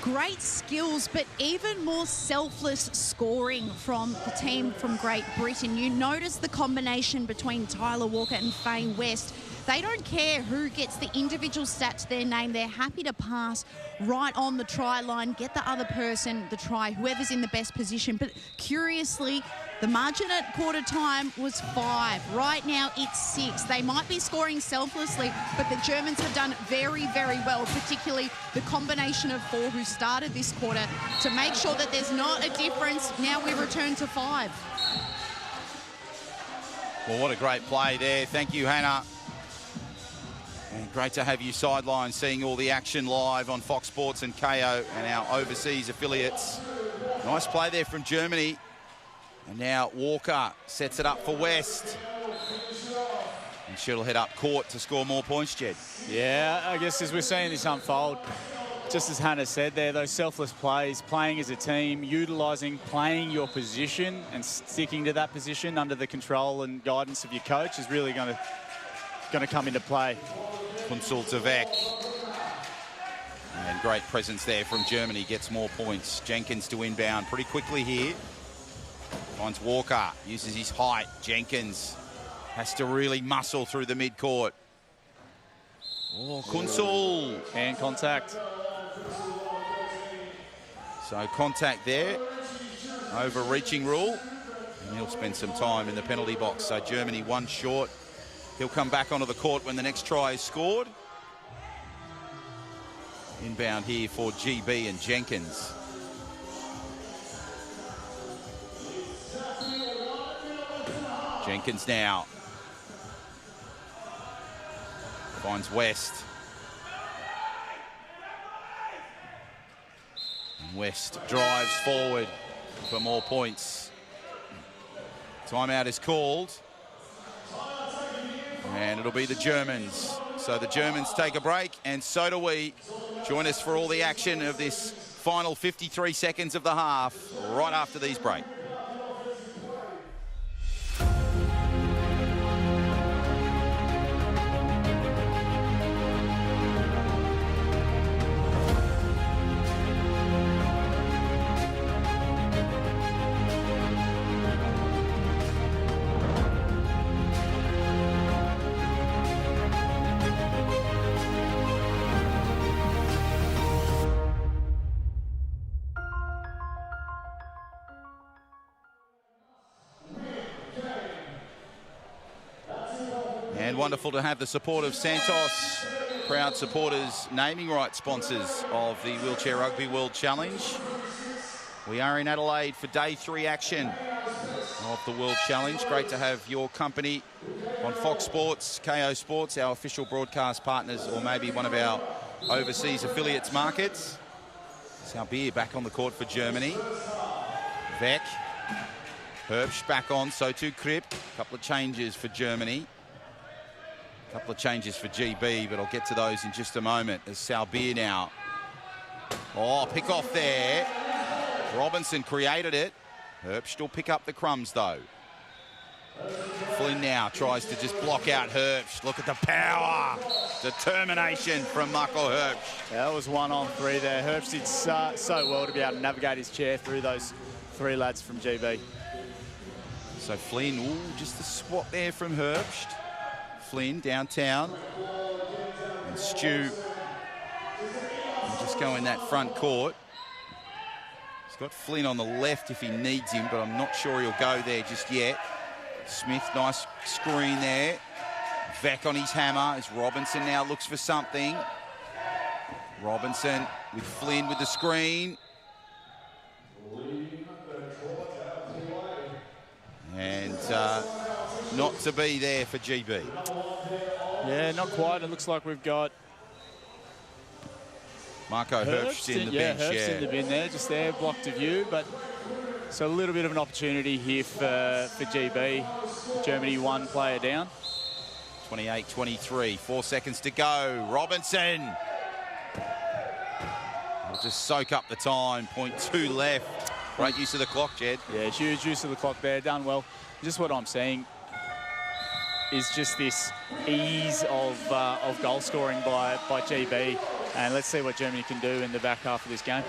Great skills, but even more selfless scoring from the team from Great Britain. You notice the combination between Tyler Walker and Faye West. They don't care who gets the individual stat to their name. They're happy to pass right on the try line, get the other person the try, whoever's in the best position. But curiously, the margin at quarter time was 5. Right now, it's 6. They might be scoring selflessly, but the Germans have done very, very well, particularly the combination of 4 who started this quarter to make sure that there's not a difference. Now we return to 5. Well, what a great play there. Thank you, Hannah. And great to have you sideline seeing all the action live on Fox Sports and KO and our overseas affiliates. Nice play there from Germany. And now Walker sets it up for West. And she'll head up court to score more points, Jed. Yeah, I guess as we're seeing this unfold, just as Hannah said there, those selfless plays, playing as a team, utilising, playing your position and sticking to that position under the control and guidance of your coach is really going to come into play. Kunzel to Vec. And great presence there from Germany, gets more points. Jenkins to inbound pretty quickly here. Finds Walker, uses his height. Jenkins has to really muscle through the mid-court. Oh, Kunzel. Hand contact. So contact there. Overreaching rule. And he'll spend some time in the penalty box. So Germany one short. He'll come back onto the court when the next try is scored. Inbound here for GB and Jenkins. Jenkins now. Finds West. And West drives forward for more points. Timeout is called. And it'll be the Germans. So the Germans take a break, and so do we. Join us for all the action of this final 53 seconds of the half, right after these breaks. Wonderful to have the support of Santos, proud supporters, naming rights sponsors of the Wheelchair Rugby World Challenge. We are in Adelaide for day 3 action of the World Challenge. Great to have your company on Fox Sports, KO Sports, our official broadcast partners, or maybe one of our overseas affiliates markets. Salbier back on the court for Germany. Vec. Herbst back on, so too Kripp. A couple of changes for Germany. A couple of changes for GB, but I'll get to those in just a moment. As Salbier now. Oh, pick off there. Robinson created it. Herbst will pick up the crumbs, though. Flynn now tries to just block out Herbst. Look at the power. Determination from Michael Herbst. That was 1-on-3 there. Herbst did so well to be able to navigate his chair through those 3 lads from GB. So Flynn, ooh, just a swat there from Herbst. Flynn downtown. And Stu will just go in that front court. He's got Flynn on the left if he needs him, but I'm not sure he'll go there just yet. Smith, nice screen there. Vec on his hammer as Robinson now looks for something. Robinson with Flynn with the screen. And not to be there for GB. Yeah, not quite. It looks like we've got Marco Herbst in the bench. Herbst in the bin there, just there, blocked to view. But so a little bit of an opportunity here for GB. Germany 1 player down. 28-23, 4 seconds to go. Robinson. We'll just soak up the time. 0.2 left. Great use of the clock, Jed. Yeah, huge use of the clock there. Done well. Just what I'm seeing is just this ease of goal scoring by GB. And let's see what Germany can do in the back half of this game.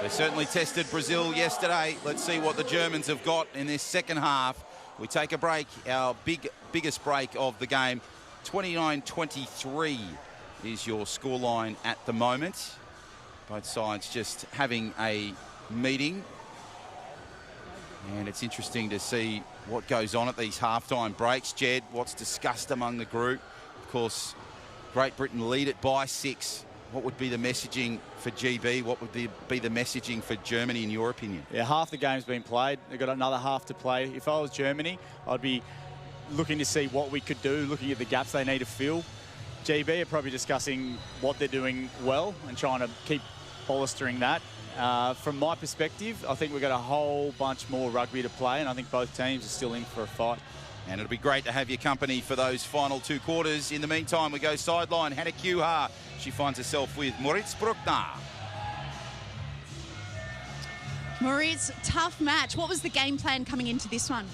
They certainly tested Brazil yesterday. Let's see what the Germans have got in this second half. We take a break, our biggest break of the game. 29-23 is your scoreline at the moment. Both sides just having a meeting. And it's interesting to see what goes on at these halftime breaks. Jed, what's discussed among the group? Of course, Great Britain lead it by 6. What would be the messaging for GB? What would be the messaging for Germany, in your opinion? Yeah, half the game's been played. They've got another half to play. If I was Germany, I'd be looking to see what we could do, looking at the gaps they need to fill. GB are probably discussing what they're doing well and trying to keep bolstering that. From my perspective, I think we've got a whole bunch more rugby to play, and I think both teams are still in for a fight. And it'll be great to have your company for those final 2 quarters. In the meantime, we go sideline. Hannah Kuhar, she finds herself with Moritz Bruckner. Moritz, tough match. What was the game plan coming into this one?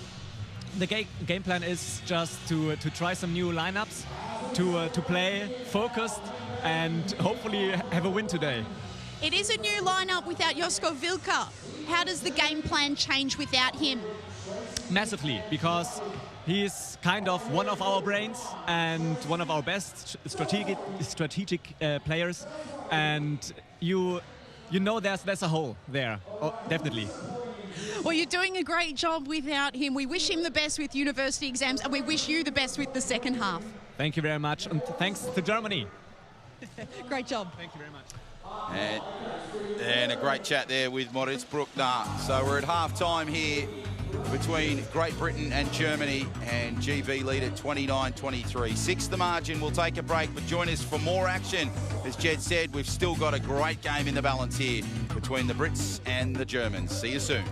The game plan is just to try some new lineups, to play focused and hopefully have a win today. It is a new lineup without Josko Vilka. How does the game plan change without him? Massively, because he's kind of one of our brains and one of our best strategic players, and you know there's a hole there. Oh, definitely. Well, you're doing a great job without him. We wish him the best with university exams, and we wish you the best with the second half. Thank you very much, and thanks to Germany. Great job. Thank you very much. And a great chat there with Moritz Bruckner. So we're at half-time here between Great Britain and Germany, and GB lead at 29-23. 6 the margin. We'll take a break, but join us for more action. As Jed said, we've still got a great game in the balance here between the Brits and the Germans. See you soon.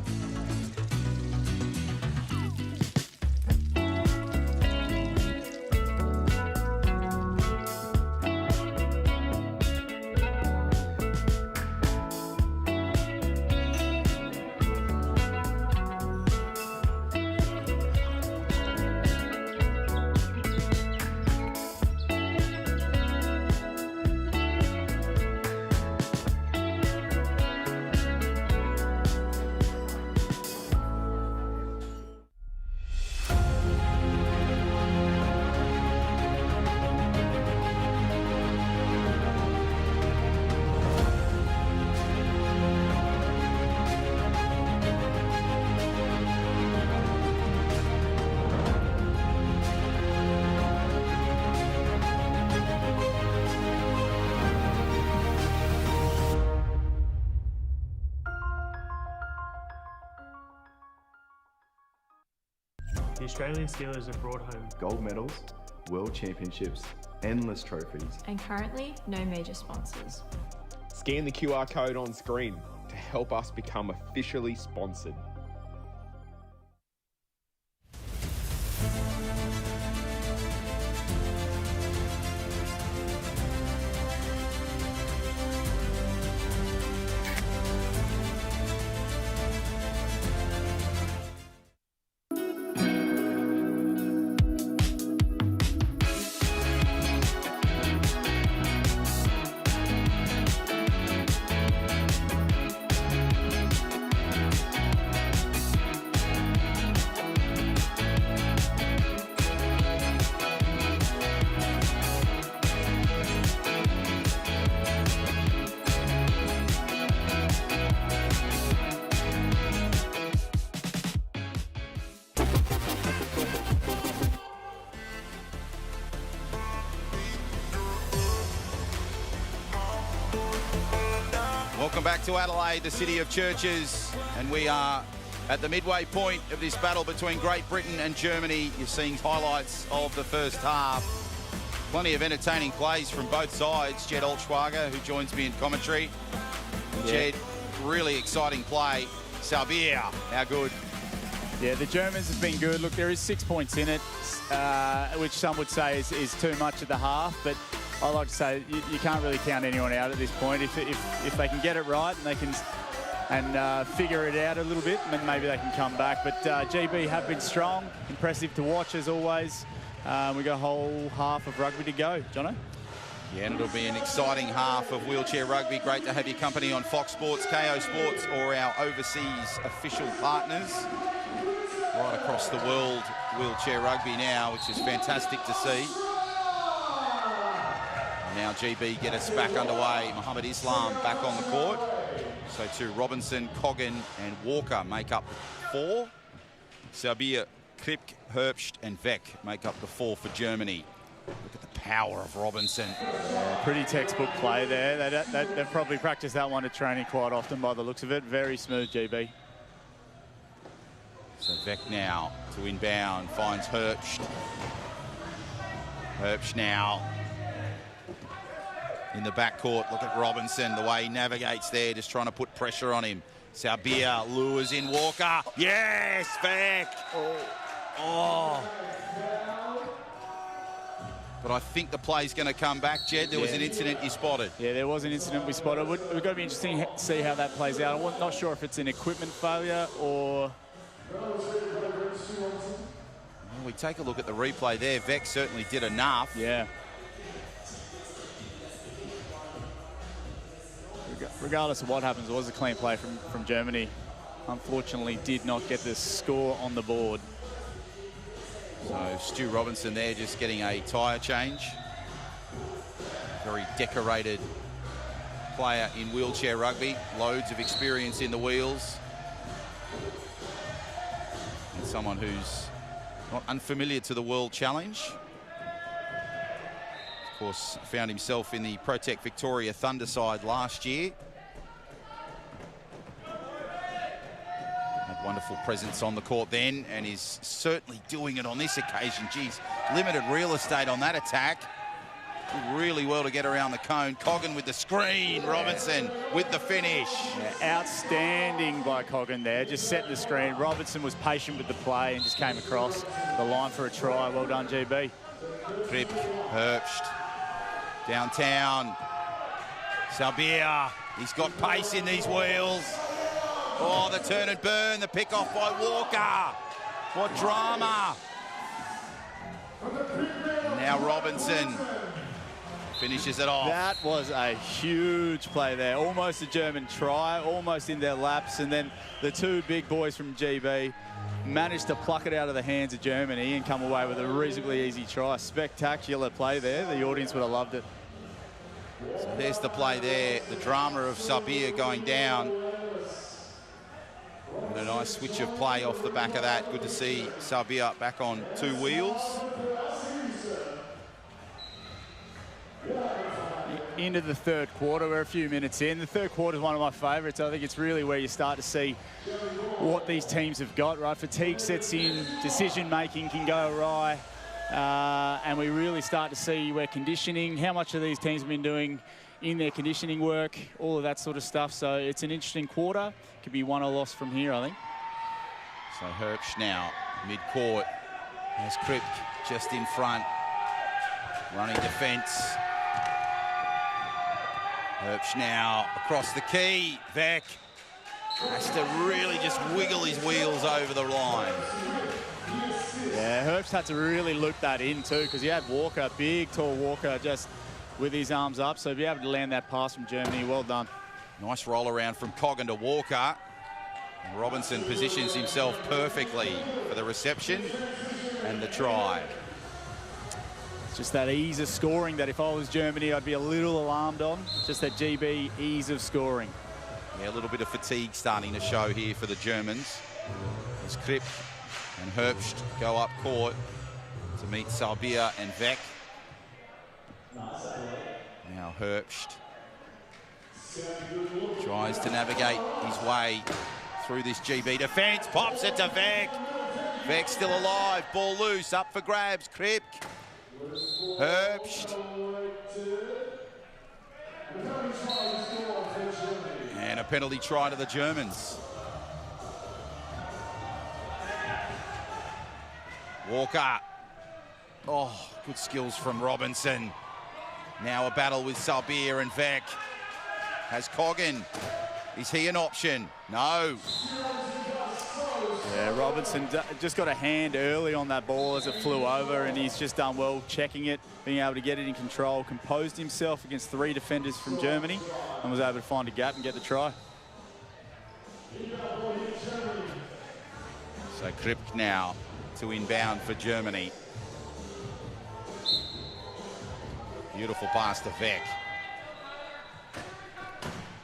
The Australian Steelers have brought home Gold medals, world championships, endless trophies. And currently, no major sponsors. Scan the QR code on screen to help us become officially sponsored. Welcome back to Adelaide, the city of churches, and we are at the midway point of this battle between Great Britain and Germany. You're seeing highlights of the first half. Plenty of entertaining plays from both sides. Jed Olschwager, who joins me in commentary. And Jed, really exciting play. Sabir, how good? Yeah, the Germans have been good. Look, there is 6 points in it, which some would say is too much at the half, but I like to say you can't really count anyone out at this point. If they can get it right and they can figure it out a little bit, then maybe they can come back. But GB have been strong, impressive to watch as always. We've got a whole half of rugby to go, Jono. Yeah, and it'll be an exciting half of wheelchair rugby. Great to have your company on Fox Sports, KO Sports, or our overseas official partners. Right across the world, wheelchair rugby now, which is fantastic to see. Now GB get us back underway. Mohammed Islam back on the court. So too Robinson, Coggan and Walker make up 4. Sabir, Kripke, Herbst and Veck make up the 4 for Germany. Look at the power of Robinson. Yeah, pretty textbook play there. They've probably practiced that one at training quite often by the looks of it. Very smooth, GB. So Veck now to inbound, finds Herbst. Herbst now in the backcourt. Look at Robinson, the way he navigates there, just trying to put pressure on him. Sabir lures in Walker. Yes, Beck. Oh. But I think the play's going to come back, Jed. There was an incident you spotted. Yeah, there was an incident we spotted. We've got to be interesting to see how that plays out. I'm not sure if it's an equipment failure or... Well, we take a look at the replay there. Vec certainly did enough. Yeah. Regardless of what happens, it was a clean play from Germany. Unfortunately, did not get the score on the board. So Stu Robinson there just getting a tyre change. Very decorated player in wheelchair rugby. Loads of experience in the wheels. And someone who's not unfamiliar to the World Challenge. Of course, found himself in the Protect Victoria Thunder side last year. Had wonderful presence on the court then, and is certainly doing it on this occasion. Geez, limited real estate on that attack. Did really well to get around the cone. Coggan with the screen, Robinson with the finish. Yeah, outstanding by Coggan there, just setting the screen. Robinson was patient with the play and just came across the line for a try. Well done, GB. Crip, Herbst, downtown. Sabir, he's got pace in these wheels. Oh, the turn and burn, the pick off by Walker. What drama. Now Robinson finishes it off. That was a huge play there. Almost a German try, almost in their laps. And then the two big boys from GB managed to pluck it out of the hands of Germany and come away with a reasonably easy try. Spectacular play there. The audience would have loved it. So there's the play there. The drama of Sabir going down. And a nice switch of play off the back of that. Good to see Sabir back on two wheels. Into the third quarter, we're a few minutes in. The third quarter is one of my favourites. I think it's really where you start to see what these teams have got, right? Fatigue sets in, decision-making can go awry, and we really start to see where conditioning, how much of these teams have been doing in their conditioning work, all of that sort of stuff. So it's an interesting quarter. Could be won or lost from here, I think. So Herbst now, mid-court, has Kripke just in front, running defence. Herbst now across the key. Vec has to really just wiggle his wheels over the line. Yeah, Herbst had to really loop that in too, because he had Walker, big, tall Walker, just with his arms up. So to be able to land that pass from Germany, well done. Nice roll around from Coggan to Walker. And Robinson positions himself perfectly for the reception and the try. Just that ease of scoring that if I was Germany, I'd be a little alarmed on. Just that GB ease of scoring. Yeah, a little bit of fatigue starting to show here for the Germans. As Kripp and Herbst go up court to meet Sabir and Vec. Now Herbst tries to navigate his way through this GB defence. Pops it to Vec. Vec still alive. Ball loose. Up for grabs. Kripp. Herbst. And a penalty try to the Germans. Walker. Oh, good skills from Robinson. Now a battle with Sabir and Vec. Has Coggan. Is he an option? No. Yeah, Robinson just got a hand early on that ball as it flew over, and he's just done well checking it, being able to get it in control, composed himself against 3 defenders from Germany, and was able to find a gap and get the try. So Kripp now to inbound for Germany. Beautiful pass to Vec.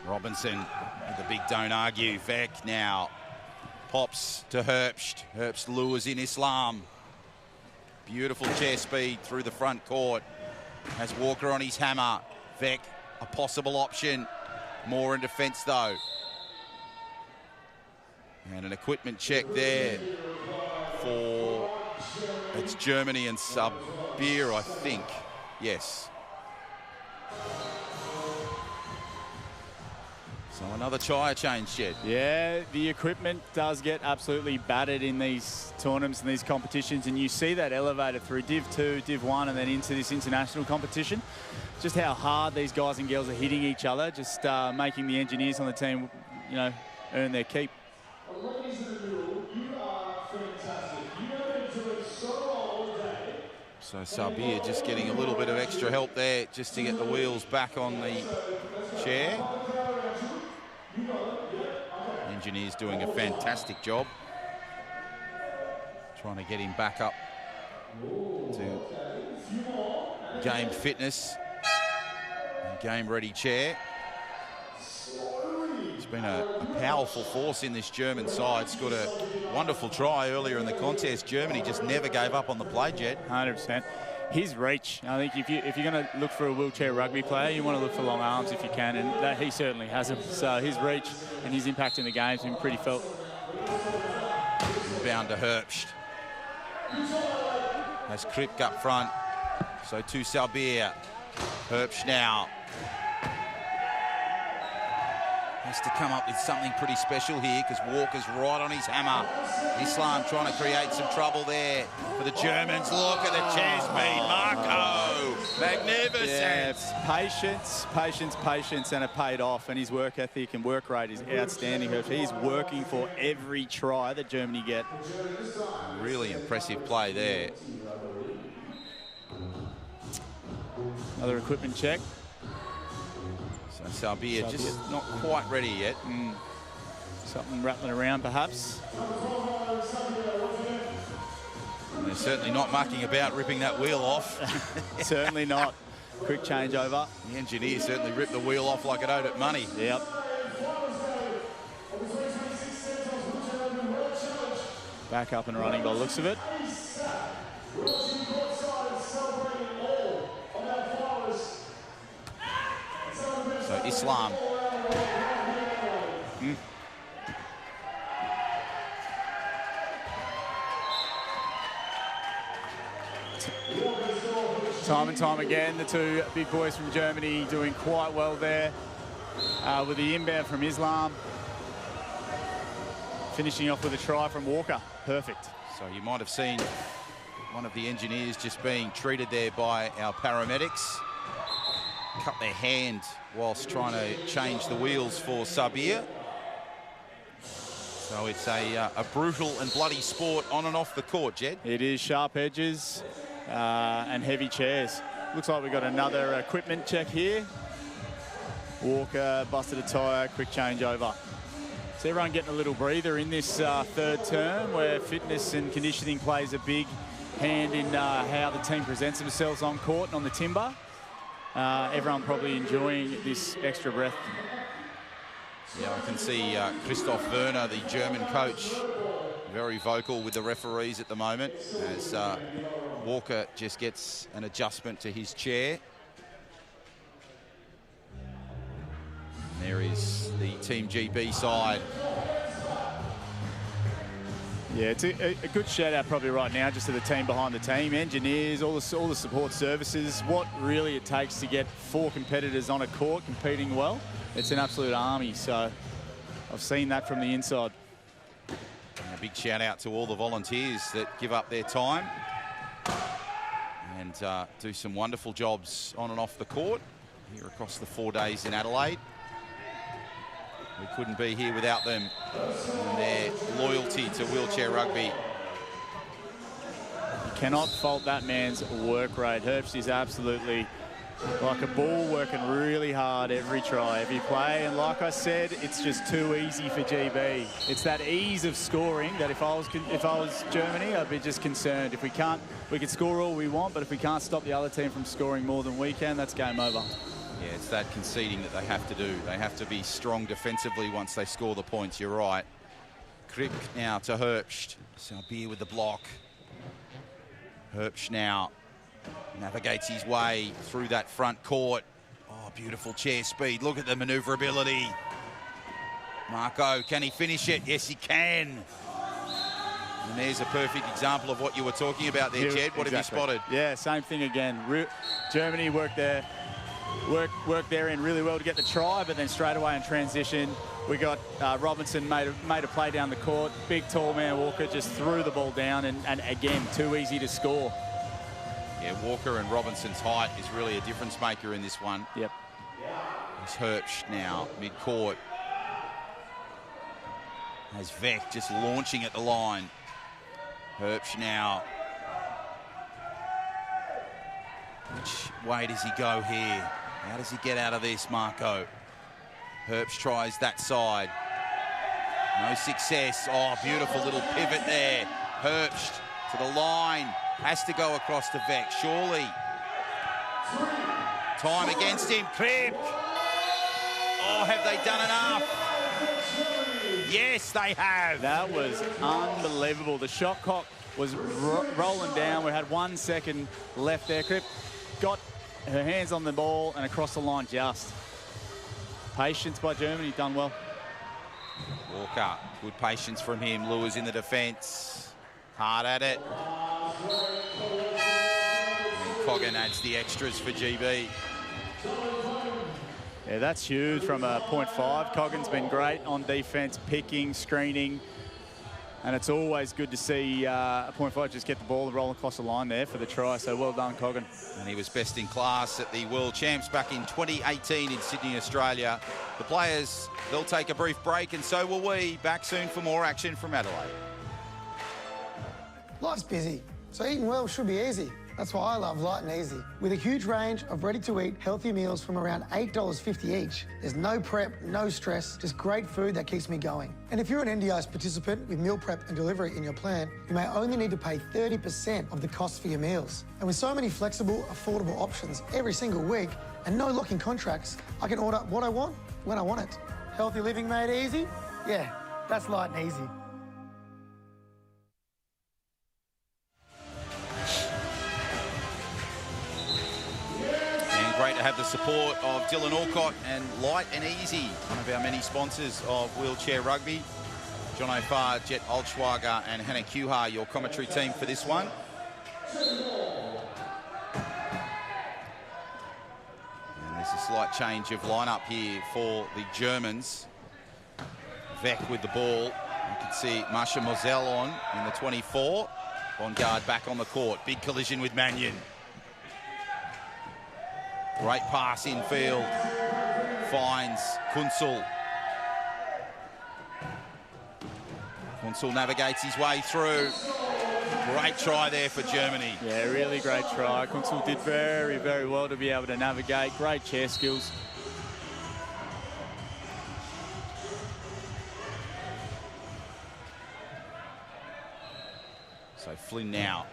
Robinson with the big don't argue. Vec now pops to Herbst. Herbst lures in Islam. Beautiful chair speed through the front court. Has Walker on his hammer. Vec, a possible option. More in defence though. And an equipment check there for, it's Germany and Sabir, I think. Yes. So another tyre change, Jed. Yeah, the equipment does get absolutely battered in these tournaments and these competitions, and you see that elevated through Div 2, Div 1, and then into this international competition. Just how hard these guys and girls are hitting each other, just making the engineers on the team, you know, earn their keep. So Sabir just getting a little bit of extra help there just to get the wheels back on the chair. Engineer's doing a fantastic job trying to get him back up to game fitness and game ready chair. He's been a powerful force in this German side. Scored a wonderful try earlier in the contest. Germany just never gave up on the play, Jed. 100%. His reach, I think if you're going to look for a wheelchair rugby player, you want to look for long arms if you can, and that he certainly has them. So his reach and his impact in the game has been pretty felt. Bound to Herbst. Has Kripke up front. So to Sabir. Herbst now. Has to come up with something pretty special here because Walker's right on his hammer. Islam trying to create some trouble there for the Germans. Look at the chair speed. Marco, magnificent. Yeah, patience, and it paid off. And his work ethic and work rate is outstanding. He's working for every try that Germany get. Really impressive play there. Another equipment check. So Sabir just not quite ready yet. Something rattling around, perhaps. And they're certainly not mucking about ripping that wheel off. Certainly not. Quick changeover. The engineer certainly ripped the wheel off like it owed it money. Yep. Back up and running by the looks of it. So Islam. Time and time again, the two big boys from Germany doing quite well there with the inbound from Islam. Finishing off with a try from Walker. Perfect. So you might have seen one of the engineers just being treated there by our paramedics. Cut their hand whilst trying to change the wheels for Sabir. So it's a brutal and bloody sport on and off the court, Jed. It is. Sharp edges and heavy chairs. Looks like we've got another equipment check here. Walker busted a tyre, quick changeover. So everyone getting a little breather in this third term where fitness and conditioning plays a big hand in how the team presents themselves on court and on the timber. Everyone probably enjoying this extra breath. Yeah, I can see Christoph Werner, the German coach, very vocal with the referees at the moment as Walker just gets an adjustment to his chair. And there is the Team GB side. Yeah, it's a good shout out probably right now just to the team behind the team, engineers, all the support services, what really it takes to get 4 competitors on a court competing well. It's an absolute army, so I've seen that from the inside. And a big shout out to all the volunteers that give up their time and do some wonderful jobs on and off the court here across the 4 days in Adelaide. We couldn't be here without them and their loyalty to wheelchair rugby. You cannot fault that man's work rate. Herbst is absolutely like a bull, working really hard every try, every play. And like I said, it's just too easy for GB. It's that ease of scoring that if I was Germany, I'd be just concerned. If we can score all we want, but if we can't stop the other team from scoring more than we can, that's game over. Yeah, it's that conceding that they have to do. They have to be strong defensively once they score the points. You're right. Kripke now to Herbst. Sabir with the block. Herbst now navigates his way through that front court. Oh, beautiful chair speed. Look at the manoeuvrability. Marco, can he finish it? Yes, he can. And there's a perfect example of what you were talking about there, Jed. What have you spotted? Yeah, same thing again. Germany worked their worked there in really well to get the try, but then straight away in transition, we got Robinson made a play down the court. Big, tall man Walker just threw the ball down, and again, too easy to score. Yeah, Walker and Robinson's height is really a difference maker in this one. Yep. It's Herbst now, mid-court. As Vec just launching at the line. Herbst now. Which way does he go here? How does he get out of this, Marco? Herbst tries that side. No success. Oh, beautiful little pivot there. Herbst to the line. Has to go across to Vec, surely. Time against him. Crib. Oh, have they done enough? Yes, they have. That was unbelievable. The shot clock was rolling down. We had 1 second left there. Crip got her hands on the ball and across the line just. Patience by Germany, done well. Walker, good patience from him. Lewis in the defence. Hard at it. And Coggan adds the extras for GB. Yeah, that's huge from a 0.5. Coggan's been great on defence, picking, screening. And it's always good to see a 0.5 just get the ball rolling across the line there for the try. So well done, Coggan. And he was best in class at the World Champs back in 2018 in Sydney, Australia. The players, they'll take a brief break, and so will we. Back soon for more action from Adelaide. Life's busy, so eating well should be easy. That's why I love Light and Easy. With a huge range of ready-to-eat healthy meals from around $8.50 each, there's no prep, no stress, just great food that keeps me going. And if you're an NDIS participant with meal prep and delivery in your plan, you may only need to pay 30% of the cost for your meals. And with so many flexible, affordable options every single week and no locking contracts, I can order what I want when I want it. Healthy living made easy? Yeah, that's Light and Easy. Great to have the support of Dylan Alcott and Light and Easy, one of our many sponsors of Wheelchair Rugby. John O'Farr, Jet Altschwager and Hannah Kuhar, your commentary team for this one. And there's a slight change of lineup here for the Germans. Vec with the ball. You can see Masha Moselle on in the 24. Bongard back on the court. Big collision with Mannion. Great pass infield. Finds Kunzel. Kunzel navigates his way through. Great try there for Germany. Yeah, really great try. Kunzel did very, very well to be able to navigate. Great chair skills. So Flynn now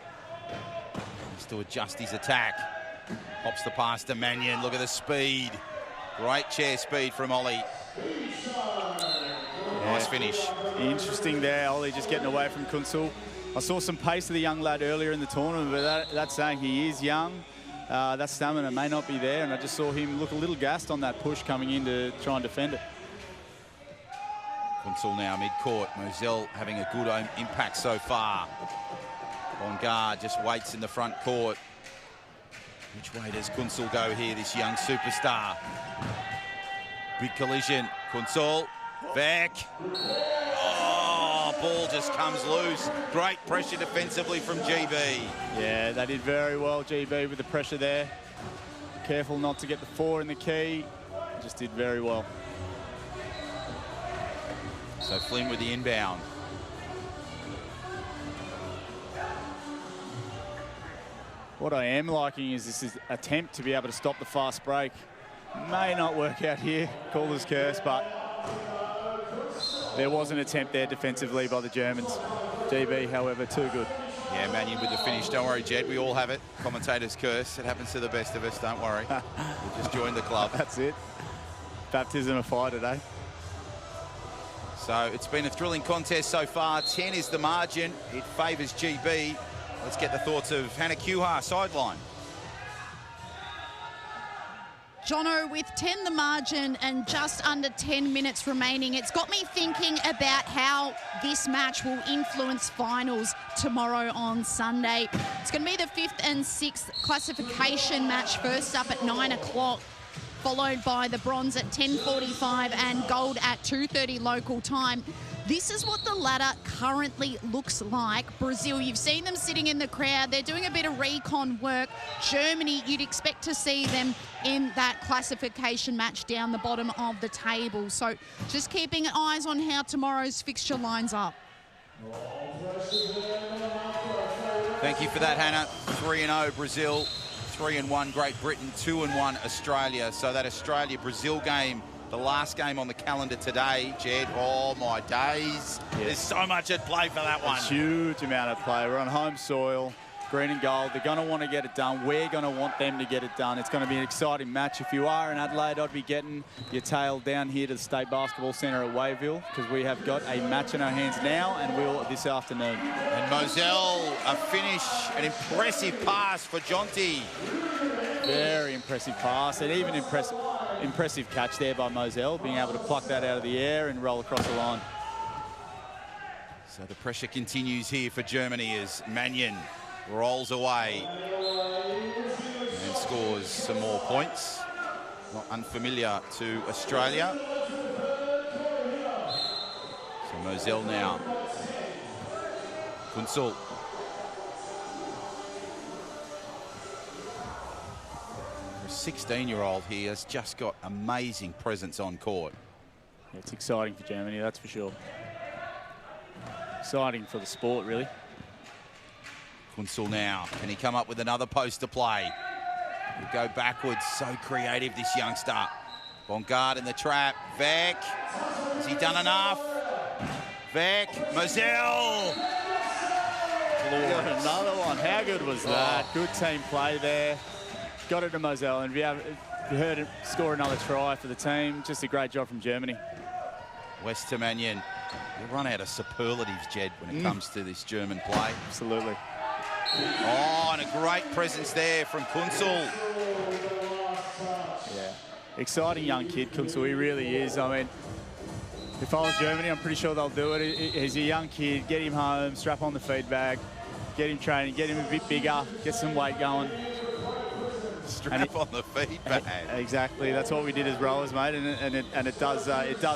has to adjust his attack. Pops the pass to Mannion. Look at the speed. Great chair speed from Ollie. Nice finish. Interesting there, Ollie just getting away from Kunzel. I saw some pace of the young lad earlier in the tournament, but that's saying he is young. That stamina may not be there, and I just saw him look a little gassed on that push coming in to try and defend it. Kunzel now mid-court. Moselle having a good impact so far. Bongard just waits in the front court. Which way does Kunzel go here, this young superstar? Big collision. Kunzel, Vec. Oh, ball just comes loose. Great pressure defensively from GB. Yeah, they did very well, GB, with the pressure there. Careful not to get the 4 in the key. Just did very well. So Flynn with the inbound. What I am liking is this attempt to be able to stop the fast break. May not work out here, caller's curse, but there was an attempt there defensively by the Germans. GB, however, too good. Yeah, Mannion with the finish. Don't worry, Jed, we all have it. Commentator's curse. It happens to the best of us, don't worry. We'll just join the club. That's it. Baptism of fire today. So it's been a thrilling contest so far. 10 is the margin. It favours GB. Let's get the thoughts of Hannah Kuhar, sideline. Jono, with 10 the margin and just under 10 minutes remaining, it's got me thinking about how this match will influence finals tomorrow on Sunday. It's going to be the 5th and 6th classification match, first up at 9 o'clock. followed by the bronze at 10:45 and gold at 2:30 local time. This is what the ladder currently looks like. Brazil, you've seen them sitting in the crowd. They're doing a bit of recon work. Germany, you'd expect to see them in that classification match down the bottom of the table. So just keeping eyes on how tomorrow's fixture lines up. Thank you for that, Hannah. 3-0 Brazil, 3-1 Great Britain, 2-1 Australia. So that Australia-Brazil game, the last game on the calendar today, Jed, oh my days. Yes. There's so much at play for that one. A huge amount of play. We're on home soil, green and gold. They're going to want to get it done. We're going to want them to get it done. It's going to be an exciting match. If you are in Adelaide, I'd be getting your tail down here to the State Basketball Centre at Wayville, because we have got a match in our hands now and will this afternoon. And Moselle, a finish, an impressive pass for Jonty. Very impressive pass, and even impressive catch there by Moselle, being able to pluck that out of the air and roll across the line. So the pressure continues here for Germany as Mannion rolls away and scores some more points. Not unfamiliar to Australia. So Moselle now. Kunzel. A 16-year-old here has just got amazing presence on court. Yeah, it's exciting for Germany, that's for sure. Exciting for the sport, really. Kunzel now. Can he come up with another poster play? He'll go backwards. So creative, this youngster. Bongard in the trap. Vec. Has he done enough? Vec. Moselle. Got another one. How good was that? Good team play there. Got it to Moselle, and we heard him score another try for the team. Just a great job from Germany. West to Mannion. You run out of superlatives, Jed, when it comes to this German play. Absolutely. Oh, and a great presence there from Kunzel. Yeah, exciting young kid, Kunzel. He really is. I mean, if I was Germany, I'm pretty sure they'll do it. He's a young kid. Get him home, strap on the feed bag, get him training, get him a bit bigger, get some weight going. Strap on the feed bag. Exactly. That's what we did as rowers, mate, and it does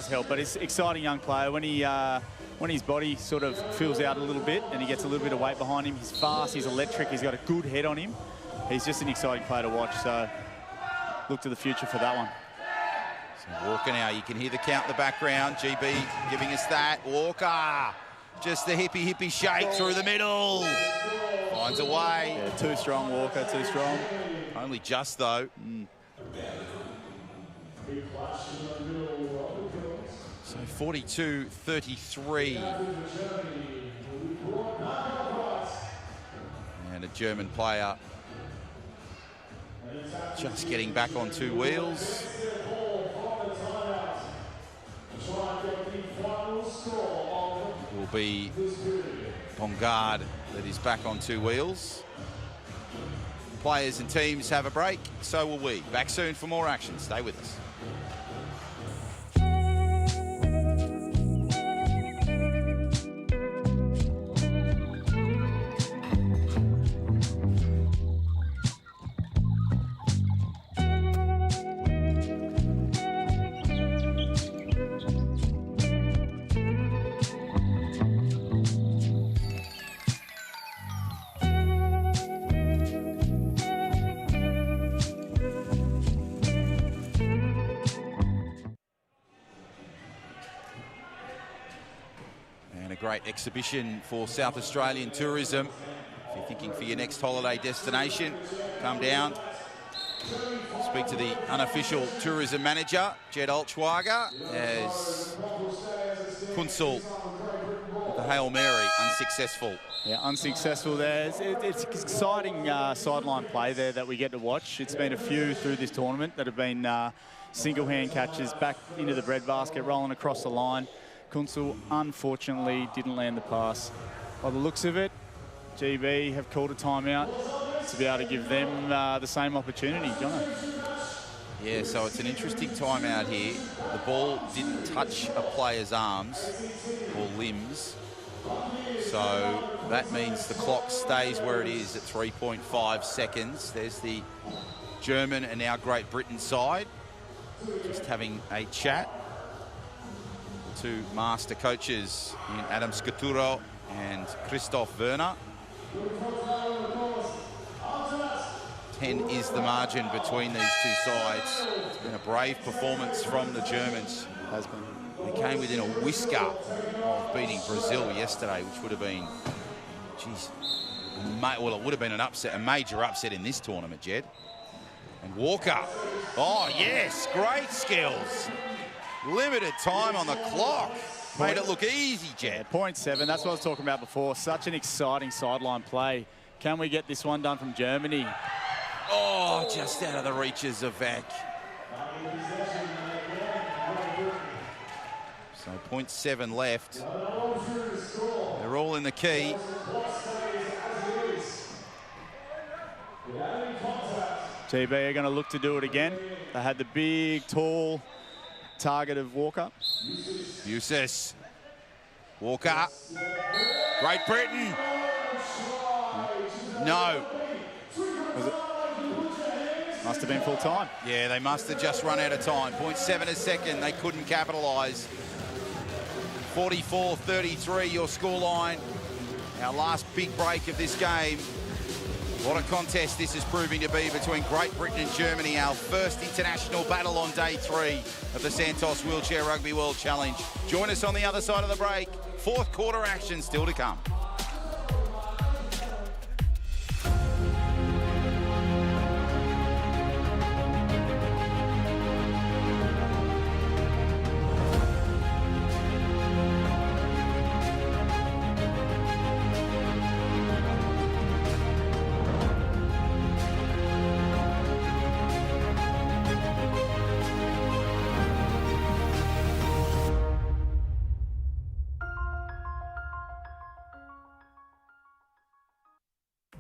help. But it's an exciting young player. When his body sort of fills out a little bit and he gets a little bit of weight behind him, he's fast, he's electric, he's got a good head on him. He's just an exciting player to watch. So look to the future for that one. So Walker now, you can hear the count in the background. GB giving us that. Walker, just the hippie shake through the middle. Finds a way. Yeah, too strong, Walker, too strong. Only just, though. So 42-33. And a German player just getting back on two wheels. It will be Bongard that is back on two wheels. Players and teams have a break, so will we. Back soon for more action. Stay with us. Great exhibition for South Australian tourism. If you're thinking for your next holiday destination, come down. Speak to the unofficial tourism manager, Jed Altschwager, as Kunzel with the Hail Mary, unsuccessful. Yeah, unsuccessful there. It's exciting sideline play there that we get to watch. It's been a few through this tournament that have been single-hand catches back into the breadbasket, rolling across the line. Kunzel, unfortunately, didn't land the pass. By the looks of it, GB have called a timeout to be able to give them the same opportunity, Jono. Yeah, so it's an interesting timeout here. The ball didn't touch a player's arms or limbs. So that means the clock stays where it is at 3.5 seconds. There's the German and now Great Britain side. just having a chat. Two master coaches in Adam Scaturo and Christoph Werner. 10 is the margin between these two sides. It's been a brave performance from the Germans. Has been. They came within a whisker of beating Brazil yesterday, which would have been, geez, well, it would have been an upset, a major upset in this tournament, Jed. And Walker, oh yes, great skills. Limited time on the clock. Made it look easy, Jed. Yeah, 0.7, that's what I was talking about before. Such an exciting sideline play. Can we get this one done from Germany? Oh, just out of the reaches of Vac. So 0.7 left. They're all in the key. GB are going to look to do it again. They had the big, tall target of Walker. Eustace. Walker. Great Britain. No. Was it? Must have been full time. Yeah, they must have just run out of time. 0.7 a second. They couldn't capitalise. 44-33 your scoreline. Our last big break of this game. What a contest this is proving to be between Great Britain and Germany, our first international battle on day 3 of the Santos Wheelchair Rugby World Challenge. Join us on the other side of the break. Fourth quarter action still to come.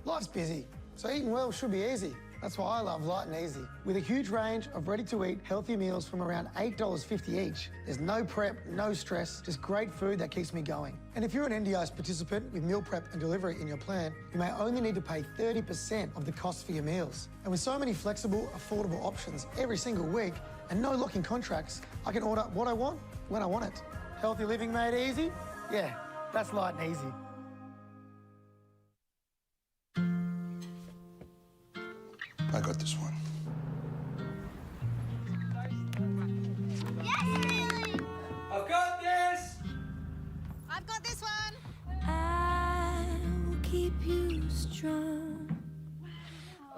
Life's busy, so eating well should be easy. That's why I love Light and Easy. With a huge range of ready-to-eat healthy meals from around $8.50 each, there's no prep, no stress, just great food that keeps me going. And if you're an NDIS participant with meal prep and delivery in your plan, you may only need to pay 30% of the cost for your meals. And with so many flexible, affordable options every single week and no locking contracts, I can order what I want when I want it. Healthy living made easy? Yeah, that's Light and Easy. I got this one. I've got this! I've got this one! I will keep you strong.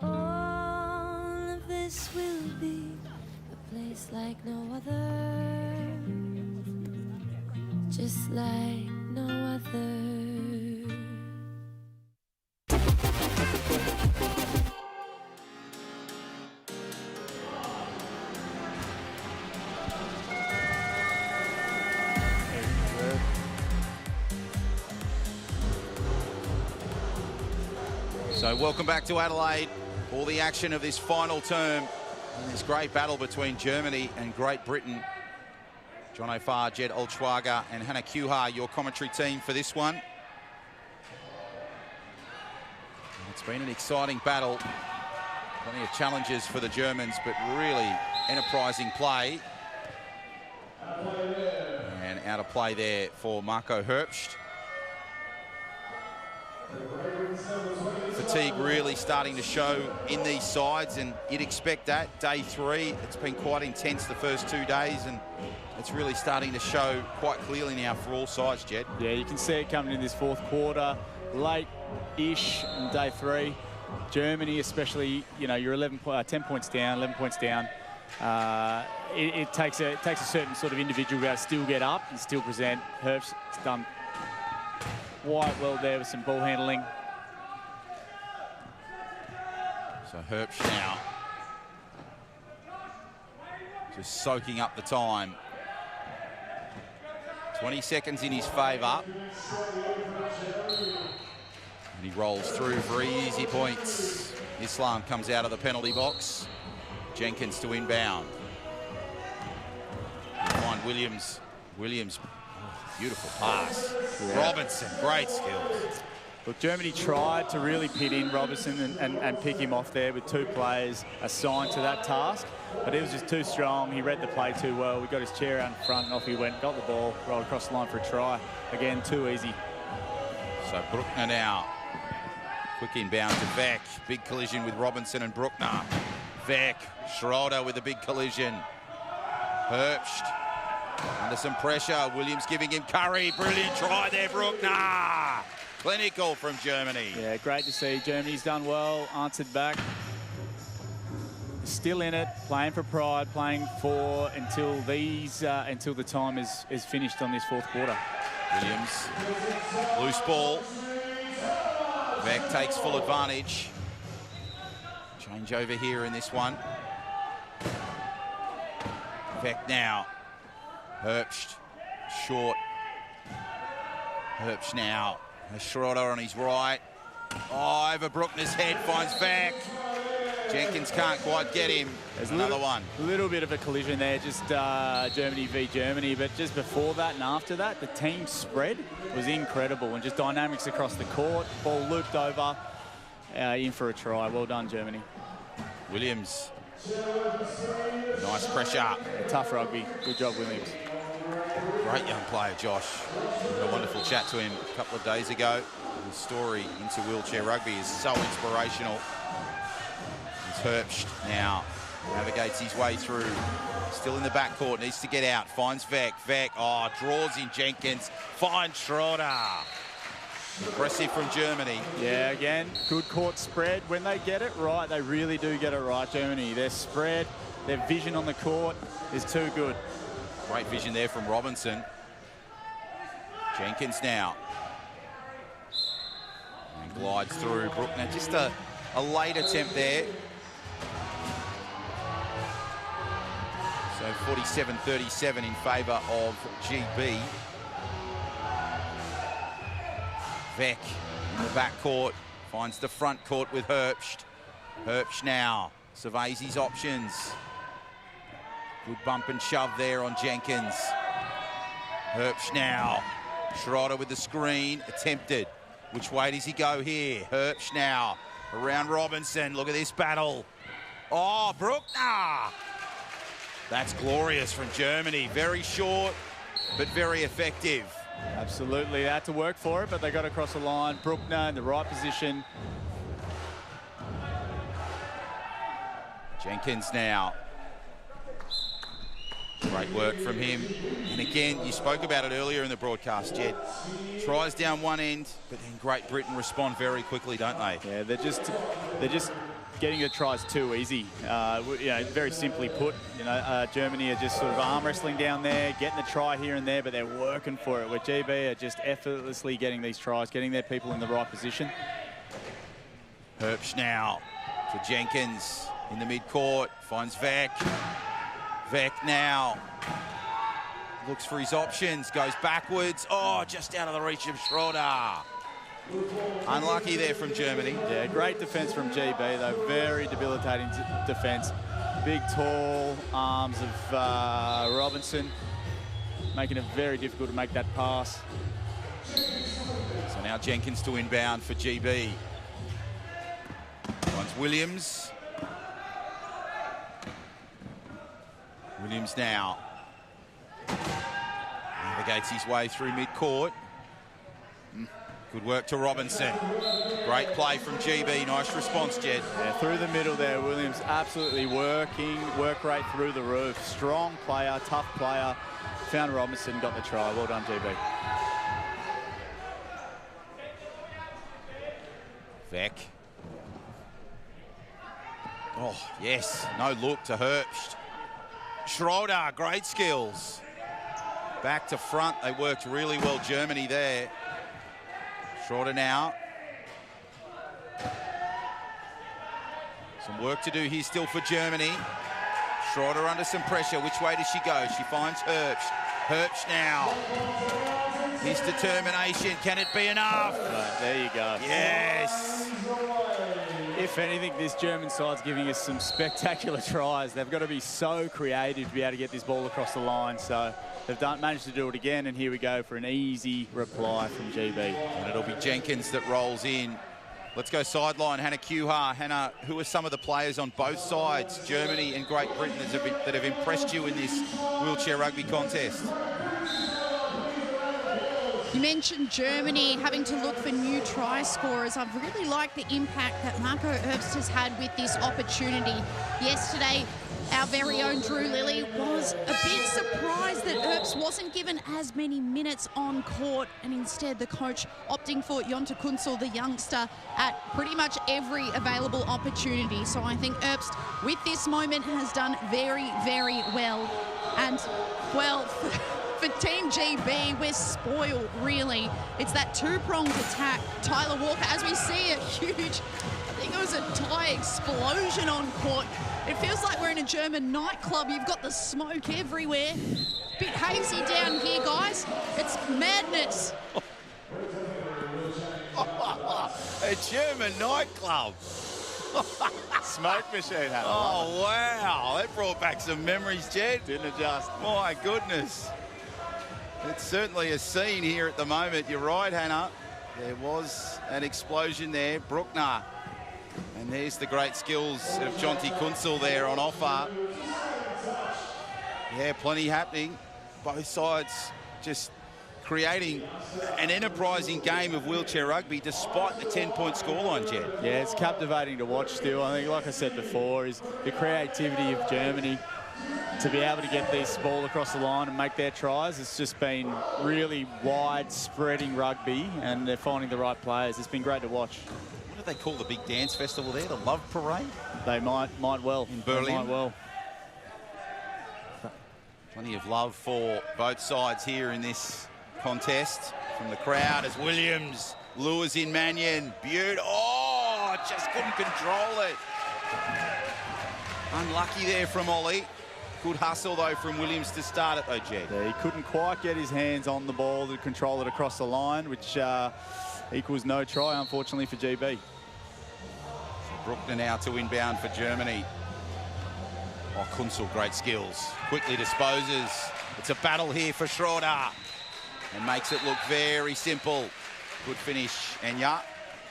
All of this will be a place like no other. Just like no other. So welcome back to Adelaide. All the action of this final term in this great battle between Germany and Great Britain. John O'Farr, Jed Olschwager and Hannah Kuhar, your commentary team for this one. It's been an exciting battle. Plenty of challenges for the Germans, but really enterprising play. And out of play there for Marco Herbst. Fatigue really starting to show in these sides, and you'd expect that. Day 3, it's been quite intense the first 2 days, and it's really starting to show quite clearly now for all sides, Jed. Yeah, you can see it coming in this fourth quarter, late-ish in day 3. Germany especially, you know, you're 10 points down, 11 points down. It takes a certain sort of individual to still get up and still present. Herbst's done quite well there with some ball handling. So Herbst now just soaking up the time. 20 seconds in his favour. And he rolls through for easy points. Islam comes out of the penalty box. Jenkins to inbound. Find Williams. Williams, oh, beautiful pass. Yeah. Robinson, great skills. Look, Germany tried to really pit in Robertson and pick him off there with 2 players assigned to that task. But he was just too strong. He read the play too well. We got his chair out in front and off he went. Got the ball, rolled across the line for a try. Again, too easy. So Bruckner now. Quick inbound to Vec. Big collision with Robinson and Bruckner. Vec, Schroeder with a big collision. Herbst under some pressure. Williams giving him curry. Brilliant try there, Bruckner. Clinical from Germany. Yeah, great to see. Germany's done well, answered back. Still in it, playing for pride, playing for until the time is finished on this fourth quarter. Williams, loose ball. Vec takes full advantage. Change over here in this one. Vec now. Herbst, short. Herbst now. Schroeder on his right. Oh, over Bruckner's head, finds Vec. Jenkins can't quite get him. There's another one. A little bit of a collision there, just Germany v Germany, but just before that and after that, the team spread was incredible and just dynamics across the court. Ball looped over, in for a try. Well done, Germany. Williams. Nice pressure. Yeah, tough rugby. Good job, Williams. Great young player, Josh. We had a wonderful chat to him a couple of days ago. His story into wheelchair rugby is so inspirational. Herbst now navigates his way through. Still in the backcourt, needs to get out. Finds Vec. Vec, oh, draws in Jenkins. Finds Schroeder. Impressive from Germany. Yeah, again, good court spread. When they get it right, they really do get it right, Germany. Their spread, their vision on the court is too good. Great vision there from Robinson. Jenkins now. And glides through. Bruckner, just a late attempt there. So 47-37 in favour of GB. Vec in the backcourt, finds the front court with Herbst. Herbst now surveys his options. Good bump and shove there on Jenkins. Herbst now. Schroeder with the screen, attempted. Which way does he go here? Herbst now around Robinson. Look at this battle. Oh, Bruckner. That's glorious from Germany. Very short, but very effective. Absolutely, they had to work for it, but they got across the line. Bruckner in the right position. Jenkins now. Great work from him. And again, you spoke about it earlier in the broadcast, Jed. Tries down one end, but then Great Britain respond very quickly, don't they? Yeah, they're just getting the tries too easy. You know, very simply put, you know, Germany are just sort of arm wrestling down there, getting the try here and there, but they're working for it. Where GB are just effortlessly getting these tries, getting their people in the right position. Herbst now to Jenkins in the mid-court, finds Vec. Vec now looks for his options, goes backwards. Oh, just out of the reach of Schroeder. Unlucky there from Germany. Yeah, great defence from GB, though. Very debilitating defence. Big, tall arms of Robinson, making it very difficult to make that pass. So now Jenkins to inbound for GB. Finds Williams. Williams now navigates his way through mid-court. Good work to Robinson. Great play from GB. Nice response, Jed. Yeah, through the middle there, Williams absolutely working, work rate through the roof. Strong player, tough player. Found Robinson, got the try. Well done, GB. Vec. Oh, yes. No look to Herbst. Schroeder, great skills. Back to front. They worked really well, Germany there. Schroeder now. Some work to do here still for Germany. Schroeder under some pressure. Which way does she go? She finds Herbst. Herbst now. His determination. Can it be enough? Right, there you go. Yes. If anything, this German side's giving us some spectacular tries. They've got to be so creative to be able to get this ball across the line. So they've managed to do it again, and here we go for an easy reply from GB. And it'll be Jenkins that rolls in. Let's go sideline. Hannah Kuhar. Hannah, who are some of the players on both sides, Germany and Great Britain, that have impressed you in this wheelchair rugby contest? You mentioned Germany having to look for new try scorers. I've really liked the impact that Marco Herbst has had with this opportunity. Yesterday, our very own Drew Lilly was a bit surprised that Herbst wasn't given as many minutes on court, and instead the coach opting for Jonte Kunzel, the youngster, at pretty much every available opportunity. So I think Herbst, with this moment, has done very, very well. And, well, for Team GB, we're spoiled, really. It's that two-pronged attack. Tyler Walker, as we see a huge, I think it was a Thai explosion on court. It feels like we're in a German nightclub. You've got the smoke everywhere. Bit hazy down here, guys. It's madness. A German nightclub. Smoke machine, Hannah. Oh, wow. That brought back some memories, Jed. Didn't adjust. My goodness. It's certainly a scene here at the moment. You're right, Hannah. There was an explosion there. Bruckner. And there's the great skills of Jonte Kunzel there on offer. Yeah, plenty happening. Both sides just creating an enterprising game of wheelchair rugby despite the 10-point scoreline, Jed. Yeah, it's captivating to watch still. I think, like I said before, is the creativity of Germany to be able to get this ball across the line and make their tries. It's just been really wide-spreading rugby, and they're finding the right players. It's been great to watch. What do they call the big dance festival there? The Love Parade? They might well. In Berlin? They might well. Plenty of love for both sides here in this contest from the crowd as Williams lures in Mannion. Beautiful. Oh, just couldn't control it. Unlucky there from Ollie. Good hustle, though, from Williams to start it, though, Jed. Yeah, he couldn't quite get his hands on the ball to control it across the line, which equals no try, unfortunately, for GB. So Bruckner now to inbound for Germany. Oh, Kunzel, great skills. Quickly disposes. It's a battle here for Schroeder. And makes it look very simple. Good finish, Enya.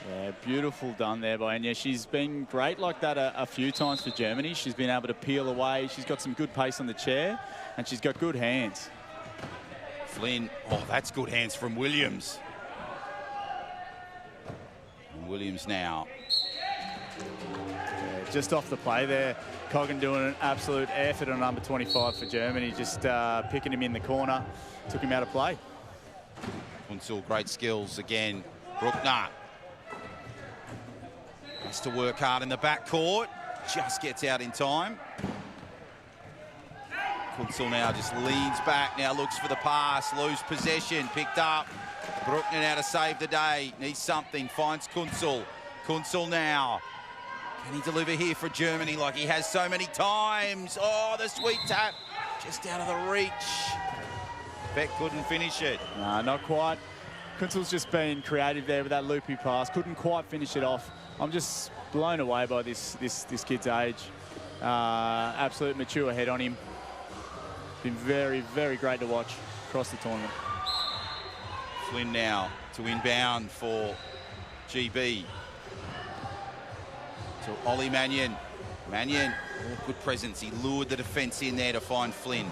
Yeah, beautiful done there by Enya. She's been great like that a few times for Germany. She's been able to peel away. She's got some good pace on the chair, and she's got good hands. Flynn, oh, that's good hands from Williams. And Williams now. Yeah, just off the play there. Coggan doing an absolute effort on number 25 for Germany, just picking him in the corner, took him out of play. Kunzel, great skills again. Bruckner. Has to work hard in the backcourt. Just gets out in time. Kunzel now just leans back, now looks for the pass, lose possession, picked up. Bruckner now to save the day, needs something, finds Kunzel. Kunzel now. Can he deliver here for Germany like he has so many times? Oh, the sweet tap, just out of the reach. Beck couldn't finish it. No, not quite. Kunzel's just been creative there with that loopy pass, couldn't quite finish it off. I'm just blown away by this kid's age. Absolute mature head on him. Been very, very great to watch across the tournament. Flynn now to inbound for GB. To Ollie Mannion. Mannion, oh, good presence. He lured the defence in there to find Flynn.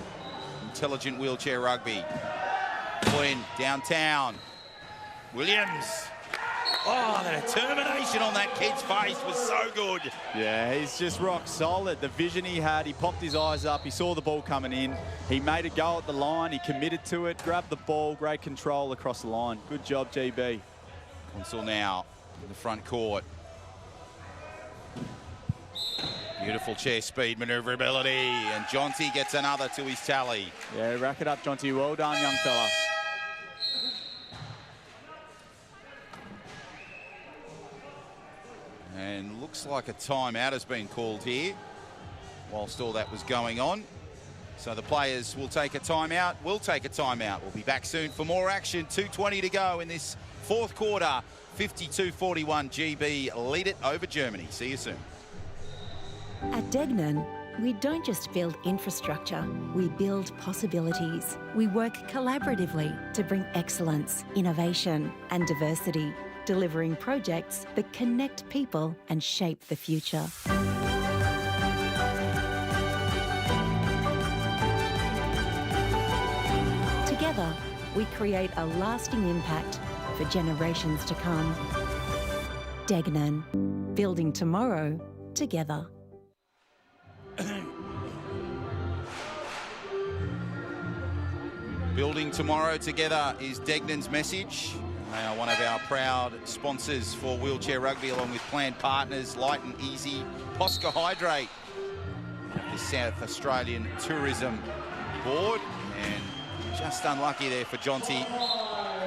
Intelligent wheelchair rugby. Flynn downtown. Williams. Oh, the determination on that kid's face was so good. Yeah, he's just rock solid. The vision he had, he popped his eyes up, he saw the ball coming in, he made a go at the line, he committed to it, grabbed the ball, great control across the line. Good job, GB. Kunzel now in the front court. Beautiful chair speed, manoeuvrability, and Jonte gets another to his tally. Yeah, rack it up, Jonte. Well done, young fella. And looks like a timeout has been called here whilst all that was going on. So the players will take a timeout. We'll take a timeout. We'll be back soon for more action. 2:20 to go in this fourth quarter. 52-41 GB lead it over Germany. See you soon. At Degnan, we don't just build infrastructure, we build possibilities. We work collaboratively to bring excellence, innovation and diversity, delivering projects that connect people and shape the future. Together, we create a lasting impact for generations to come. Degnan, building tomorrow together. Building tomorrow together is Degnan's message. They are one of our proud sponsors for Wheelchair Rugby, along with planned partners Light and Easy, Posca Hydrate, the South Australian Tourism Board, and just unlucky there for Jonty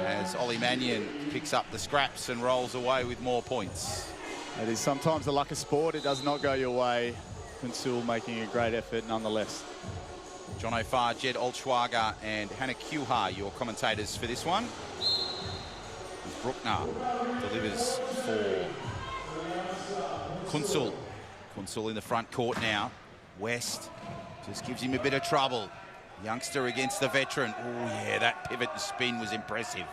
as Ollie Mannion picks up the scraps and rolls away with more points. It is sometimes the luck of sport. It does not go your way. Kunsul making a great effort nonetheless. John O'Farr, Jed Olschwager and Hannah Kuhar, your commentators for this one. Bruckner delivers for Kunsul. Kunsul in the front court now. West just gives him a bit of trouble. Youngster against the veteran. Oh, yeah, that pivot and spin was impressive.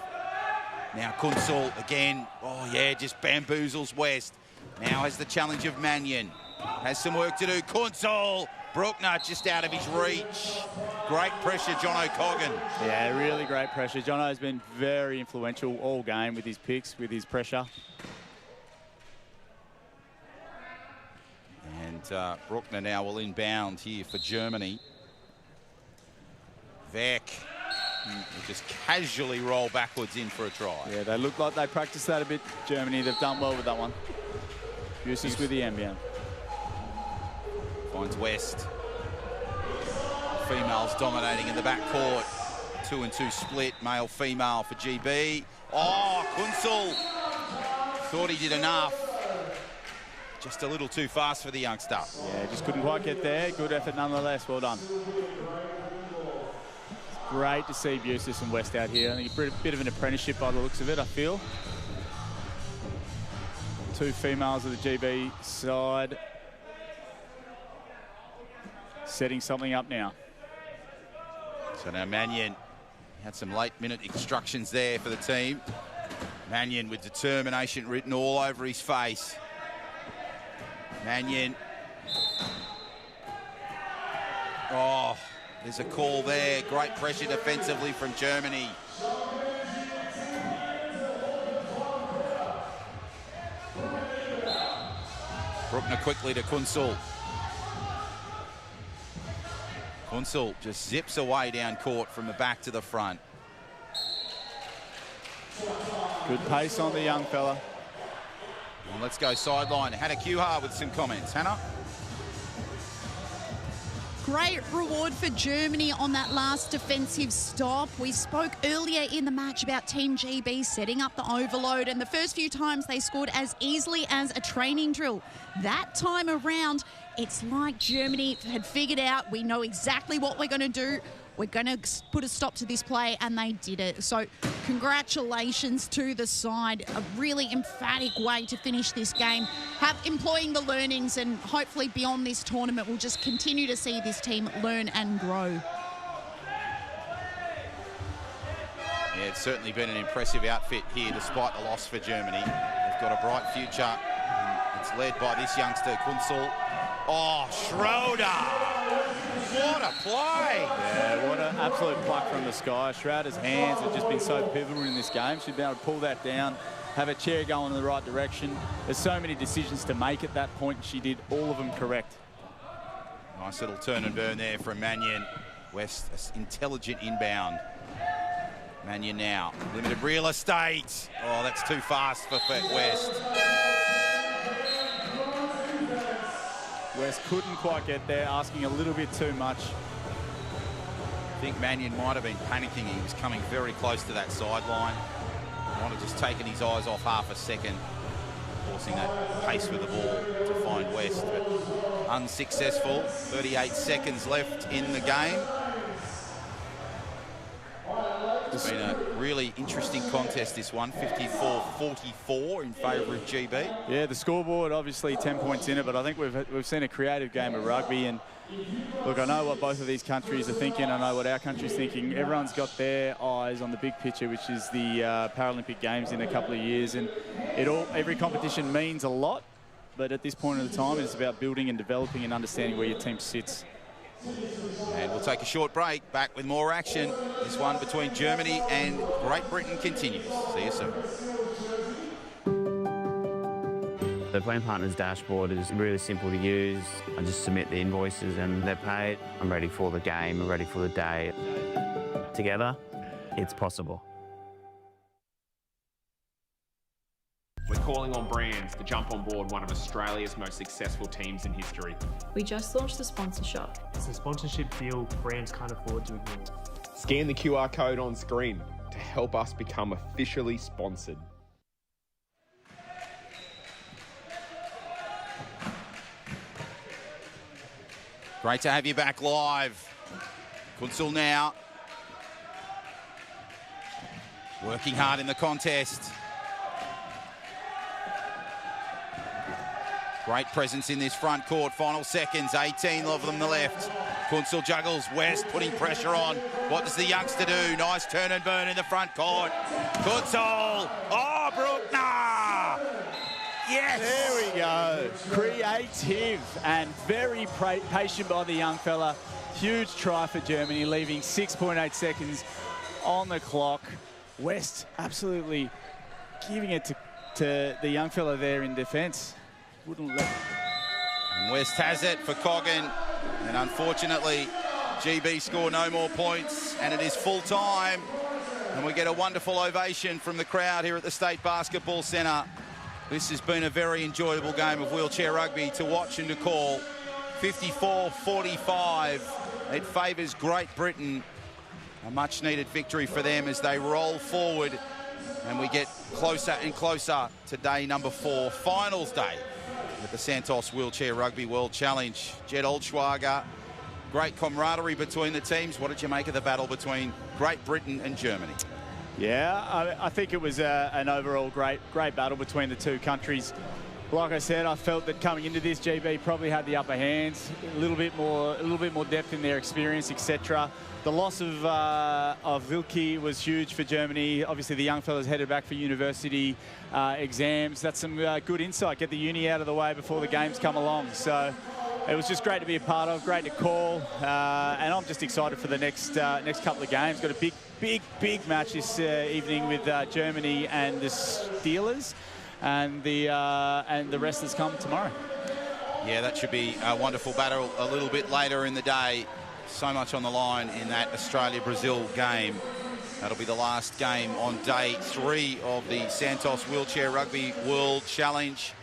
Now Kunsul again. Oh, yeah, just bamboozles West. Now has the challenge of Mannion. Has some work to do. Kunsul. Bruckner just out of his reach. Great pressure, John O'Coggan. Yeah, really great pressure. Jono's been very influential all game with his picks, with his pressure. And Bruckner now will inbound here for Germany. Veck will just casually roll backwards in for a try. Yeah, they look like they practiced that a bit, Germany. They've done well with that one. Uses with the ambient. Finds West. Females dominating in the backcourt. 2-2 split, male-female for GB. Oh, Kunsul thought he did enough. Just a little too fast for the youngster. Yeah, just couldn't quite get there. Good effort nonetheless. Well done. Great to see Busis and West out here. I think a bit of an apprenticeship by the looks of it, I feel. Two females of the GB side. Setting something up now. So now Mannion had some late-minute instructions there for the team. Mannion with determination written all over his face. Mannion. Oh, there's a call there. Great pressure defensively from Germany. Bruckner quickly to Kunsul. Kunsul just zips away down court from the back to the front. Good pace on the young fella. And let's go sideline. Hannah Kuhar with some comments. Hannah? Great reward for Germany on that last defensive stop. We spoke earlier in the match about Team GB setting up the overload, and the first few times they scored as easily as a training drill. That time around, it's like Germany had figured out, we know exactly what we're going to do. We're going to put a stop to this play, and they did it. So congratulations to the side. A really emphatic way to finish this game. Employing the learnings, and hopefully beyond this tournament, we'll just continue to see this team learn and grow. Yeah, it's certainly been an impressive outfit here despite the loss for Germany. They've got a bright future. And it's led by this youngster, Kunsul. Oh, Schroeder! What a play! Yeah, what an absolute pluck from the sky. Schroeder's hands have just been so pivotal in this game. She's been able to pull that down, have a chair going in the right direction. There's so many decisions to make at that point. She did all of them correct. Nice little turn and burn there from Mannion. West, intelligent inbound. Mannion now, limited real estate. Oh, that's too fast for West. West couldn't quite get there, asking a little bit too much. I think Mannion might have been panicking. He was coming very close to that sideline. Might have just taken his eyes off half a second, forcing that pace with the ball to find West, but unsuccessful. 38 seconds left in the game. It's been a really interesting contest, this one, 54-44 in favour of GB. Yeah, the scoreboard, obviously 10 points in it, but I think we've seen a creative game of rugby. And look, I know what both of these countries are thinking. I know what our country's thinking. Everyone's got their eyes on the big picture, which is the Paralympic Games in a couple of years. And every competition means a lot, but at this point in the time, it's about building and developing and understanding where your team sits. And we'll take a short break. Back with more action. This one between Germany and Great Britain continues. See you soon. The Plan Partners dashboard is really simple to use. I just submit the invoices and they're paid. I'm ready for the game, I'm ready for the day. Together, it's possible. We're calling on brands to jump on board one of Australia's most successful teams in history. We just launched the sponsor shop. It's a sponsorship deal brands can't afford to ignore. Scan the QR code on screen to help us become officially sponsored. Great to have you back live. Kunzel now working hard in the contest. Great presence in this front court. Final seconds, 18 of them the left. Kunzel juggles. West putting pressure on. What does the youngster do? Nice turn and burn in the front court. Kunzel. Oh, Bruckner. Yes. There we go. Creative and very patient by the young fella. Huge try for Germany, leaving 6.8 seconds on the clock. West absolutely giving it to the young fella there in defence. Wouldn't let. West has it for Coggin, and unfortunately GB score no more points, and it is full time, and we get a wonderful ovation from the crowd here at the State Basketball Centre. This has been a very enjoyable game of wheelchair rugby to watch and to call. 54-45. It favours Great Britain. A much needed victory for them as they roll forward, and we get closer and closer to day number 4, finals day at the Santos Wheelchair Rugby World Challenge. Jed Oldschwager, great camaraderie between the teams. What did you make of the battle between Great Britain and Germany? Yeah, I think it was an overall great battle between the two countries. Like I said, I felt that coming into this, GB probably had the upper hand, a little bit more depth in their experience, etc. The loss of Wilke was huge for Germany. Obviously, the young fellas headed back for university exams. That's some good insight. Get the uni out of the way before the games come along. So it was just great to be a part of, great to call, and I'm just excited for the next couple of games. Got a big match this evening with Germany and the Steelers, and the rest has come tomorrow. Yeah, that should be a wonderful battle a little bit later in the day. So much on the line in that Australia-Brazil game. That'll be the last game on day 3 of the Santos Wheelchair Rugby World Challenge.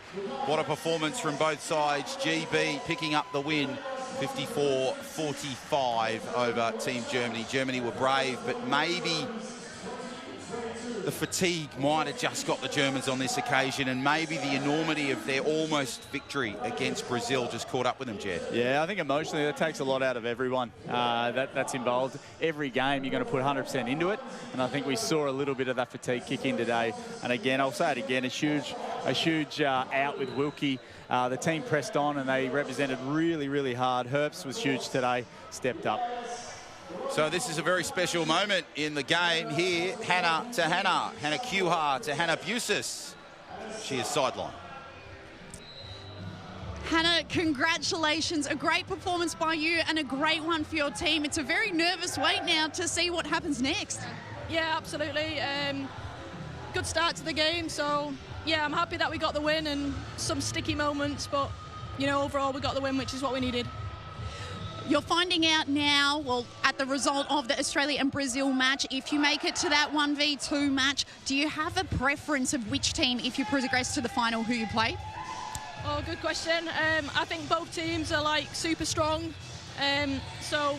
What a performance from both sides. GB picking up the win, 54-45 over Team Germany. Germany were brave, but maybe the fatigue might have just got the Germans on this occasion, and maybe the enormity of their almost victory against Brazil just caught up with them, Jed. Yeah, I think emotionally that takes a lot out of everyone that's involved. Every game you're going to put 100% into it, and I think we saw a little bit of that fatigue kick in today. And again, I'll say it again, a huge out with Wilke. The team pressed on and they represented really hard. Herbst was huge today, stepped up. So this is a very special moment in the game here. Hannah Kuhar to Hannah Busis. She is sidelined. Hannah, congratulations. A great performance by you and a great one for your team. It's a very nervous wait now to see what happens next. Yeah, absolutely. Good start to the game. So, yeah, I'm happy that we got the win and some sticky moments. But, you know, overall we got the win, which is what we needed. You're finding out now, well, at the result of the Australia and Brazil match, if you make it to that 1v2 match, do you have a preference of which team, if you progress to the final, who you play? Oh, good question. I think both teams are, like, super strong. So,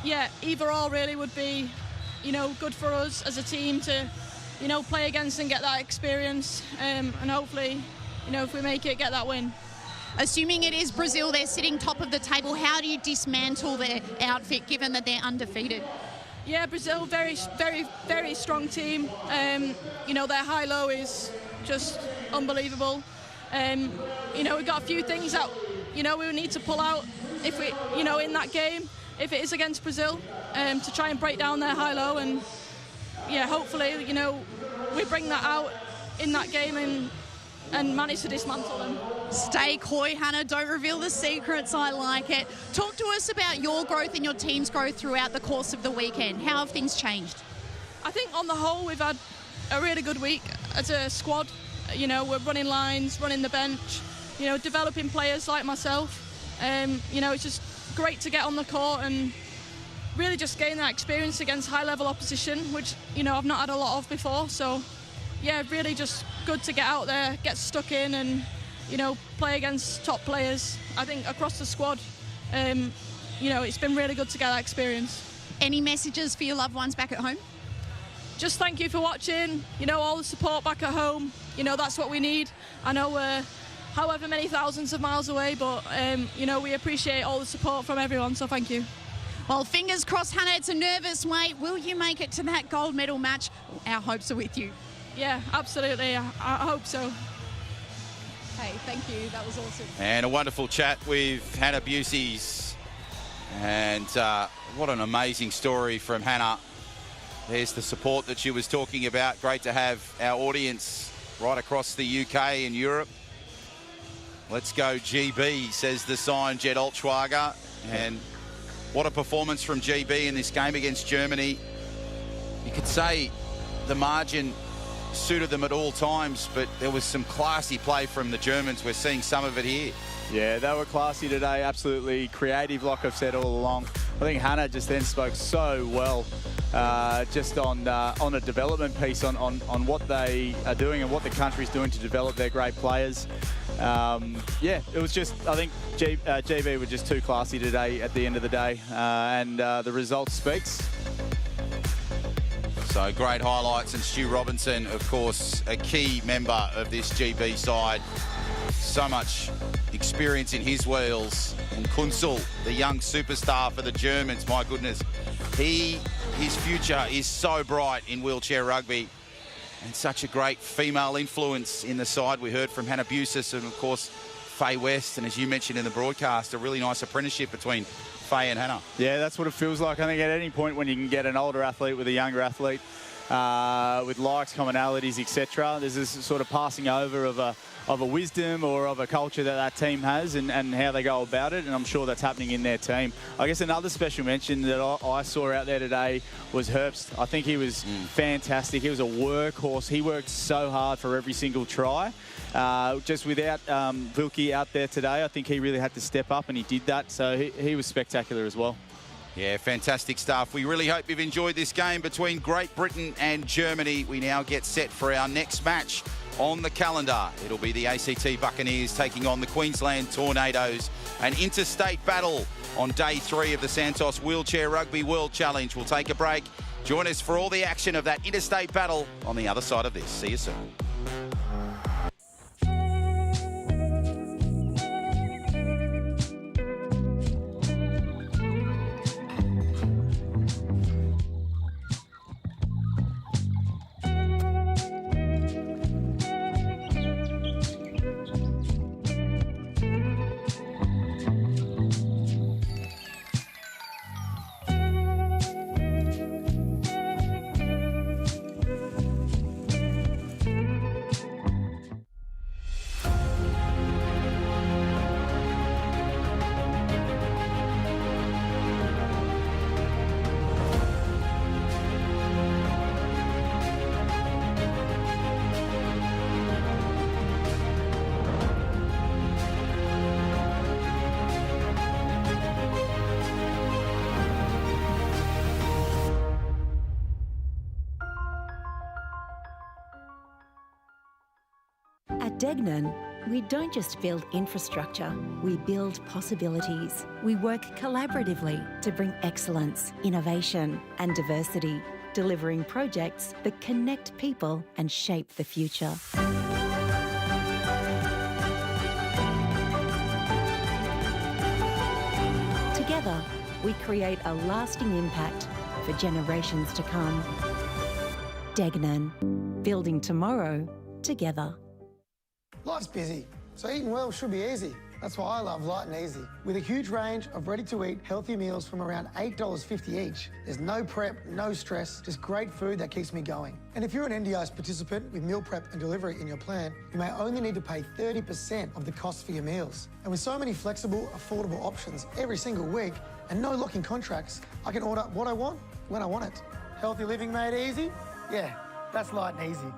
yeah, either or really would be, you know, good for us as a team to, you know, play against and get that experience. And hopefully, you know, if we make it, get that win. Assuming it is Brazil, they're sitting top of the table, how do you dismantle their outfit given that they're undefeated? Yeah, Brazil, very, very, very strong team. You know, their high-low is just unbelievable. You know, we've got a few things that, you know, we need to pull out if we, you know, in that game, if it is against Brazil, to try and break down their high-low. And, yeah, hopefully, you know, we bring that out in that game and manage to dismantle them. Stay coy, Hannah. Don't reveal the secrets. I like it. Talk to us about your growth and your team's growth throughout the course of the weekend. How have things changed? I think on the whole, we've had a really good week as a squad. You know, we're running lines, running the bench, you know, developing players like myself. You know, it's just great to get on the court and really just gain that experience against high-level opposition, which, you know, I've not had a lot of before. So, yeah, really just good to get out there, get stuck in and, you know, play against top players. I think across the squad, you know, it's been really good to get that experience. Any messages for your loved ones back at home? Just thank you for watching, you know, all the support back at home. You know, that's what we need. I know we're however many thousands of miles away, but, you know, we appreciate all the support from everyone, so thank you. Well, fingers crossed, Hannah, it's a nervous wait. Will you make it to that gold medal match? Our hopes are with you. Yeah, absolutely. I hope so. Hey, thank you. That was awesome. And a wonderful chat with Hannah Busey's. And what an amazing story from Hannah. There's the support that she was talking about. Great to have our audience right across the UK and Europe. Let's go GB, says the sign, Jed Altschwager. And what a performance from GB in this game against Germany. You could say the margin suited them at all times, but there was some classy play from the Germans. We're seeing some of it here. Yeah, they were classy today, absolutely creative, like I've said all along. I think Hannah just then spoke so well just on a development piece on what they are doing and what the country's doing to develop their great players. Yeah, it was just, I think GB were just too classy today at the end of the day, and the result speaks. So great highlights, and Stu Robinson, of course, a key member of this GB side. So much experience in his wheels. And Kunzel, the young superstar for the Germans, my goodness. His future is so bright in wheelchair rugby, and such a great female influence in the side. We heard from Hannah Busis and, of course, Faye West, and as you mentioned in the broadcast, a really nice apprenticeship between Faye and Hannah. Yeah, that's what it feels like. I think at any point when you can get an older athlete with a younger athlete, with likes, commonalities, etc., there's this sort of passing over of a wisdom or of a culture that team has and how they go about it, and I'm sure that's happening in their team. I guess another special mention that I saw out there today was Herbst. I think he was fantastic. He was a workhorse. He worked so hard for every single try. Just without Wilkie out there today, I think he really had to step up, and he did that, so he was spectacular as well. Yeah, fantastic stuff. We really hope you've enjoyed this game between Great Britain and Germany. We now get set for our next match on the calendar. It'll be the ACT Buccaneers taking on the Queensland Tornadoes. An interstate battle on day 3 of the Santos Wheelchair Rugby World Challenge. We'll take a break. Join us for all the action of that interstate battle on the other side of this. See you soon. At Degnan, we don't just build infrastructure, we build possibilities. We work collaboratively to bring excellence, innovation and diversity, delivering projects that connect people and shape the future. Together, we create a lasting impact for generations to come. Degnan, building tomorrow together. Life's busy, so eating well should be easy. That's why I love Light and Easy. With a huge range of ready-to-eat healthy meals from around $8.50 each, there's no prep, no stress, just great food that keeps me going. And if you're an NDIS participant with meal prep and delivery in your plan, you may only need to pay 30% of the cost for your meals. And with so many flexible, affordable options every single week and no locking contracts, I can order what I want, when I want it. Healthy living made easy? Yeah, that's Light and Easy.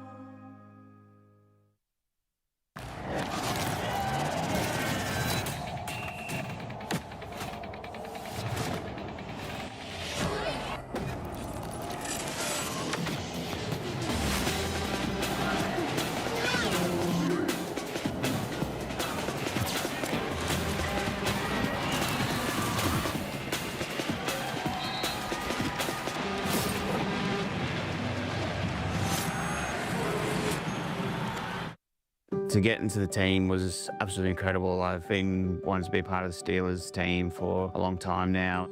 To get into the team was absolutely incredible. I've been wanting to be part of the Steelers team for a long time now.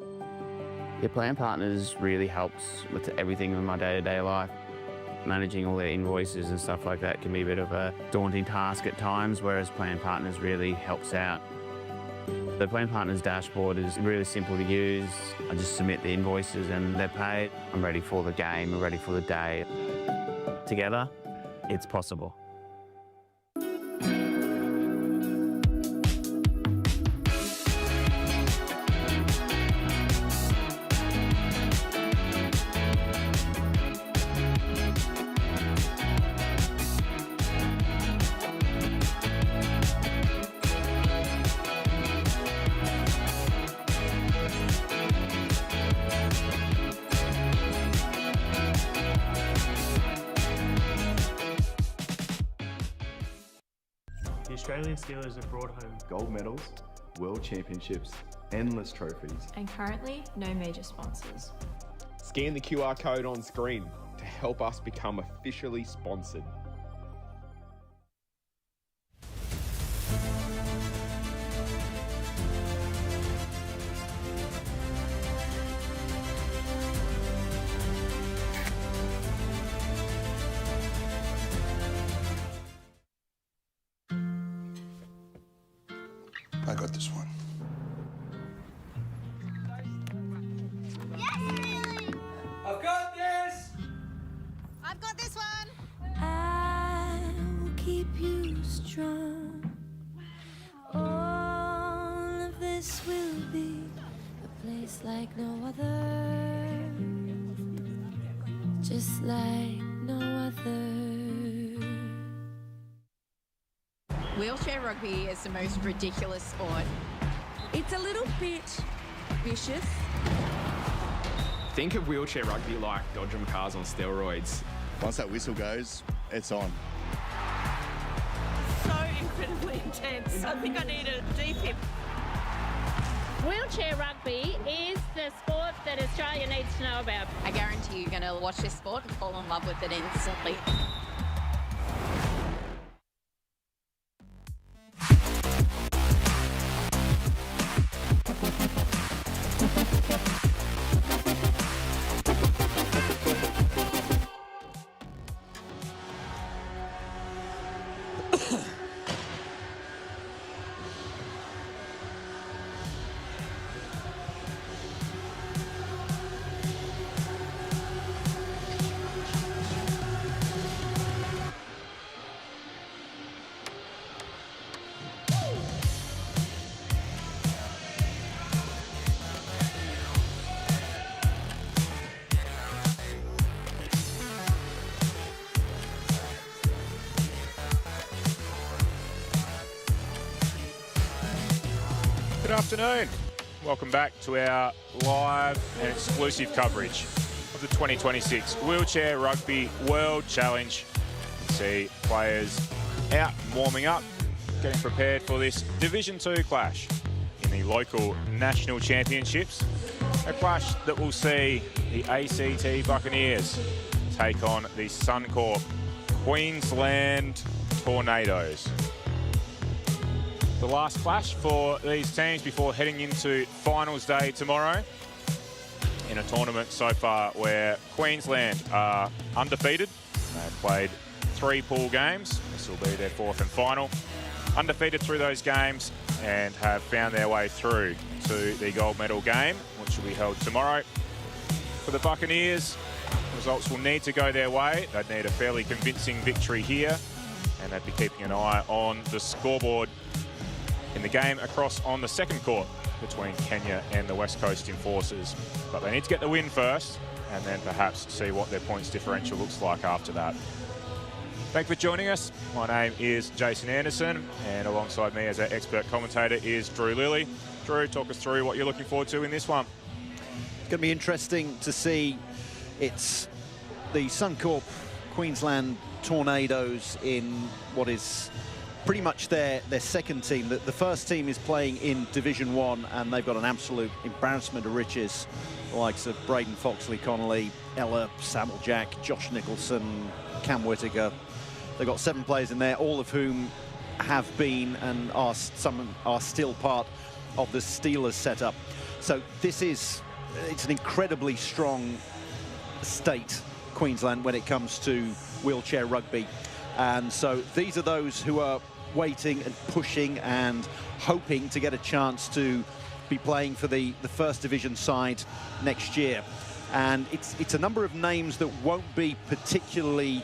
Your plan partners really helps with everything in my day-to-day life. Managing all their invoices and stuff like that can be a bit of a daunting task at times, whereas plan partners really helps out. The plan partners dashboard is really simple to use. I just submit the invoices and they're paid. I'm ready for the game, I'm ready for the day. Together, it's possible. The Australian Steelers have brought home gold medals, world championships, endless trophies. And currently, no major sponsors. Scan the QR code on screen to help us become officially sponsored. I got this one. I've got this! I've got this one! I will keep you strong. All of this will be a place like no other. Just like no other. Wheelchair rugby is the most ridiculous sport. It's a little bit vicious. Think of wheelchair rugby like Dodgem cars on steroids. Once that whistle goes, it's on. So incredibly intense. I think I need a DPIP. Wheelchair rugby is the sport that Australia needs to know about. I guarantee you're going to watch this sport and fall in love with it instantly. Good afternoon. Welcome back to our live and exclusive coverage of the 2026 Wheelchair Rugby World Challenge. See players out and warming up, getting prepared for this Division 2 clash in the local national championships. A clash that will see the ACT Buccaneers take on the Suncorp Queensland Tornadoes. The last clash for these teams before heading into finals day tomorrow. in a tournament so far where Queensland are undefeated. They've played 3 pool games. This will be their 4th and final. Undefeated through those games and have found their way through to the gold medal game, which will be held tomorrow. For the Buccaneers, results will need to go their way. They'd need a fairly convincing victory here, and they'd be keeping an eye on the scoreboard in the game across on the second court between Kenya and the West Coast Enforcers. But they need to get the win first, and then perhaps see what their points differential looks like after that. Thanks for joining us. My name is Jason Anderson, and alongside me as our expert commentator is Drew Lilly. Drew, talk us through what you're looking forward to in this one. It's going to be interesting to see. It's the Suncorp Queensland Tornadoes in what is pretty much their second team. The first team is playing in Division 1, and they've got an absolute embarrassment of riches. The likes of Braden Foxley-Connolly, Ella, Samuel Jack, Josh Nicholson, Cam Whittaker. They've got 7 players in there, all of whom have been and some are still part of the Steelers setup. So it's an incredibly strong state, Queensland, when it comes to wheelchair rugby. And so these are those who are waiting and pushing and hoping to get a chance to be playing for the first division side next year. And it's a number of names that won't be particularly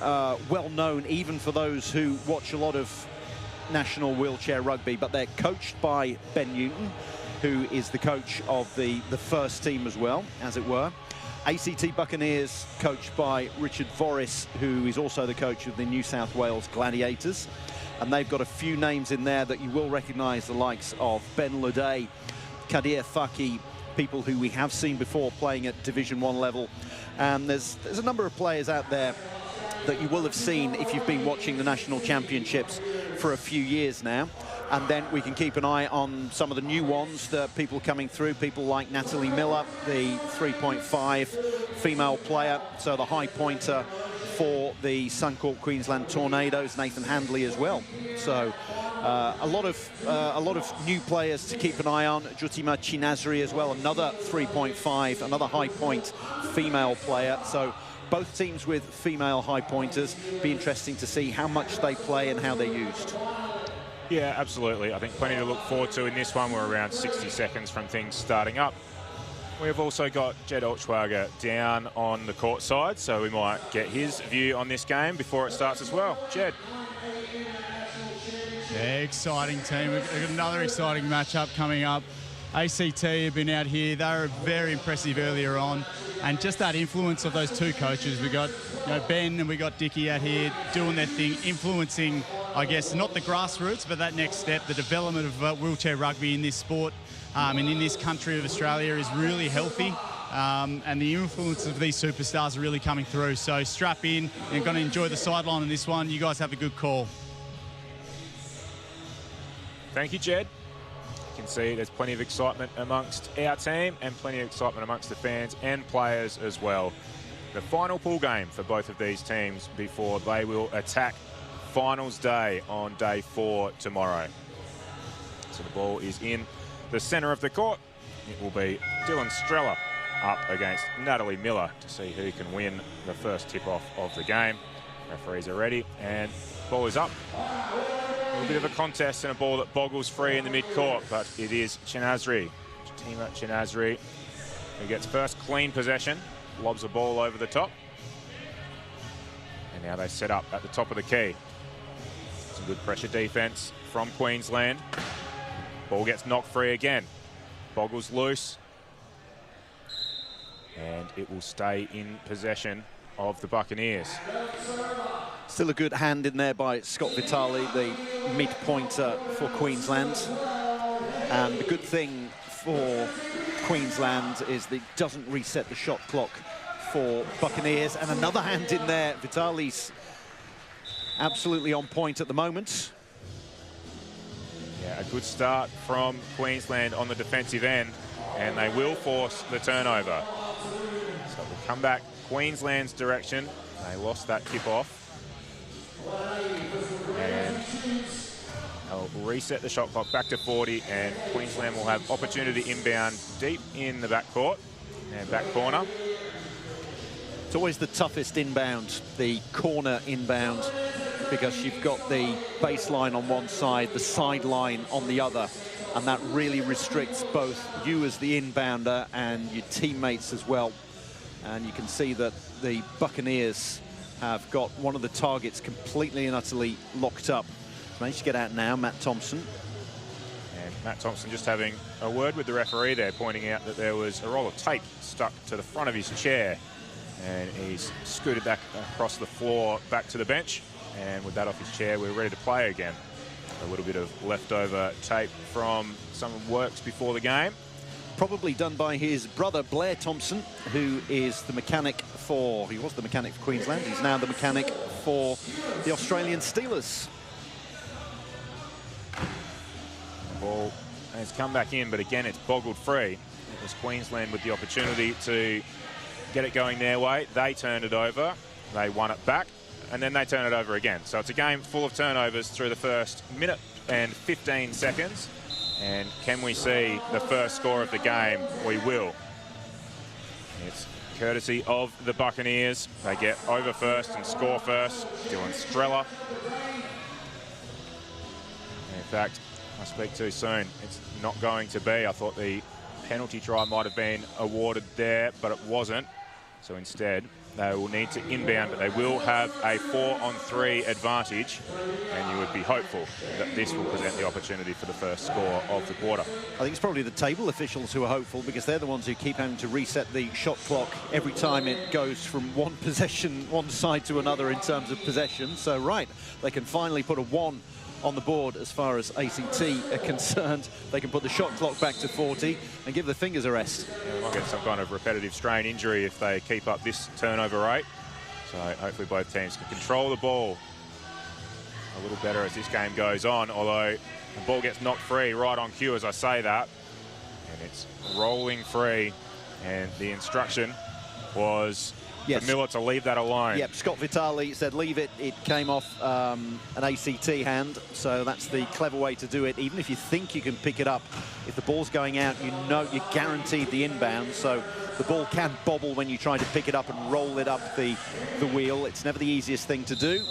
well known, even for those who watch a lot of national wheelchair rugby, but they're coached by Ben Newton, who is the coach of the first team as well, as it were. ACT Buccaneers, coached by Richard Voris, who is also the coach of the New South Wales Gladiators. And they've got a few names in there that you will recognise, the likes of Ben Leday, Kadir Faki, people who we have seen before playing at Division 1 level. And there's a number of players out there that you will have seen if you've been watching the national championships for a few years now. And then we can keep an eye on some of the new ones, the people coming through, people like Natalie Miller, the 3.5 female player, so the high pointer for the Suncorp Queensland Tornadoes, Nathan Handley as well. So a lot of new players to keep an eye on. Jutima Chinazri as well, another 3.5, another high point female player. So both teams with female high pointers. Be interesting to see how much they play and how they're used. Yeah, absolutely. I think plenty to look forward to in this one. We're around 60 seconds from things starting up. We've also got Jed Olschwager down on the court side, so we might get his view on this game before it starts as well. Jed. Yeah, exciting team. We've got another exciting matchup coming up. ACT have been out here. They were very impressive earlier on. And just that influence of those two coaches. We got Ben and we got Dickie out here doing their thing, influencing, I guess, not the grassroots, but that next step, the development of wheelchair rugby in this sport and in this country of Australia is really healthy. And the influence of these superstars are really coming through. So strap in and going to enjoy the sideline on this one. You guys have a good call. Thank you, Jed. You can see there's plenty of excitement amongst our team and plenty of excitement amongst the fans and players as well. The final pool game for both of these teams before they will attack finals day on day 4 tomorrow. So the ball is in the centre of the court. It will be Dylan Streller up against Natalie Miller to see who can win the first tip-off of the game. Referees are ready and ball is up. A bit of a contest and a ball that boggles free in the mid-court, but it is Chinazri, Jutima Chinazri, who gets first clean possession, lobs a ball over the top. And now they set up at the top of the key. Some good pressure defence from Queensland. Ball gets knocked free again. Boggles loose. And it will stay in possession of the Buccaneers. Still a good hand in there by Scott Vitale, the mid-pointer for Queensland. And the good thing for Queensland is that it doesn't reset the shot clock for Buccaneers. And another hand in there. Vitale's absolutely on point at the moment. Yeah, a good start from Queensland on the defensive end, and they will force the turnover. So we'll come back Queensland's direction. They lost that tip-off. And they'll reset the shot clock back to 40, and Queensland will have opportunity inbound deep in the backcourt. And back corner. It's always the toughest inbound, the corner inbound, because you've got the baseline on one side, the sideline on the other, and that really restricts both you as the inbounder and your teammates as well. And you can see that the Buccaneers have got one of the targets completely and utterly locked up. Managed to get out now, Matt Thompson. And Matt Thompson just having a word with the referee there, pointing out that there was a roll of tape stuck to the front of his chair. And he's scooted back across the floor, back to the bench. And with that off his chair, we're ready to play again. A little bit of leftover tape from some works before the game. Probably done by his brother, Blair Thompson, who is the mechanic for... He was the mechanic for Queensland. He's now the mechanic for the Australian Steelers. The ball has come back in, but again, it's boggled free. It was Queensland with the opportunity to get it going their way. They turned it over. They won it back, and then they turn it over again. So it's a game full of turnovers through the first minute and 15 seconds. And can we see the first score of the game? We will. It's courtesy of the Buccaneers. They get over first and score first. Dylan Streller. In fact, I speak too soon. It's not going to be. I thought the penalty try might have been awarded there, but it wasn't. So instead, they will need to inbound, but they will have a 4-on-3 advantage, and you would be hopeful that this will present the opportunity for the first score of the quarter. I think it's probably the table officials who are hopeful, because they're the ones who keep having to reset the shot clock every time it goes from one possession, one side to another in terms of possession. So, right, they can finally put a 1 on the board as far as ACT are concerned. They can put the shot clock back to 40 and give the fingers a rest. Yeah, they might get some kind of repetitive strain injury if they keep up this turnover rate. So hopefully both teams can control the ball a little better as this game goes on, although the ball gets knocked free right on cue as I say that. And it's rolling free, and the instruction was for Miller to leave that alone. Yep, Scott Vitale said leave it. It came off an ACT hand, so that's the clever way to do it. Even if you think you can pick it up, if the ball's going out, you know you're guaranteed the inbound, so the ball can bobble when you try to pick it up and roll it up the wheel. It's never the easiest thing to do.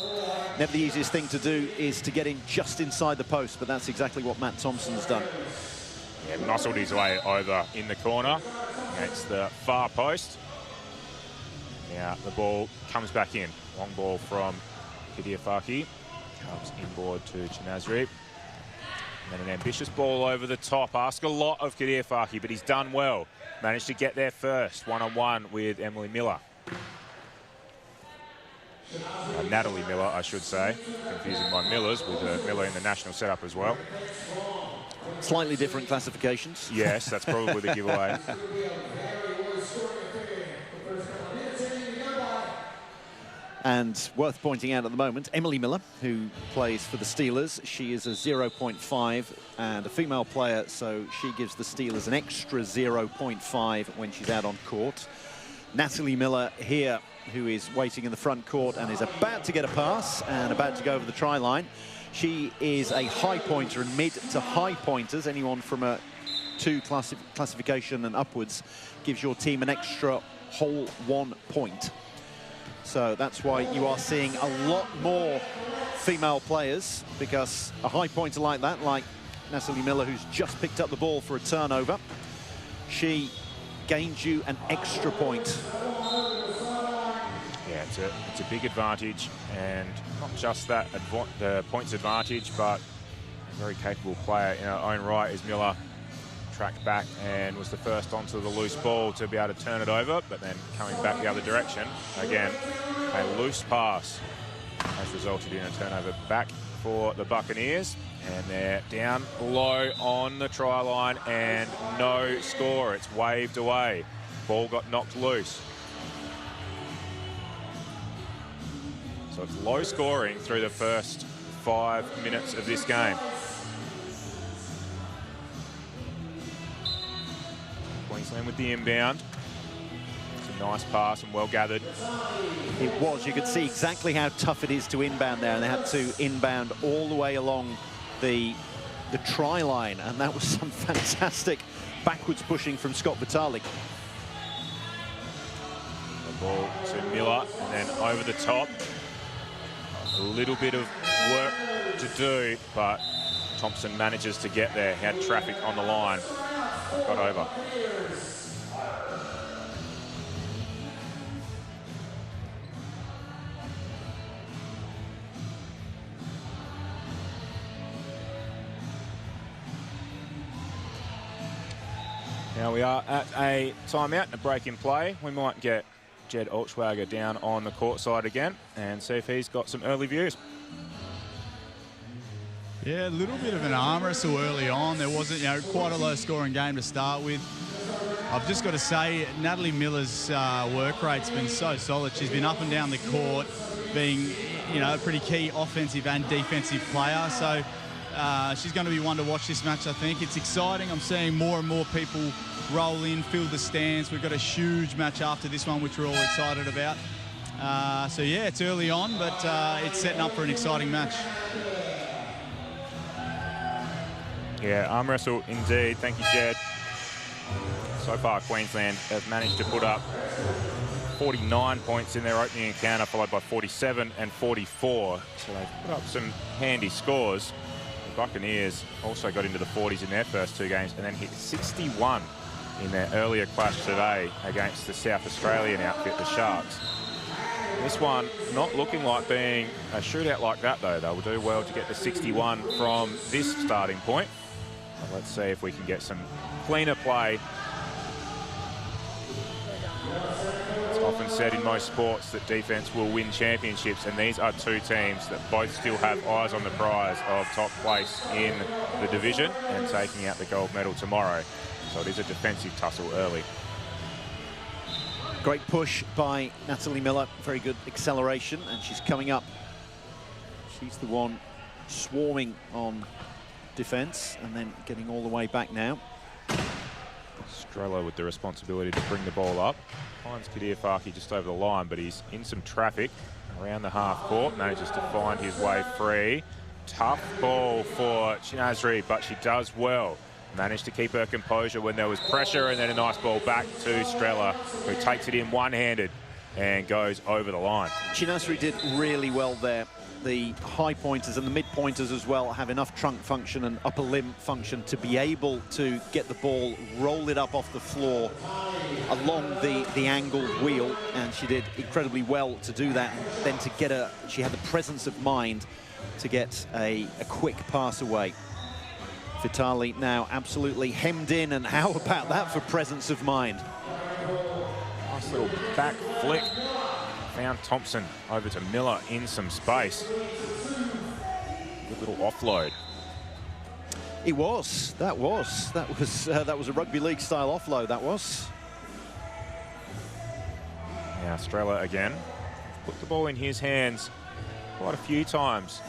Never the easiest thing to do is to get in just inside the post, but that's exactly what Matt Thompson's done. Yeah, muscled his way over in the corner against the far post. Now the ball comes back in. Long ball from Kidiafaki. Comes inboard to Chinazri. And then an ambitious ball over the top. Ask a lot of Kidiafaki, but he's done well. Managed to get there first, one-on-one with Emily Miller. Natalie Miller, I should say. Confusing my Millers with Miller in the national setup as well. Slightly different classifications. Yes, that's probably the giveaway. And worth pointing out at the moment, Emily Miller, who plays for the Steelers, she is a 0.5 and a female player, so she gives the Steelers an extra 0.5 when she's out on court. Natalie Miller here, who is waiting in the front court and is about to get a pass and about to go over the try line. She is a high pointer, and mid to high pointers, anyone from a 2 classification and upwards, gives your team an extra whole 1 point. So that's why you are seeing a lot more female players, because a high pointer like that, like Natalie Miller, who's just picked up the ball for a turnover, she gains you an extra point. Yeah, it's a big advantage, and not just that, the points advantage, but a very capable player in her own right is Miller. Tracked back and was the first onto the loose ball to be able to turn it over, but then coming back the other direction. Again, a loose pass has resulted in a turnover back for the Buccaneers, and they're down low on the try line and no score. It's waved away. Ball got knocked loose. So it's low scoring through the first 5 minutes of this game. Queensland with the inbound. It's a nice pass and well gathered. It was. You could see exactly how tough it is to inbound there, and they had to inbound all the way along the try line, and that was some fantastic backwards pushing from Scott Vitale. Ball to Miller, and then over the top. A little bit of work to do, but Thompson manages to get there. He had traffic on the line. Got over. Now we are at a timeout, a break in play. We might get Jed Altschwager down on the court side again and see if he's got some early views. Yeah, a little bit of an arm wrestle early on. There wasn't, quite a low-scoring game to start with. I've just got to say, Natalie Miller's work rate's been so solid. She's been up and down the court, being, a pretty key offensive and defensive player. So she's going to be one to watch this match, I think. It's exciting. I'm seeing more and more people roll in, fill the stands. We've got a huge match after this one, which we're all excited about. So, yeah, it's early on, but it's setting up for an exciting match. Yeah, arm wrestle indeed. Thank you, Jed. So far, Queensland have managed to put up 49 points in their opening encounter, followed by 47 and 44. So they've put up some handy scores. The Buccaneers also got into the 40s in their first two games and then hit 61 in their earlier clash today against the South Australian outfit, the Sharks. This one not looking like being a shootout like that, though. They will do well to get the 61 from this starting point. But let's see if we can get some cleaner play. It's often said in most sports that defence will win championships, and these are two teams that both still have eyes on the prize of top place in the division and taking out the gold medal tomorrow. So it is a defensive tussle early. Great push by Natalie Miller. Very good acceleration, and she's coming up. She's the one swarming on defence and then getting all the way back now. Strella with the responsibility to bring the ball up. Finds Kadir Farki just over the line, but he's in some traffic around the half court. Manages to find his way free. Tough ball for Chinazri, but she does well. Managed to keep her composure when there was pressure, and then a nice ball back to Strella, who takes it in one-handed and goes over the line. Chinazri did really well there. The high pointers and the mid pointers as well have enough trunk function and upper limb function to be able to get the ball, roll it up off the floor along the angled wheel, and she did incredibly well to do that. And then to get she had the presence of mind to get a quick pass away. Vitali now absolutely hemmed in, and how about that for presence of mind? Nice little back flick. Found Thompson over to Miller in some space. Good little offload. It was. That was a rugby league style offload. That was. Now Strella again. Put the ball in his hands quite a few times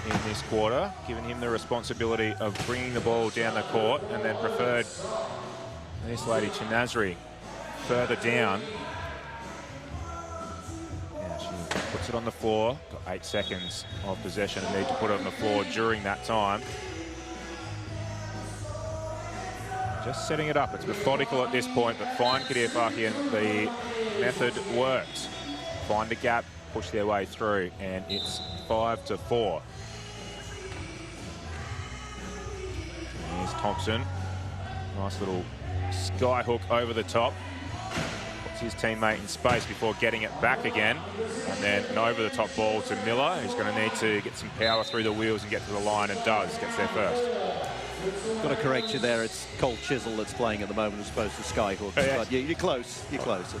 in this quarter, giving him the responsibility of bringing the ball down the court, and then preferred this lady Chinazri further down. Now she puts it on the floor. Got 8 seconds of possession and need to put it on the floor during that time. Just setting it up. It's methodical at this point, but find Kadir Farki, and the method works. Find a gap, push their way through, and it's 5-4. Here's Thompson. Nice little sky hook over the top. Puts his teammate in space before getting it back again. And then an over-the-top ball to Miller, who's going to need to get some power through the wheels and get to the line, and does. Gets there first. Got to correct you there. It's Cole Chisel that's playing at the moment as opposed to Skyhook. Oh, yes. But you're close. You're close.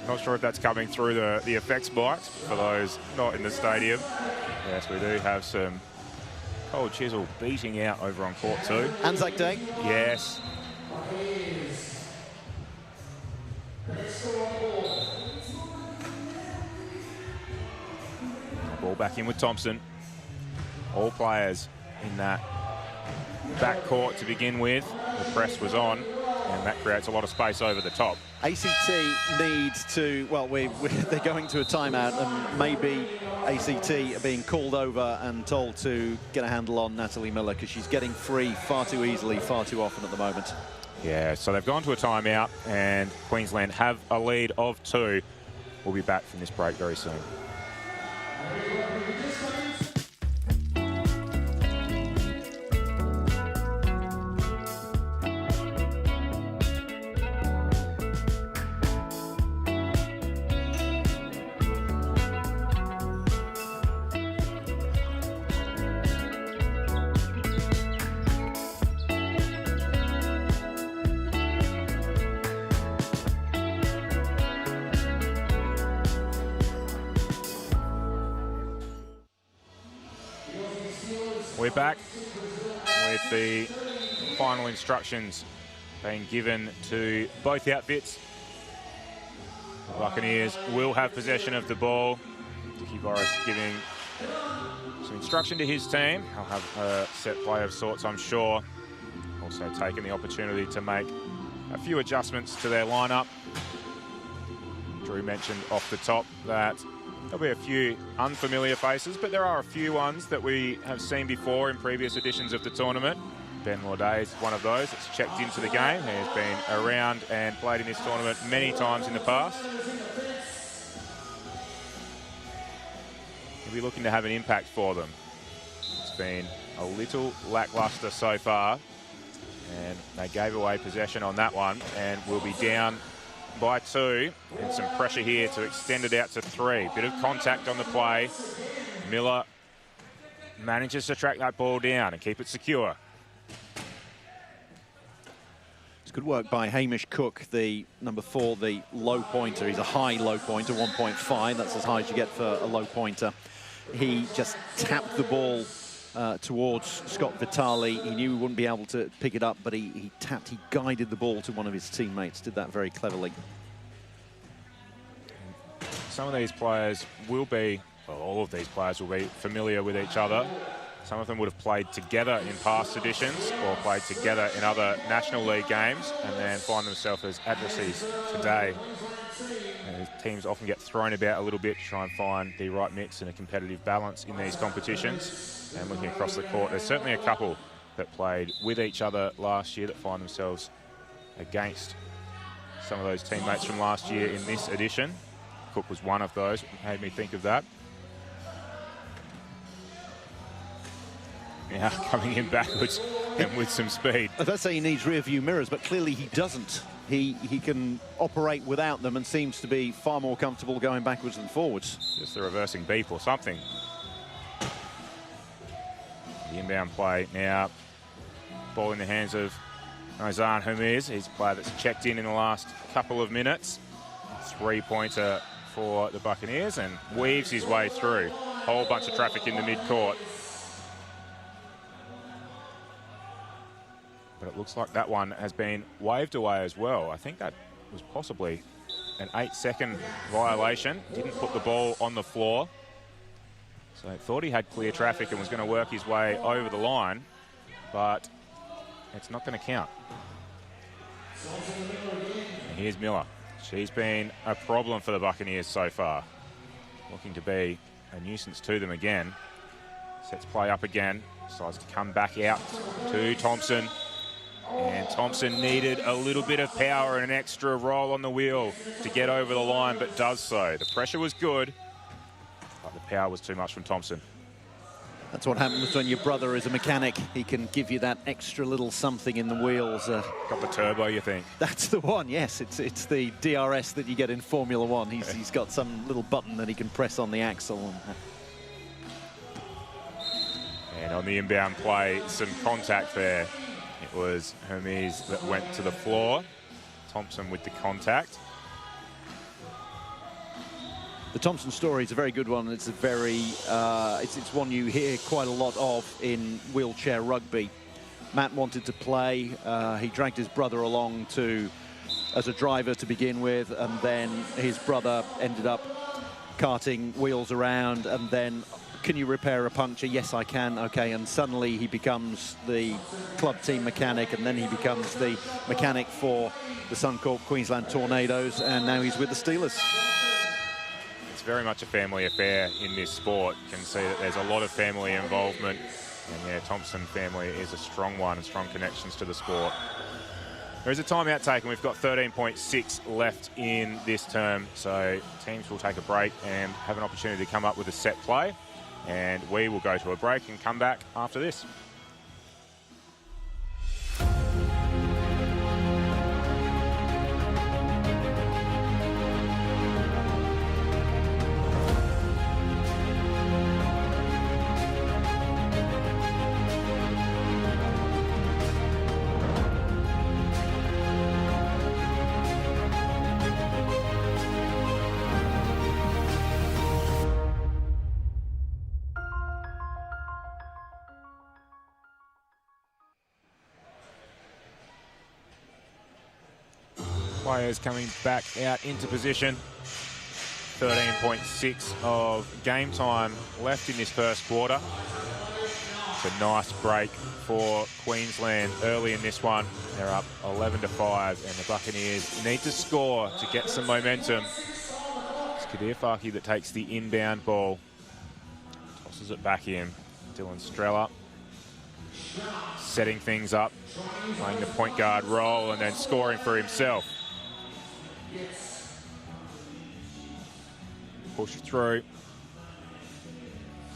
Not sure if that's coming through the effects box for those not in the stadium. Yes, we do have some Cole Chisel beating out over on court 2. ANZAC Day? Yes. Ball back in with Thompson. All players in that back court to begin with. The press was on. and that creates a lot of space over the top. ACT needs to, well, they're going to a timeout, and maybe ACT are being called over and told to get a handle on Natalie Miller, because she's getting free far too easily, far too often at the moment. Yeah, so they've gone to a timeout, and Queensland have a lead of 2. We'll be back from this break very soon. We're back with the final instructions being given to both outfits. The Buccaneers will have possession of the ball. Dickie Boris giving some instruction to his team. He'll have a set play of sorts, I'm sure. Also taking the opportunity to make a few adjustments to their lineup. Drew mentioned off the top that there'll be a few unfamiliar faces, but there are a few ones that we have seen before in previous editions of the tournament. Ben Laudet is one of those that's checked into the game. He has been around and played in this tournament many times in the past. He'll be looking to have an impact for them. It's been a little lacklustre so far, and they gave away possession on that one, and will be down by 2, and some pressure here to extend it out to 3. Bit of contact on the play. Miller manages to track that ball down and keep it secure. It's good work by Hamish Cook, the number 4, the low pointer. He's a high low pointer, 1.5. That's as high as you get for a low pointer. He just tapped the ball towards Scott Vitale. He knew he wouldn't be able to pick it up, but he guided the ball to one of his teammates. Did that very cleverly. Some of these players will be, well, all of these players will be familiar with each other. Some of them would have played together in past editions or played together in other National League games, and then find themselves as adversaries today. And teams often get thrown about a little bit to try and find the right mix and a competitive balance in these competitions. And looking across the court, there's certainly a couple that played with each other last year that find themselves against some of those teammates from last year in this edition. Cook was one of those, made me think of that. Now coming in backwards and with some speed. I don't say he needs rear view mirrors, but clearly he doesn't. He can operate without them and seems to be far more comfortable going backwards than forwards. Just the reversing beep or something. The inbound play now. Ball in the hands of Ozan Humiz. He's a player that's checked in the last couple of minutes. 3-pointer for the Buccaneers, and weaves his way through. Whole bunch of traffic in the mid-court. But it looks like that one has been waved away as well. I think that was possibly an 8-second violation. Didn't put the ball on the floor. So thought he had clear traffic and was going to work his way over the line, but it's not going to count. And here's Miller. She's been a problem for the Buccaneers so far. Looking to be a nuisance to them again. Sets play up again. Decides to come back out to Thompson. And Thompson needed a little bit of power and an extra roll on the wheel to get over the line, but does so. The pressure was good, but the power was too much from Thompson. That's what happens when your brother is a mechanic. He can give you that extra little something in the wheels. Got the turbo, you think? That's the one, yes. It's the DRS that you get in Formula One. He's got some little button that he can press on the axle. And on the inbound play, some contact there. It was Hermes that went to the floor. Thompson with the contact. The Thompson story is a very good one. It's a very, it's one you hear quite a lot of in wheelchair rugby. Matt wanted to play. He dragged his brother along as a driver to begin with, and then his brother ended up carting wheels around, and then can you repair a puncture? Yes, I can. Okay, and suddenly he becomes the club team mechanic, and then he becomes the mechanic for the Suncorp Queensland Tornadoes, and now he's with the Steelers. It's very much a family affair in this sport. You can see that there's a lot of family involvement. And yeah, Thompson family is a strong one and strong connections to the sport. There is a timeout taken. We've got 13.6 left in this term. So teams will take a break and have an opportunity to come up with a set play. And we will go to a break and come back after this. Players coming back out into position. 13.6 of game time left in this first quarter. It's a nice break for Queensland early in this one. They're up 11-5, and the Buccaneers need to score to get some momentum. It's Kadir Farke that takes the inbound ball. Tosses it back in. Dylan Strella setting things up, playing the point guard role and then scoring for himself. Push through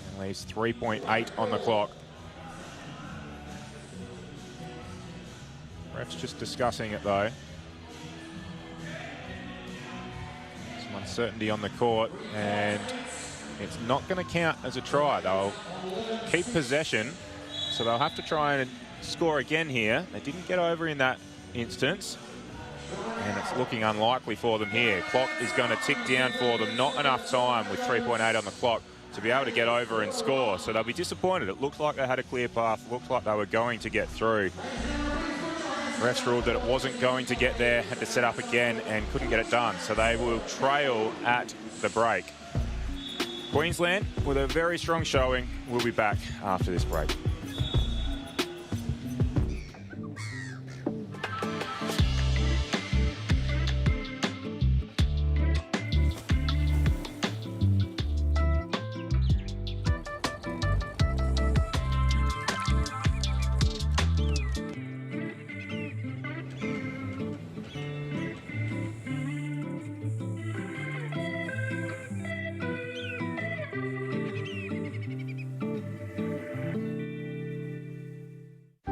and leaves 3.8 on the clock. Ref's just discussing it though. Some uncertainty on the court, and it's not going to count as a try. They'll keep possession, so they'll have to try and score again here. They didn't get over in that instance, and it's looking unlikely for them here. Clock is going to tick down for them. Not enough time with 3.8 on the clock to be able to get over and score. So they'll be disappointed. It looked like they had a clear path. Looked like they were going to get through. Refs ruled that it wasn't going to get there. Had to set up again and couldn't get it done. So they will trail at the break. Queensland with a very strong showing. We'll be back after this break.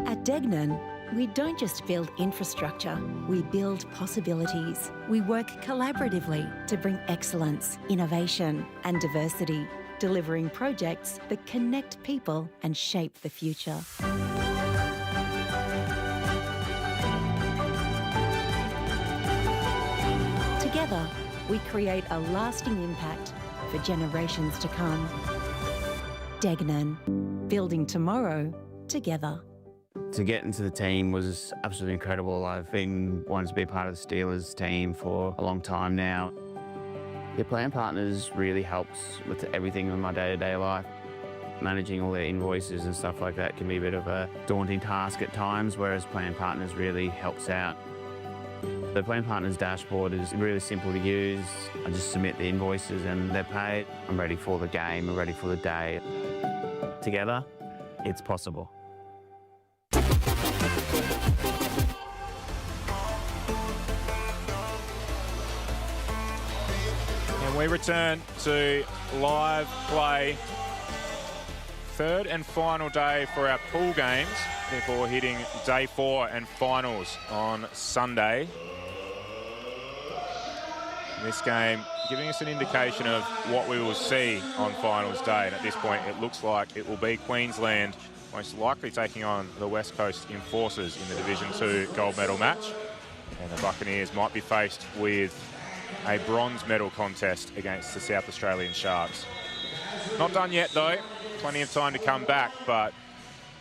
At Degnan, we don't just build infrastructure, we build possibilities. We work collaboratively to bring excellence, innovation and diversity, delivering projects that connect people and shape the future. Together, we create a lasting impact for generations to come. Degnan, building tomorrow together. To get into the team was absolutely incredible. I've been wanting to be part of the Steelers team for a long time now. Your plan partners really helps with everything in my day-to-day life. Managing all their invoices and stuff like that can be a bit of a daunting task at times, whereas plan partners really helps out. The plan partners dashboard is really simple to use. I just submit the invoices and they're paid. I'm ready for the game, I'm ready for the day. Together, it's possible. And we return to live play. Third and final day for our pool games before hitting day 4 and finals on Sunday. This game giving us an indication of what we will see on finals day. And at this point, it looks like it will be Queensland most likely taking on the West Coast Enforcers in the Division 2 gold medal match. And the Buccaneers might be faced with a bronze medal contest against the South Australian Sharks. Not done yet though, plenty of time to come back, but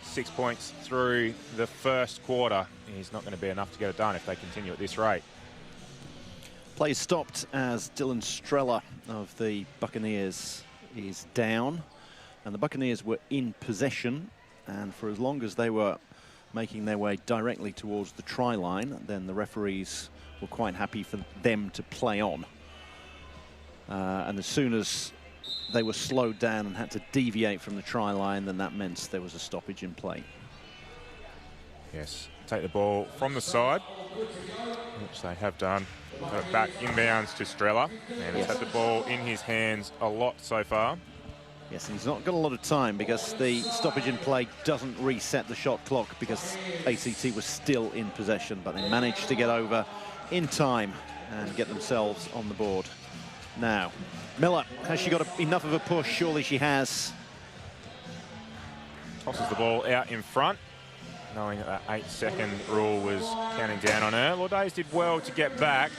6 points through the first quarter is not going to be enough to get it done if they continue at this rate. Play stopped as Dylan Strella of the Buccaneers is down. And the Buccaneers were in possession, and for as long as they were making their way directly towards the try line, then the referees were quite happy for them to play on. And as soon as they were slowed down and had to deviate from the try line, then that meant there was a stoppage in play. Yes, take the ball from the side, which they have done. Got it back inbounds to Strella, and he's had the ball in his hands a lot so far. Yes, and he's not got a lot of time because the stoppage in play doesn't reset the shot clock because ACT was still in possession, but they managed to get over in time and get themselves on the board. Now, Miller, has she got enough of a push? Surely she has. Tosses the ball out in front, knowing that that 8-second rule was counting down on her. Lourdes did well to get back,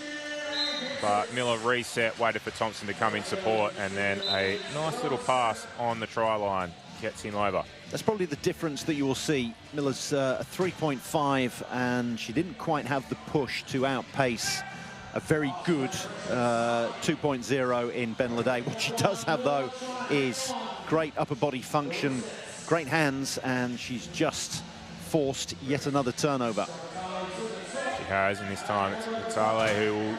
but Miller reset, waited for Thompson to come in support, and then a nice little pass on the try line gets him over. That's probably the difference that you will see. Miller's a 3.5, and she didn't quite have the push to outpace a very good 2.0 in Ben Lede. What she does have, though, is great upper body function, great hands, and she's just forced yet another turnover. She has, and this time it's Adelaide who will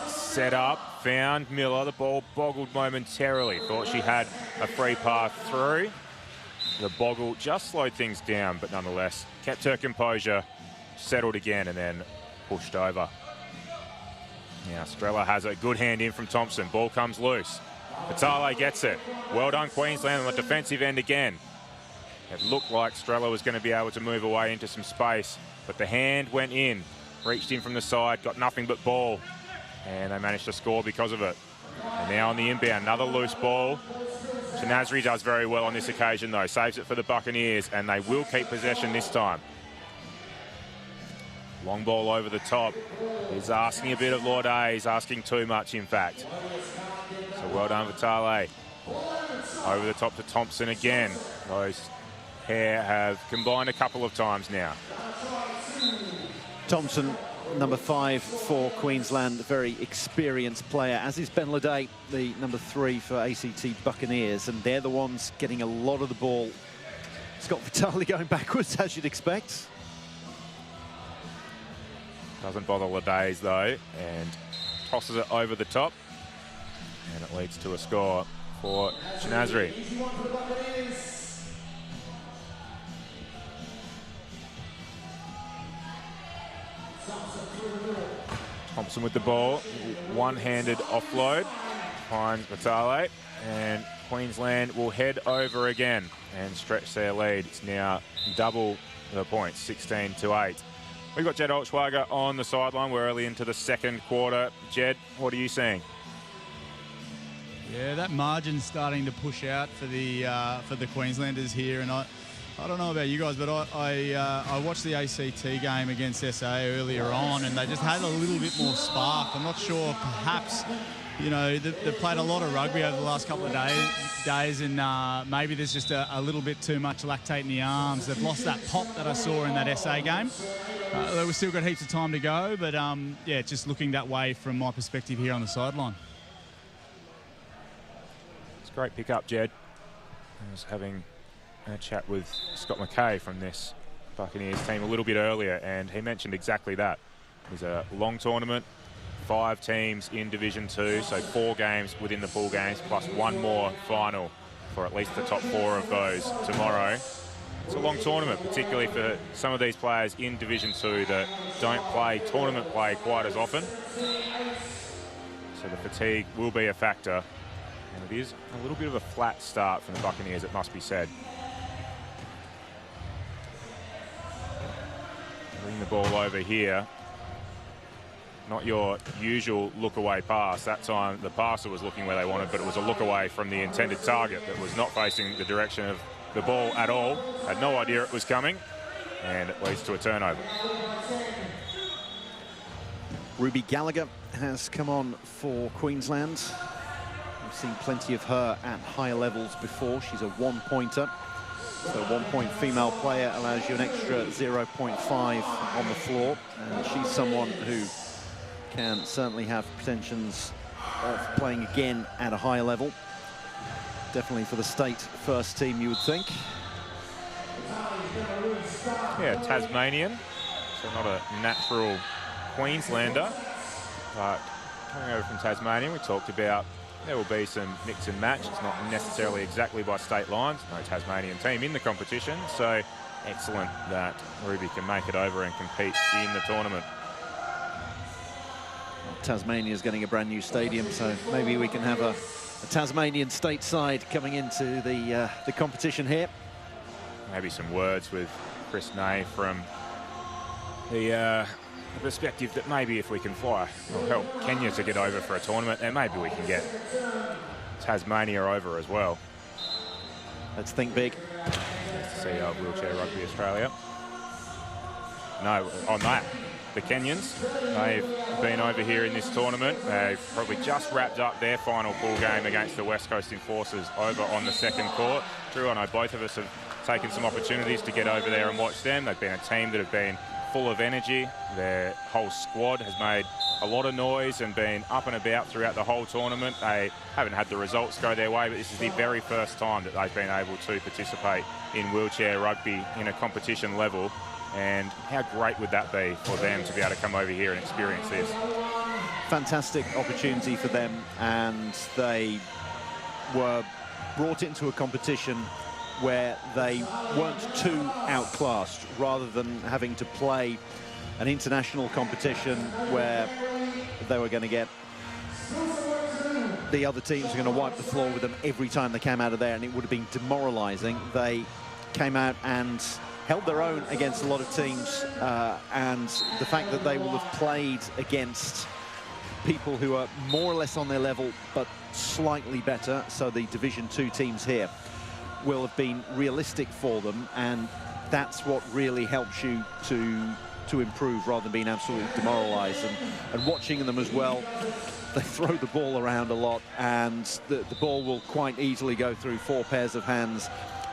set up, found Miller. The ball boggled momentarily. Thought she had a free path through. The boggle just slowed things down, but nonetheless kept her composure, settled again, and then pushed over. Now Strella has a good hand in from Thompson. Ball comes loose. Fatale gets it. Well done, Queensland, on the defensive end again. It looked like Strella was going to be able to move away into some space, but the hand went in, reached in from the side, got nothing but ball, and they managed to score because of it. And now on the inbound, another loose ball. Shanazri does very well on this occasion, though. Saves it for the Buccaneers, and they will keep possession this time. Long ball over the top. He's asking a bit of Lourdes, asking too much, in fact. So well done, Vitale. Over the top to Thompson again. Those pair have combined a couple of times now. Thompson, number 5 for Queensland, a very experienced player, as is Ben Lede, the number 3 for ACT Buccaneers, and they're the ones getting a lot of the ball. Scott Vitale going backwards, as you'd expect. Doesn't bother Lourdes, though, and tosses it over the top, and it leads to a score for Shanazri. Thompson with the ball, one-handed offload, finds Vitale, and Queensland will head over again and stretch their lead. It's now double the points, 16-8. We've got Jed Olschwager on the sideline. We're early into the second quarter. Jed, what are you seeing? Yeah, that margin's starting to push out for the Queenslanders here, and I don't know about you guys, but I watched the ACT game against SA earlier on, and they just had a little bit more spark. I'm not sure, perhaps, you know, they've played a lot of rugby over the last couple of days, and maybe there's just a little bit too much lactate in the arms. They've lost that pop that I saw in that SA game. We've still got heaps of time to go, but yeah, just looking that way from my perspective here on the sideline. It's a great pick-up, Jed. I was having a chat with Scott McKay from this Buccaneers team a little bit earlier, and he mentioned exactly that. It's a long tournament, 5 teams in Division 2, so 4 games within the pool games, plus 1 more final for at least the top 4 of those tomorrow. It's a long tournament, particularly for some of these players in Division 2 that don't play tournament play quite as often. So the fatigue will be a factor. And it is a little bit of a flat start from the Buccaneers, it must be said. Bring the ball over here. Not your usual look-away pass. That time the passer was looking where they wanted, but it was a look away from the intended target that was not facing the direction of the ball at all. Had no idea it was coming, and it leads to a turnover. Ruby Gallagher has come on for Queensland. We've seen plenty of her at higher levels before. She's a 1-pointer. So a 1-point female player allows you an extra 0.5 on the floor. And she's someone who can certainly have pretensions of playing again at a higher level. definitely for the state first team, you would think. Yeah, Tasmanian, so not a natural Queenslander, but coming over from Tasmania, we talked about there will be some mix and match. It's not necessarily exactly by state lines. No Tasmanian team in the competition, so excellent that Ruby can make it over and compete in the tournament. Tasmania's getting a brand new stadium, so maybe we can have a Tasmanian state side coming into the competition here. Maybe some words with Chris Ney from the perspective that maybe if we can fly, we'll help Kenya to get over for a tournament, and maybe we can get Tasmania over as well. Let's think big. CEO of Wheelchair Rugby Australia. No, on that, the Kenyans, they've been over here in this tournament. They've probably just wrapped up their final pool game against the West Coast Enforcers over on the second court. Drew, I know both of us have taken some opportunities to get over there and watch them. They've been a team that have been full of energy. Their whole squad has made a lot of noise and been up and about throughout the whole tournament. They haven't had the results go their way, but this is the very first time that they've been able to participate in wheelchair rugby in a competition level. And how great would that be for them to be able to come over here and experience this? Fantastic opportunity for them, and they were brought into a competition where they weren't too outclassed, rather than having to play an international competition where they were going to get the other teams are going to wipe the floor with them every time they came out of there, and it would have been demoralizing. They came out and held their own against a lot of teams, and the fact that they will have played against people who are more or less on their level but slightly better, so the Division 2 teams here will have been realistic for them, and that's what really helps you to improve rather than being absolutely demoralized. And watching them as well, they throw the ball around a lot, and the ball will quite easily go through 4 pairs of hands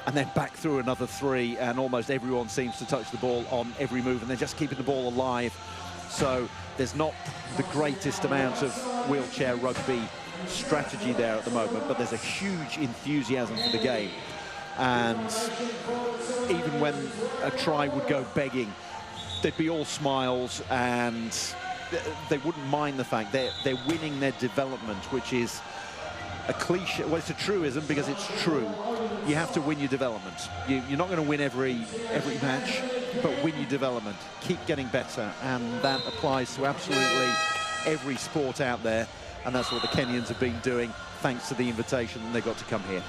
and then back through another 3, and almost everyone seems to touch the ball on every move, and they're just keeping the ball alive. So there's not the greatest amount of wheelchair rugby strategy there at the moment, but there's a huge enthusiasm for the game. And even when a try would go begging, they'd be all smiles, and they wouldn't mind the fact they're winning their development, which is a cliche. Well, it's a truism because it's true. You have to win your development. You're not going to win every match, but win your development. Keep getting better, and that applies to absolutely every sport out there, and that's what the Kenyans have been doing thanks to the invitation they got to come here.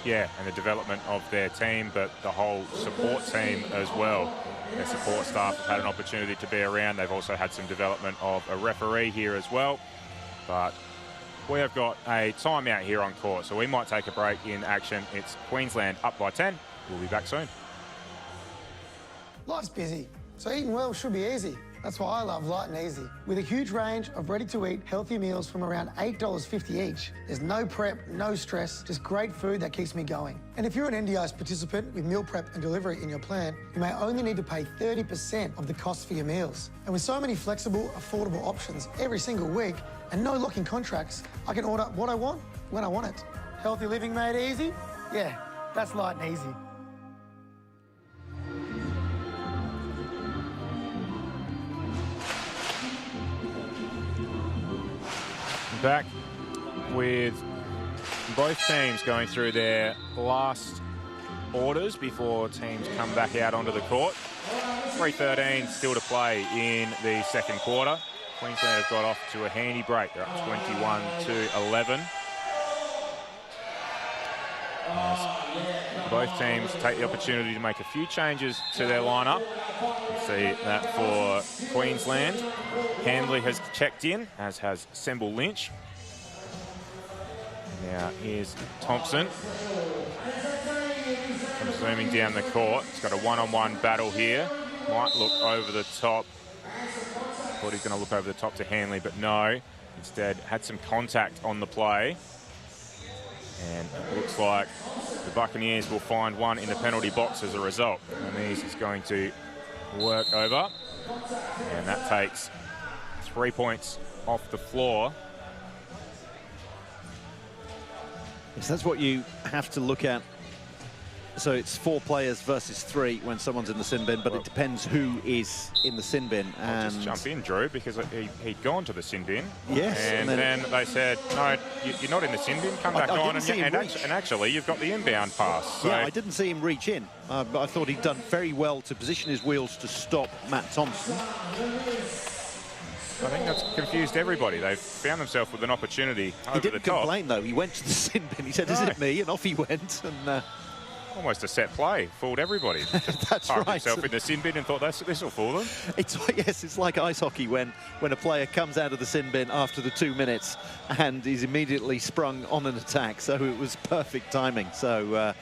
Yeah, and the development of their team, but the whole support team as well. Their support staff have had an opportunity to be around. They've also had some development of a referee here as well. But we have got a timeout here on court, so we might take a break in action. It's Queensland up by 10. We'll be back soon. Life's busy, so eating well should be easy. That's why I love Light and Easy. With a huge range of ready-to-eat healthy meals from around $8.50 each, there's no prep, no stress, just great food that keeps me going. And if you're an NDIS participant with meal prep and delivery in your plan, you may only need to pay 30% of the cost for your meals. And with so many flexible, affordable options every single week and no locking contracts, I can order what I want when I want it. Healthy living made easy? Yeah, that's Light and Easy. Back with both teams going through their last orders before teams come back out onto the court. 3:13 still to play in the second quarter. Queensland have got off to a handy break. They're up 21-11. As both teams take the opportunity to make a few changes to their lineup. See that for Queensland. Handley has checked in, as has Semble Lynch. Now here's Thompson. Zooming down the court. He's got a one-on-one battle here. Might look over the top. Thought he's going to look over the top to Handley, but no. Instead, had some contact on the play. And it looks like the Buccaneers will find one in the penalty box as a result. And these is going to work over. And that takes 3 points off the floor. Yes, that's what you have to look at. So it's 4 players versus 3 when someone's in the sin bin, but it depends who is in the sin bin. I'll just jump in, Drew, because he'd gone to the sin bin. Yes. And then they said, no, you're not in the sin bin, come back on. And actually, you've got the inbound pass. So. Yeah, I didn't see him reach in, but I thought he'd done very well to position his wheels to stop Matt Thompson. I think that's confused everybody. They've found themselves with an opportunity over the top. He didn't complain, though. He went to the sin bin. He said, is it me? And off he went. And almost a set play. Fooled everybody. That's right. Himself in the sin bin and thought, this will fool them. It's like ice hockey when a player comes out of the sin bin after the 2 minutes and is immediately sprung on an attack. So it was perfect timing. So,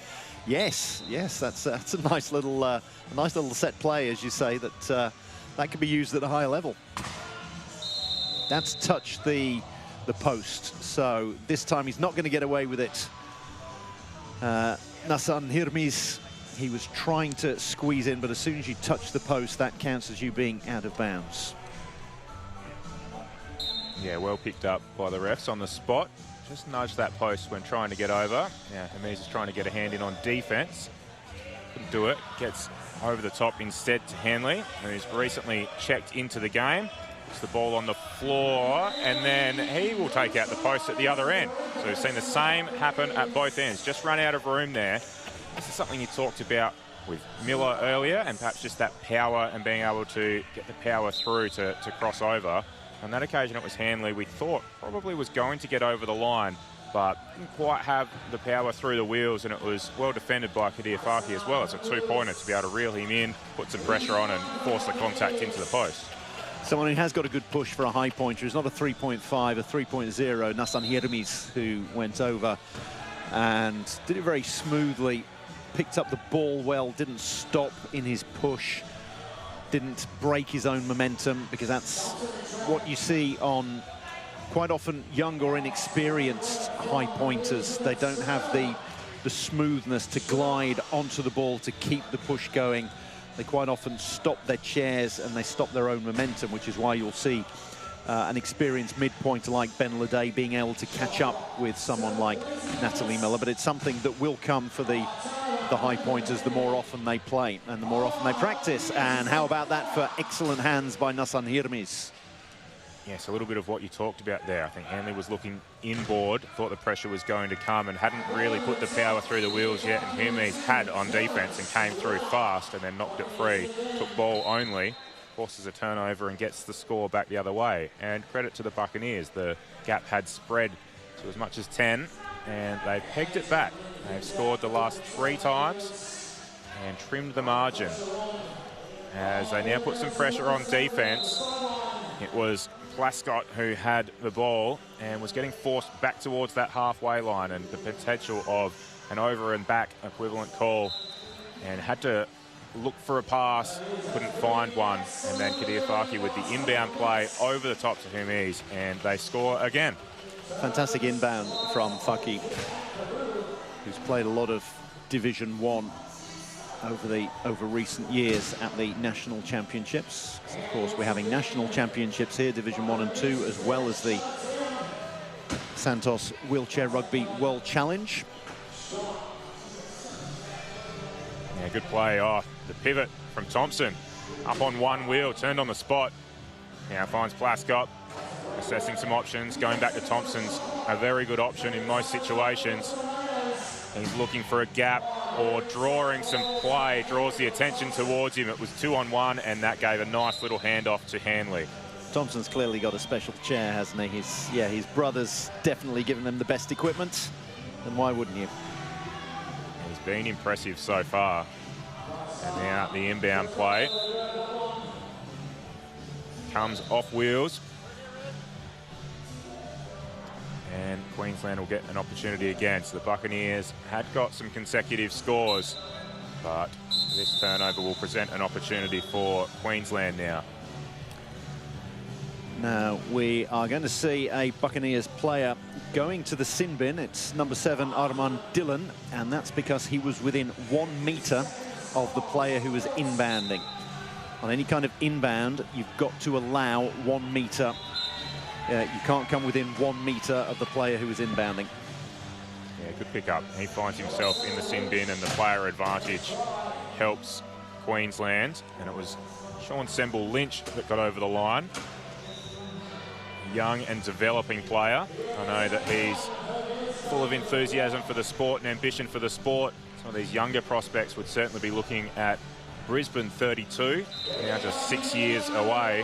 yes, that's a nice little set play, as you say, that can be used at a higher level. That's touched the post, so this time he's not going to get away with it. Nassan Hirmis, he was trying to squeeze in, but as soon as you touch the post, that counts as you being out of bounds. Yeah, well picked up by the refs on the spot. Just nudged that post when trying to get over. Yeah, Hirmis is trying to get a hand in on defense. Couldn't do it. Gets over the top instead to Hanley, who's recently checked into the game. The ball on the floor, and then he will take out the post at the other end. So we've seen the same happen at both ends. Just run out of room there. This is something you talked about with Miller earlier, and perhaps just that power and being able to get the power through to cross over. On that occasion, it was Hanley we thought probably was going to get over the line, but didn't quite have the power through the wheels, and it was well defended by Kadiafaki as well. It's a 2-pointer to be able to reel him in, put some pressure on, and force the contact into the post. Someone who has got a good push for a high pointer is not a 3.5, a 3.0. Nassan Hirmis, who went over and did it very smoothly, picked up the ball well, didn't stop in his push, didn't break his own momentum, because that's what you see on quite often young or inexperienced high pointers. They don't have the smoothness to glide onto the ball to keep the push going. They quite often stop their chairs and they stop their own momentum, which is why you'll see an experienced mid-pointer like Ben Leday being able to catch up with someone like Natalie Miller. But it's something that will come for the high pointers the more often they play and the more often they practice. And how about that for excellent hands by Nassan Hirmis? Yes, a little bit of what you talked about there. I think Hanley was looking inboard, thought the pressure was going to come and hadn't really put the power through the wheels yet, and Hirmis had on defence and came through fast and then knocked it free. Took ball only, forces a turnover and gets the score back the other way. And credit to the Buccaneers, the gap had spread to as much as 10 and they've pegged it back. They've scored the last 3 times and trimmed the margin. As they now put some pressure on defence, it was Plascott who had the ball and was getting forced back towards that halfway line, and the potential of an over and back equivalent call, and had to look for a pass, couldn't find one, and then Kadiafaki with the inbound play over the top to Hirmis, and they score again. Fantastic inbound from Faki, who's played a lot of Division 1 over recent years at the national championships. Of course, we're having national championships here, Division 1 and 2, as well as the Santos Wheelchair Rugby World Challenge. Yeah, good play. Oh, the pivot from Thompson. Up on one wheel, turned on the spot. Now finds Plascott, assessing some options. Going back to Thompson's a very good option in most situations. He's looking for a gap or drawing some play, draws the attention towards him. It was 2-on-1, and that gave a nice little handoff to Hanley. Thompson's clearly got a special chair, hasn't he? His brother's definitely given them the best equipment, and why wouldn't you? He's been impressive so far. And now the inbound play comes off wheels. And Queensland will get an opportunity again. So the Buccaneers had got some consecutive scores, but this turnover will present an opportunity for Queensland now. Now we are going to see a Buccaneers player going to the sin bin. It's number 7, Armand Dillon, and that's because he was within 1 metre of the player who was inbounding. On any kind of inbound, you've got to allow 1 metre. You can't come within 1 metre of the player who is inbounding. Yeah, good pick up. He finds himself in the sin bin, and the player advantage helps Queensland. And it was Sean Semble Lynch that got over the line. Young and developing player. I know that he's full of enthusiasm for the sport and ambition for the sport. Some of these younger prospects would certainly be looking at Brisbane 32, now just 6 years away,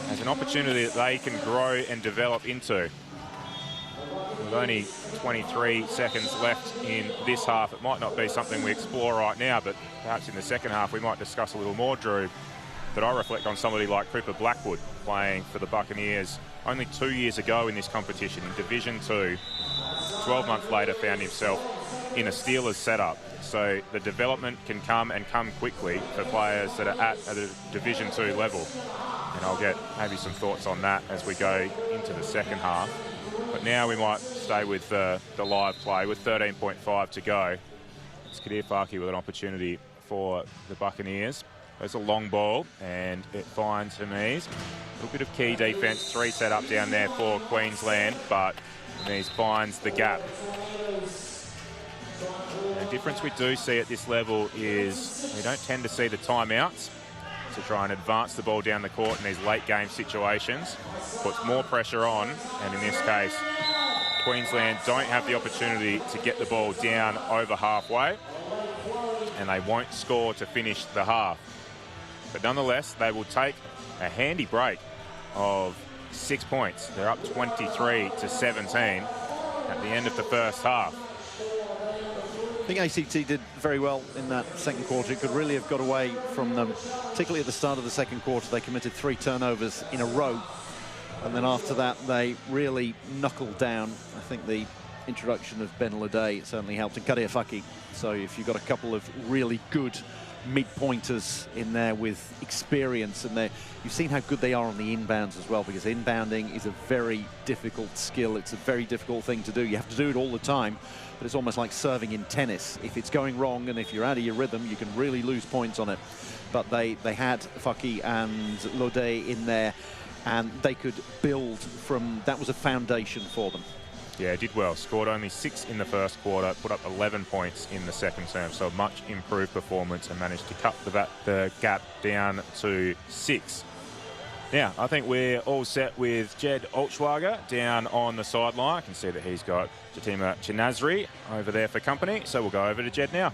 as an opportunity that they can grow and develop into. With only 23 seconds left in this half, it might not be something we explore right now, but perhaps in the second half we might discuss a little more, Drew. But I reflect on somebody like Cooper Blackwood playing for the Buccaneers only 2 years ago in this competition in Division 2. 12 months later found himself in a Steelers setup. So the development can come and come quickly for players that are at a Division 2 level. And I'll get maybe some thoughts on that as we go into the second half. But now we might stay with the live play with 13.5 to go. It's Kadir Farke with an opportunity for the Buccaneers. There's a long ball, and it finds Hermes. A little bit of key defence, 3 set up down there for Queensland, but Hermes finds the gap. The difference we do see at this level is we don't tend to see the timeouts to try and advance the ball down the court in these late game situations. Puts more pressure on, and in this case, Queensland don't have the opportunity to get the ball down over halfway, and they won't score to finish the half. But nonetheless, they will take a handy break of 6 points. They're up 23-17 at the end of the first half. I think ACT did very well in that second quarter. It could really have got away from them, particularly at the start of the second quarter. They committed 3 turnovers in a row, and then after that they really knuckled down. I think the introduction of Ben Lede certainly helped, and Kadir Farke. So if you've got a couple of really good mid-pointers in there with experience, and you've seen how good they are on the inbounds as well, because inbounding is a very difficult skill. It's a very difficult thing to do. You have to do it all the time, but it's almost like serving in tennis. If it's going wrong and if you're out of your rhythm, you can really lose points on it. But they had Farke and Lode in there, and they could build from that. Was a foundation for them. Yeah, did well. Scored only 6 in the first quarter, put up 11 points in the second term. So a much improved performance, and managed to cut the gap down to 6. Now, I think we're all set with Jed Altschwager down on the sideline. I can see that he's got Jatima Chinazri over there for company. So we'll go over to Jed now.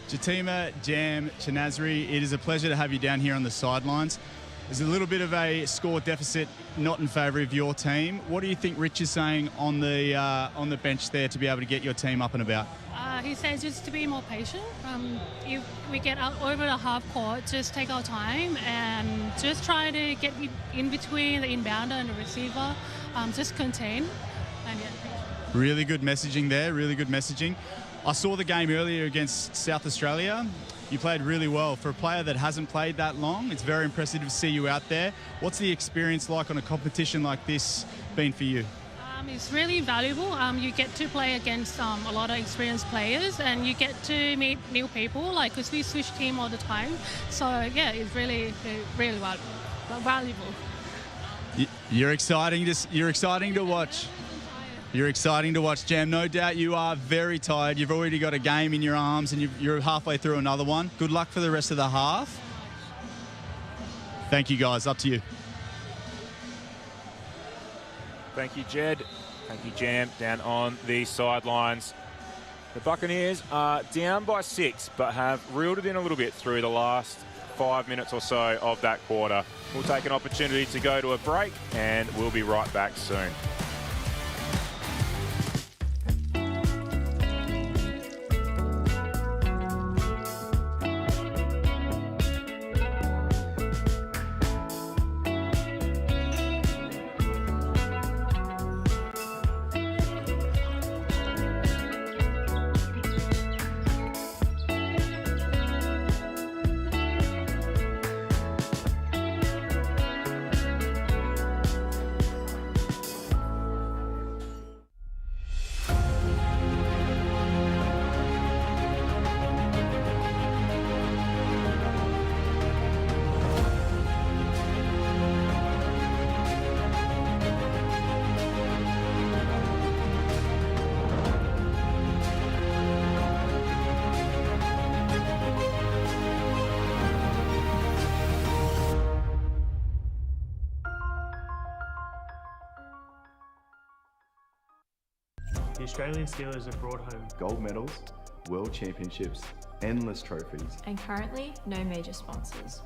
Jatima, Jam, Chinazri, it is a pleasure to have you down here on the sidelines. There's a little bit of a score deficit not in favour of your team. What do you think Rich is saying on the bench there to be able to get your team up and about? He says just to be more patient. If we get out over the half court, just take our time and just try to get in between the inbounder and the receiver. Just contain. And yeah. Really good messaging there, really good messaging. I saw the game earlier against South Australia. You played really well. For a player that hasn't played that long, it's very impressive to see you out there. What's the experience like on a competition like this been for you? It's really valuable. You get to play against a lot of experienced players, and you get to meet new people, because we switch team all the time. So, yeah, it's really, really valuable. You're exciting to watch. You're exciting to watch, Jam. No doubt you are very tired. You've already got a game in your arms, and you're halfway through another one. Good luck for the rest of the half. Thank you, guys. Up to you. Thank you, Jed. Thank you, Jam, down on the sidelines. The Buccaneers are down by 6, but have reeled it in a little bit through the last 5 minutes or so of that quarter. We'll take an opportunity to go to a break, and we'll be right back soon. The Australian Steelers have brought home gold medals, world championships, endless trophies. And currently, no major sponsors.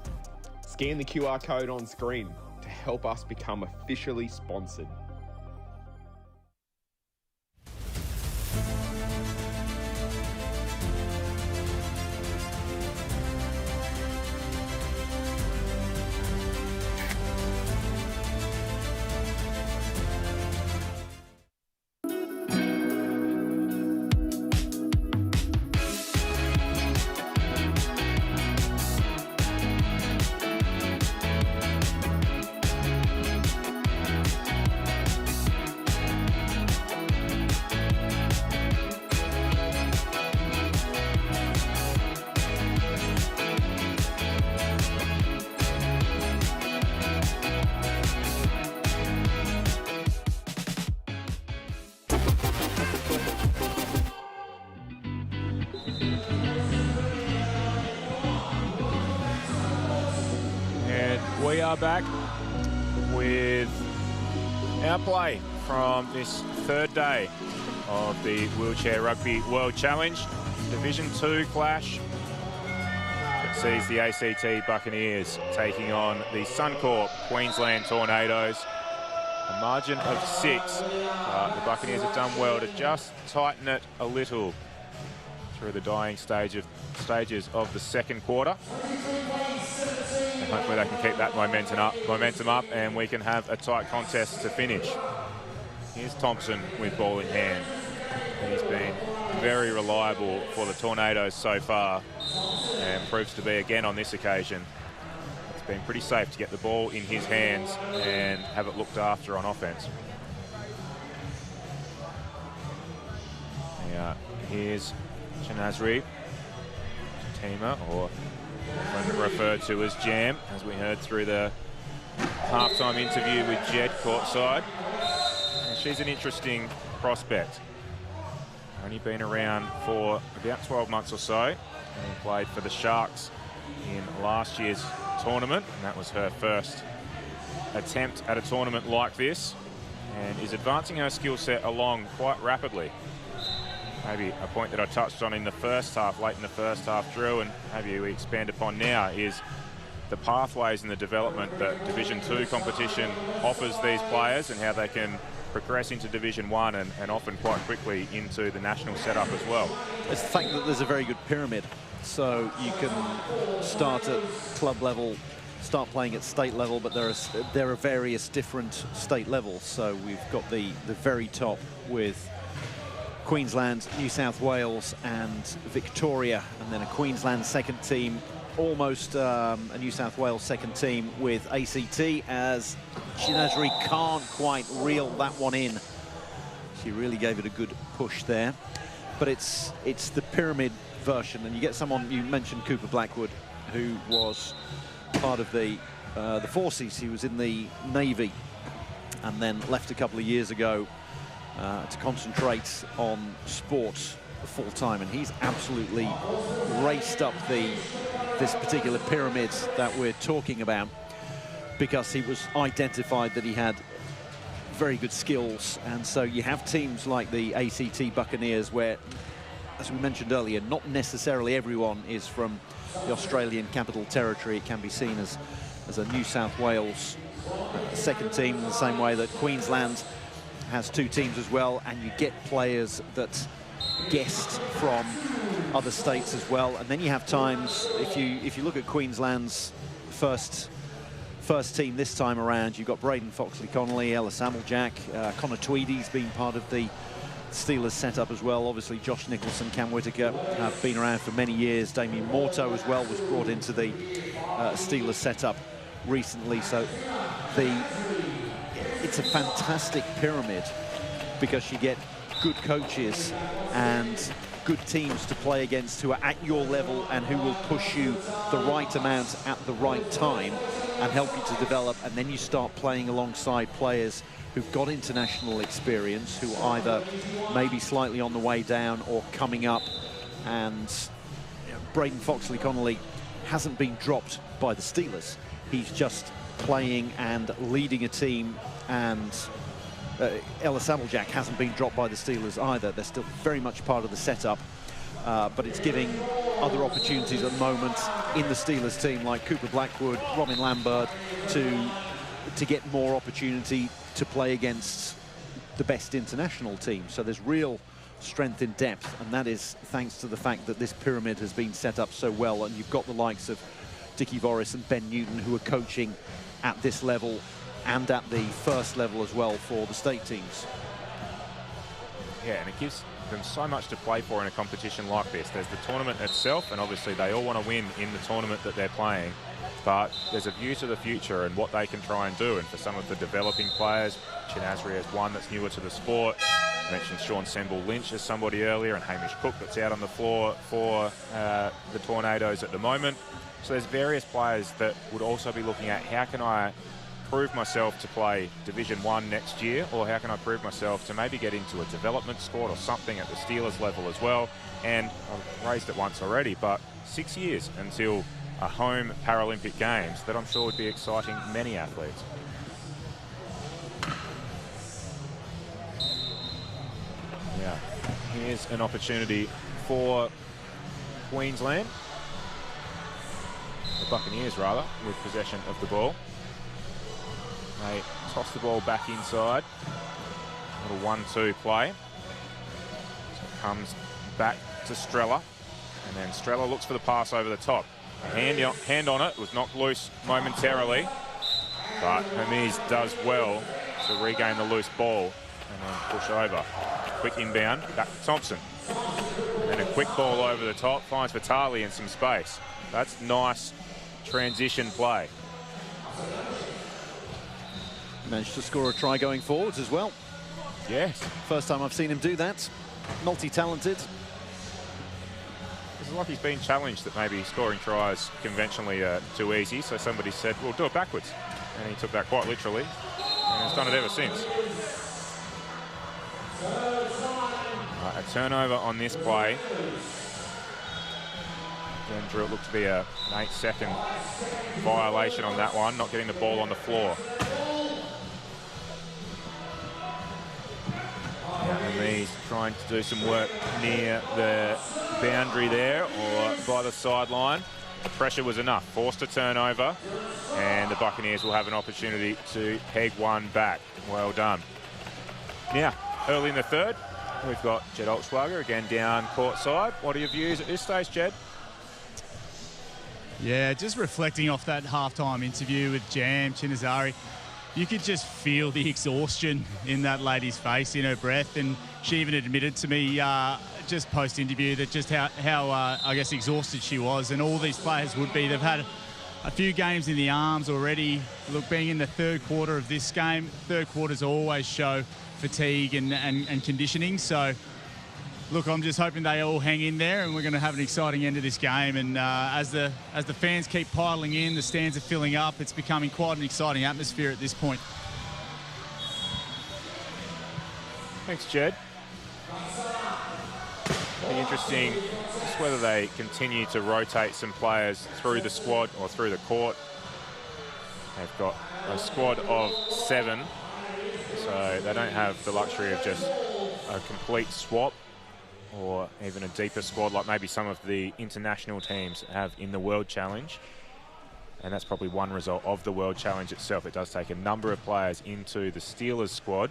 Scan the QR code on screen to help us become officially sponsored. We are back with our play from this third day of the Wheelchair Rugby World Challenge. Division 2 clash that sees the ACT Buccaneers taking on the Suncorp Queensland Tornadoes. A margin of 6. The Buccaneers have done well to just tighten it a little through the dying stages of the second quarter. And hopefully they can keep that momentum up and we can have a tight contest to finish. Here's Thompson with ball in hand. He's been very reliable for the Tornadoes so far and proves to be again on this occasion. It's been pretty safe to get the ball in his hands and have it looked after on offense. Here's Shanazri, Tima, or referred to as Jam, as we heard through the halftime interview with Jed courtside. And she's an interesting prospect. Only been around for about 12 months or so, and played for the Sharks in last year's tournament, and that was her first attempt at a tournament like this, and is advancing her skill set along quite rapidly. Maybe a point that I touched on in the first half, late in the first half, Drew, and maybe we expand upon now, is the pathways and the development that Division 2 competition offers these players and how they can progress into Division 1 and often quite quickly into the national setup as well. It's the fact that there's a very good pyramid, so you can start at club level, start playing at state level, but there are various different state levels. So we've got the very top with Queensland, New South Wales and Victoria, and then a Queensland second team, almost a New South Wales second team with ACT, as Shinazri can't quite reel that one in. She really gave it a good push there, but it's the pyramid version, and you get someone, you mentioned Cooper Blackwood, who was part of the forces. He was in the Navy and then left a couple of years ago to concentrate on sport full-time, and he's absolutely raced up this particular pyramid that we're talking about, because he was identified that he had very good skills. And so you have teams like the ACT Buccaneers where, as we mentioned earlier, not necessarily everyone is from the Australian Capital Territory. It can be seen as a New South Wales second team, in the same way that Queensland has 2 teams as well, and you get players that guest from other states as well. And then you have times, if you look at Queensland's first team this time around, you've got Braden Foxley-Connolly, Ellis Ameljack, Connor Tweedy's been part of the Steelers setup as well. Obviously Josh Nicholson, Cam Whitaker have been around for many years. Damien Morto as well was brought into the Steelers setup recently. So it's a fantastic pyramid, because you get good coaches and good teams to play against who are at your level and who will push you the right amount at the right time and help you to develop. And then you start playing alongside players who've got international experience, who either maybe slightly on the way down or coming up. And Braden Foxley-Connolly hasn't been dropped by the Steelers. He's just playing and leading a team and Ellis Applejack hasn't been dropped by the Steelers either. They're still very much part of the setup. But it's giving other opportunities at the moment in the Steelers team, like Cooper Blackwood, Robin Lambert, to get more opportunity to play against the best international teams. So there's real strength in depth, and that is thanks to the fact that this pyramid has been set up so well, and you've got the likes of Dickie Voris and Ben Newton who are coaching at this level and at the first level as well for the state teams. Yeah, and it gives them so much to play for in a competition like this. There's the tournament itself, and obviously they all want to win in the tournament that they're playing, but there's a view to the future and what they can try and do. And for some of the developing players, Chinasri is one that's newer to the sport. I mentioned Sean Semble Lynch as somebody earlier, and Hamish Cook that's out on the floor for the Tornadoes at the moment. So there's various players that would also be looking at, how can I prove myself to play Division 1 next year, or how can I prove myself to maybe get into a development squad or something at the Steelers level as well. And I've raised it once already, but 6 years until a home Paralympic Games that I'm sure would be exciting many athletes. Yeah, here's an opportunity for Queensland, the Buccaneers rather, with possession of the ball. They toss the ball back inside. Little 1-2 play. So it comes back to Strella. And then Strella looks for the pass over the top. Hand on it, was knocked loose momentarily. But Hermes does well to regain the loose ball and then push over. Quick inbound, back to Thompson. And then a quick ball over the top, finds Vitali in some space. That's nice transition play. Managed to score a try going forwards as well. Yes. First time I've seen him do that. Multi-talented. It's like he's been challenged that maybe scoring tries conventionally are too easy, so somebody said, well, do it backwards. And he took that quite literally, and has done it ever since. A turnover on this play. Again, Drew, it looked to be an 8-second violation on that one, not getting the ball on the floor. Hermes trying to do some work near the boundary there or by the sideline. The pressure was enough. Forced a turnover, and the Buccaneers will have an opportunity to peg one back. Well done. Now, early in the third, we've got Jed Olschwager again down courtside. What are your views at this stage, Jed? Yeah, just reflecting off that halftime interview with Jam Chinazari, you could just feel the exhaustion in that lady's face, in her breath, and she even admitted to me just post-interview that just how I guess exhausted she was, and all these players would be. They've had a few games in the arms already. Look, being in the third quarter of this game, third quarters always show fatigue and conditioning. So, look, I'm just hoping they all hang in there, and we're going to have an exciting end of this game. And as the fans keep piling in, the stands are filling up. It's becoming quite an exciting atmosphere at this point. Thanks, Jed. It'll be interesting just whether they continue to rotate some players through the squad or through the court. They've got a squad of 7, so they don't have the luxury of just a complete swap or even a deeper squad like maybe some of the international teams have in the World Challenge. And that's probably one result of the World Challenge itself. It does take a number of players into the Steelers squad,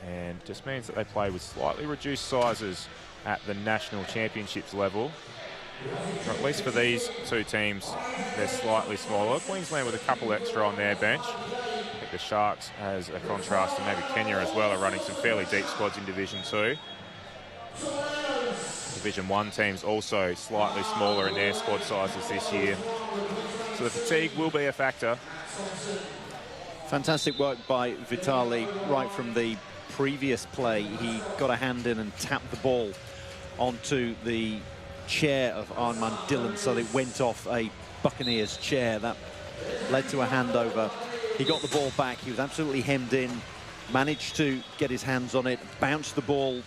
and just means that they play with slightly reduced sizes at the national championships level. Or at least for these two teams, they're slightly smaller. Queensland with a couple extra on their bench. I think the Sharks, as a contrast to maybe Kenya as well, are running some fairly deep squads in Division 2. Division 1 teams also slightly smaller in their squad sizes this year. So the fatigue will be a factor. Fantastic work by Vitali right from the previous play. He got a hand in and tapped the ball onto the chair of Armand Dillon, so it went off a Buccaneers chair. That led to a handover. He got the ball back. He was absolutely hemmed in, managed to get his hands on it, bounced the ball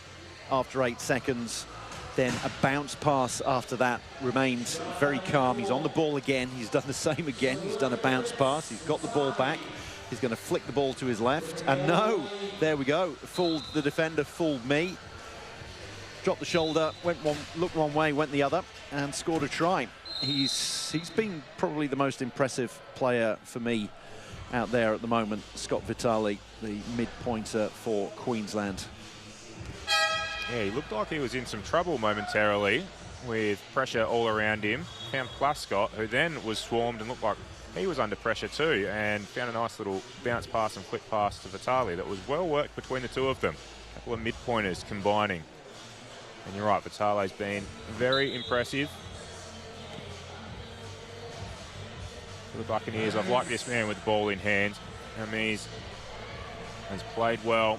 after 8 seconds. Then a bounce pass after that, remained very calm. He's on the ball again. He's done the same again. He's done a bounce pass. He's got the ball back. He's going to flick the ball to his left. And no, there we go. Fooled the defender, fooled me. Dropped the shoulder, looked one way, went the other, and scored a try. He's been probably the most impressive player for me out there at the moment, Scott Vitale, the mid-pointer for Queensland. Yeah, he looked like he was in some trouble momentarily with pressure all around him. Found Plascott, who then was swarmed and looked like he was under pressure too, and found a nice little bounce pass and flick pass to Vitale that was well worked between the two of them. A couple of mid-pointers combining. And you're right, Vitale's been very impressive. For the Buccaneers, I've liked this man with the ball in hand. Hermes has played well.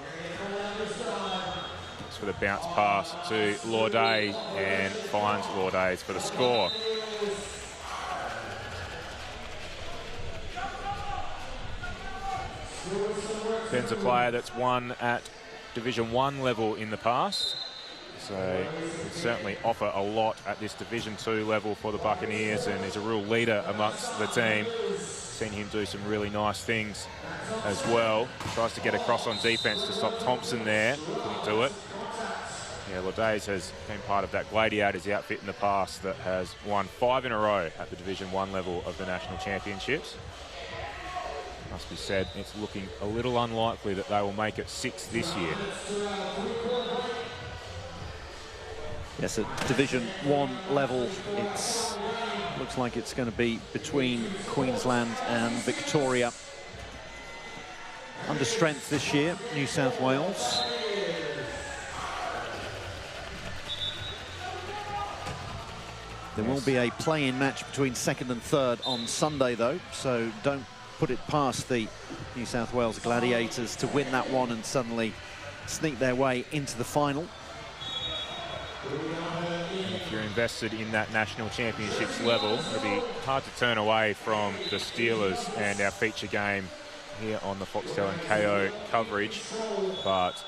It's for the bounce pass to Laudet and finds Laudet for the score. Ben's a player that's won at Division 1 level in the past. So he'd certainly offer a lot at this Division 2 level for the Buccaneers, and is a real leader amongst the team. Seen him do some really nice things as well. Tries to get across on defence to stop Thompson there. Couldn't do it. Yeah, Laudet has been part of that Gladiators outfit in the past that has won 5 in a row at the Division 1 level of the National Championships. Must be said, it's looking a little unlikely that they will make it 6 this year. Yes, at Division 1 level, it looks like it's going to be between Queensland and Victoria. Under strength this year, New South Wales. There will be a play-in match between second and third on Sunday, though, so don't put it past the New South Wales Gladiators to win that one and suddenly sneak their way into the final. And if you're invested in that National Championships level, it'll be hard to turn away from the Steelers and our feature game here on the Foxtel and KO coverage. But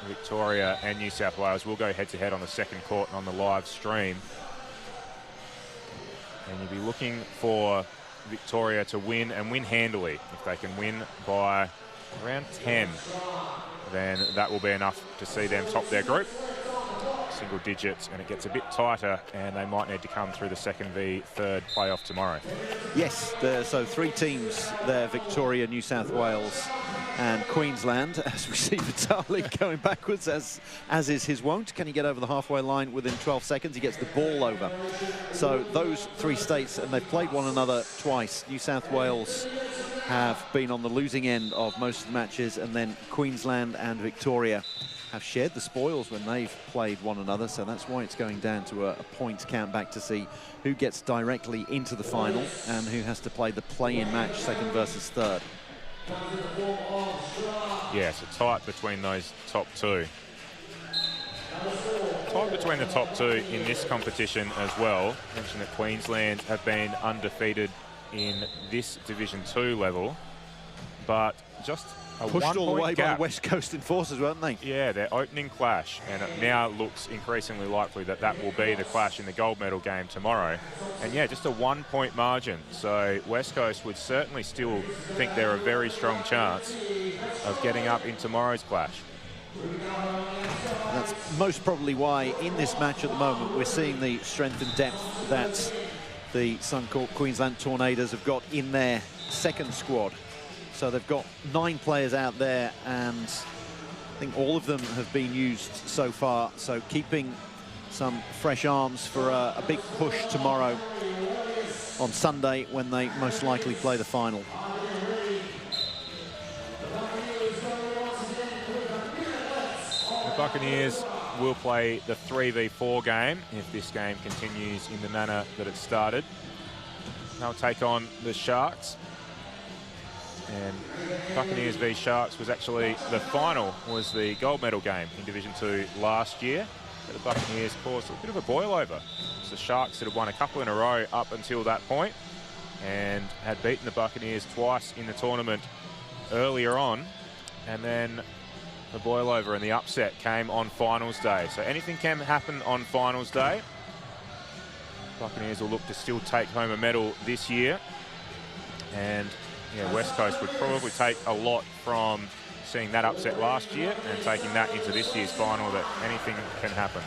Victoria and New South Wales will go head-to-head on the second court and on the live stream. And you'll be looking for Victoria to win, and win handily. If they can win by around 10, then that will be enough to see them top their group. Single digits, and it gets a bit tighter, and they might need to come through the second v third playoff tomorrow. Yes, so 3 teams there, Victoria, New South Wales and Queensland, as we see Vitale going backwards, as is his wont. Can he get over the halfway line within 12 seconds? He gets the ball over. So those 3 states, and they've played one another twice. New South Wales have been on the losing end of most of the matches, and then Queensland and Victoria have shared the spoils when they've played one another, so that's why it's going down to a point count back to see who gets directly into the final and who has to play the play-in match, second versus third. Yeah, so tight between those top 2. Tight between the top 2 in this competition as well. Mentioned that Queensland have been undefeated in this Division 2 level, but just a pushed all the way gap by the West Coast Enforcers, weren't they? Yeah, their opening clash, and it now looks increasingly likely that that will be the clash in the gold medal game tomorrow. And yeah, just a 1-point margin. So West Coast would certainly still think they're a very strong chance of getting up in tomorrow's clash. That's most probably why in this match at the moment we're seeing the strength and depth that the Suncorp Queensland Tornadoes have got in their second squad. So they've got 9 players out there, and I think all of them have been used so far. So keeping some fresh arms for a big push tomorrow on Sunday when they most likely play the final. The Buccaneers will play the 3v4 game if this game continues in the manner that it started. They'll take on the Sharks. And Buccaneers v Sharks was actually, the final was the gold medal game in Division 2 last year. But the Buccaneers caused a bit of a boil over. It's the Sharks that had won a couple in a row up until that point and had beaten the Buccaneers twice in the tournament earlier on. And then the boil over and the upset came on finals day. So anything can happen on finals day. Buccaneers will look to still take home a medal this year. And West Coast would probably take a lot from seeing that upset last year and taking that into this year's final, that anything can happen.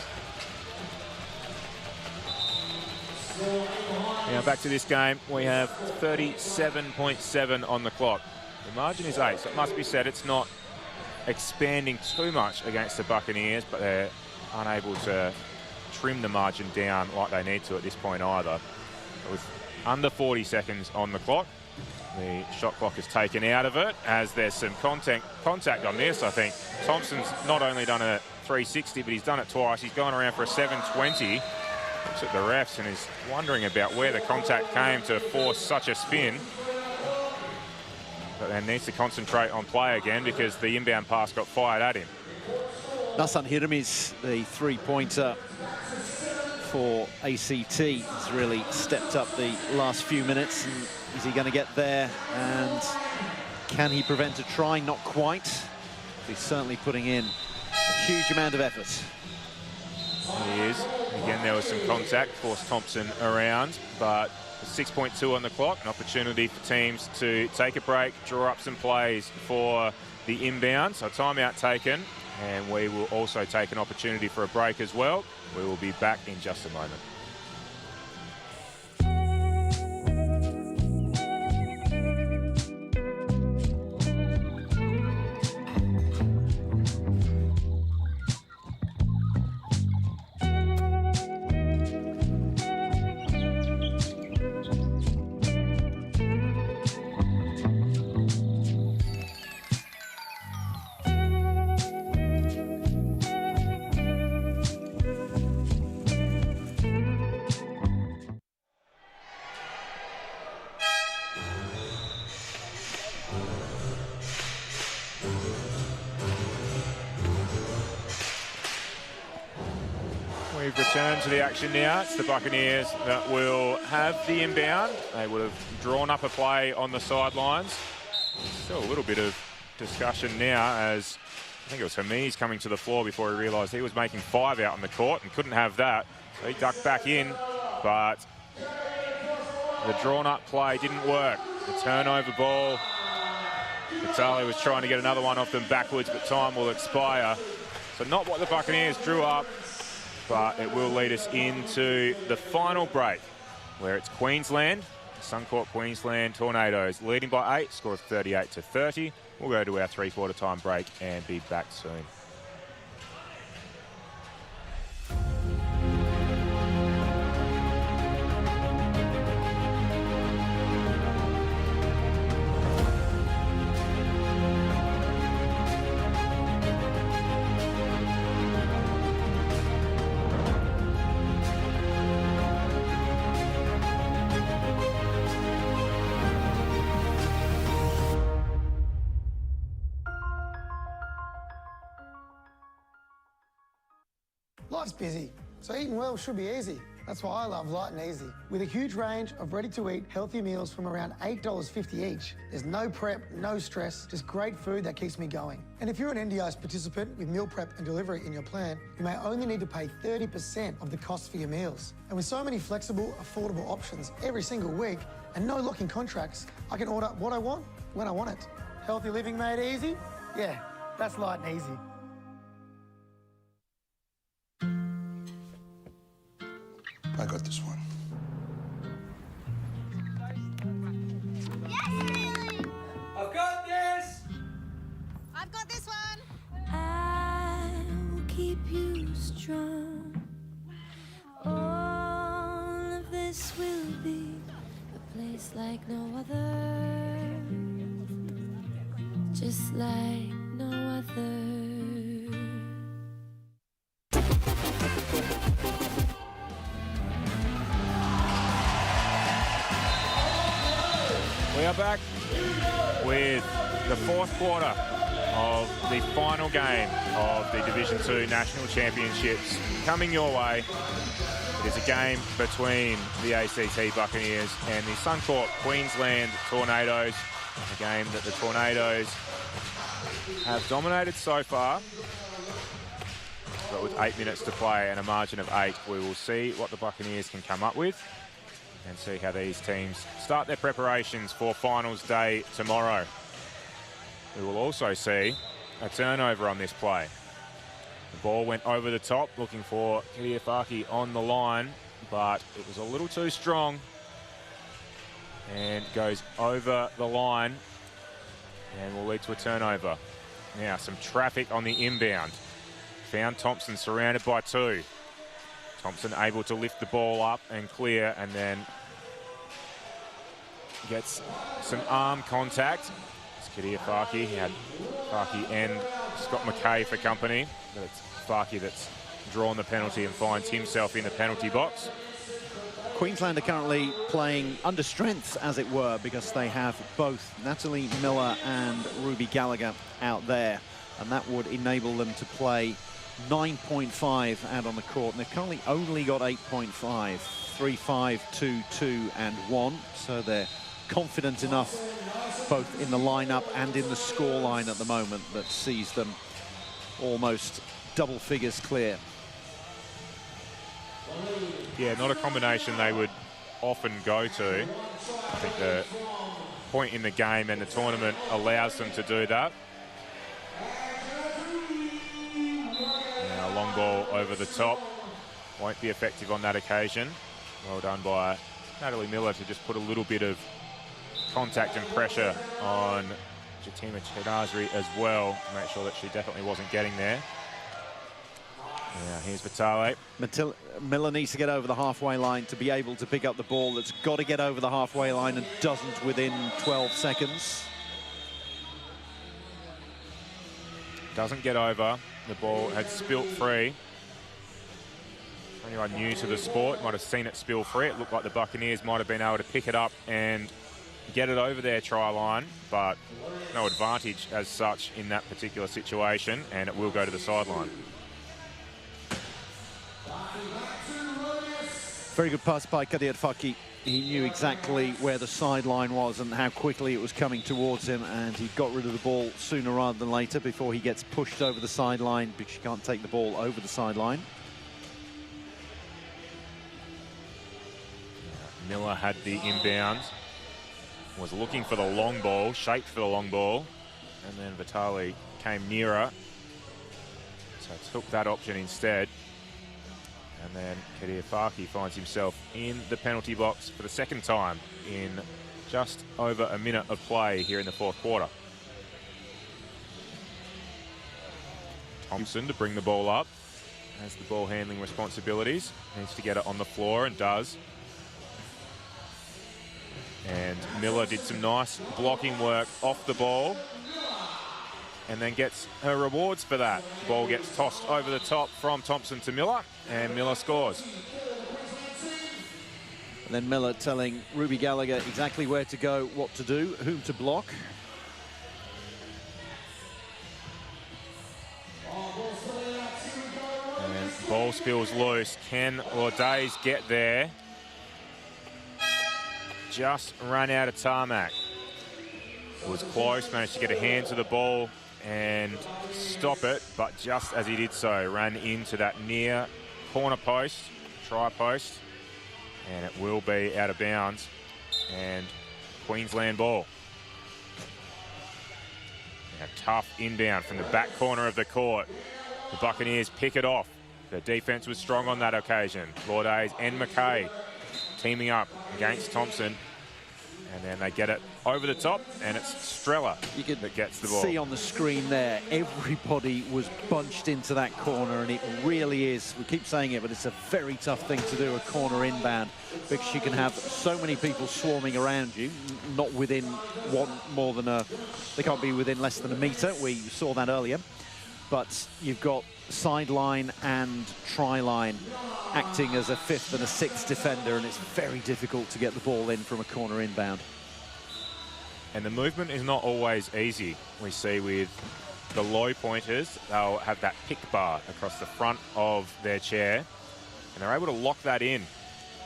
Now back to this game, we have 37.7 on the clock. The margin is 8, so it must be said it's not expanding too much against the Buccaneers, but they're unable to trim the margin down like they need to at this point either. With under 40 seconds on the clock, the shot clock is taken out of it as there's some contact on this. I think Thompson's not only done a 360, but he's done it twice. He's gone around for a 720. Looks at the refs and is wondering about where the contact came to force such a spin. But then needs to concentrate on play again because the inbound pass got fired at him. Nasan Hirami's the three-pointer for ACT. He's really stepped up the last few minutes. And is he going to get there? And can he prevent a try? Not quite. He's certainly putting in a huge amount of effort. He is. Again, there was some contact, forced Thompson around, but 6.2 on the clock, an opportunity for teams to take a break, draw up some plays for the inbound. So timeout taken, and we will also take an opportunity for a break as well. We will be back in just a moment. We've returned to the action now. It's the Buccaneers that will have the inbound. They would have drawn up a play on the sidelines. Still a little bit of discussion now as I think it was Hermes coming to the floor before he realised he was making 5 out on the court and couldn't have that. So he ducked back in, but the drawn-up play didn't work. The turnover ball. Vitale was trying to get another one off them backwards, but time will expire. So not what the Buccaneers drew up, but it will lead us into the final break, where it's Queensland, Suncorp Queensland Tornadoes, leading by 8, score of 38-30. We'll go to our three-quarter time break and be back soon. Life's busy, so eating well should be easy. That's why I love Light and Easy. With a huge range of ready-to-eat healthy meals from around $8.50 each, there's no prep, no stress, just great food that keeps me going. And if you're an NDIS participant with meal prep and delivery in your plan, you may only need to pay 30% of the cost for your meals. And with so many flexible, affordable options every single week and no locking contracts, I can order what I want, when I want it. Healthy living made easy? Yeah, that's Light and Easy. I got this one. Yes, Lily! I've got this! I've got this one! I will keep you strong. All of this will be a place like no other, just like no other. We are back with the fourth quarter of the final game of the Division 2 National Championships coming your way. It is a game between the ACT Buccaneers and the Suncorp Queensland Tornadoes. A game that the Tornadoes have dominated so far. But with 8 minutes to play and a margin of 8, we will see what the Buccaneers can come up with. and see how these teams start their preparations for finals day tomorrow. We will also see a turnover on this play. The ball went over the top, looking for Kiriafaki on the line, but it was a little too strong and goes over the line and will lead to a turnover. Now some traffic on the inbound. Found Thompson surrounded by two. Thompson able to lift the ball up and clear, and then gets some arm contact. It's Kiriafaki. He had Faki and Scott McKay for company, but it's Faki that's drawn the penalty and finds himself in the penalty box. Queensland are currently playing under strength, as it were, because they have both Natalie Miller and Ruby Gallagher out there, and that would enable them to play 9.5 out on the court, and they've currently only got 8.5, 3-5, 2-2 and 1, so they're confident enough both in the lineup and in the scoreline at the moment that sees them almost double figures clear. Yeah, not a combination they would often go to. I think the point in the game and the tournament allows them to do that. Now, long ball over the top. Won't be effective on that occasion. Well done by Natalie Miller to just put a little bit of contact and pressure on Jatima Chedazri as well to make sure that she definitely wasn't getting there. Now here's Vitale. Miller needs to get over the halfway line to be able to pick up the ball. That's got to get over the halfway line and doesn't within 12 seconds. Doesn't get over. The ball had spilt free. Anyone new to the sport might have seen it spill free. It looked like the Buccaneers might have been able to pick it up and get it over their try line, but no advantage as such in that particular situation, and it will go to the sideline. Very good pass by Kiriafaki. He knew exactly where the sideline was and how quickly it was coming towards him, and he got rid of the ball sooner rather than later before he gets pushed over the sideline because you can't take the ball over the sideline. Miller had the inbound, was looking for the long ball, shaped for the long ball, and then Vitale came nearer, so took that option instead. And then Kiriafaki finds himself in the penalty box for the second time in just over a minute of play here in the fourth quarter. Thompson to bring the ball up, has the ball handling responsibilities, needs to get it on the floor and does. And Miller did some nice blocking work off the ball and then gets her rewards for that. The ball gets tossed over the top from Thompson to Miller, and Miller scores. And then Miller telling Ruby Gallagher exactly where to go, what to do, whom to block. And ball spills loose. Can Lourdes get there? Just run out of tarmac. It was close, managed to get a hand to the ball and stop it, but just as he did so, ran into that near corner post, try post, and it will be out of bounds and Queensland ball. A tough inbound from the back corner of the court. The Buccaneers pick it off. The defense was strong on that occasion. Lourdes and McKay teaming up against Thompson. And then they get it over the top, and it's Strella that gets the ball. See on the screen there, everybody was bunched into that corner, and it really is, we keep saying it, but it's a very tough thing to do, a corner inbound, because you can have so many people swarming around you, not within they can't be within less than a metre. We saw that earlier. But you've got sideline and try line acting as a fifth and a sixth defender, and it's very difficult to get the ball in from a corner inbound. And the movement is not always easy. We see with the low pointers, they'll have that pick bar across the front of their chair, and they're able to lock that in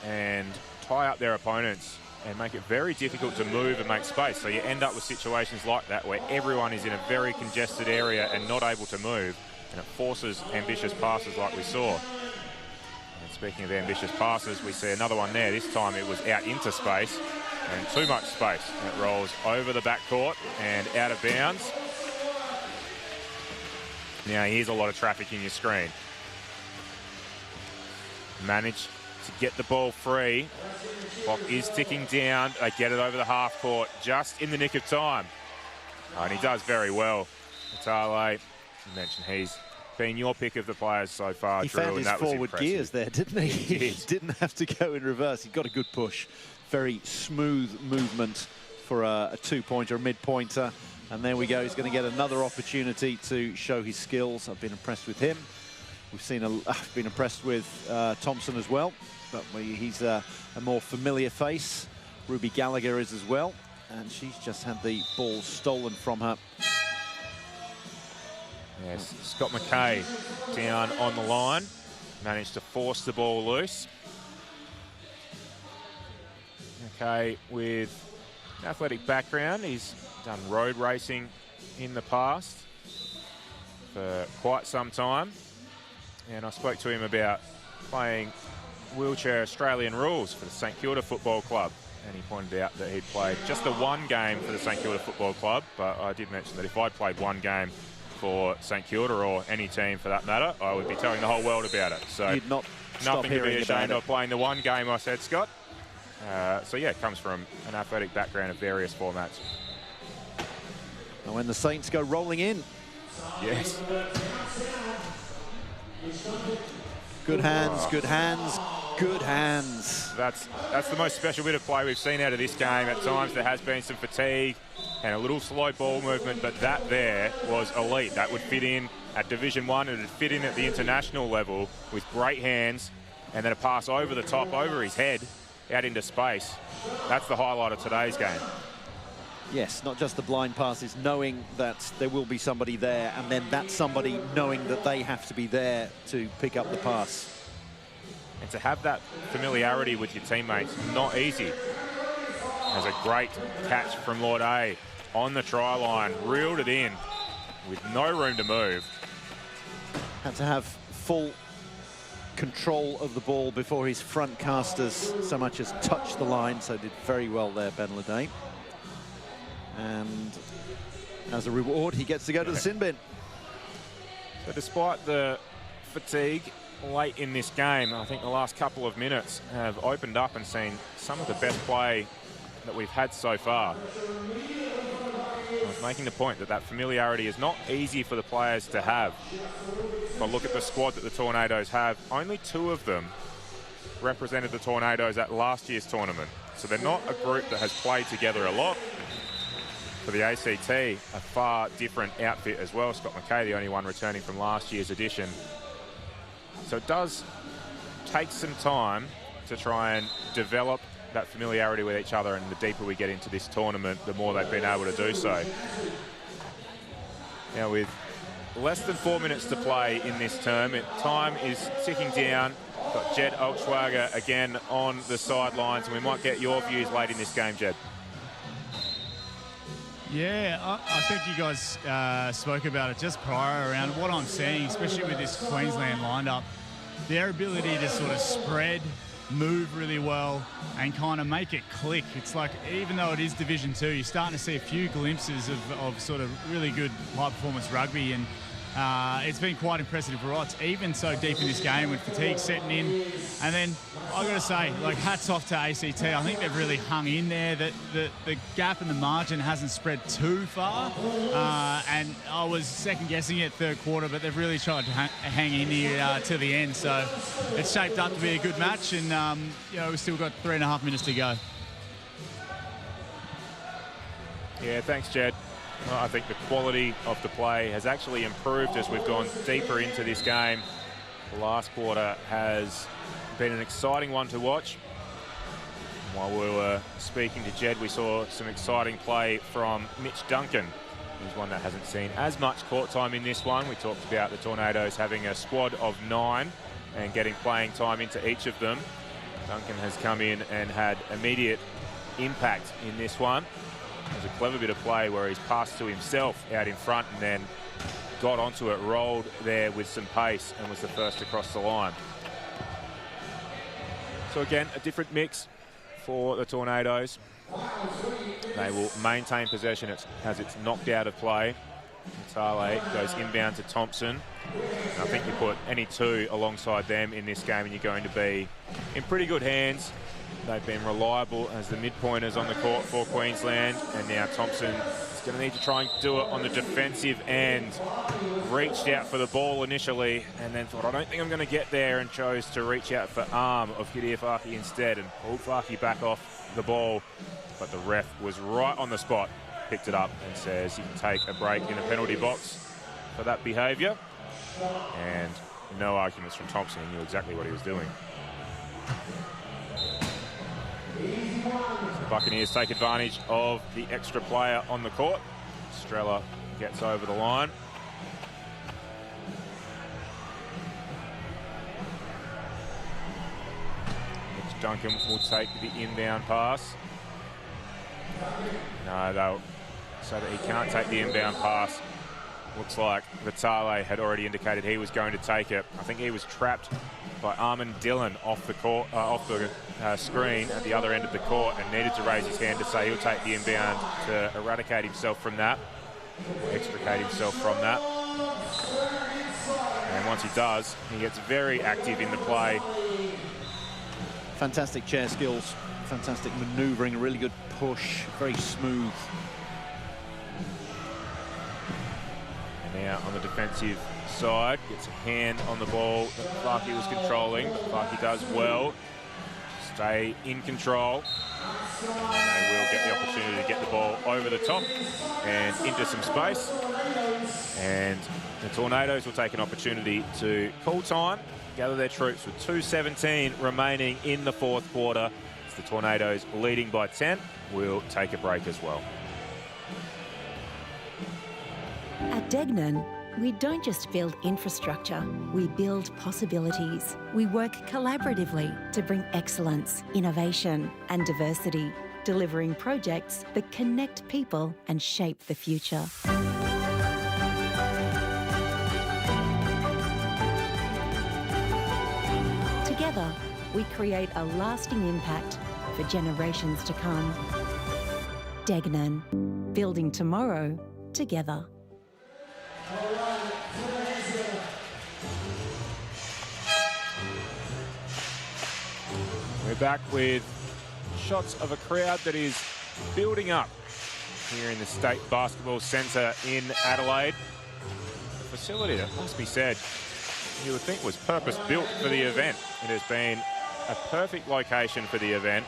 and tie up their opponents and make it very difficult to move and make space. So you end up with situations like that where everyone is in a very congested area and not able to move, and it forces ambitious passes like we saw. And it's Speaking of ambitious passes, we see another one there. This time it was out into space and too much space. It rolls over the backcourt and out of bounds. Now here's a lot of traffic in your screen. Managed to get the ball free. Clock is ticking down. They get it over the half court just in the nick of time. And he does very well. Adelaide, you mentioned he's been your pick of the players so far, He Drew, found his forward gears there, didn't he? He didn't have to go in reverse. He got a good push. Very smooth movement for a two-pointer, a mid-pointer. And there we go. He's going to get another opportunity to show his skills. I've been impressed with him. We've seen I've been impressed with Thompson as well, but he's a more familiar face. Ruby Gallagher is as well, and she's just had the ball stolen from her. Yes, Scott McKay down on the line, managed to force the ball loose. McKay with an athletic background. He's done road racing in the past for quite some time. And I spoke to him about playing wheelchair Australian rules for the St Kilda Football Club. And he pointed out that he'd played just the one game for the St Kilda Football Club. But I did mention that if I'd played one game for St Kilda or any team for that matter, I would be telling the whole world about it. So you'd not stop nothing to be ashamed about of playing the one game, I said, Scott. So yeah, it comes from an athletic background of various formats. And when the Saints go rolling in. Yes. Good hands, good hands, good hands. That's the most special bit of play we've seen out of this game. At times there has been some fatigue and a little slow ball movement, but that there was elite. That would fit in at Division 1, and it would fit in at the international level with great hands, and then a pass over the top, over his head, out into space. That's the highlight of today's game. Yes, not just the blind passes, knowing that there will be somebody there, and then that somebody knowing that they have to be there to pick up the pass. And to have that familiarity with your teammates, not easy. There's a great catch from Lord A on the try line, reeled it in with no room to move. Had to have full control of the ball before his front casters so much as touched the line, so did very well there, Ben Lede. And as a reward, he gets to go to the sin bin. So despite the fatigue late in this game, I think the last couple of minutes have opened up and seen some of the best play that we've had so far. I was making the point that that familiarity is not easy for the players to have. If I look at the squad that the Tornadoes have, only 2 of them represented the Tornadoes at last year's tournament. So they're not a group that has played together a lot. For the ACT, a far different outfit as well. Scott McKay, the only one returning from last year's edition. So it does take some time to try and develop that familiarity with each other, and the deeper we get into this tournament, the more they've been able to do so. Now with less than 4 minutes to play in this term, time is ticking down. Got Jed Altschwager again on the sidelines, and we might get your views late in this game, Jed. Yeah, I think you guys spoke about it just prior around what I'm seeing, especially with this Queensland lineup. Their ability to sort of spread, move really well, and kind of make it click. It's like, even though it is Division 2, you're starting to see a few glimpses of sort of really good high-performance rugby, and it's been quite impressive for us, even so deep in this game with fatigue setting in. And then I've got to say, like, hats off to ACT. I think they've really hung in there. The gap in the margin hasn't spread too far. And I was second-guessing it third quarter, but they've really tried to hang in here to the end. So it's shaped up to be a good match, and you know, we've still got 3.5 minutes to go. Yeah, thanks, Jed. I think the quality of the play has actually improved as we've gone deeper into this game. The last quarter has been an exciting one to watch. While we were speaking to Jed, we saw some exciting play from Mitch Duncan. He's one that hasn't seen as much court time in this one. We talked about the Tornadoes having a squad of 9 and getting playing time into each of them. Duncan has come in and had immediate impact in this one. It was a clever bit of play where he's passed to himself out in front and then got onto it, rolled there with some pace, and was the first to cross the line. So again, a different mix for the Tornadoes. They will maintain possession as it's knocked out of play. Vitale goes inbound to Thompson. And I think you put any two alongside them in this game and you're going to be in pretty good hands. They've been reliable as the mid-pointers on the court for Queensland, and now Thompson is going to need to try and do it on the defensive end. Reached out for the ball initially and then thought, I don't think I'm going to get there, and chose to reach out for arm of Gideon Farke instead and pulled Farke back off the ball. But the ref was right on the spot, picked it up and says you can take a break in the penalty box for that behaviour. And no arguments from Thompson. He knew exactly what he was doing. So the Buccaneers take advantage of the extra player on the court. Strella gets over the line. Mitch Duncan will take the inbound pass. No, so that he can't take the inbound pass. Looks like Vitale had already indicated he was going to take it. I think he was trapped by Armin Dillon off the court, screen at the other end of the court, and needed to raise his hand to say he'll take the inbound to eradicate himself from that, or extricate himself from that. And once he does, he gets very active in the play. Fantastic chair skills, fantastic manoeuvring, really good push, very smooth. And now on the defensive side, gets a hand on the ball that Farke was controlling, but Farke does well. Stay in control. And they will get the opportunity to get the ball over the top and into some space. And the Tornadoes will take an opportunity to call time, gather their troops with 2:17 remaining in the fourth quarter. As the Tornadoes leading by 10 will take a break as well. At Degnan, we don't just build infrastructure, we build possibilities. We work collaboratively to bring excellence, innovation and diversity, delivering projects that connect people and shape the future. Together, we create a lasting impact for generations to come. Degnan, building tomorrow together. We're back with shots of a crowd that is building up here in the State Basketball Centre in Adelaide. A facility that, must be said, you would think was purpose-built for the event. It has been a perfect location for the event.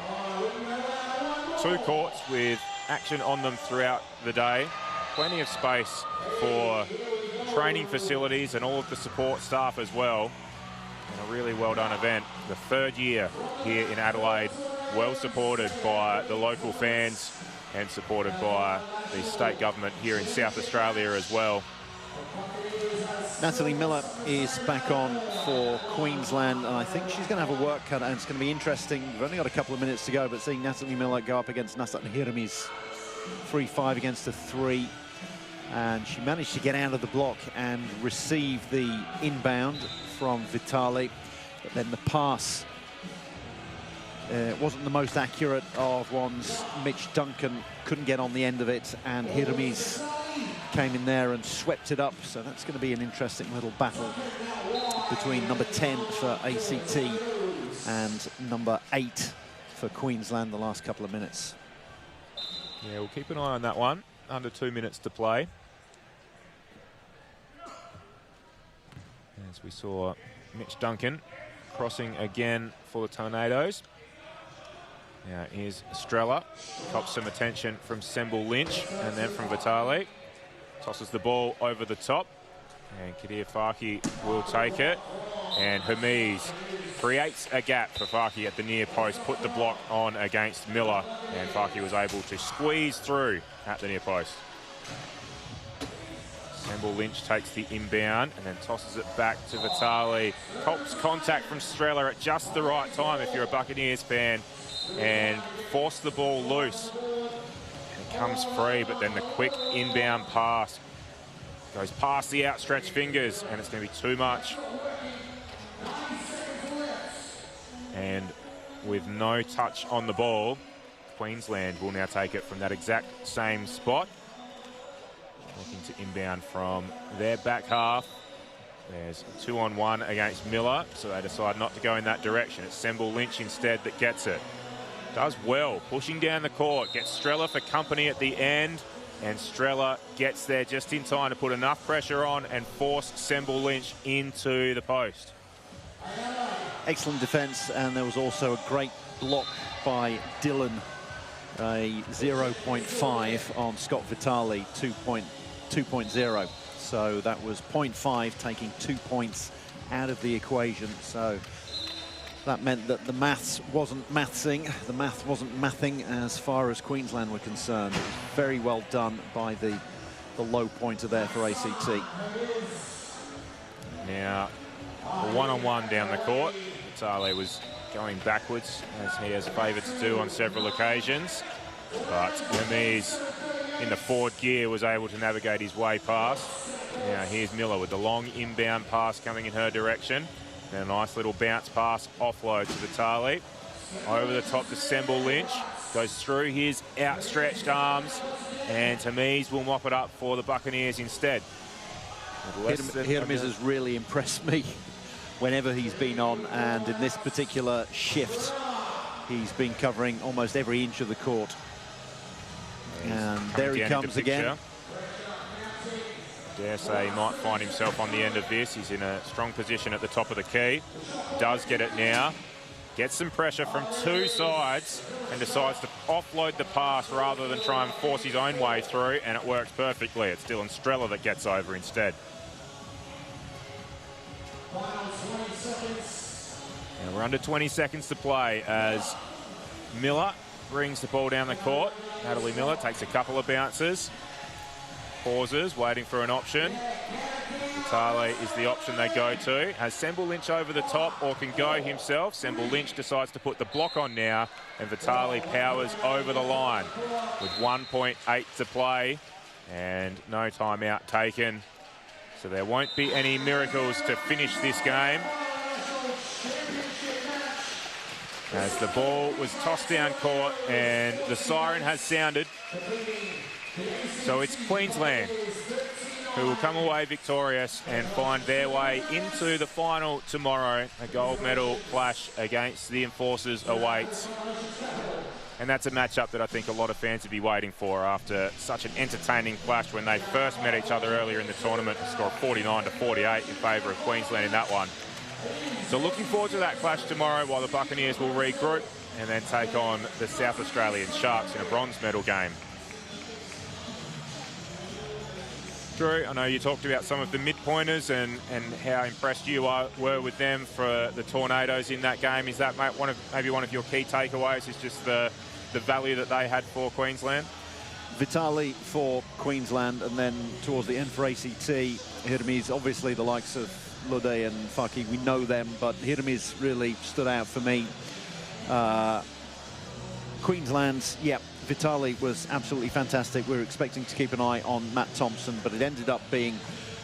2 courts with action on them throughout the day. Plenty of space for training facilities and all of the support staff as well. And a really well done event. The 3rd year here in Adelaide, well supported by the local fans and supported by the state government here in South Australia as well. Natalie Miller is back on for Queensland, and I think she's going to have a work cut, and it's going to be interesting. We've only got a couple of minutes to go, but seeing Natalie Miller go up against Nasat Hirami's 3-5 against a 3. And she managed to get out of the block and receive the inbound from Vitale. But then the pass wasn't the most accurate of ones. Mitch Duncan couldn't get on the end of it, and Hirami's came in there and swept it up. So that's going to be an interesting little battle between number 10 for ACT and number 8 for Queensland the last couple of minutes. Yeah, we'll keep an eye on that one. Under 2 minutes to play. As we saw Mitch Duncan crossing again for the Tornadoes. Now here's Strella, cops some attention from Semble Lynch and then from Vitale. Tosses the ball over the top, and Kadir Farke will take it. And Hermes creates a gap for Farke at the near post, put the block on against Miller, and Farke was able to squeeze through at the near post. Semble Lynch takes the inbound and then tosses it back to Vitale. Cops contact from Strella at just the right time if you're a Buccaneers fan, and force the ball loose. And it comes free, but then the quick inbound pass goes past the outstretched fingers, and it's going to be too much. And with no touch on the ball. Queensland will now take it from that exact same spot. Looking to inbound from their back half. There's 2-on-1 against Miller, so they decide not to go in that direction. It's Semble Lynch instead that gets it. Does well, pushing down the court, gets Strella for company at the end, and Strella gets there just in time to put enough pressure on and force Semble Lynch into the post. Excellent defence, and there was also a great block by Dillon. A 0.5 on Scott Vitale, 2.0. So that was 0.5, taking 2 points out of the equation. So that meant that the maths wasn't mathsing, the math wasn't mathing as far as Queensland were concerned. It was very well done by the low pointer there for ACT. Now, one-on-one down the court. Vitale was going backwards, as he has favoured to do on several occasions. But Hermes, in the forward gear, was able to navigate his way past. Now here's Miller with the long inbound pass coming in her direction. And a nice little bounce pass offload to Vitale. Over the top to Semble Lynch. Goes through his outstretched arms. And Hermes will mop it up for the Buccaneers instead. Hermes has really impressed me whenever he's been on, and in this particular shift he's been covering almost every inch of the court. And there he comes again. Dare say he might find himself on the end of this. He's in a strong position at the top of the key. Does get it now. Gets some pressure from two sides and decides to offload the pass rather than try and force his own way through, and it works perfectly. It's Dylan Strella that gets over instead. And we're under 20 seconds to play as Miller brings the ball down the court. Natalie Miller takes a couple of bounces, pauses, waiting for an option. Vitale is the option they go to. Has Semble Lynch over the top or can go himself. Semble Lynch decides to put the block on now, and Vitale powers over the line with 1.8 to play and no timeout taken. So there won't be any miracles to finish this game, as the ball was tossed down court and the siren has sounded. So it's Queensland who will come away victorious and find their way into the final tomorrow. A gold medal clash against the Enforcers awaits. And that's a matchup that I think a lot of fans would be waiting for after such an entertaining clash when they first met each other earlier in the tournament and scored 49-48 in favour of Queensland in that one. So looking forward to that clash tomorrow, while the Buccaneers will regroup and then take on the South Australian Sharks in a bronze medal game. Drew, I know you talked about some of the mid-pointers and how impressed you were with them for the Tornadoes in that game. Is that maybe one of your key takeaways, is just the value that they had for Queensland? Vitale for Queensland, and then towards the end for ACT, Hermes, obviously the likes of Lode and Faki, we know them, but Hermes really stood out for me. Queensland's, yeah, Vitale was absolutely fantastic. We were expecting to keep an eye on Matt Thompson, but it ended up being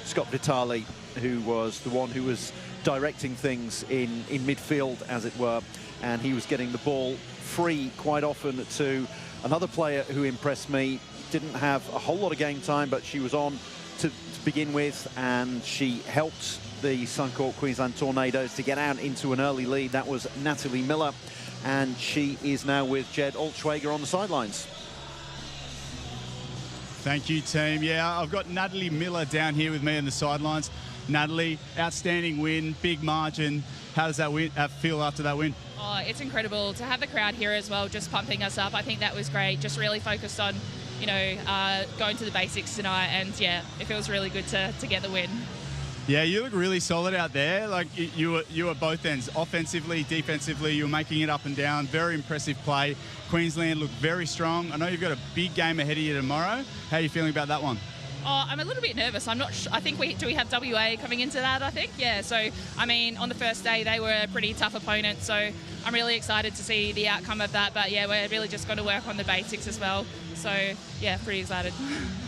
Scott Vitale who was the one who was directing things in midfield, as it were, and he was getting the ball free quite often to another player who impressed me. Didn't have a whole lot of game time, but she was on to begin with, and she helped the Suncorp Queensland Tornadoes to get out into an early lead. That was Natalie Miller, and she is now with Jed Altschwager on the sidelines. Thank you, team. Yeah, I've got Natalie Miller down here with me on the sidelines. Natalie, outstanding win, big margin. How does that feel after that win? Oh, it's incredible to have the crowd here as well, just pumping us up. I think that was great. Just really focused on, going to the basics tonight, and yeah, it feels really good to get the win. Yeah, you look really solid out there. Like you were both ends, offensively, defensively. You were making it up and down. Very impressive play. Queensland looked very strong. I know you've got a big game ahead of you tomorrow. How are you feeling about that one? Oh, I'm a little bit nervous. I'm not sure. I think we have WA coming into that, I think. Yeah, so, I mean, on the first day, they were a pretty tough opponent, so I'm really excited to see the outcome of that. But, yeah, we're really just going to work on the basics as well. So, yeah, pretty excited.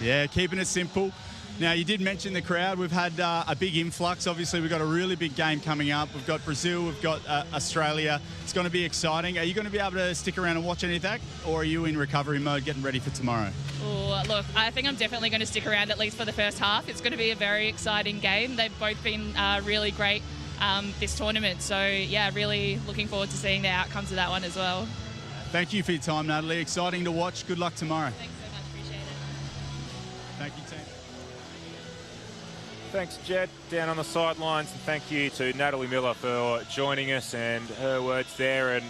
Yeah, keeping it simple. Now, you did mention the crowd. We've had a big influx. Obviously, we've got a really big game coming up. We've got Brazil, we've got Australia. It's going to be exciting. Are you going to be able to stick around and watch any of that, or are you in recovery mode getting ready for tomorrow? Oh, look, I think I'm definitely going to stick around at least for the first half. It's going to be a very exciting game. They've both been really great this tournament. So, yeah, really looking forward to seeing the outcomes of that one as well. Thank you for your time, Natalie. Exciting to watch. Good luck tomorrow. Thanks so much. Appreciate it. Thank you, team. Thanks, Jed, down on the sidelines. And thank you to Natalie Miller for joining us and her words there. And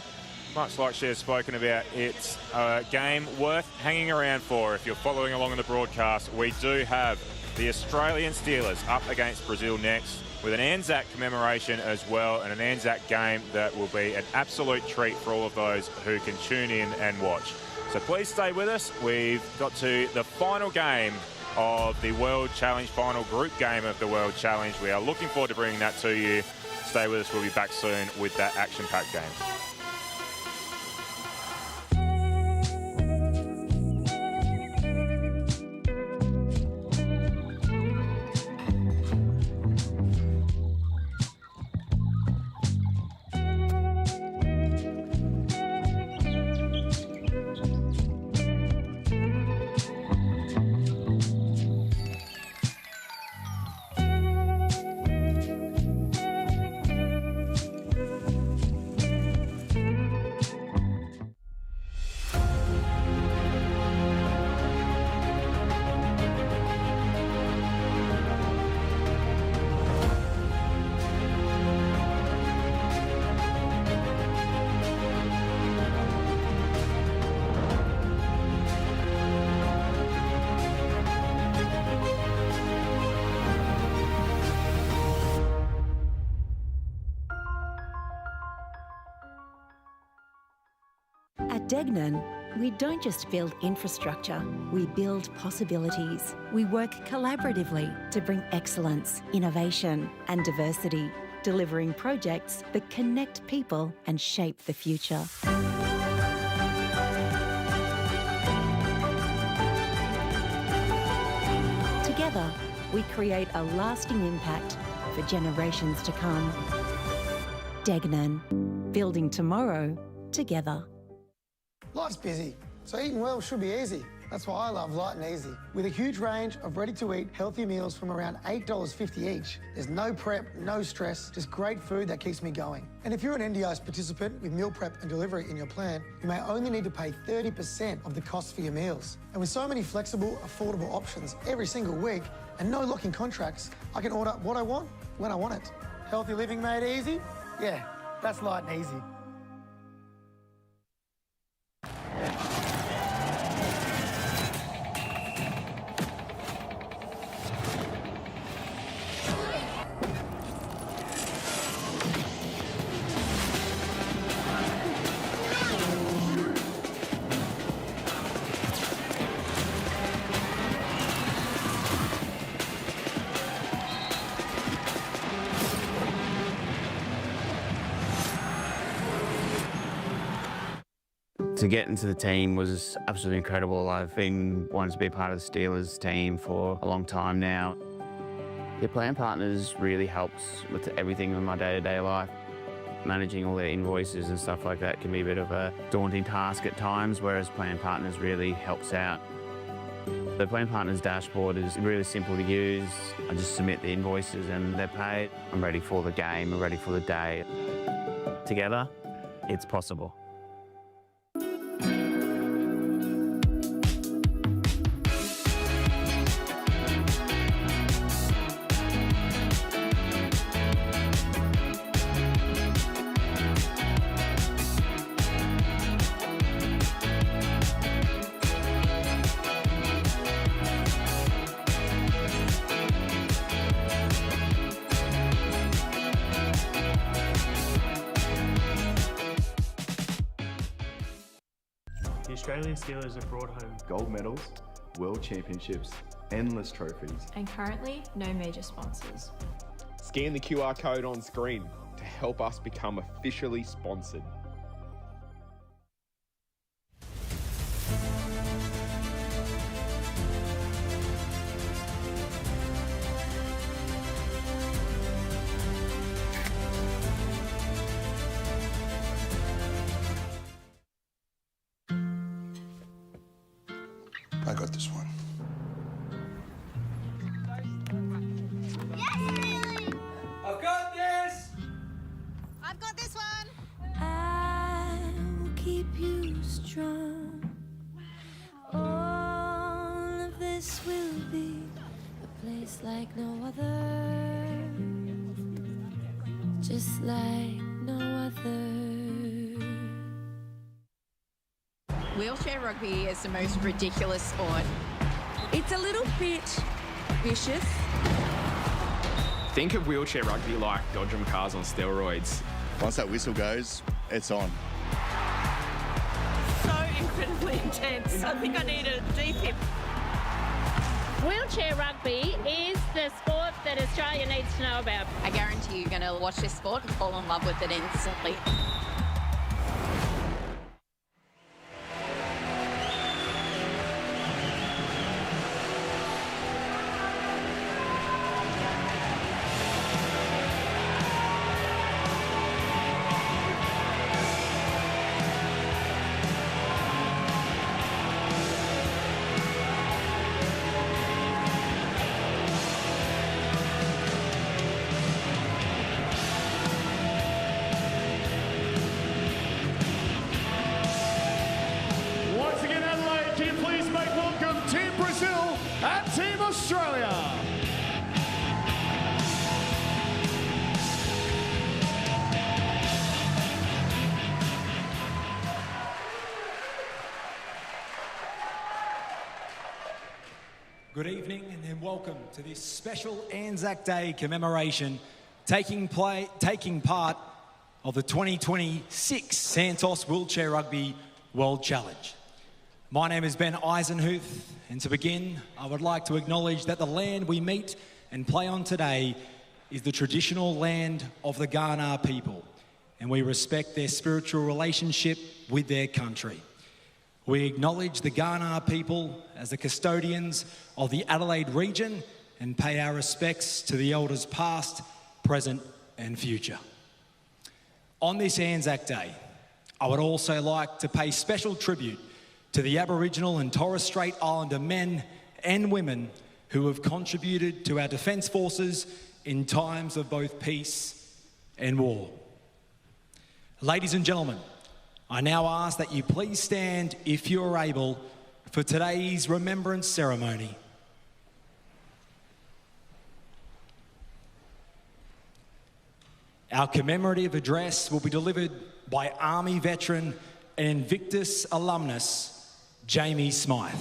much like she has spoken about, it's a game worth hanging around for. If you're following along in the broadcast, we do have the Australian Steelers up against Brazil next, with an ANZAC commemoration as well, and an ANZAC game that will be an absolute treat for all of those who can tune in and watch. So please stay with us. We've got to the final game of the World Challenge, final group game of the World Challenge. We are looking forward to bringing that to you. Stay with us. We'll be back soon with that action-packed game. At Degnan, we don't just build infrastructure, we build possibilities. We work collaboratively to bring excellence, innovation and diversity, delivering projects that connect people and shape the future. Together, we create a lasting impact for generations to come. Degnan, building tomorrow together. Life's busy, so eating well should be easy. That's why I love Light and Easy. With a huge range of ready-to-eat healthy meals from around $8.50 each, there's no prep, no stress, just great food that keeps me going. And if you're an NDIS participant with meal prep and delivery in your plan, you may only need to pay 30% of the cost for your meals. And with so many flexible, affordable options every single week and no locking contracts, I can order what I want when I want it. Healthy living made easy? Yeah, that's Light and Easy. To get into the team was absolutely incredible. I've been wanting to be a part of the Steelers team for a long time now. Your plan partners really helps with everything in my day-to-day life. Managing all their invoices and stuff like that can be a bit of a daunting task at times, whereas plan partners really helps out. The plan partners dashboard is really simple to use. I just submit the invoices and they're paid. I'm ready for the game, I'm ready for the day. Together, it's possible. The Australian Steelers have brought home gold medals, world championships, endless trophies. And currently, no major sponsors. Scan the QR code on screen to help us become officially sponsored. I got this one. I've got this! I've got this one. I will keep you strong. All of this will be a place like no other, just like no other. Wheelchair rugby is the most ridiculous sport. It's a little bit vicious. Think of wheelchair rugby like Dodgem cars on steroids. Once that whistle goes, it's on. So incredibly intense. I think I need a DPIP. Wheelchair rugby is the sport that Australia needs to know about. I guarantee you're going to watch this sport and fall in love with it instantly. Once again, Adelaide, can you please make welcome Team Brazil and Team Australia? Good evening and welcome to this special ANZAC Day commemoration taking part of the 2026 Santos Wheelchair Rugby World Challenge. My name is Ben Eisenhuth, and to begin, I would like to acknowledge that the land we meet and play on today is the traditional land of the Kaurna people, and we respect their spiritual relationship with their country. We acknowledge the Kaurna people as the custodians of the Adelaide region and pay our respects to the elders past, present and future. On this ANZAC Day, I would also like to pay special tribute to the Aboriginal and Torres Strait Islander men and women who have contributed to our Defence Forces in times of both peace and war. Ladies and gentlemen, I now ask that you please stand, if you are able, for today's remembrance ceremony. Our commemorative address will be delivered by Army veteran and Invictus alumnus, Jamie Smythe.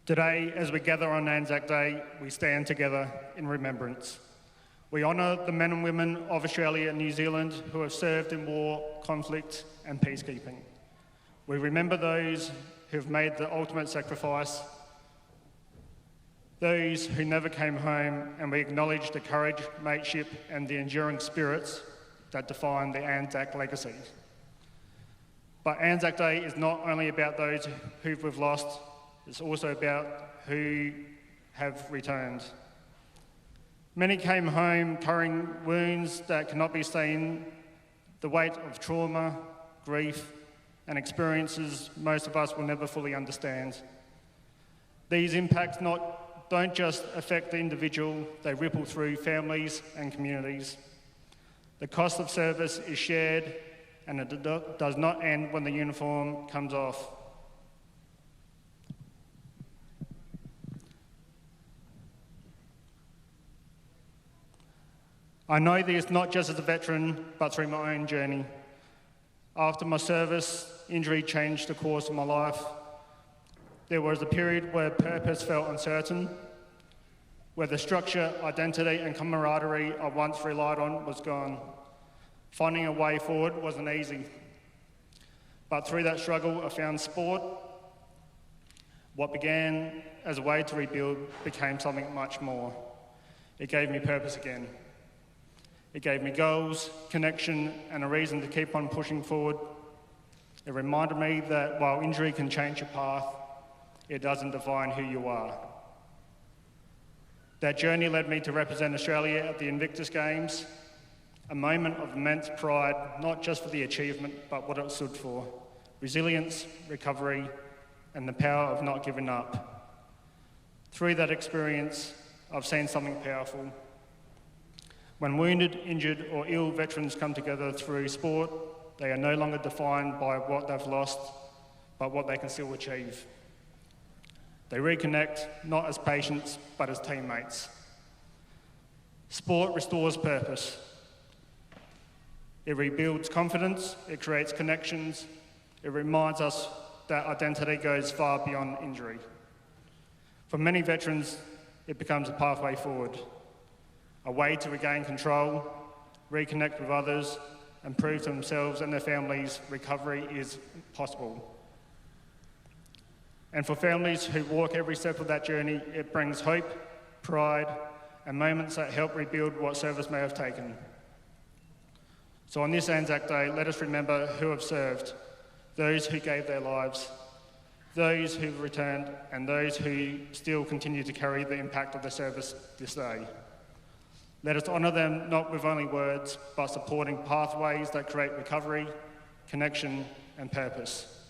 Today, as we gather on ANZAC Day, we stand together in remembrance. We honour the men and women of Australia and New Zealand who have served in war, conflict and peacekeeping. We remember those who have made the ultimate sacrifice, those who never came home, and we acknowledge the courage, mateship and the enduring spirits that define the ANZAC legacy. But ANZAC Day is not only about those who we've lost, it's also about who have returned. Many came home carrying wounds that cannot be seen, the weight of trauma, grief, and experiences most of us will never fully understand. These impacts don't just affect the individual, they ripple through families and communities. The cost of service is shared, and it does not end when the uniform comes off. I know this not just as a veteran, but through my own journey. After my service, injury changed the course of my life. There was a period where purpose felt uncertain, where the structure, identity and camaraderie I once relied on was gone. Finding a way forward wasn't easy. But through that struggle, I found sport. What began as a way to rebuild became something much more. It gave me purpose again. It gave me goals, connection, and a reason to keep on pushing forward. It reminded me that while injury can change your path, it doesn't define who you are. That journey led me to represent Australia at the Invictus Games, a moment of immense pride, not just for the achievement, but what it stood for: resilience, recovery, and the power of not giving up. Through that experience, I've seen something powerful. When wounded, injured, or ill veterans come together through sport, they are no longer defined by what they've lost, but what they can still achieve. They reconnect, not as patients, but as teammates. Sport restores purpose. It rebuilds confidence, it creates connections, it reminds us that identity goes far beyond injury. For many veterans, it becomes a pathway forward, a way to regain control, reconnect with others, and prove to themselves and their families recovery is possible. And for families who walk every step of that journey, it brings hope, pride, and moments that help rebuild what service may have taken. So on this ANZAC Day, let us remember who have served, those who gave their lives, those who've returned, and those who still continue to carry the impact of their service this day. Let us honour them not with only words, but supporting pathways that create recovery, connection, and purpose,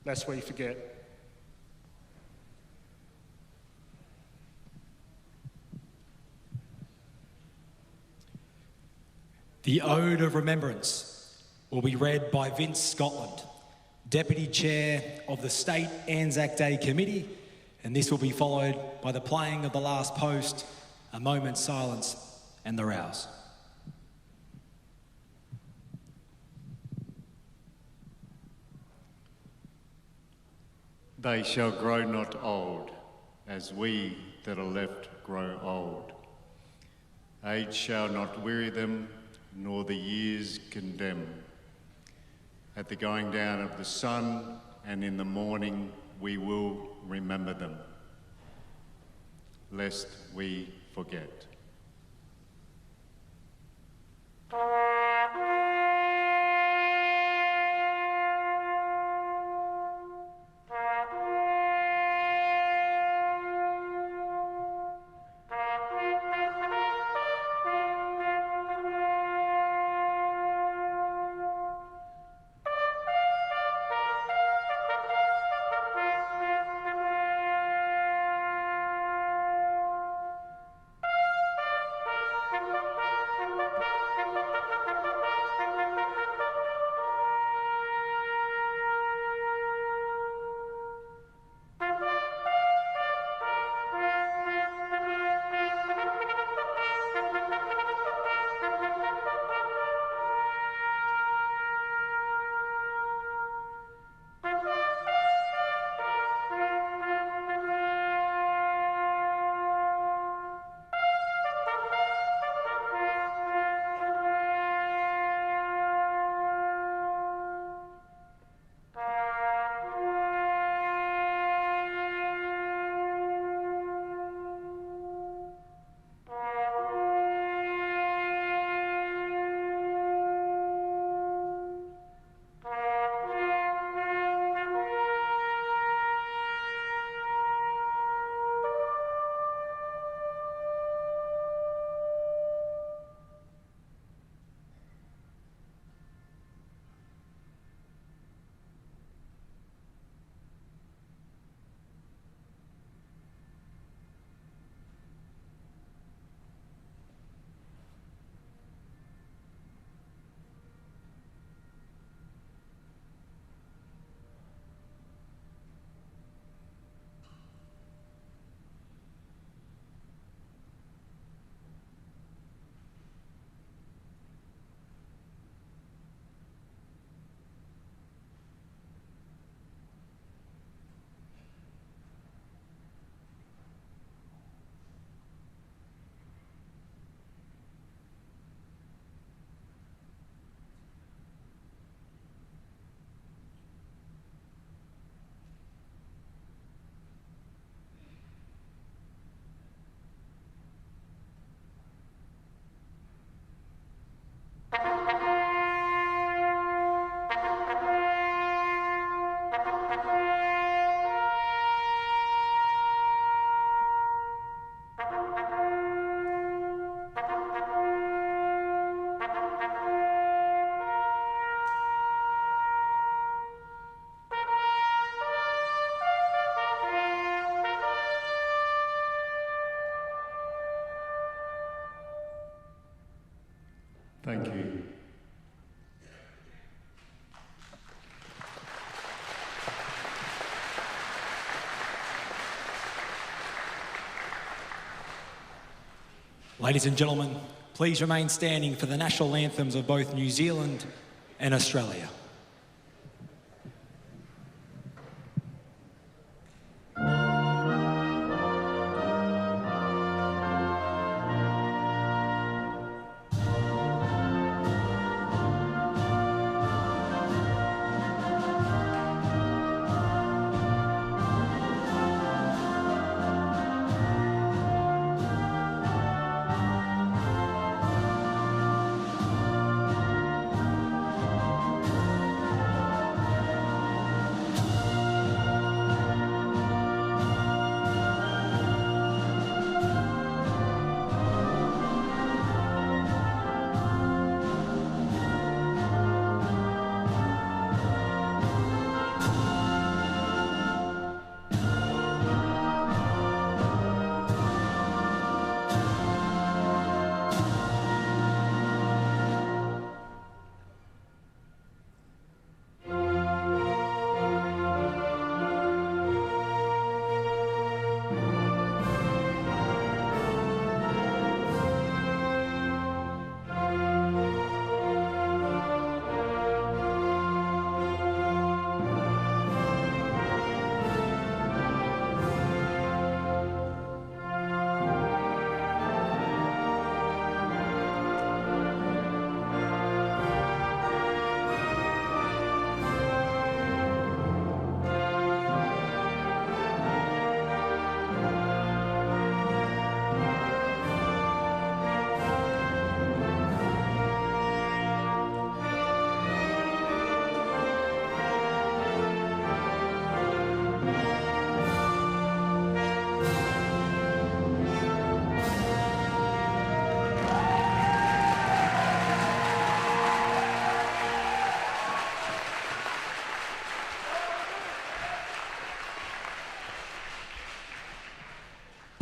lest we forget. The Ode of Remembrance will be read by Vince Scotland, Deputy Chair of the State ANZAC Day Committee, and this will be followed by the playing of the last post, a moment's silence, and the rouse. They shall grow not old, as we that are left grow old. Age shall not weary them, nor the years condemn. At the going down of the sun and in the morning we will remember them, lest we forget. Thank you. Ladies and gentlemen, please remain standing for the national anthems of both New Zealand and Australia.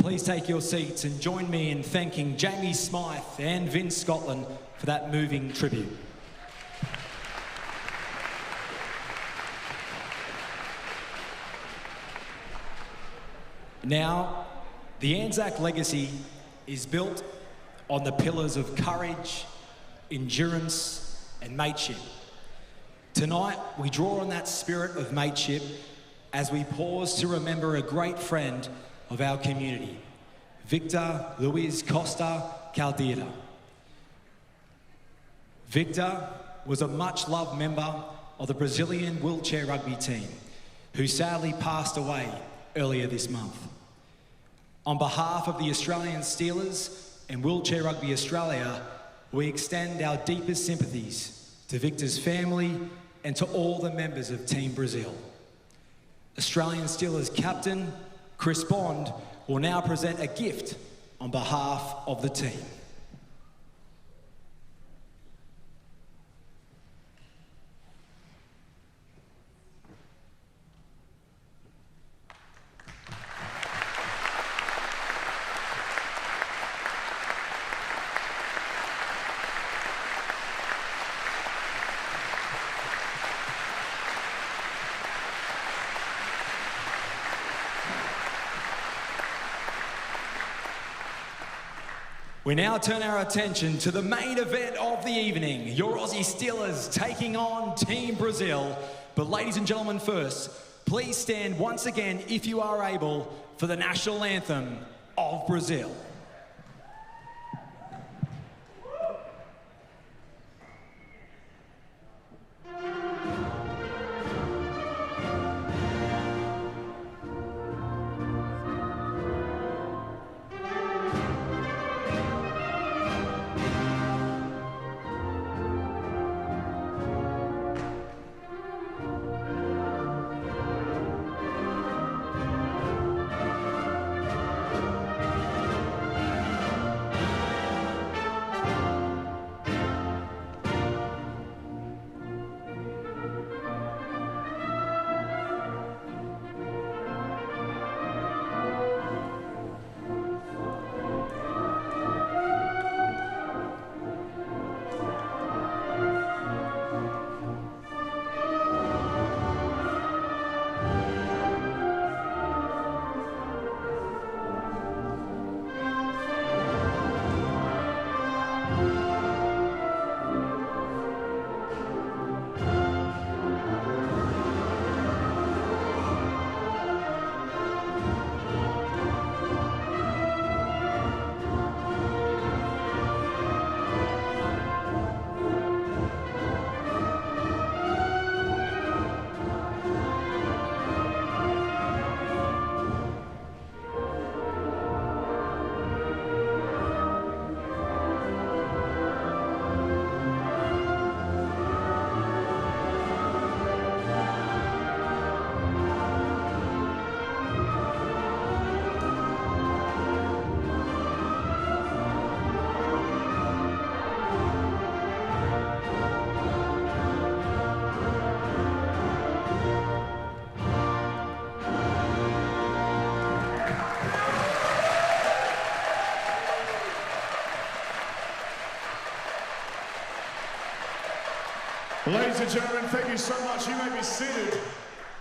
Please take your seats and join me in thanking Jamie Smythe and Vince Scotland for that moving tribute. Now, the ANZAC legacy is built on the pillars of courage, endurance, and mateship. Tonight, we draw on that spirit of mateship as we pause to remember a great friend of our community, Victor Luiz Costa Caldeira. Victor was a much-loved member of the Brazilian wheelchair rugby team, who sadly passed away earlier this month. On behalf of the Australian Steelers and Wheelchair Rugby Australia, we extend our deepest sympathies to Victor's family and to all the members of Team Brazil. Australian Steelers captain Chris Bond will now present a gift on behalf of the team. We now turn our attention to the main event of the evening, your Aussie Steelers taking on Team Brazil. But ladies and gentlemen, first, please stand once again, if you are able, for the national anthem of Brazil. Ladies and gentlemen, thank you so much. You may be seated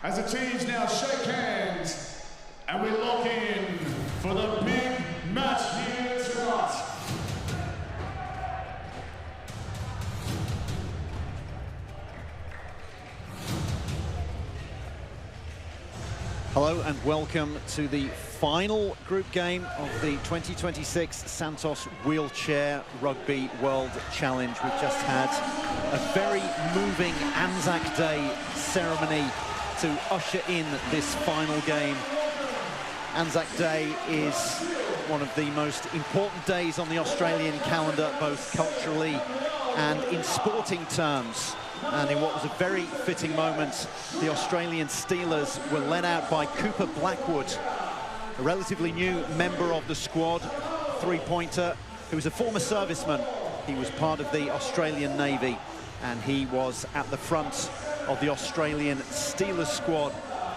as the teams now shake hands and we lock in for the big match here tonight. Hello and welcome to the final group game of the 2026 Santos Wheelchair Rugby World Challenge. We've just had a very moving ANZAC Day ceremony to usher in this final game. ANZAC Day is one of the most important days on the Australian calendar, both culturally and in sporting terms. And in what was a very fitting moment, the Australian Steelers were led out by Cooper Blackwood, a relatively new member of the squad, three-pointer, who was a former serviceman. He was part of the Australian Navy, and he was at the front of the Australian Steelers squad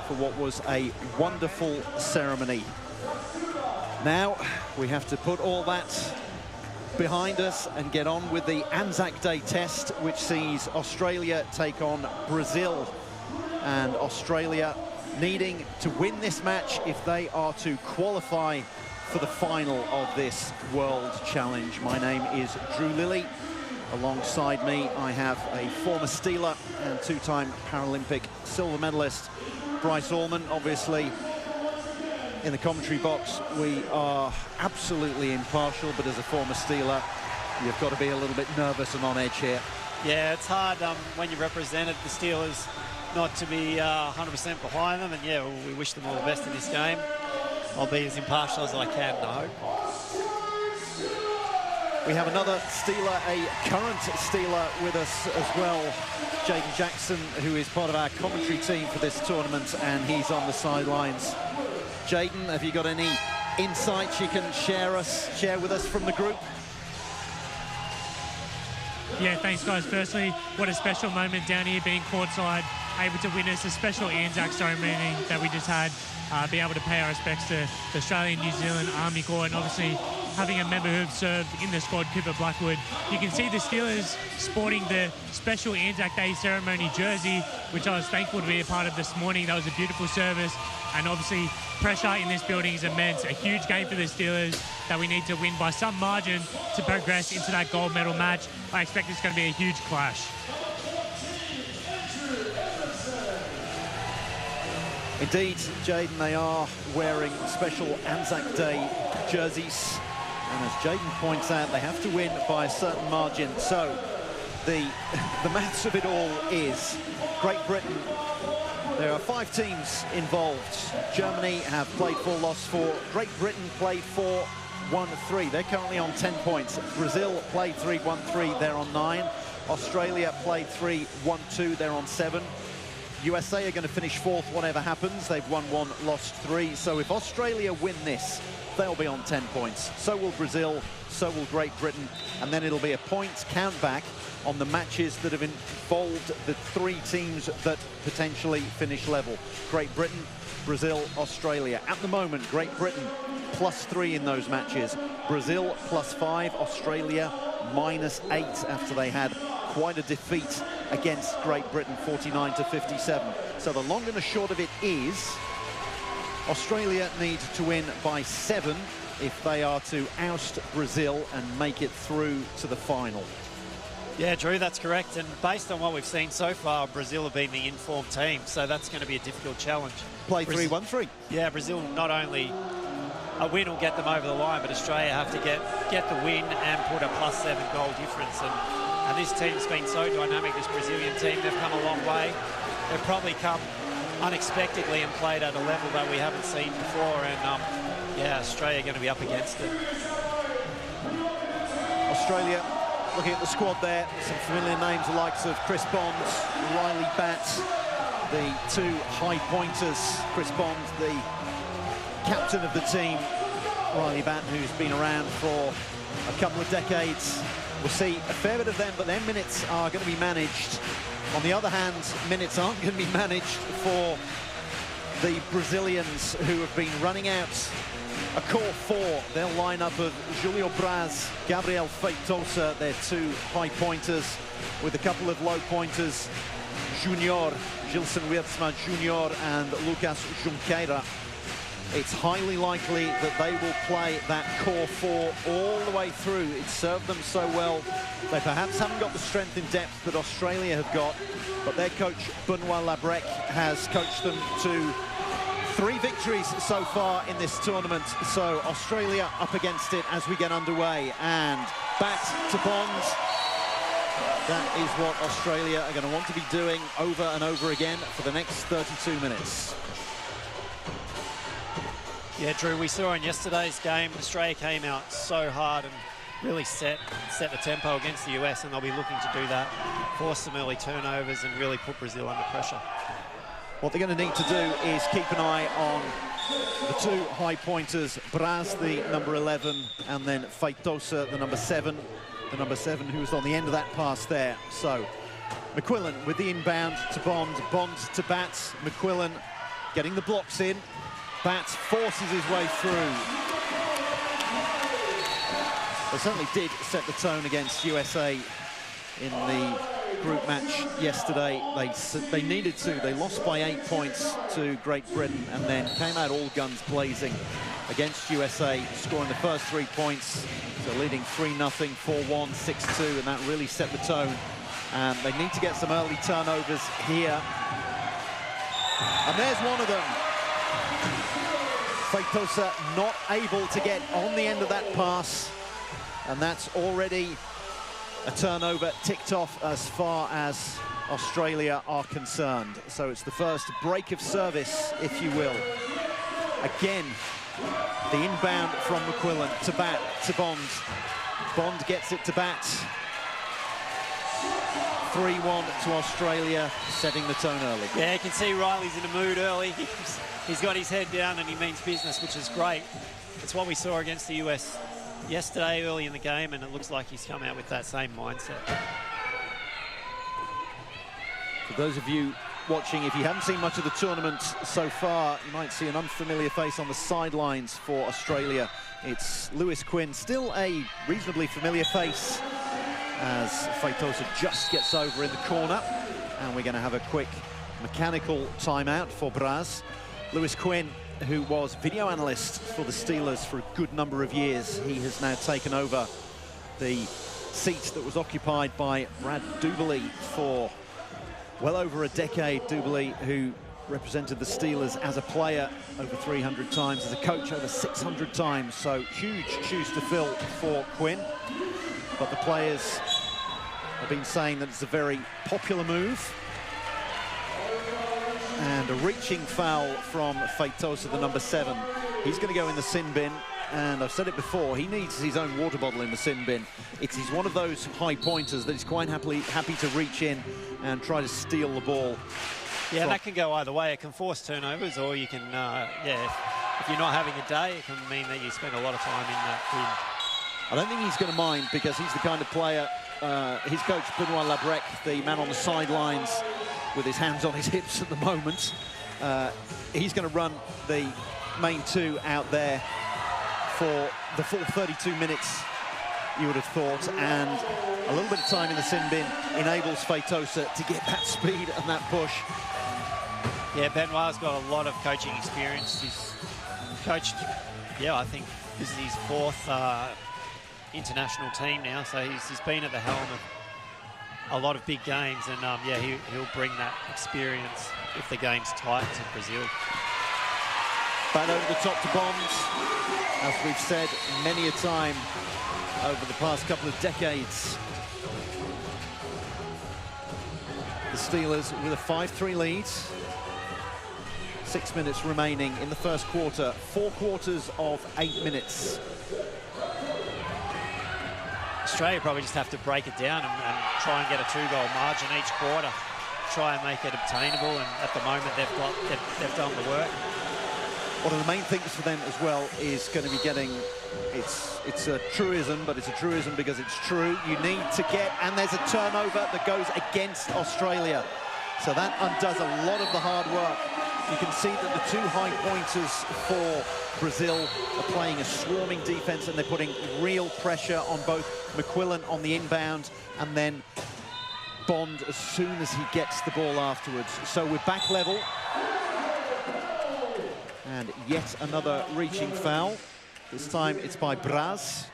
for what was a wonderful ceremony. Now, we have to put all that behind us and get on with the ANZAC Day test, which sees Australia take on Brazil, and Australia needing to win this match if they are to qualify for the final of this World Challenge. My name is Drew Lilly. Alongside me, I have a former Steeler and two-time Paralympic silver medalist, Bryce Allman. Obviously, in the commentary box, we are absolutely impartial, but as a former Steeler, you've got to be a little bit nervous and on edge here. Yeah, it's hard when you represented the Steelers not to be 100% behind them, and yeah, we wish them all the best in this game. I'll be as impartial as I can, I hope. We have another Steeler, a current Steeler with us as well, Jaden Jackson, who is part of our commentary team for this tournament, and he's on the sidelines. Jaden, have you got any insights you can share with us from the group? Yeah, thanks guys. Firstly, what a special moment down here being courtside, able to witness a special ANZAC ceremony that we just had, be able to pay our respects to the Australian New Zealand Army Corps, and obviously having a member who have served in the squad, Cooper Blackwood. You can see the Steelers sporting the special ANZAC Day ceremony jersey, which I was thankful to be a part of this morning. That was a beautiful service, and obviously pressure in this building is immense. A huge game for the Steelers that we need to win by some margin to progress into that gold medal match. I expect it's going to be a huge clash. Indeed, Jaden, they are wearing special ANZAC Day jerseys. And as Jaden points out, they have to win by a certain margin. So the maths of it all is Great Britain. There are 5 teams involved. Germany have played 4, lost 4. Great Britain played 4, won 3. They're currently on 10 points. Brazil played 3, won 3. They're on 9. Australia played 3, won 2. They're on 7. USA are going to finish 4th, whatever happens. They've won 1, lost 3. So if Australia win this, they'll be on 10 points. So will Brazil, so will Great Britain. And then it'll be a points count back on the matches that have involved the 3 teams that potentially finish level. Great Britain, Brazil, Australia. At the moment, Great Britain +3 in those matches. Brazil +5, Australia -8 after they had quite a defeat against Great Britain, 49-57. So the long and the short of it is Australia need to win by 7 if they are to oust Brazil and make it through to the final. Yeah, Drew, that's correct. And based on what we've seen so far, Brazil have been the informed team, so that's going to be a difficult challenge. Play 3, won 3. Yeah, Brazil, not only a win will get them over the line, but Australia have to get the win and put a +7 goal difference. And this team's been so dynamic, this Brazilian team. They've come a long way. They've probably come unexpectedly and played at a level that we haven't seen before. And yeah, Australia are going to be up against it. Australia, looking at the squad there, some familiar names, the likes of Chris Bonds, Riley Batts, the 2 high pointers. Chris Bonds, the captain of the team, Riley Batt, who's been around for a couple of decades. We'll see a fair bit of them, but their minutes are going to be managed. On the other hand, minutes aren't going to be managed for the Brazilians, who have been running out A core four, their lineup of Julio Braz, Gabriel Feitosa, their two high pointers, with a couple of low pointers, Junior, Gilson Wiertsma Junior and Lucas Junqueira. It's highly likely that they will play that core four all the way through. It served them so well. They perhaps haven't got the strength in depth that Australia have got, but their coach, Benoit Labrec, has coached them to 3 victories so far in this tournament. So Australia up against it as we get underway. And back to Bond. That is what Australia are going to want to be doing over and over again for the next 32 minutes. Yeah, Drew, we saw in yesterday's game, Australia came out so hard and really set the tempo against the US, and they'll be looking to do that, force some early turnovers and really put Brazil under pressure. What they're going to need to do is keep an eye on the two high pointers, Braz, the number 11, and then Feitosa, the number 7. The number 7 who was on the end of that pass there. So McQuillan with the inbound to Bond, Bond to Bats, McQuillan getting the blocks in. Bats forces his way through. They certainly did set the tone against USA in the group match yesterday. They needed to. They lost by 8 points to Great Britain and then came out all guns blazing against USA, scoring the first 3 points. So leading 3-0, 4-1, 6-2, and that really set the tone. And they need to get some early turnovers here. And there's one of them. Feitosa not able to get on the end of that pass, and that's already a turnover ticked off as far as Australia are concerned. So it's the first break of service, if you will. Again, the inbound from McQuillan to Bat, to Bond. Bond gets it to Bat. 3-1 to Australia, setting the tone early. Yeah, you can see Riley's in a mood early. He's got his head down and he means business, which is great. It's what we saw against the US yesterday early in the game, and it looks like he's come out with that same mindset. For those of you watching, if you haven't seen much of the tournament so far, you might see an unfamiliar face on the sidelines for Australia. It's Lewis Quinn, still a reasonably familiar face, as Feitosa just gets over in the corner. And we're going to have a quick mechanical timeout for Braz. Lewis Quinn, who was video analyst for the Steelers for a good number of years, he has now taken over the seat that was occupied by Brad Duberly for well over a decade. Duberly, who represented the Steelers as a player over 300 times, as a coach over 600 times, so huge shoes to fill for Quinn. But the players have been saying that it's a very popular move. And a reaching foul from Feitosa, the number 7. He's going to go in the sin bin, and I've said it before, he needs his own water bottle in the sin bin. He's one of those high pointers that he's quite happy to reach in and try to steal the ball. Yeah, that can go either way. It can force turnovers, or you can, if you're not having a day, it can mean that you spend a lot of time in that bin. I don't think he's going to mind, because he's the kind of player, his coach, Benoit Labrec, the man on the sidelines with his hands on his hips at the moment, he's going to run the main two out there for the full 32 minutes, you would have thought, and a little bit of time in the sin bin enables Feitosa to get that speed and that push. Yeah, Benoit's got a lot of coaching experience. He's coached, I think this is his 4th international team now, so he's been at the helm of a lot of big games, and he'll bring that experience if the game's tight to Brazil. Back over the top to Bond, as we've said many a time over the past couple of decades. The Steelers with a 5-3 lead. 6 minutes remaining in the first quarter. 4 quarters of 8 minutes. Australia probably just have to break it down and try and get a 2-goal margin each quarter. Try and make it obtainable, and at the moment they've done the work. One of the main things for them as well is going to be getting, it's a truism, but it's a truism because it's true. You need to get, and there's a turnover that goes against Australia. So that undoes a lot of the hard work You can see that the two high pointers for Brazil are playing a swarming defense, and they're putting real pressure on both McQuillan on the inbound and then Bond as soon as he gets the ball afterwards. So we're back level. And yet another reaching foul. This time it's by Braz.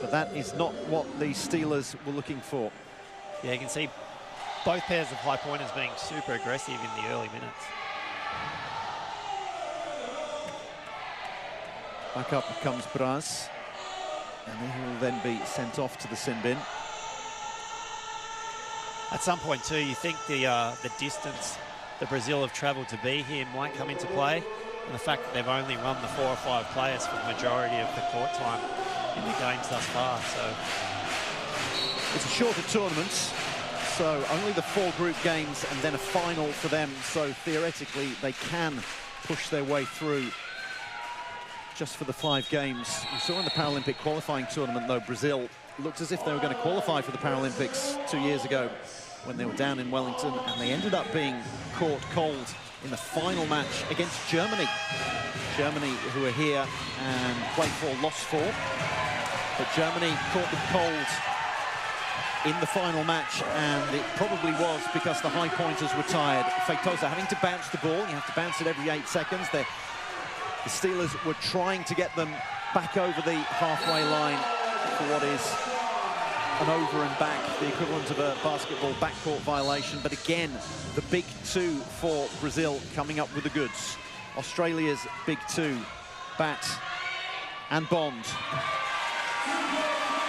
But that is not what the Steelers were looking for. Yeah, you can see both pairs of high pointers being super aggressive in the early minutes. Back up comes Braz. And he will then be sent off to the sin bin. At some point too, you think the distance that Brazil have travelled to be here might come into play. And the fact that they've only run the 4 or 5 players for the majority of the court time in the games thus far. So it's a shorter tournament, so only the 4 group games and then a final for them. So theoretically, they can push their way through just for the 5 games. We saw in the Paralympic qualifying tournament, though, Brazil looked as if they were going to qualify for the Paralympics 2 years ago when they were down in Wellington, and they ended up being caught cold in the final match against Germany. Germany, who are here and played 4, lost 4. But Germany caught them cold in the final match, and it probably was because the high pointers were tired. Feitosa having to bounce the ball. You have to bounce it every 8 seconds. The Steelers were trying to get them back over the halfway line for what is an over and back, the equivalent of a basketball backcourt violation. But again, the big 2 for Brazil coming up with the goods. Australia's big 2, Bat and Bond,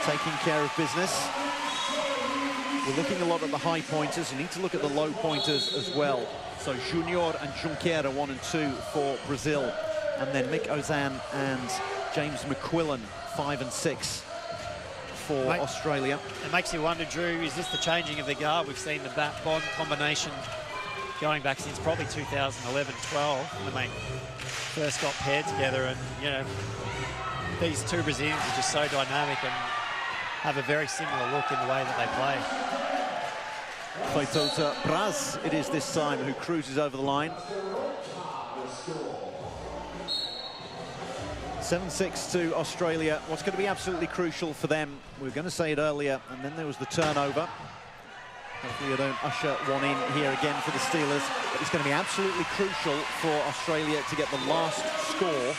taking care of business. We're looking a lot at the high pointers. You need to look at the low pointers as well. So Junior and Junqueira 1 and 2 for Brazil. And then Mick Ozan and James McQuillan 5 and 6 for Australia. It makes you wonder, Drew, is this the changing of the guard? We've seen the Bat-Bond combination going back since probably 2011-12 when they first got paired together, and you know, these 2 Brazilians are just so dynamic and have a very similar look in the way that they play. Feitosa Braz it is this time who cruises over the line. 7-6 to Australia. What's going to be absolutely crucial for them, we were going to say it earlier, and then there was the turnover. Hopefully I don't usher one in here again for the Steelers. But it's going to be absolutely crucial for Australia to get the last score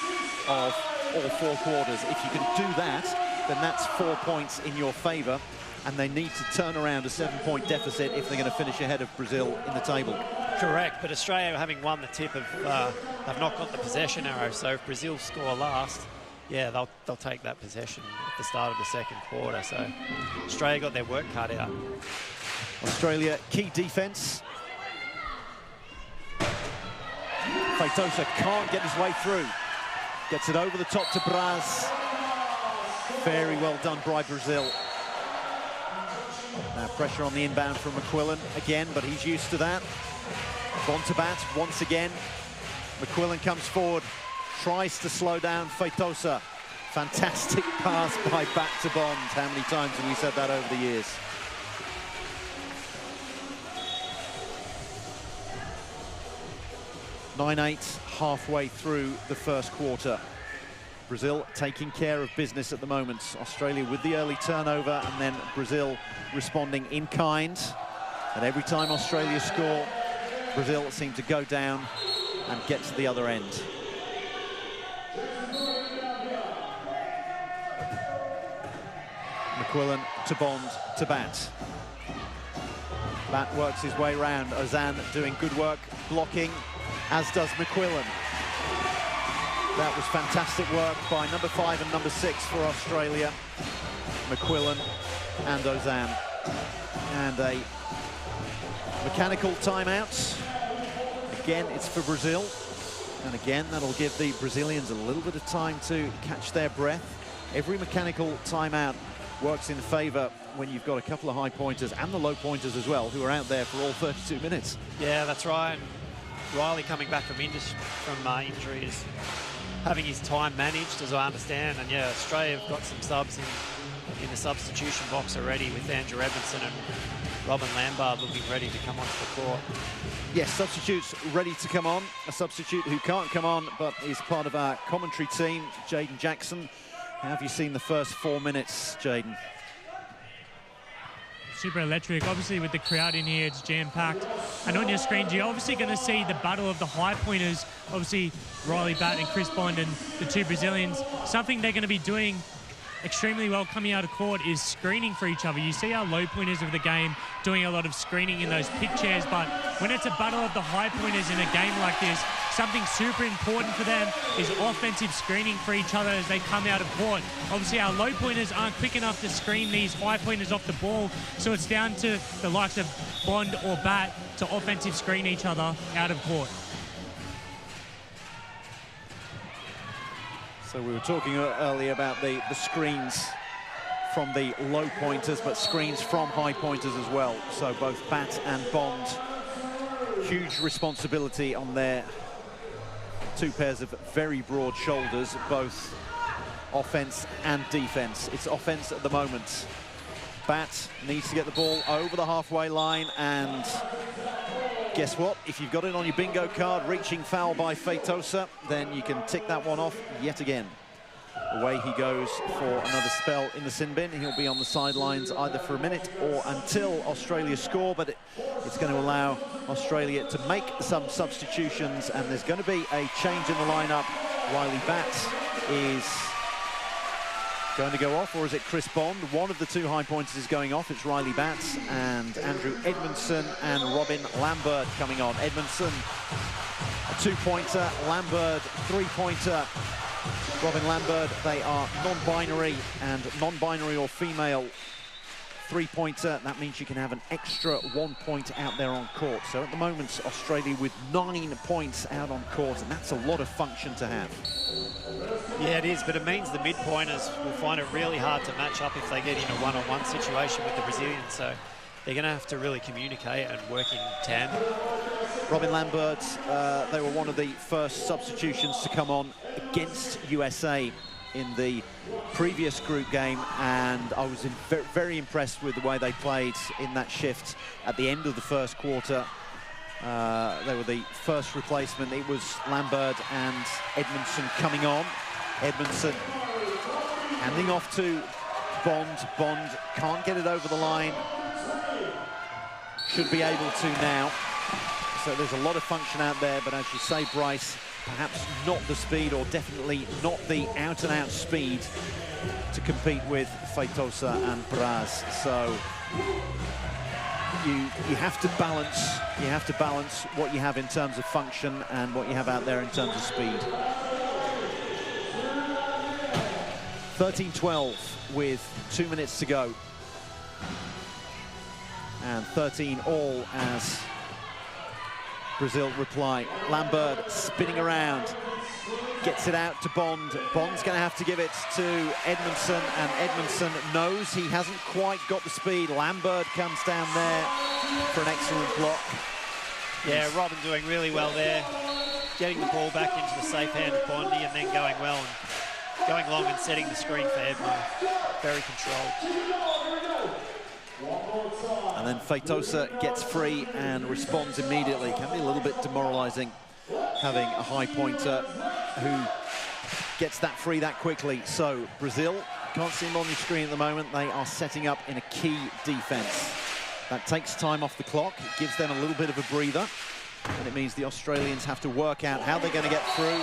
of all 4 quarters. If you can do that, then that's 4 points in your favour, and they need to turn around a 7-point deficit if they're going to finish ahead of Brazil in the table. Correct, but Australia, having won the tip, have not got the possession arrow, so if Brazil score last, yeah, they'll take that possession at the start of the 2nd quarter. So Australia got their work cut out. Australia, key defence. Feitosa can't get his way through. Gets it over the top to Braz. Very well done by Brazil. Now pressure on the inbound from McQuillan again, but he's used to that. Bond to Bat once again. McQuillan comes forward, tries to slow down Feitosa. Fantastic pass by Bat to Bond. How many times have we said that over the years? (9-8) halfway through the 1st quarter. Brazil taking care of business at the moment. Australia with the early turnover, and then Brazil responding in kind. And every time Australia score, Brazil seem to go down and get to the other end. McQuillan to Bond to Bat. Bat works his way round. Ozan doing good work blocking, as does McQuillan. That was fantastic work by number 5 and number 6 for Australia. McQuillan and Ozan. And a mechanical timeout. Again, it's for Brazil. And again, that'll give the Brazilians a little bit of time to catch their breath. Every mechanical timeout works in favour when you've got a couple of high pointers and the low pointers as well, who are out there for all 32 minutes. Yeah, that's right. Riley coming back from injury is having his time managed, as I understand. And yeah, Australia have got some subs in the substitution box already with Andrew Edmondson and Robin Lambard looking ready to come onto the court. Yes, substitutes ready to come on. A substitute who can't come on, but is part of our commentary team, Jaden Jackson. How have you seen the first 4 minutes, Jaden? Super electric. Obviously, with the crowd in here, it's jam-packed. And on your screens, you're obviously going to see the battle of the high pointers. Obviously, Riley Batt and Chris Bond and the two Brazilians. Something they're going to be doing extremely well coming out of court is screening for each other. You see our low pointers of the game doing a lot of screening in those pick chairs, but when it's a battle of the high pointers in a game like this, something super important for them is offensive screening for each other as they come out of court. Obviously, our low pointers aren't quick enough to screen these high pointers off the ball, so it's down to the likes of Bond or Bat to offensive screen each other out of court. So we were talking earlier about the screens from the low pointers, but screens from high pointers as well. So both Bat and Bond, huge responsibility on their two pairs of very broad shoulders, both offense and defense. It's offense at the moment. Bat needs to get the ball over the halfway line, and guess what? If you've got it on your bingo card, reaching foul by Feitosa, then you can tick that one off yet again. Away he goes for another spell in the sin bin. He'll be on the sidelines either for a minute or until Australia score, but it's going to allow Australia to make some substitutions, and there's going to be a change in the lineup. Riley Batt is going to go off, or is it Chris Bond? One of the two high pointers is going off. It's Riley Batt and Andrew Edmondson and Robin Lambert coming on. Edmondson, a two-pointer. Lambert, three-pointer. Robin Lambert, they are non-binary, and non-binary or female three-pointer. That means you can have an extra 1 point out there on court. So at the moment, Australia with 9 points out on court, and that's a lot of function to have. Yeah, it is, but it means the mid-pointers will find it really hard to match up if they get in a one-on-one situation with the Brazilians. So they're going to have to really communicate and work in tandem. Robin Lambert, they were one of the first substitutions to come on against USA in the previous group game, and I was very impressed with the way they played in that shift at the end of the first quarter. They were the first replacement. It was Lambert and Edmondson coming on. Edmondson handing off to Bond. Bond can't get it over the line. Should be able to now. So there's a lot of function out there, but as you say, Bryce, perhaps not the speed, or definitely not the out-and-out speed to compete with Feitosa and Braz. So you have to balance. You have to balance what you have in terms of function and what you have out there in terms of speed. 13-12 with 2 minutes to go, and 13 all as Brazil reply. Lambert spinning around, gets it out to Bond. Bond's going to have to give it to Edmondson, and Edmondson knows he hasn't quite got the speed. Lambert comes down there for an excellent block. Yeah, Robin doing really well there, getting the ball back into the safe hand of Bondy, and then going well and going long and setting the screen for Edmond. Very controlled. And then Feitosa gets free and responds immediately. Can be a little bit demoralising having a high pointer who gets that free that quickly. So Brazil, can't see them on your screen at the moment. They are setting up in a key defence. That takes time off the clock. It gives them a little bit of a breather, and it means the Australians have to work out how they're going to get through.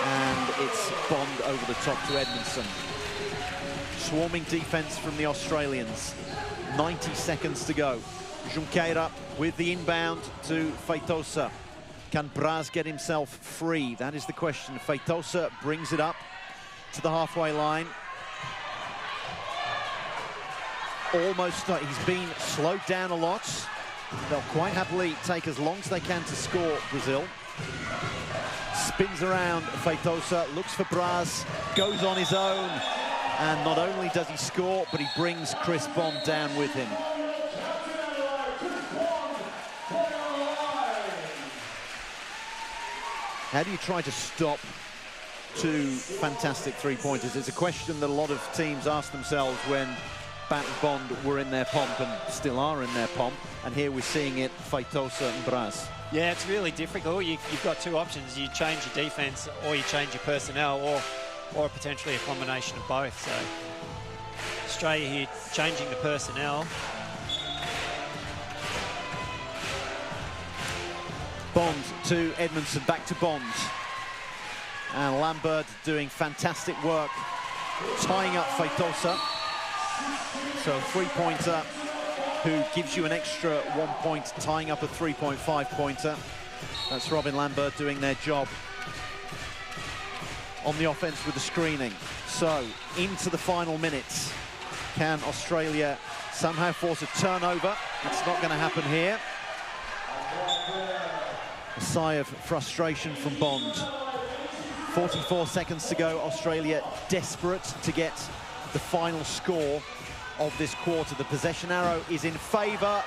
And it's Bond over the top to Edmondson. Swarming defence from the Australians. 90 seconds to go. Junqueira with the inbound to Feitosa. Can Braz get himself free? That is the question. Feitosa brings it up to the halfway line. Almost, he's been slowed down a lot. They'll quite happily take as long as they can to score, Brazil. Spins around, Feitosa looks for Braz, goes on his own. And not only does he score, but he brings Chris Bond down with him. How do you try to stop two fantastic three-pointers? It's a question that a lot of teams ask themselves when Bat and Bond were in their pomp and still are in their pomp, and here we're seeing it, Feitosa and Braz. Yeah, it's really difficult. You've got two options. You change your defence or you change your personnel, or potentially a combination of both. So Australia here changing the personnel. Bond to Edmondson, back to Bond. And Lambert doing fantastic work, tying up Feitosa. So a three-pointer who gives you an extra 1 point, tying up a 3.5-pointer. That's Robin Lambert doing their job on the offense with the screening. So into the final minutes. Can Australia somehow force a turnover? It's not going to happen here. A sigh of frustration from Bond. 44 seconds to go. Australia desperate to get the final score of this quarter. The possession arrow is in favour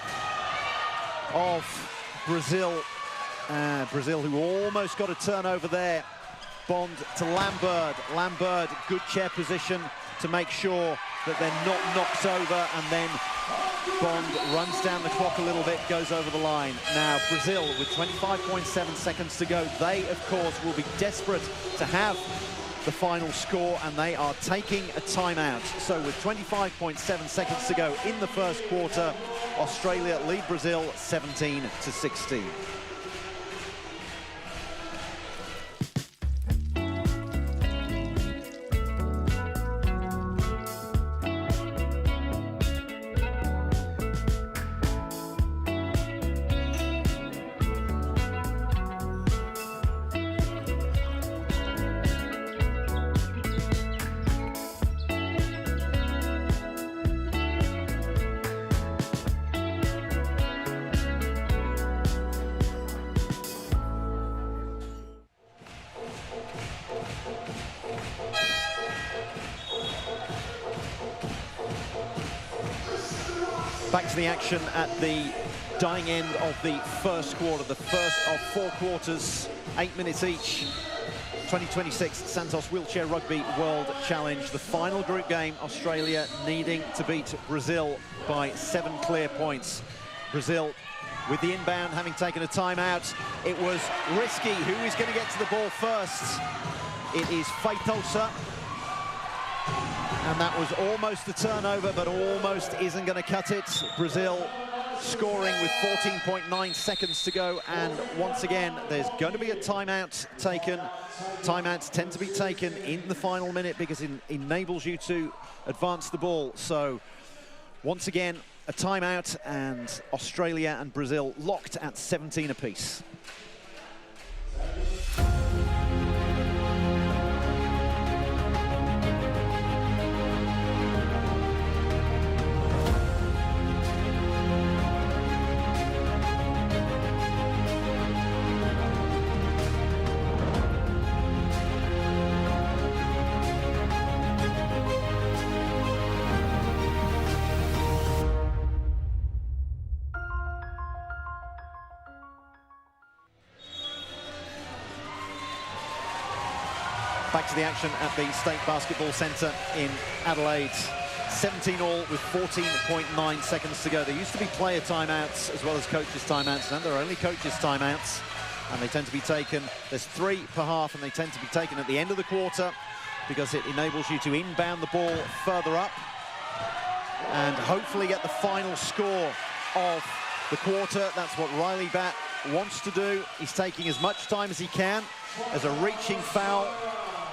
of Brazil. Brazil, who almost got a turnover there. Bond to Lambert. Lambert, good chair position to make sure that they're not knocked over, and then Bond runs down the clock a little bit, goes over the line. Now Brazil with 25.7 seconds to go. They, of course, will be desperate to have the final score, and they are taking a timeout. So with 25.7 seconds to go in the first quarter, Australia lead Brazil 17-16. Back to the action at the dying end of the first quarter, the first of 4 quarters, 8 minutes each. 2026 Santos Wheelchair Rugby World Challenge, the final group game, Australia needing to beat Brazil by 7 clear points. Brazil with the inbound having taken a timeout. It was risky. Who is going to get to the ball first? It is Feitosa. And that was almost a turnover, but almost isn't going to cut it. Brazil scoring with 14.9 seconds to go, and once again, there's going to be a timeout taken. Timeouts tend to be taken in the final minute because it enables you to advance the ball. So, once again, a timeout, and Australia and Brazil locked at 17 apiece. Back to the action at the State Basketball Centre in Adelaide. 17 all with 14.9 seconds to go. There used to be player timeouts as well as coaches' timeouts. Now there are only coaches' timeouts, and they tend to be taken, there's 3 per half, and they tend to be taken at the end of the quarter because it enables you to inbound the ball further up and hopefully get the final score of the quarter. That's what Riley Batt wants to do. He's taking as much time as he can. As a reaching foul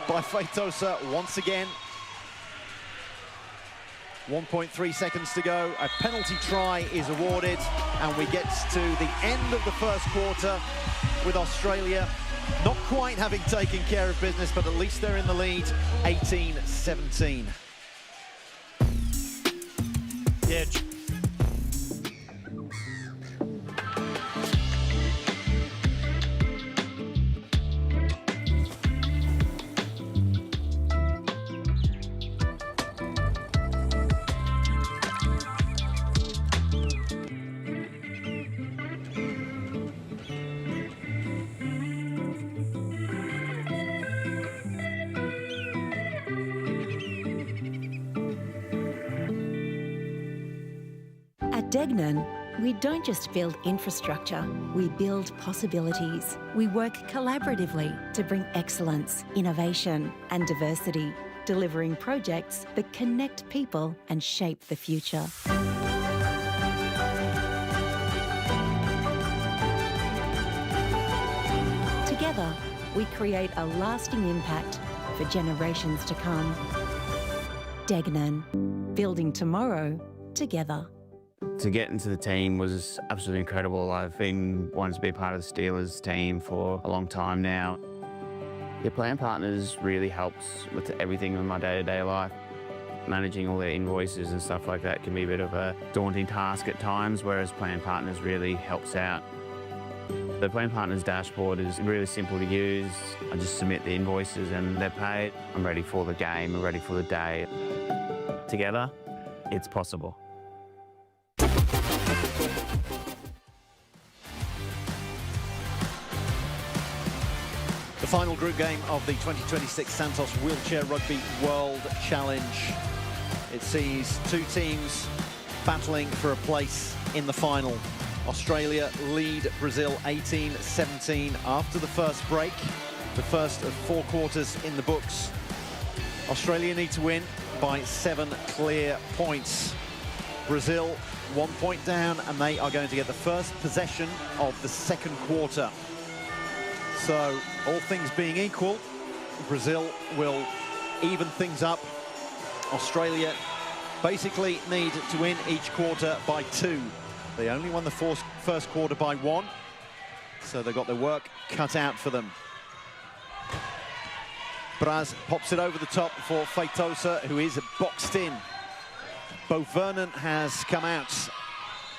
by Feitosa once again. 1.3 seconds to go. A penalty try is awarded, and we get to the end of the first quarter with Australia not quite having taken care of business, but at least they're in the lead, 18-17. Yeah. At Degnan, we don't just build infrastructure, we build possibilities. We work collaboratively to bring excellence, innovation and diversity, delivering projects that connect people and shape the future. Together, we create a lasting impact for generations to come. Degnan, building tomorrow together. To get into the team was absolutely incredible. I've been wanting to be a part of the Steelers team for a long time now. Your plan partners really helps with everything in my day-to-day life. Managing all their invoices and stuff like that can be a bit of a daunting task at times, whereas plan partners really helps out. The plan partners dashboard is really simple to use. I just submit the invoices and they're paid. I'm ready for the game, I'm ready for the day. Together, it's possible. The final group game of the 2026 Santos Wheelchair Rugby World Challenge. It sees two teams battling for a place in the final. Australia lead Brazil 18-17 after the first break. The first of 4 quarters in the books. Australia need to win by 7 clear points. Brazil 1 point down, and they are going to get the first possession of the second quarter. So, all things being equal, Brazil will even things up. Australia basically need to win each quarter by 2. They only won the first quarter by 1, so they've got their work cut out for them. Braz pops it over the top for Feitosa, who is boxed in. Bo Vernon has come out.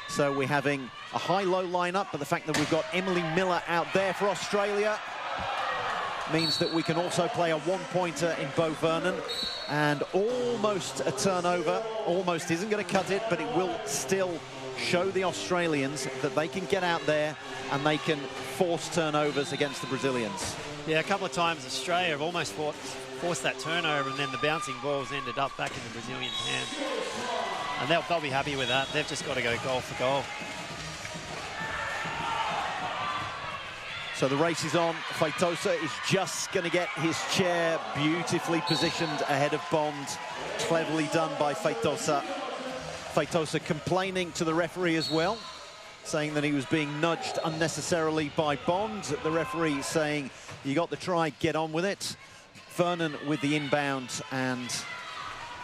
So we're having a high-low lineup, but the fact that we've got Emily Miller out there for Australia means that we can also play a 1-pointer in Bo Vernon, and almost a turnover. Almost isn't going to cut it, but it will still show the Australians that they can get out there and they can force turnovers against the Brazilians. Yeah, a couple of times Australia have almost forced that turnover, and then the bouncing balls ended up back in the Brazilians' hand. And they'll be happy with that. They've just got to go goal for goal. So the race is on. Feitosa is just going to get his chair beautifully positioned ahead of Bond. Cleverly done by Feitosa. Feitosa complaining to the referee as well, saying that he was being nudged unnecessarily by Bond. The referee saying, you got the try, get on with it. Vernon with the inbound and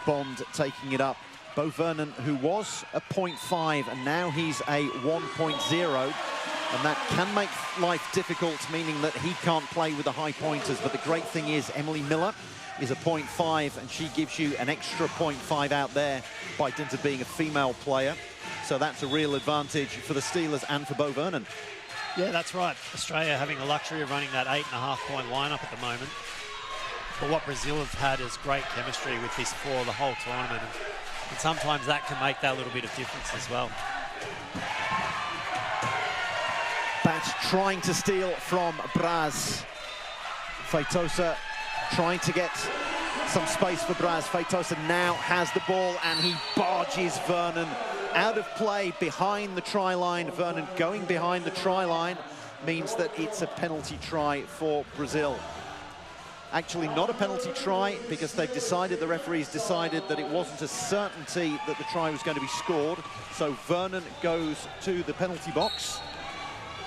Bond taking it up. Bo Vernon, who was a 0.5, and now he's a 1.0. And that can make life difficult, meaning that he can't play with the high pointers. But the great thing is Emily Miller is a 0.5, and she gives you an extra 0.5 out there by dint of being a female player. So that's a real advantage for the Steelers and for Bo Vernon. Yeah, that's right. Australia having the luxury of running that 8.5-point lineup at the moment. But what Brazil have had is great chemistry with this for the whole tournament. And sometimes that can make that little bit of difference as well. Bats trying to steal from Braz. Feitosa trying to get some space for Braz. Feitosa now has the ball and he barges Vernon out of play behind the try line. Vernon going behind the try line means that it's a penalty try for Brazil. Actually not a penalty try because they've decided, the referees decided that it wasn't a certainty that the try was going to be scored. So Vernon goes to the penalty box.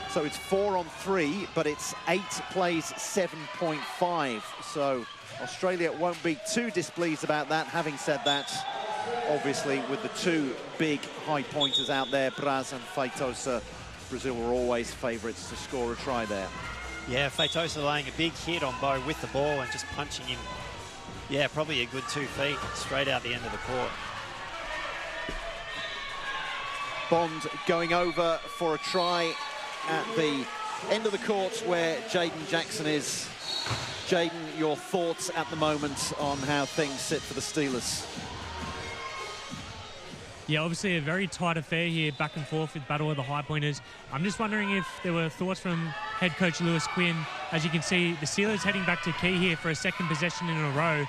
So it's 4 on 3, but it's 8 plays 7.5. So Australia won't be too displeased about that. Having said that, obviously with the 2 big high pointers out there, Braz and Feitosa, Brazil were always favourites to score a try there. Yeah, Feitosa laying a big hit on Bo with the ball and just punching him. Yeah, probably a good 2 feet straight out the end of the court. Bond going over for a try at the end of the court where Jaden Jackson is. Jaden, your thoughts at the moment on how things sit for the Steelers? Yeah, obviously a very tight affair here, back and forth with battle of the high pointers. I'm just wondering if there were thoughts from head coach Lewis Quinn. As you can see, the Steelers heading back to key here for a second possession in a row.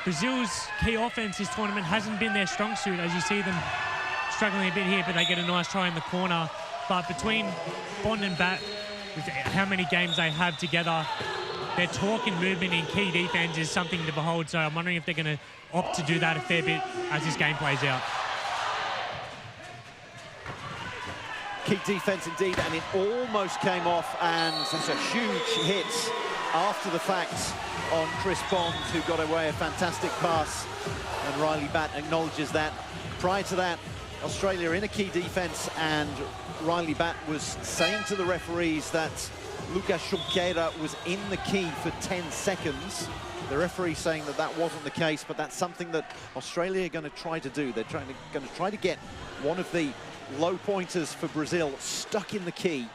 Brazil's key offense this tournament hasn't been their strong suit, as you see them struggling a bit here, but they get a nice try in the corner. But between Bond and Bat, with how many games they have together, their talk and movement in key defense is something to behold. So I'm wondering if they're going to opt to do that a fair bit as this game plays out. Key defence indeed, and it almost came off, and that's a huge hit after the fact on Chris Bond, who got away a fantastic pass, and Riley Batt acknowledges that. Prior to that, Australia in a key defence, and Riley Batt was saying to the referees that Lucas Junqueira was in the key for 10 seconds. The referee saying that that wasn't the case, but that's something that Australia are going to try to do. They're going to try to get one of the low pointers for Brazil stuck in the key,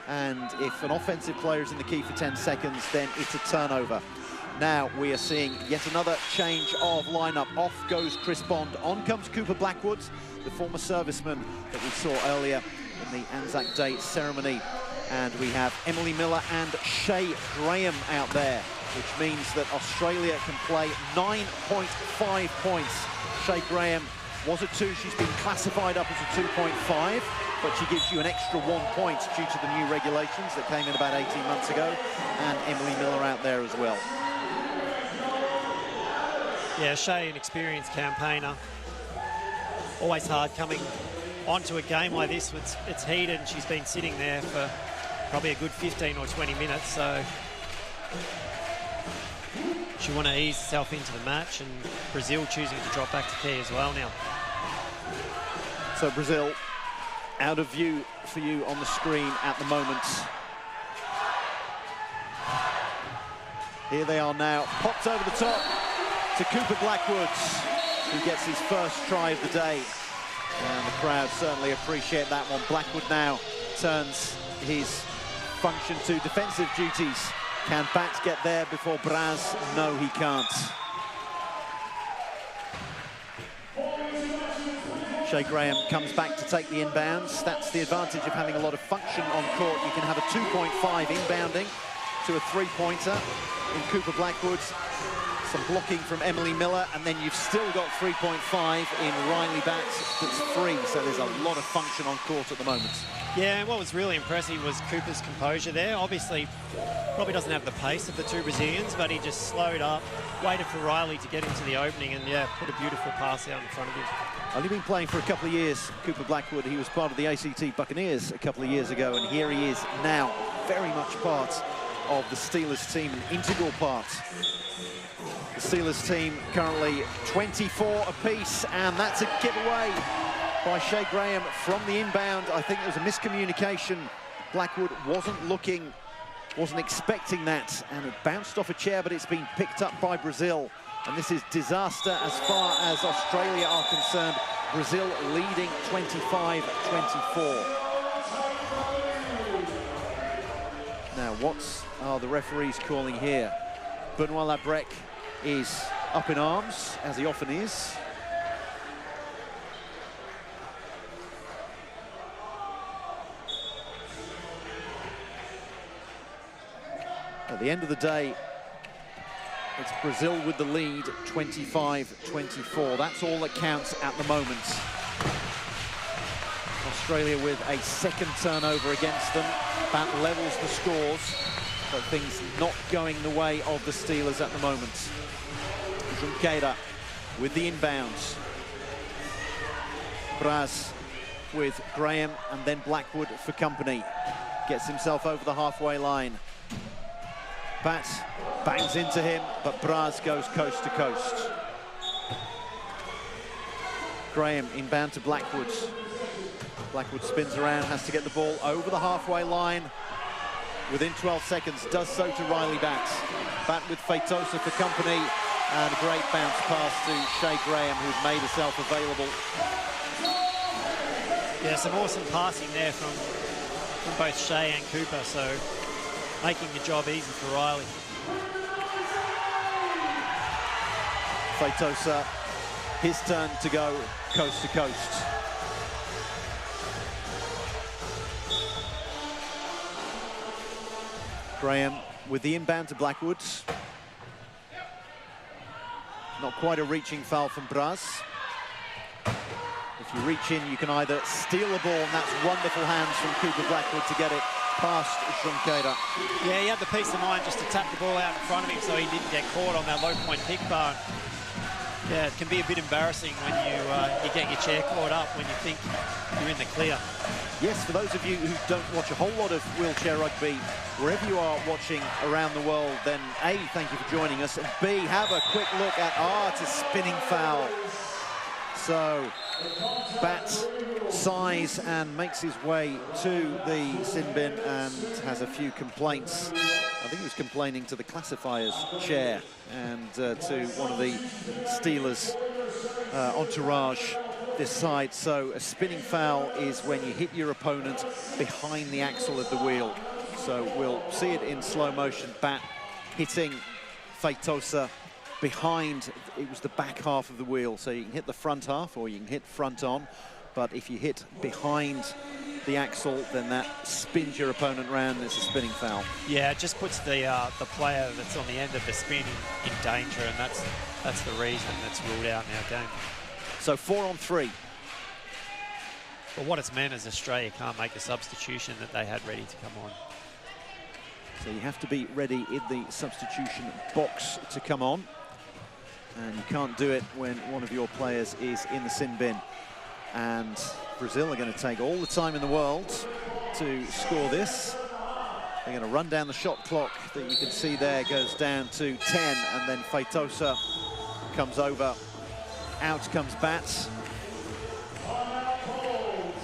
and if an offensive player is in the key for 10 seconds, then it's a turnover. Now we are seeing yet another change of lineup. Off goes Chris Bond, on comes Cooper Blackwood, the former serviceman that we saw earlier in the ANZAC Day ceremony, and we have Emily Miller and Shay Graham out there, which means that Australia can play 9.5 points. Shay Graham was a 2, she's been classified up as a 2.5, but she gives you an extra 1 point due to the new regulations that came in about 18 months ago, and Emily Miller out there as well. Yeah, Shay, an experienced campaigner. Always hard coming onto a game like this. It's heated, and she's been sitting there for probably a good 15 or 20 minutes, so she want to ease herself into the match, and Brazil choosing to drop back to key as well now. So Brazil out of view for you on the screen at the moment. Here they are now, popped over the top to Cooper Blackwood, who gets his first try of the day. And the crowd certainly appreciate that one. Blackwood now turns his function to defensive duties. Can Bat get there before Braz? No, he can't. Shay Graham comes back to take the inbounds. That's the advantage of having a lot of function on court. You can have a 2.5 inbounding to a 3-pointer in Cooper Blackwood. Some blocking from Emily Miller, and then you've still got 3.5 in Riley Batt that's free, so there's a lot of function on court at the moment. Yeah, and what was really impressive was Cooper's composure there. Obviously, probably doesn't have the pace of the two Brazilians, but he just slowed up, waited for Riley to get into the opening, and yeah, put a beautiful pass out in front of him. Only been playing for a couple of years, Cooper Blackwood. He was part of the ACT Buccaneers a couple of years ago, and here he is now, very much part of the Steelers team, an integral part. The Steelers team currently 24 apiece, and that's a giveaway by Shay Graham from the inbound. I think there was a miscommunication. Blackwood wasn't expecting that, and it bounced off a chair, but it's been picked up by Brazil. And this is disaster as far as Australia are concerned. Brazil leading 25-24. Now, what are the referees calling here? Benoit Labrec is up in arms, as he often is. At the end of the day, it's Brazil with the lead, 25-24. That's all that counts at the moment. Australia with a second turnover against them. Bat levels the scores, but things not going the way of the Steelers at the moment. Junqueira with the inbounds. Braz with Graham, and then Blackwood for company. Gets himself over the halfway line. Bat bangs into him, but Braz goes coast to coast. Graham inbound to Blackwood. Blackwood spins around, has to get the ball over the halfway line. Within 12 seconds, does so to Riley Batt. Batt with Feitosa for company, and a great bounce pass to Shay Graham, who's made herself available. Yeah, some awesome passing there from both Shay and Cooper, so making the job easy for Riley. Feitosa, his turn to go coast to coast. Graham with the inbound to Blackwood. Not quite a reaching foul from Braz. The If you reach in, you can either steal the ball, and that's wonderful hands from Cooper Blackwood to get it past Junqueira. Yeah, he had the peace of mind just to tap the ball out in front of him so he didn't get caught on that low point pick bar. Yeah, it can be a bit embarrassing when you get your chair caught up when you think you're in the clear. Yes, for those of you who don't watch a whole lot of wheelchair rugby, wherever you are watching around the world, then A, thank you for joining us, and B, have a quick look at, it's a spinning foul. So, Bat sighs and makes his way to the sin bin and has a few complaints. I think he was complaining to the classifier's chair and to one of the Steelers' entourage this side. So a spinning foul is when you hit your opponent behind the axle of the wheel. So we'll see it in slow motion. Bat hitting Feitosa behind, it was the back half of the wheel. So you can hit the front half or you can hit front on. But if you hit behind the axle, then that spins your opponent round. It's a spinning foul. Yeah, it just puts the player that's on the end of the spin in danger, and that's the reason that's ruled out in our game. So 4 on 3. But what it's meant is Australia can't make the substitution that they had ready to come on. So you have to be ready in the substitution box to come on. And you can't do it when one of your players is in the sin bin. And Brazil are going to take all the time in the world to score this. They're going to run down the shot clock that you can see there, goes down to 10, and then Feitosa comes over. Out comes Bat.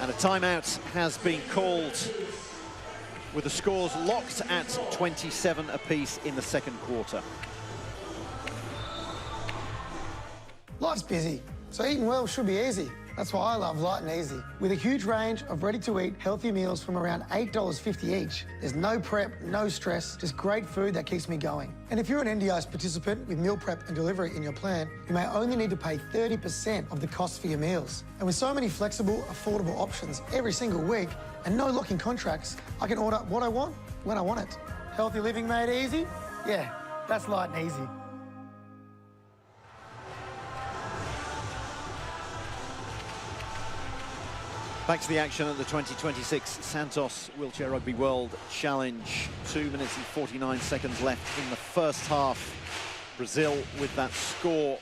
And a timeout has been called with the scores locked at 27 apiece in the second quarter. Life's busy, so eating well should be easy. That's why I love Light and Easy. With a huge range of ready-to-eat healthy meals from around $8.50 each, there's no prep, no stress, just great food that keeps me going. And if you're an NDIS participant with meal prep and delivery in your plan, you may only need to pay 30% of the cost for your meals. And with so many flexible, affordable options every single week and no locking contracts, I can order what I want when I want it. Healthy living made easy? Yeah, that's Light and Easy. Back to the action at the 2026 Santos Wheelchair Rugby World Challenge. 2 minutes and 49 seconds left in the first half. Brazil with that score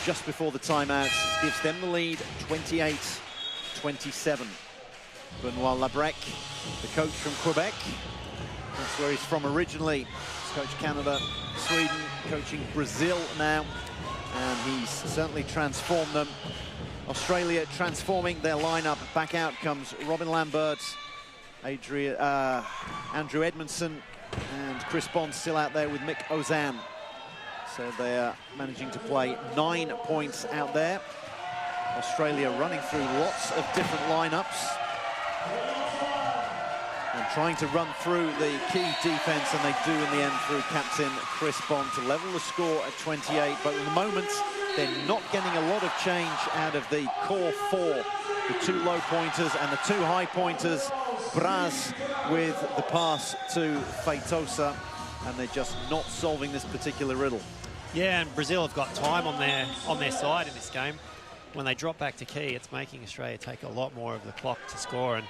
just before the timeout gives them the lead, 28-27. Benoit Labrec, the coach from Quebec. That's where he's from originally. He's coached Canada, Sweden, coaching Brazil now. And he's certainly transformed them. Australia transforming their lineup. Back out comes Robin Lambert, Andrew Edmondson, and Chris Bond still out there with Mick Ozan. So they're managing to play 9 points out there. Australia running through lots of different lineups and trying to run through the key defense, and they do in the end through captain Chris Bond to level the score at 28. But at the moment, they're not getting a lot of change out of the core 4. The 2 low pointers and the 2 high pointers. Braz with the pass to Feitosa, and they're just not solving this particular riddle. Yeah, and Brazil have got time on their side in this game. When they drop back to key, it's making Australia take a lot more of the clock to score, and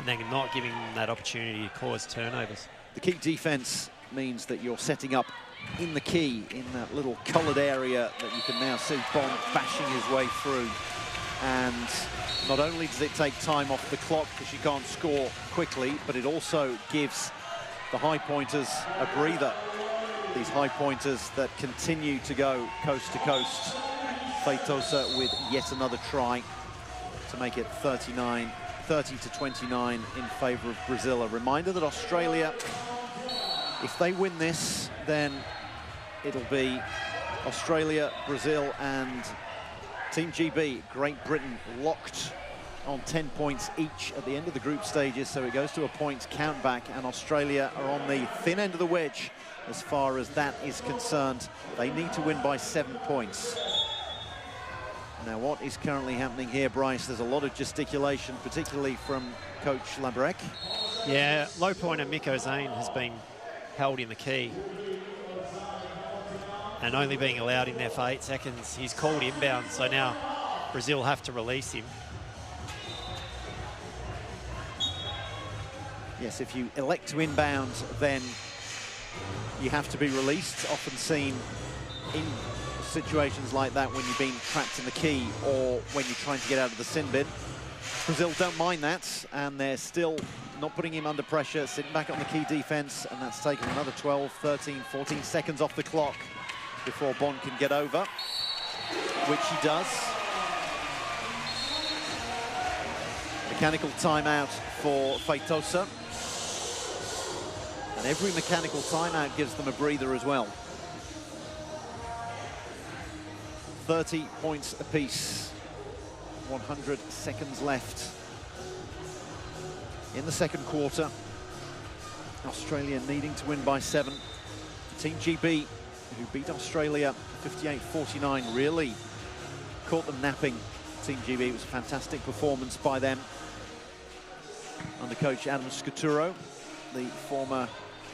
they're not giving them that opportunity to cause turnovers. The key defense means that you're setting up in the key, in that little coloured area that you can now see Bond bashing his way through. And not only does it take time off the clock because you can't score quickly, but it also gives the high pointers a breather. These high pointers that continue to go coast to coast. Feitosa with yet another try to make it 30-29 in favour of Brazil. A reminder that Australia, if they win this, then it'll be Australia, Brazil, and Team GB, Great Britain, locked on 10 points each at the end of the group stages, so it goes to a points count back, and Australia are on the thin end of the wedge as far as that is concerned. They need to win by 7 points. Now, what is currently happening here, Bryce? There's a lot of gesticulation, particularly from Coach Labrec. Yeah, low pointer Mick Ozane has been held in the key and only being allowed in there for 8 seconds. He's called inbound, so now Brazil have to release him. Yes, if you elect to inbound, then you have to be released, often seen in situations like that when you've been trapped in the key or when you're trying to get out of the sin bin. Brazil don't mind that, and they're still not putting him under pressure, sitting back on the key defense, and that's taken another 12, 13, 14 seconds off the clock before Bond can get over, which he does. Mechanical timeout for Feitosa. And every mechanical timeout gives them a breather as well. 30 points apiece. 100 seconds left in the second quarter. Australia needing to win by 7. Team GB, who beat Australia 58-49, really caught them napping. Team GB, it was a fantastic performance by them. Under coach Adam Scuturo, the former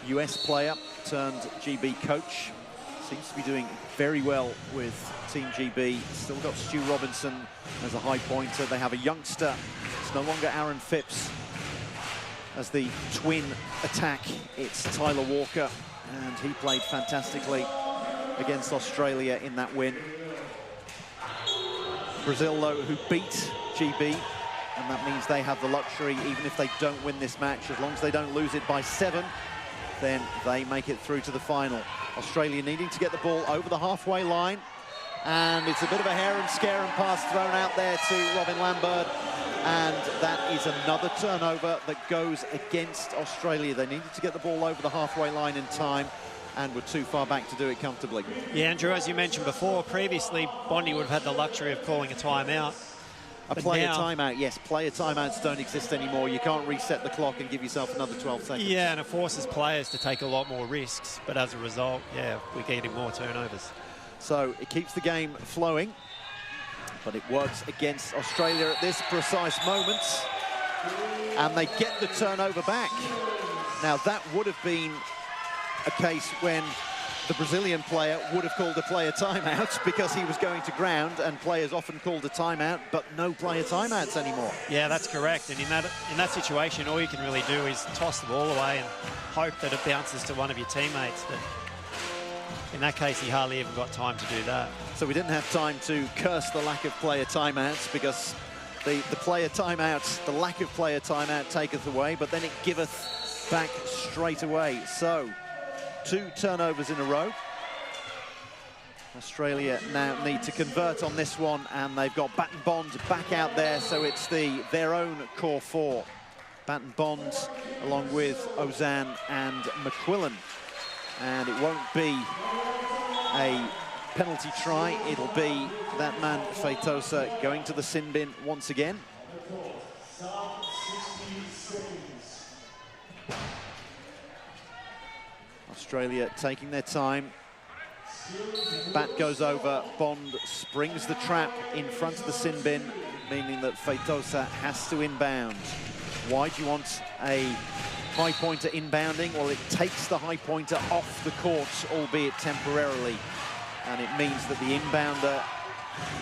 US player turned GB coach. Seems to be doing very well with Team GB. Still got Stu Robinson as a high pointer. They have a youngster. It's no longer Aaron Phipps as the twin attack. It's Tyler Walker, and he played fantastically against Australia in that win. Brazil, though, who beat GB, and that means they have the luxury, even if they don't win this match, as long as they don't lose it by 7, then they make it through to the final. Australia needing to get the ball over the halfway line, and it's a bit of a hair and scare and pass thrown out there to Robin Lambert, and that is another turnover that goes against Australia. They needed to get the ball over the halfway line in time, and were too far back to do it comfortably. Yeah, Andrew, as you mentioned before, previously Bondi would have had the luxury of calling a timeout. A player timeout, yes. Player timeouts don't exist anymore. You can't reset the clock and give yourself another 12 seconds. Yeah, and it forces players to take a lot more risks. But as a result, yeah, we're getting more turnovers. So it keeps the game flowing, but it works against Australia at this precise moment. And they get the turnover back. Now, that would have been a case when the Brazilian player would have called a player timeout because he was going to ground, and players often called a timeout, but no player timeouts anymore. Yeah, that's correct. And in that situation, all you can really do is toss the ball away and hope that it bounces to one of your teammates. But in that case, he hardly even got time to do that. So we didn't have time to curse the lack of player timeouts, because the player timeouts, the lack of player timeout taketh away, but then it giveth back straight away. So 2 turnovers in a row. Australia now need to convert on this one, and they've got Batten Bond back out there, so it's their own core 4. Batten Bond along with Ozan and McQuillan. And it won't be a penalty try, it'll be that man Feitosa going to the sin bin once again. Australia taking their time. Bat goes over, Bond springs the trap in front of the sin bin, meaning that Feitosa has to inbound. Why do you want a high pointer inbounding? Well, it takes the high pointer off the court, albeit temporarily, and it means that the inbounder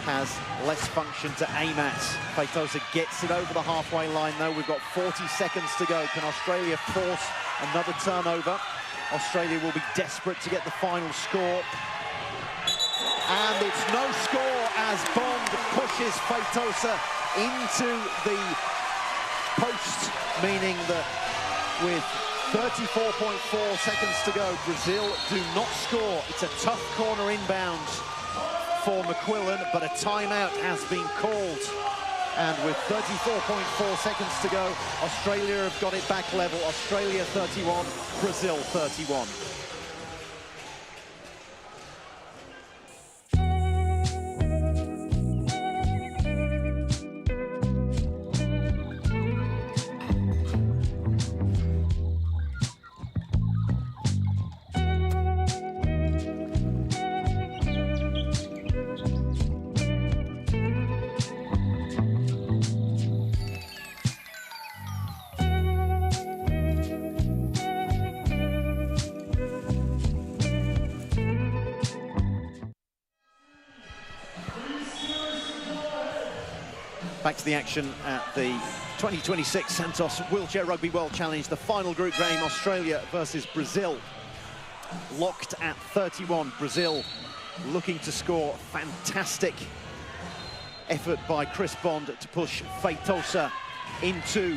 has less function to aim at. Feitosa gets it over the halfway line, though. We've got 40 seconds to go. Can Australia force another turnover? Australia will be desperate to get the final score. And it's no score as Bond pushes Feitosa into the post, meaning that with 34.4 seconds to go, Brazil do not score. It's a tough corner inbound for McQuillan, but a timeout has been called. And with 34.4 seconds to go, Australia have got it back level. Australia 31, Brazil 31. Back to the action at the 2026 Santos Wheelchair Rugby World Challenge, the final group game, Australia versus Brazil. Locked at 31, Brazil looking to score. Fantastic effort by Chris Bond to push Feitosa into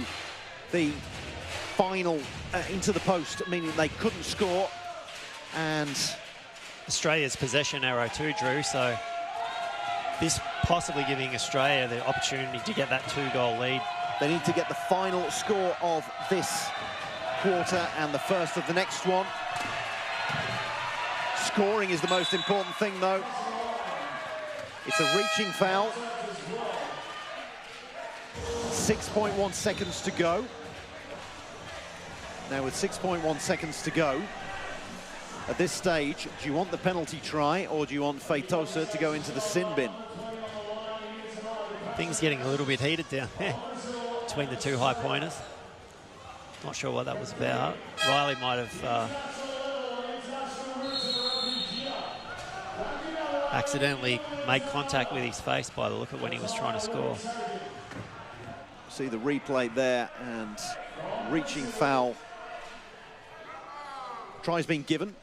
the final, into the post, meaning they couldn't score. And Australia's possession arrow too, Drew, so this possibly giving Australia the opportunity to get that 2-goal lead. They need to get the final score of this quarter and the first of the next one. Scoring is the most important thing, though. It's a reaching foul. 6.1 seconds to go. Now, with 6.1 seconds to go, at this stage, do you want the penalty try or do you want Feitosa to go into the sin bin? Things getting a little bit heated down there between the two high pointers. Not sure what that was about. Riley might have accidentally made contact with his face by the look of when he was trying to score. See the replay there, and reaching foul. Try's been given.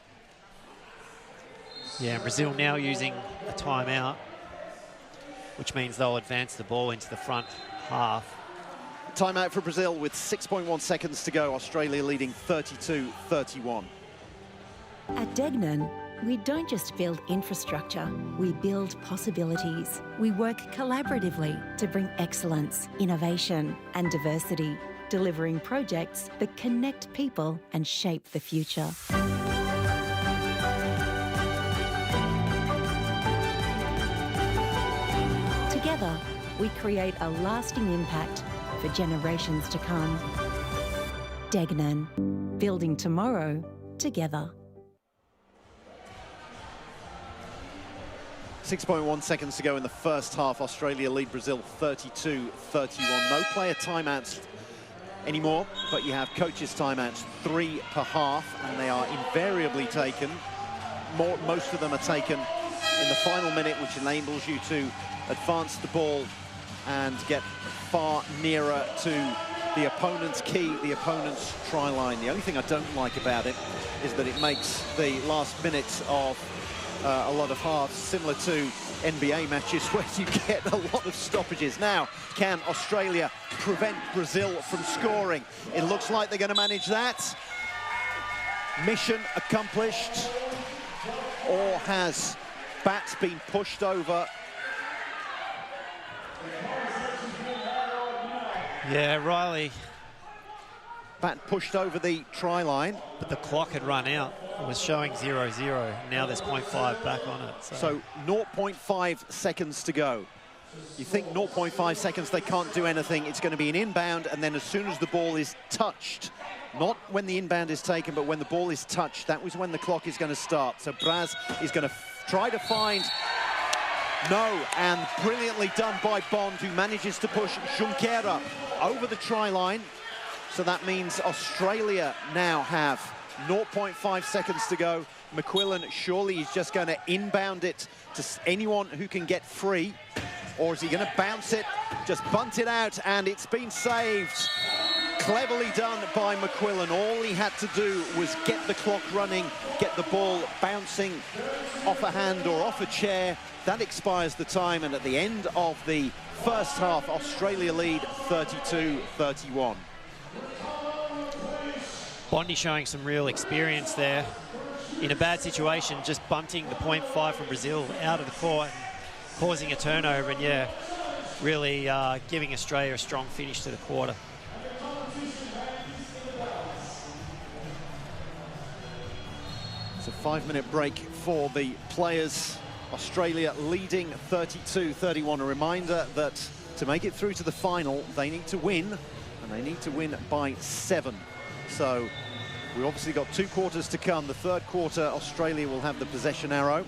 Yeah, Brazil now using a timeout, which means they'll advance the ball into the front half. Timeout for Brazil with 6.1 seconds to go. Australia leading 32-31. At Degnan, we don't just build infrastructure, we build possibilities. We work collaboratively to bring excellence, innovation and diversity, delivering projects that connect people and shape the future. Together, we create a lasting impact for generations to come. Degnan, building tomorrow together. 6.1 seconds to go in the first half. Australia lead Brazil 32-31. No player timeouts anymore, but you have coaches timeouts, 3 per half, and they are invariably taken. Most of them are taken in the final minute, which enables you to advance the ball and get far nearer to the opponent's key, the opponent's try line. The only thing I don't like about it is that it makes the last minute of a lot of halves similar to NBA matches where you get a lot of stoppages. Now, can Australia prevent Brazil from scoring? It looks like they're going to manage that. Mission accomplished. Or has Bats been pushed over? Yeah, Riley. Bat pushed over the try line. But the clock had run out. It was showing 0-0. Now there's 0.5 back on it. So 0.5 seconds to go. You think 0.5 seconds, they can't do anything. It's going to be an inbound, and then as soon as the ball is touched, not when the inbound is taken, but when the ball is touched, that was when the clock is going to start. So Braz is going to try to find... No, and brilliantly done by Bond, who manages to push Junqueira over the try line. So that means Australia now have 0.5 seconds to go. McQuillan surely is just going to inbound it to anyone who can get free. Or is he going to bounce it, just bunt it out, and it's been saved. Cleverly done by McQuillan. All he had to do was get the clock running, get the ball bouncing off a hand or off a chair. That expires the time, and at the end of the first half, Australia lead 32-31. Bondi showing some real experience there. In a bad situation, just bunting the 0.5 from Brazil out of the court and causing a turnover, and yeah, really giving Australia a strong finish to the quarter. It's a 5-minute break for the players. Australia leading 32-31. A reminder that to make it through to the final, they need to win, and they need to win by 7. So we've obviously got 2 quarters to come. The third quarter, Australia will have the possession arrow.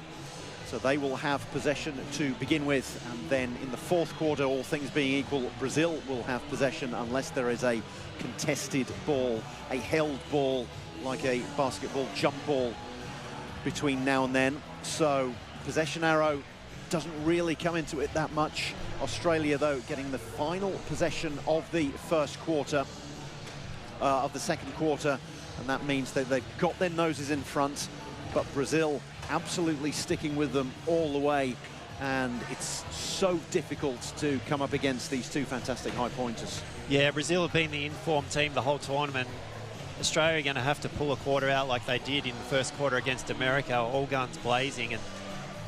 So they will have possession to begin with. And then in the fourth quarter, all things being equal, Brazil will have possession unless there is a contested ball, a held ball, like a basketball jump ball between now and then. So possession arrow doesn't really come into it that much. Australia, though, getting the final possession of the first quarter, of the second quarter, and that means that they've got their noses in front, but Brazil absolutely sticking with them all the way, and it's so difficult to come up against these two fantastic high pointers. Yeah, Brazil have been the informed team the whole tournament. Australia are going to have to pull a quarter out like they did in the first quarter against America, all guns blazing,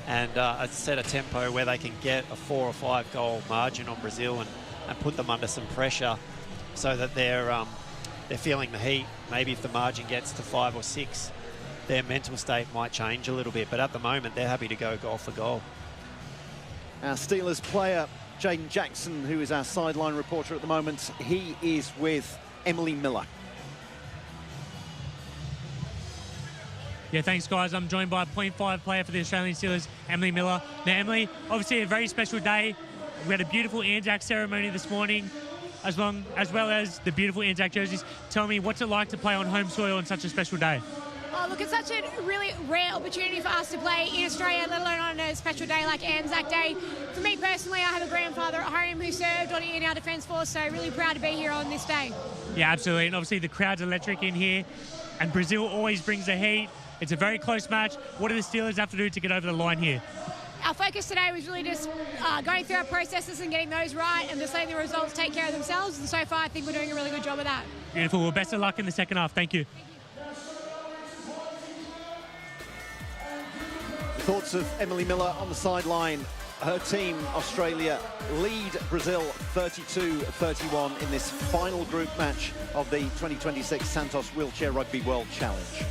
and set a tempo where they can get a 4 or 5 goal margin on Brazil and put them under some pressure so that they're feeling the heat. Maybe if the margin gets to 5 or 6, their mental state might change a little bit, but at the moment they're happy to go goal for goal. Our Steelers player, Jaden Jackson, who is our sideline reporter at the moment, he is with Emily Miller. Yeah, thanks, guys. I'm joined by a .5 player for the Australian Steelers, Emily Miller. Now, Emily, obviously a very special day. We had a beautiful ANZAC ceremony this morning, as well as the beautiful ANZAC jerseys. Tell me, what's it like to play on home soil on such a special day? Oh, look, it's such a really rare opportunity for us to play in Australia, let alone on a special day like ANZAC Day. For me personally, I have a grandfather at home who served in our Defence Force, so really proud to be here on this day. Yeah, absolutely. And obviously the crowd's electric in here, and Brazil always brings the heat. It's a very close match. What do the Steelers have to do to get over the line here? Our focus today was really just going through our processes and getting those right and just letting the results take care of themselves. And so far, I think we're doing a really good job of that. Beautiful. Well, best of luck in the second half. Thank you. Thoughts of Emily Miller on the sideline. Her team, Australia, lead Brazil 32-31 in this final group match of the 2026 Santos Wheelchair Rugby World Challenge.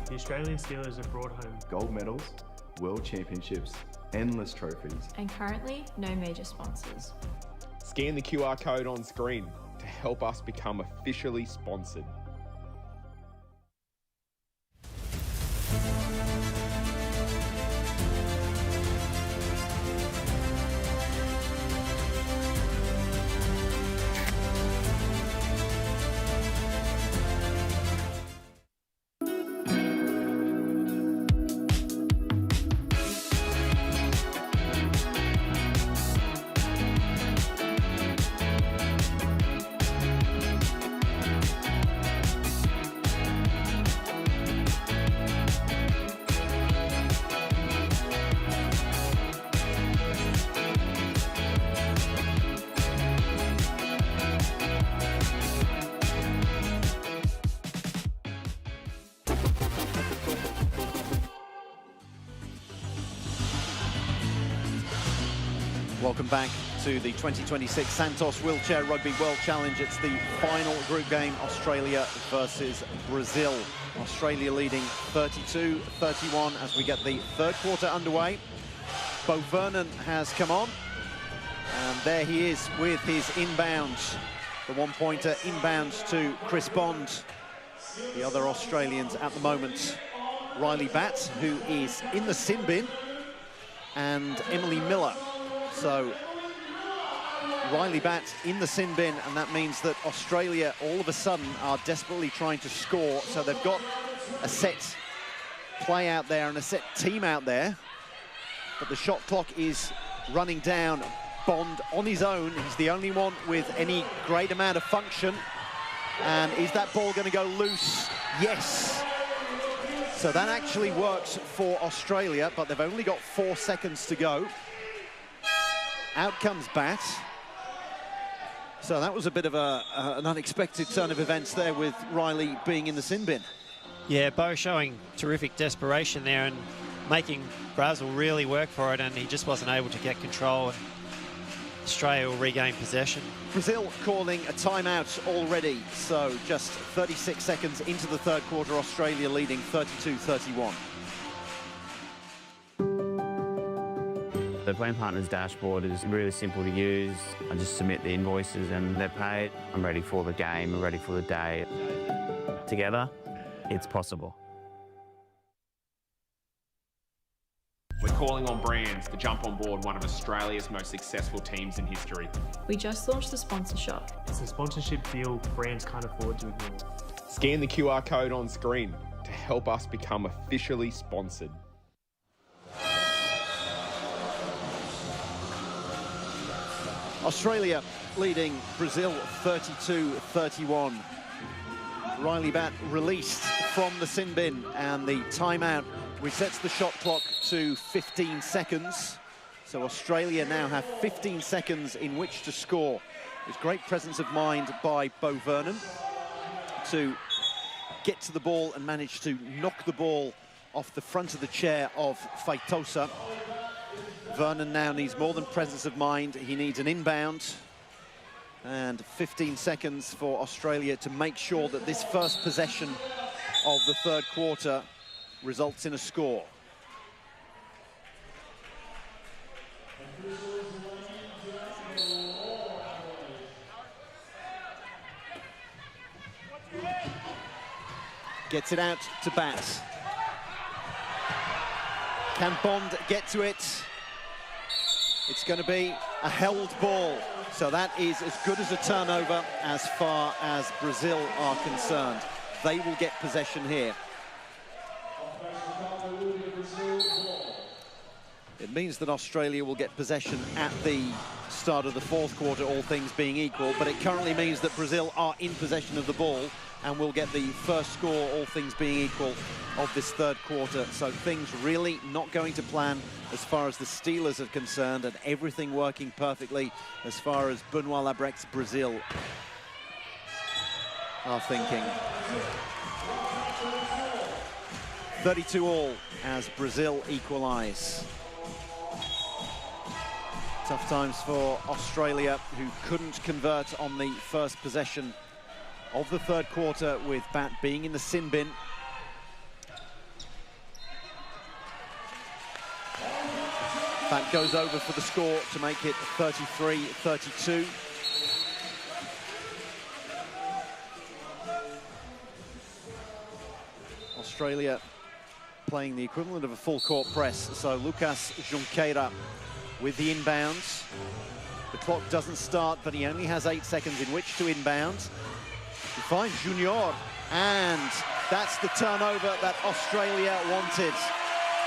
The Australian Steelers have brought home gold medals, world championships, endless trophies. And currently, no major sponsors. Scan the QR code on screen to help us become officially sponsored. Welcome back to the 2026 Santos Wheelchair Rugby World Challenge. It's the final group game, Australia versus Brazil. Australia leading 32-31 as we get the third quarter underway. Bo Vernon has come on, and there he is with his inbounds. The one-pointer inbounds to Chris Bond. The other Australians at the moment, Riley Batts, who is in the sin bin, and Emily Miller. So Riley Batts in the sin bin, and that means that Australia all of a sudden are desperately trying to score. So they've got a set play out there and a set team out there, but the shot clock is running down. Bond on his own, he's the only one with any great amount of function. And is that ball going to go loose? Yes. So that actually works for Australia, but they've only got 4 seconds to go. Out comes Bat. So that was a bit of an unexpected turn of events there, with Riley being in the sin bin. Yeah, Bo showing terrific desperation there and making Brazil really work for it, and he just wasn't able to get control. And Australia will regain possession. Brazil calling a timeout already, so just 36 seconds into the third quarter, Australia leading 32-31. The Plan Partners dashboard is really simple to use. I just submit the invoices and they're paid. I'm ready for the game, I'm ready for the day. Together, it's possible. We're calling on brands to jump on board one of Australia's most successful teams in history. We just launched the sponsor shop. It's a sponsorship deal brands can't afford to ignore. Scan the QR code on screen to help us become officially sponsored. Australia leading Brazil 32-31. Riley Bat released from the sin bin, and the timeout resets the shot clock to 15 seconds. So Australia now have 15 seconds in which to score. There's great presence of mind by Bo Vernon to get to the ball and manage to knock the ball off the front of the chair of Feitosa. Vernon now needs more than presence of mind. He needs an inbound. And 15 seconds for Australia to make sure that this first possession of the third quarter results in a score. Gets it out to Bat. Can Bond get to it? It's going to be a held ball. So that is as good as a turnover as far as Brazil are concerned. They will get possession here. It means that Australia will get possession at the start of the fourth quarter, all things being equal, but it currently means that Brazil are in possession of the ball and will get the first score, all things being equal, of this third quarter. So things really not going to plan as far as the Steelers are concerned, and everything working perfectly as far as Benoit Labrecque's Brazil are thinking. 32-all as Brazil equalise. Tough times for Australia, who couldn't convert on the first possession of the third quarter, with Bat being in the sin bin. Bat goes over for the score to make it 33-32. Australia playing the equivalent of a full court press. So Lucas Junqueira with the inbounds. The clock doesn't start, but he only has 8 seconds in which to inbound. He finds Junior, and that's the turnover that Australia wanted.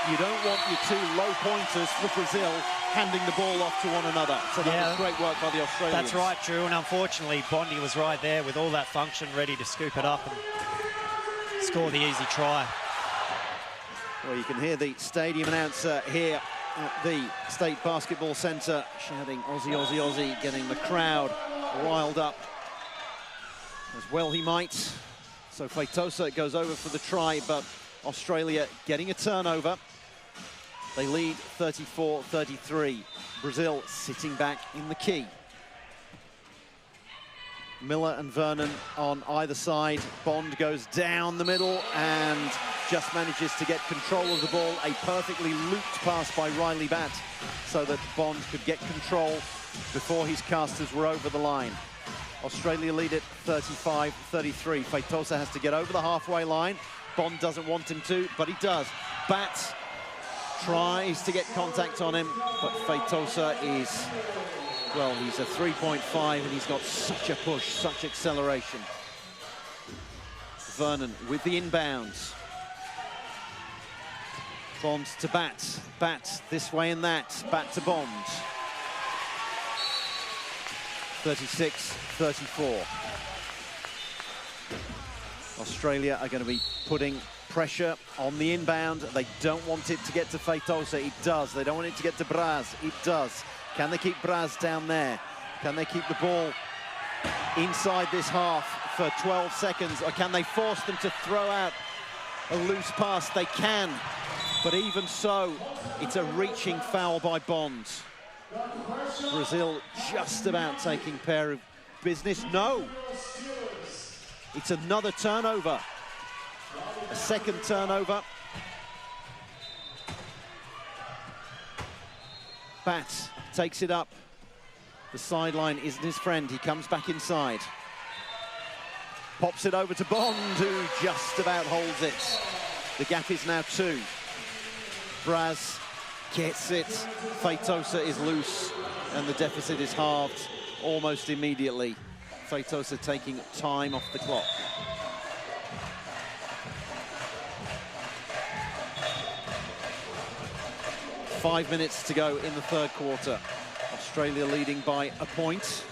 You don't want your two low pointers for Brazil handing the ball off to one another. So that was great work by the Australians. That's right, Drew, and unfortunately Bondi was right there with all that function ready to scoop it up and score the easy try. Well, you can hear the stadium announcer here at the State Basketball Centre shouting Aussie, Aussie, Aussie, getting the crowd riled up as well he might. So Feitosa goes over for the try, but Australia getting a turnover. They lead 34-33. Brazil sitting back in the key. Miller and Vernon on either side. Bond goes down the middle and just manages to get control of the ball. A perfectly looped pass by Riley Bat so that Bond could get control before his casters were over the line. Australia lead it 35-33. Feitosa has to get over the halfway line. Bond doesn't want him to, but he does. Bat tries to get contact on him, but Feitosa is, well, he's a 3.5 and he's got such a push, such acceleration. Vernon with the inbounds. Bond to Bat. Bat this way and that. Bat to Bond. 36-34. Australia are going to be putting Pressure on the inbound. They don't want it to get to Feitosa. It does. They don't want it to get to Braz. It does. Can they keep Braz down there? Can they keep the ball inside this half for 12 seconds? Or can they force them to throw out a loose pass? They can. But even so, it's a reaching foul by Bond. Brazil just about taking care of business. No. It's another turnover. A second turnover. Bat takes it up. The sideline isn't his friend. He comes back inside. Pops it over to Bond, who just about holds it. The gap is now 2. Braz gets it. Feitosa is loose, and the deficit is halved almost immediately. Feitosa taking time off the clock. Five minutes to go in the third quarter. Australia leading by a point.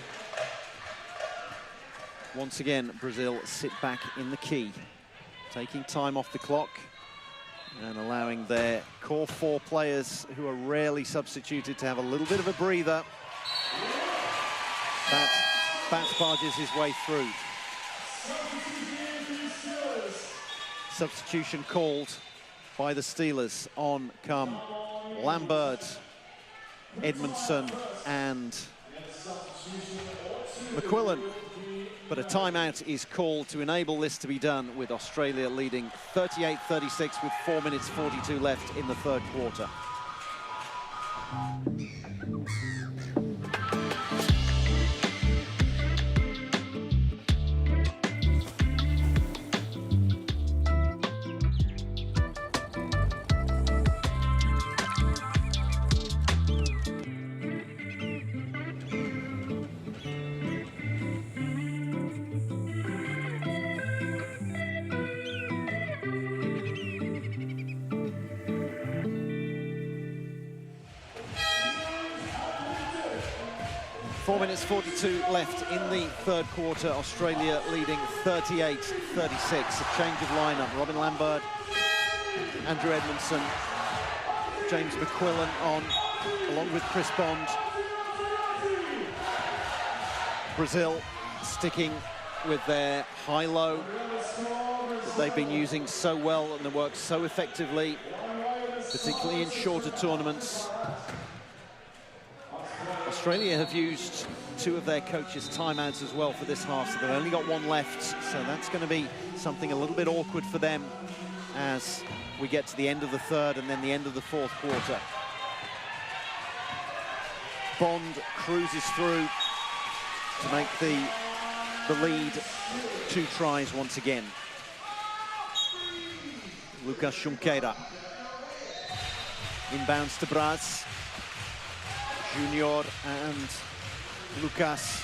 Once again, Brazil sit back in the key, taking time off the clock and allowing their core 4 players, who are rarely substituted, to have a little bit of a breather. Bats barges his way through. Substitution called by the Steelers. On come Lambert, Edmondson and McQuillan. But a timeout is called to enable this to be done, with Australia leading 38-36 with 4 minutes 42 left in the third quarter. Minutes 42 left in the third quarter. Australia leading 38-36. A change of lineup. Robin Lambert, Andrew Edmondson, James McQuillan on, along with Chris Bond. Brazil sticking with their high-low that they've been using so well and that works so effectively, particularly in shorter tournaments. Australia have used 2 of their coaches' timeouts as well for this half, so they've only got 1 left. So that's going to be something a little bit awkward for them as we get to the end of the third and then the end of the fourth quarter. Bond cruises through to make the lead 2 tries once again. Lucas Junqueira inbounds to Braz. Junior and Lucas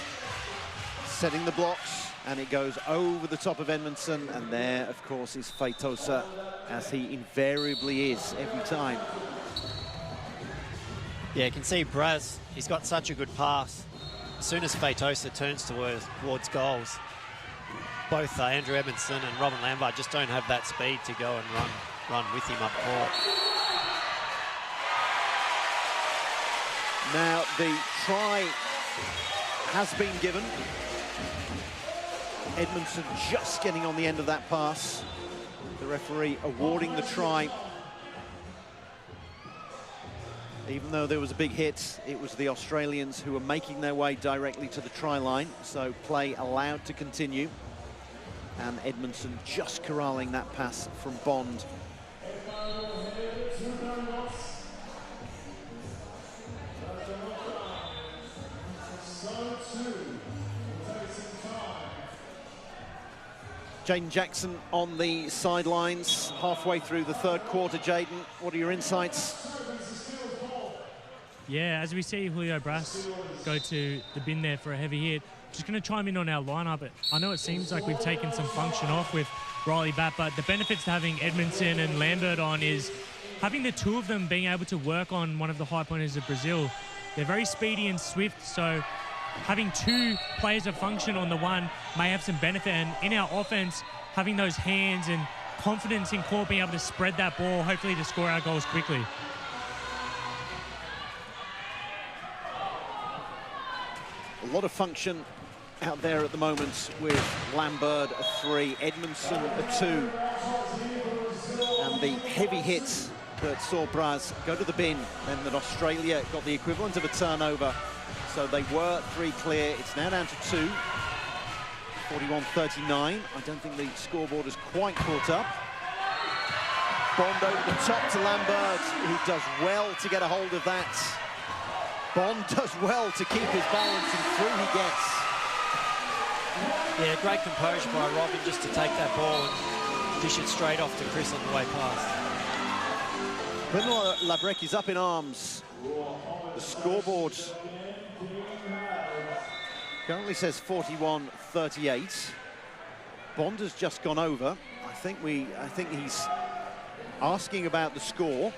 setting the blocks, and it goes over the top of Edmondson, and there, of course, is Feitosa, as he invariably is every time. Yeah, you can see Braz, he's got such a good pass. As soon as Feitosa turns towards goals, both Andrew Edmondson and Robin Lambert just don't have that speed to go and run with him up court. Now, the try has been given. Edmondson just getting on the end of that pass. The referee awarding the try. Even though there was a big hit, it was the Australians who were making their way directly to the try line, so play allowed to continue. And Edmondson just corralling that pass from Bond. Jaden Jackson on the sidelines, halfway through the third quarter. Jaden, what are your insights? Yeah, as we see Julio Braz go to the bin there for a heavy hit, just going to chime in on our lineup. I know it seems like we've taken some function off with Riley Bat, but the benefits to having Edmondson and Lambert on is having the 2 of them being able to work on one of the high pointers of Brazil. They're very speedy and swift, so having 2 players of function on the one may have some benefit. And in our offense, having those hands and confidence in court being able to spread that ball, hopefully to score our goals quickly. A lot of function out there at the moment with Lambert a 3, Edmondson a 2. And the heavy hits that saw Braz go to the bin, then that Australia got the equivalent of a turnover. So they were 3 clear. It's now down to 2. 41-39. I don't think the scoreboard has quite caught up. Bond over the top to Lambert, who does well to get a hold of that. Bond does well to keep his balance, and through he gets. Yeah, great composure by Robin just to take that ball and dish it straight off to Chris on the way past. Benoit Labrec is up in arms. The scoreboard currently says 41-38. Bond has just gone over. I think he's asking about the score.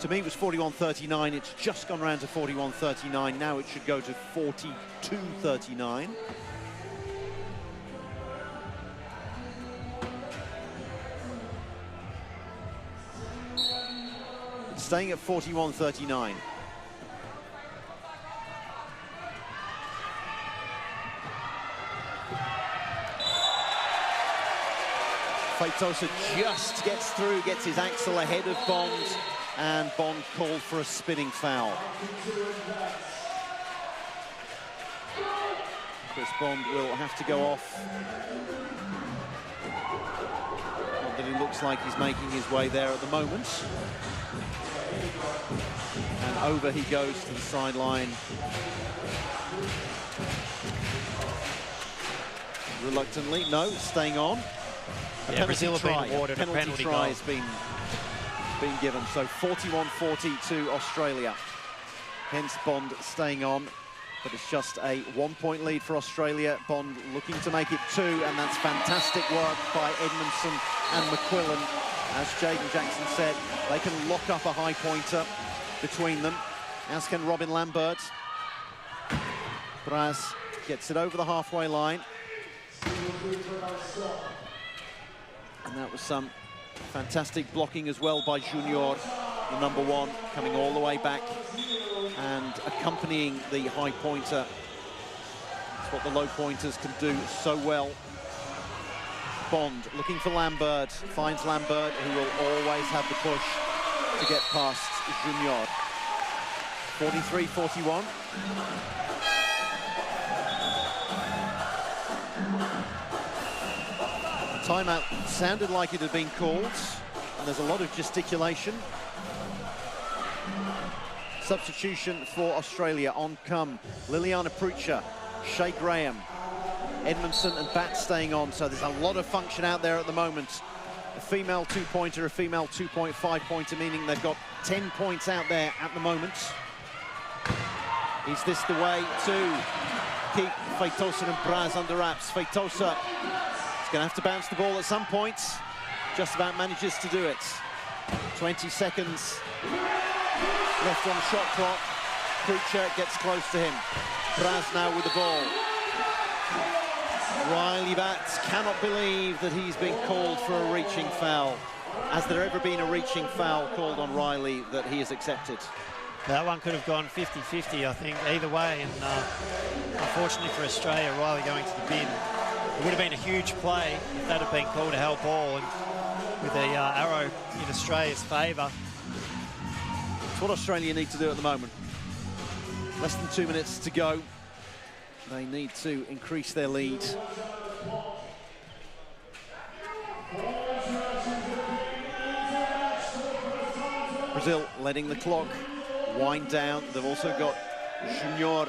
To me, it was 41-39. It's just gone round to 41-39. Now it should go to 42-39. It's staying at 41-39. Feitosa just gets through, gets his axle ahead of Bond, and Bond called for a spinning foul. Chris Bond will have to go off. Not that he looks like he's making his way there at the moment. And over he goes to the sideline. Reluctantly, no, staying on. Yeah, Brazil have been awarded a penalty try goal. has been given. So 41-40 to Australia. Hence Bond staying on. But it's just a 1-point lead for Australia. Bond looking to make it 2, and that's fantastic work by Edmondson and McQuillan. As Jaden Jackson said, they can lock up a high pointer between them, as can Robin Lambert. Braz gets it over the halfway line. And that was some fantastic blocking as well by Junior, the number 1, coming all the way back and accompanying the high pointer. It's what the low pointers can do so well. Bond looking for Lambert, finds Lambert, who will always have the push to get past Junior. 43-41. Timeout sounded like it had been called, and there's a lot of gesticulation. Substitution for Australia. On come Liliana Prucha, Shea Graham, Edmondson and Bat staying on, so there's a lot of function out there at the moment. A female 2-pointer, a female 2.5-pointer, meaning they've got 10 points out there at the moment. Is this the way to keep Feitosa and Braz under wraps? Feitosa is going to have to bounce the ball at some point. Just about manages to do it. 20 seconds left on the shot clock. Prucha gets close to him. Braz now with the ball. Riley Batts cannot believe that he's been called for a reaching foul. Has there ever been a reaching foul called on Riley that he has accepted? That one could have gone 50-50, I think, either way. And unfortunately for Australia, Riley going to the bin. It would have been a huge play if that had been called a held ball. And with the arrow in Australia's favour. It's what Australia need to do at the moment. Less than 2 minutes to go. They need to increase their lead. Brazil letting the clock wind down. They've also got Junior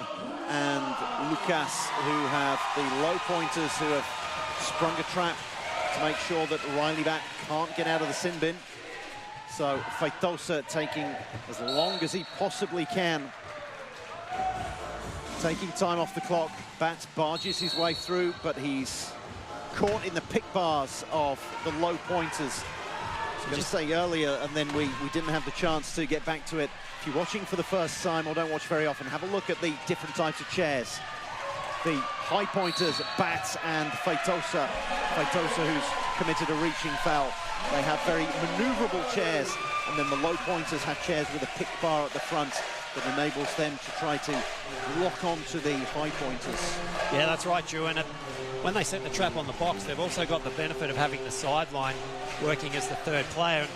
and Lucas, who have the low pointers, who have sprung a trap to make sure that Riley Bat can't get out of the sin bin. So Feitosa taking as long as he possibly can. Taking time off the clock. Bat barges his way through, but he's caught in the pick bars of the low pointers. I was going to say earlier, and then we didn't have the chance to get back to it. If you're watching for the first time or don't watch very often, have a look at the different types of chairs. The high pointers, Bats and Feitosa. Feitosa, who's committed a reaching foul. They have very manoeuvrable chairs, and then the low pointers have chairs with a pick bar at the front that enables them to try to lock on to the high pointers. Yeah, that's right, Drew. And when they set the trap on the box, they've also got the benefit of having the sideline working as the third player. And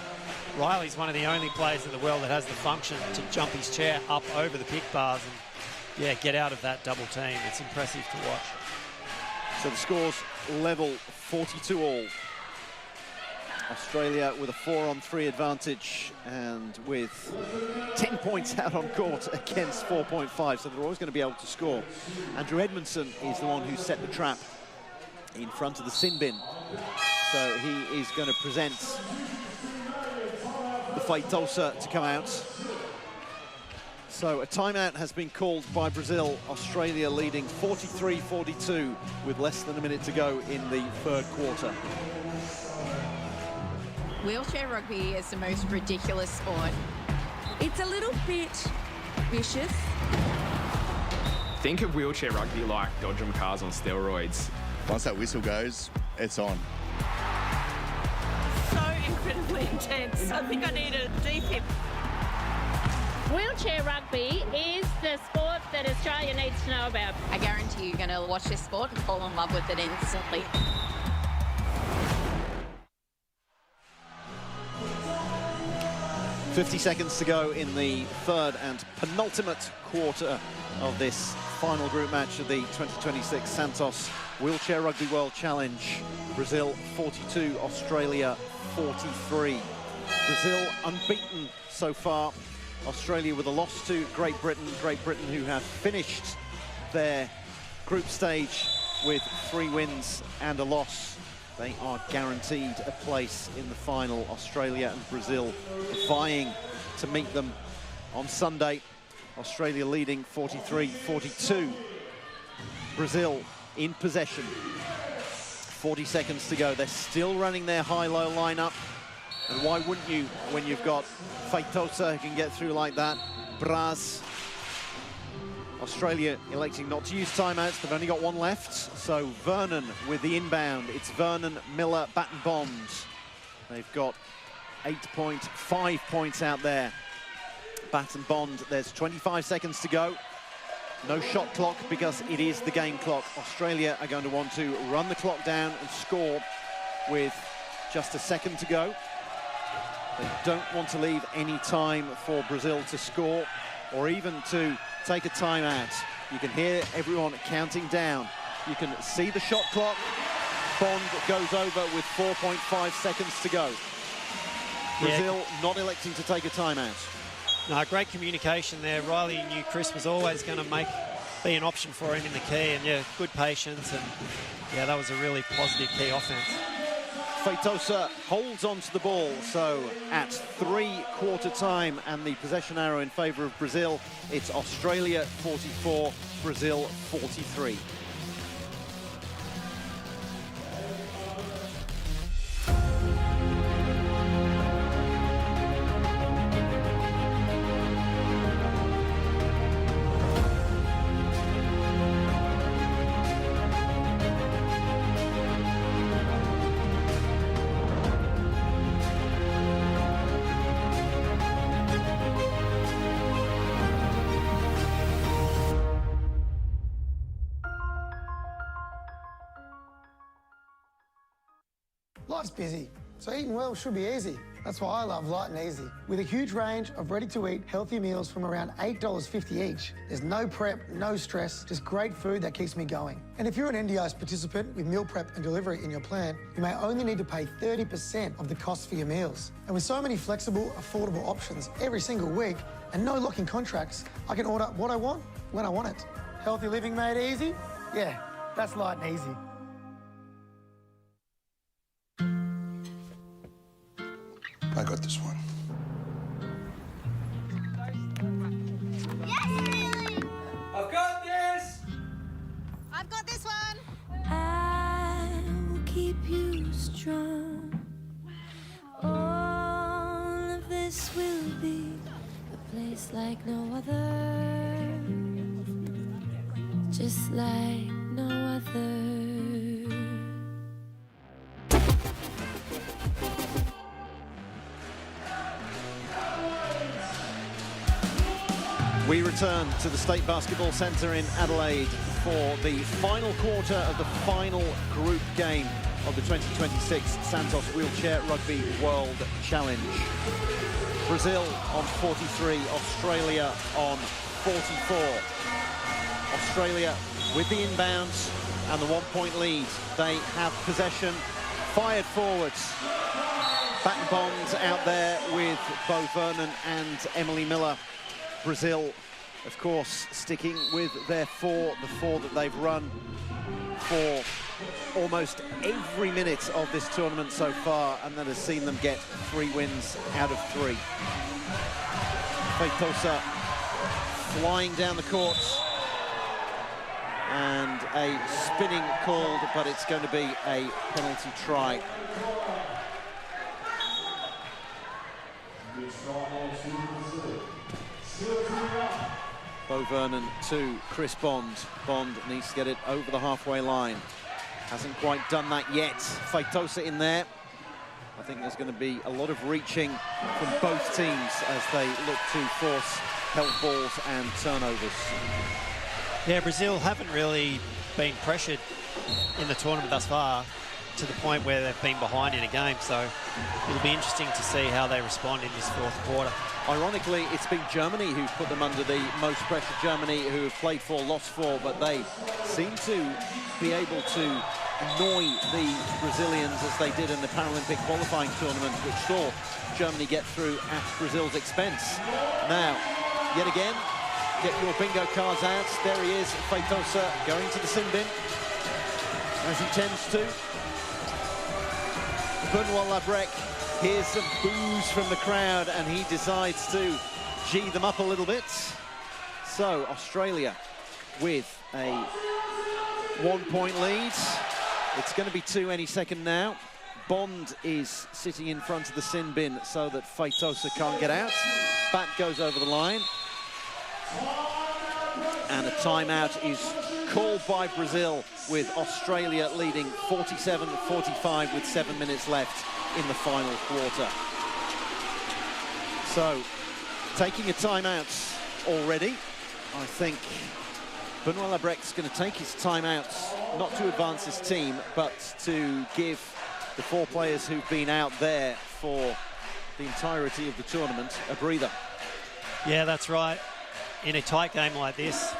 Riley's one of the only players in the world that has the function to jump his chair up over the pick bars and, yeah, get out of that double team. It's impressive to watch. So the score's level, 42-all. Australia with a 4-on-3 advantage and with 10 points out on court against 4.5, so they're always going to be able to score. Andrew Edmondson is the one who set the trap in front of the sin bin. So he is going to present the Feitosa to come out. So a timeout has been called by Brazil. Australia leading 43-42 with less than a minute to go in the third quarter. Wheelchair rugby is the most ridiculous sport. It's a little bit vicious. Think of wheelchair rugby like Dodgem cars on steroids. Once that whistle goes, it's on. So incredibly intense. I think I need a DPIP. Wheelchair rugby is the sport that Australia needs to know about. I guarantee you're going to watch this sport and fall in love with it instantly. .50 seconds to go in the third and penultimate quarter of this final group match of the 2026 Santos Wheelchair Rugby World Challenge. Brazil 42, Australia 43. Brazil unbeaten so far. Australia with a loss to Great Britain. Great Britain who have finished their group stage with 3 wins and a loss. They are guaranteed a place in the final. Australia and Brazil vying to meet them on Sunday. Australia leading 43-42. Brazil in possession. 40 seconds to go. They're still running their high-low lineup. And why wouldn't you when you've got Feitosa who can get through like that, Braz. Australia electing not to use timeouts. They've only got one left. So Vernon with the inbound. It's Vernon, Miller, Batten Bond. They've got 5 points out there. Batten Bond, there's 25 seconds to go. No shot clock because it is the game clock. Australia are going to want to run the clock down and score with just a second to go. They don't want to leave any time for Brazil to score or even to take a timeout. You can hear everyone counting down. You can see the shot clock. Bond goes over with 4.5 seconds to go. Brazil not electing to take a timeout. No, great communication there. Riley knew Chris was always going to be an option for him in the key, and yeah, good patience, and yeah, that was a really positive key offense. Feitosa holds on to the ball, so at 3-quarter time and the possession arrow in favour of Brazil, it's Australia 44, Brazil 43. Life's busy, so eating well should be easy. That's why I love Light and Easy. With a huge range of ready-to-eat healthy meals from around $8.50 each, there's no prep, no stress, just great food that keeps me going. And if you're an NDIS participant with meal prep and delivery in your plan, you may only need to pay 30% of the cost for your meals. And with so many flexible, affordable options every single week and no locking contracts, I can order what I want, when I want it. Healthy living made easy? Yeah, that's Light and Easy. I got this one. Yes, really! I've got this! I've got this one! I will keep you strong. All of this will be a place like no other. Just like no We return to the State Basketball Centre in Adelaide for the final quarter of the final group game of the 2026 Santos Wheelchair Rugby World Challenge. Brazil on 43, Australia on 44. Australia with the inbounds and the 1-point lead. They have possession, fired forwards. Baton Bond out there with Bo Vernon and Emily Miller. Brazil, of course, sticking with their four, the four that they've run for almost every minute of this tournament so far, and that has seen them get 3 wins out of 3. Feitosa flying down the court, and a spinning called, but it's going to be a penalty try. Bo Vernon to Chris Bond. Bond needs to get it over the halfway line. Hasn't quite done that yet. Feitosa in there. I think there's going to be a lot of reaching from both teams as they look to force held balls and turnovers. Yeah, Brazil haven't really been pressured in the tournament thus far to the point where they've been behind in a game, so it'll be interesting to see how they respond in this fourth quarter. Ironically, it's been Germany who've put them under the most pressure. Germany, who have played 4, lost 4, but they seem to be able to annoy the Brazilians as they did in the Paralympic qualifying tournament, which saw Germany get through at Brazil's expense. Now, yet again, get your bingo cards out. There he is, Feitosa, going to the sin bin, as he tends to. Benoit Labrec hears some boos from the crowd, and he decides to G them up a little bit. So Australia with a 1-point lead. It's going to be 2 any second now. Bond is sitting in front of the sin bin so that Feitosa can't get out. Bat goes over the line. And a timeout is called by Brazil, with Australia leading 47-45 with 7 minutes left in the final quarter. So, taking a timeout already. I think Benoit Labrec's going to take his timeouts, not to advance his team, but to give the 4 players who've been out there for the entirety of the tournament a breather. Yeah, that's right. In a tight game like this,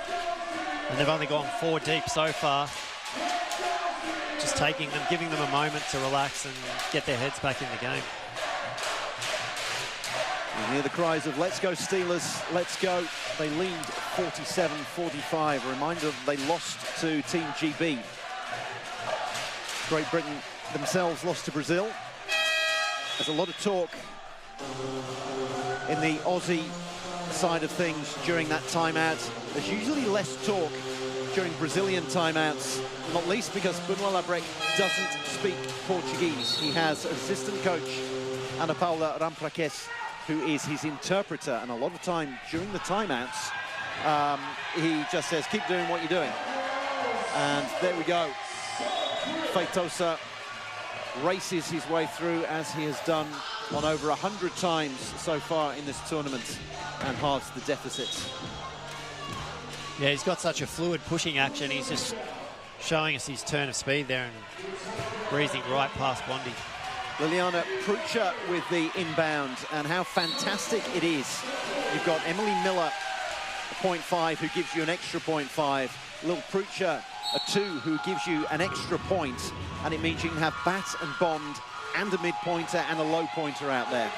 and they've only gone 4 deep so far, just taking them, giving them a moment to relax and get their heads back in the game. You hear the cries of "Let's go Steelers, let's go." They lead 47-45. A reminder that they lost to Team GB. Great Britain themselves lost to Brazil. There's a lot of talk in the Aussie side of things during that timeout. There's usually less talk during Brazilian timeouts, not least because Benoit Labrec doesn't speak Portuguese. He has assistant coach Ana Paula Rampraques, who is his interpreter, and a lot of time during the timeouts, he just says, keep doing what you're doing. And there we go. Feitosa races his way through, as he has done on over 100 times so far in this tournament, and halves the deficit. Yeah, he's got such a fluid pushing action. He's just showing us his turn of speed there and breezing right past Bondi. Liliana Prucha with the inbound, and how fantastic it is. You've got Emily Miller, a 0.5, who gives you an extra 0.5. Lil Prucha, a 2, who gives you an extra point, and it means you can have Bat and Bond and a mid-pointer and a low-pointer out there.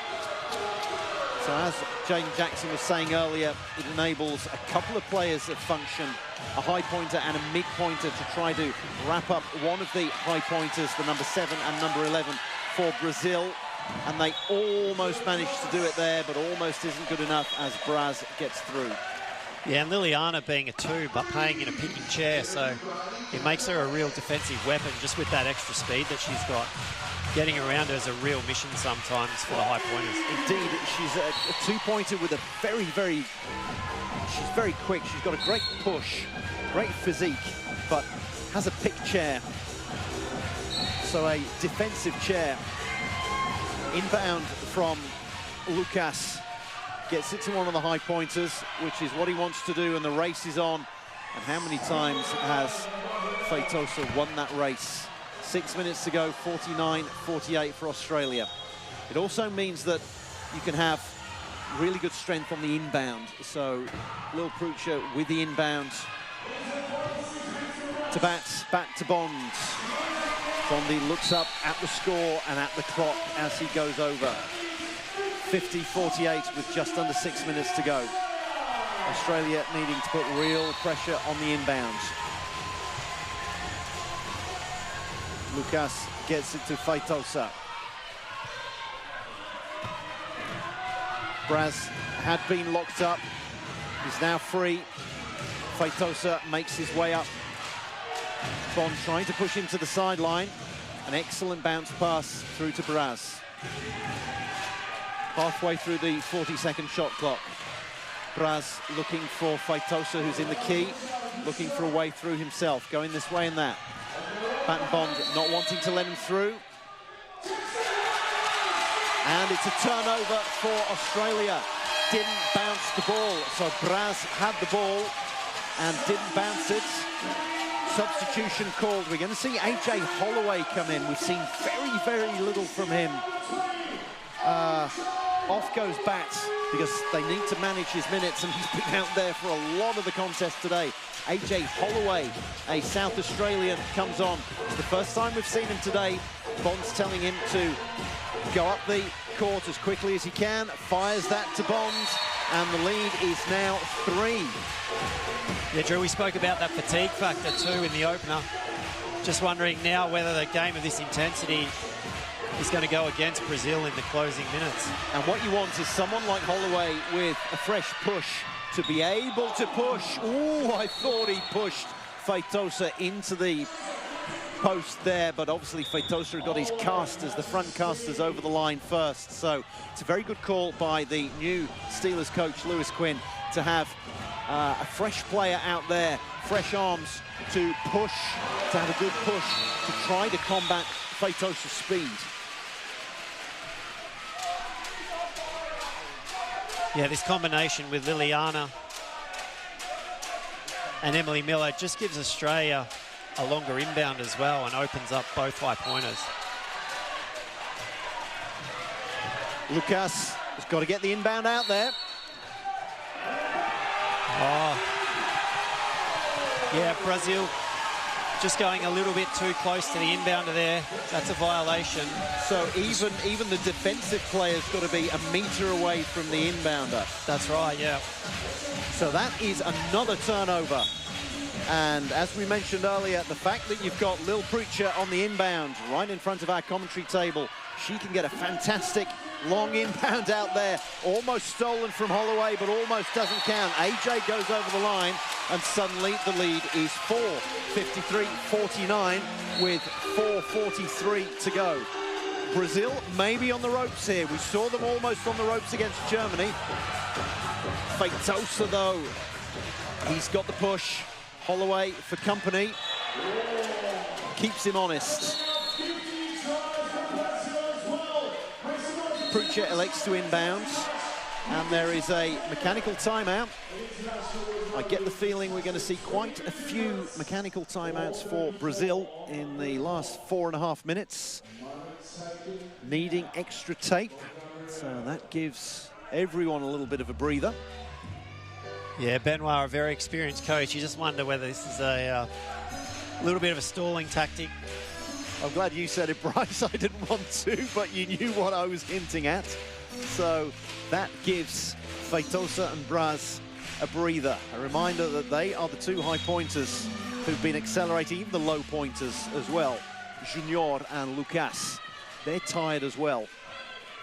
So as Jane Jackson was saying earlier, it enables a couple of players of function, a high pointer and a mid pointer, to try to wrap up one of the high pointers, the number 7 and number 11 for Brazil. And they almost managed to do it there, but almost isn't good enough as Braz gets through. Yeah, and Liliana being a 2, but playing in a picking chair, so it makes her a real defensive weapon just with that extra speed that she's got. Getting around her is a real mission sometimes for the high pointers. Indeed, she's a 2-pointer with a she's very quick. She's got a great push, great physique, but has a pick chair. So a defensive chair. Inbound from Lucas gets it to one of the high pointers, which is what he wants to do, and the race is on. And how many times has Feitosa won that race? 6 minutes to go, 49-48 for Australia. It also means that you can have really good strength on the inbound. So Lil Prucha with the inbound to Bats, back to Bonds. Bondi looks up at the score and at the clock as he goes over. 50-48 with just under 6 minutes to go. Australia needing to put real pressure on the inbounds. Lucas gets it to Feitosa. Braz had been locked up. He's now free. Feitosa makes his way up. Bond trying to push him to the sideline. An excellent bounce pass through to Braz. Halfway through the 40-second shot clock. Braz looking for Feitosa, who's in the key, looking for a way through himself, going this way and that. Baton Bond not wanting to let him through. And it's a turnover for Australia. Didn't bounce the ball, so Braz had the ball and didn't bounce it. Substitution called. We're going to see AJ Holloway come in. We've seen very, very little from him. Off goes Bats because they need to manage his minutes, and he's been out there for a lot of the contest today. AJ Holloway, a South Australian, comes on. It's the first time we've seen him today. Bond's telling him to go up the court as quickly as he can, fires that to Bond, and the lead is now 3. Yeah, Drew, we spoke about that fatigue factor too in the opener. Just wondering now whether the game of this intensity is going to go against Brazil in the closing minutes. And what you want is someone like Holloway with a fresh push to be able to push. Ooh, I thought he pushed Feitosa into the post there, but obviously Feitosa got his casters, the front casters, over the line first. So it's a very good call by the new Steelers coach, Lewis Quinn, to have a fresh player out there, fresh arms to push, to have a good push to try to combat Feitosa's speed. Yeah, this combination with Liliana and Emily Miller just gives Australia a longer inbound as well and opens up both high pointers. Lucas has got to get the inbound out there. Oh. Yeah, Brazil just going a little bit too close to the inbounder there. That's a violation. So even the defensive player's got to be a metre away from the inbounder. That's right, yeah. So that is another turnover. And as we mentioned earlier, the fact that you've got Lil Prucha on the inbound right in front of our commentary table, she can get a fantastic long inbound out there. Almost stolen from Holloway, but almost doesn't count. AJ goes over the line, and suddenly the lead is 4. 53-49 with 4:43 to go. Brazil maybe on the ropes here. We saw them almost on the ropes against Germany. Feitosa, though, he's got the push. Holloway for company. Keeps him honest. Prucha elects to inbound, and there is a mechanical timeout. I get the feeling we're going to see quite a few mechanical timeouts for Brazil in the last 4.5 minutes. Needing extra tape, so that gives everyone a little bit of a breather. Yeah, Benoit, a very experienced coach. You just wonder whether this is a little bit of a stalling tactic. I'm glad you said it, Bryce. I didn't want to, but you knew what I was hinting at. So that gives Feitosa and Braz a breather. A reminder that they are the two high pointers who've been accelerating, even the low pointers as well. Junior and Lucas, they're tired as well.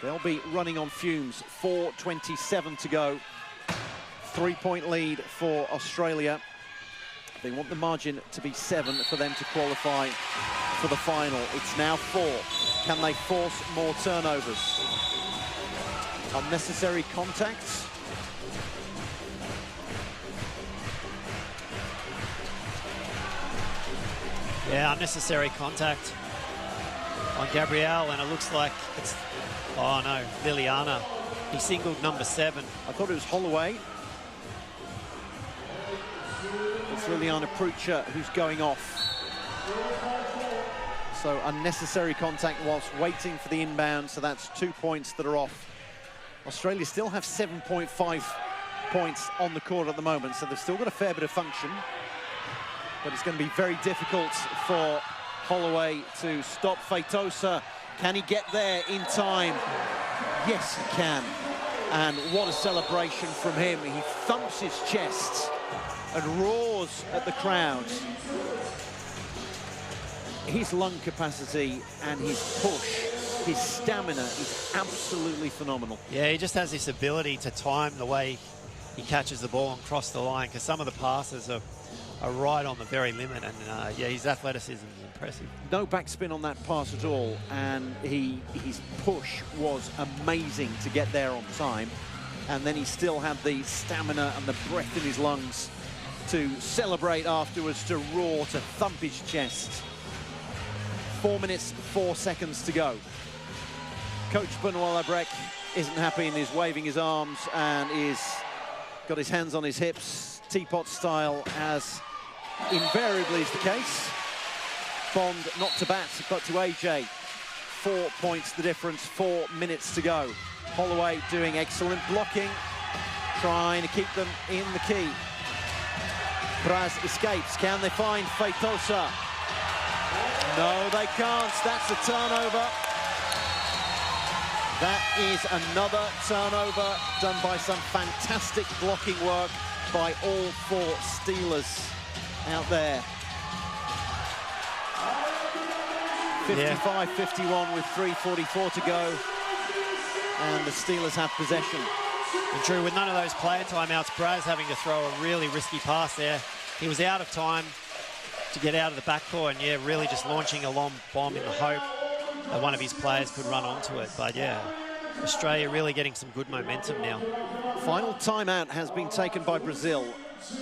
They'll be running on fumes. 4:27 to go. 3-point lead for Australia. They want the margin to be 7 for them to qualify for the final. It's now 4. Can they force more turnovers? Unnecessary contacts. Yeah, unnecessary contact on Gabrielle, and it looks like it's, oh no, Liliana He singled number 7. I thought it was Holloway. It's Liliana Prucha who's going off. So unnecessary contact whilst waiting for the inbound, so that's 2 points that are off. Australia still have 7.5 points on the court at the moment, so they've still got a fair bit of function. But it's going to be very difficult for Holloway to stop Feitosa. Can he get there in time? Yes, he can. And what a celebration from him. He thumps his chest and roars at the crowd. His lung capacity and his push, his stamina is absolutely phenomenal. Yeah, he just has this ability to time the way he catches the ball and cross the line, because some of the passes are right on the very limit, and yeah, his athleticism is impressive. No backspin on that pass at all, and his push was amazing to get there on time, and then he still had the stamina and the breath in his lungs to celebrate afterwards, to roar, to thump his chest. 4 minutes, 4 seconds to go. Coach Benoit Labrec isn't happy and is waving his arms and is got his hands on his hips, teapot style, as invariably is the case. Bond not to bat, but to AJ. 4 points the difference, 4 minutes to go. Holloway doing excellent blocking, trying to keep them in the key. Braz escapes. Can they find Feitosa? No, they can't. That's a turnover. That is another turnover done by some fantastic blocking work by all 4 Steelers out there. 55-51 with 3:44 to go, and the Steelers have possession. And Drew, with none of those player timeouts, Braz having to throw a really risky pass there. He was out of time to get out of the backcourt, and yeah, really just launching a long bomb in the hope that one of his players could run onto it. But yeah, Australia really getting some good momentum now. Final timeout has been taken by Brazil.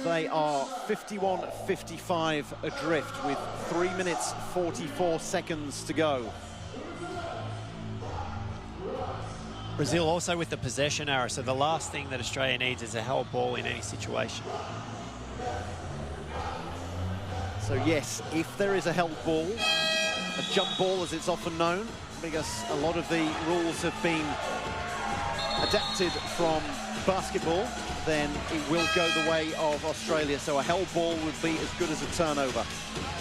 They are 51-55 adrift with 3 minutes 44 seconds to go. Brazil also with the possession error, so the last thing that Australia needs is a held ball in any situation. So yes, if there is a held ball, a jump ball as it's often known, because a lot of the rules have been adapted from basketball, then it will go the way of Australia. So a held ball would be as good as a turnover.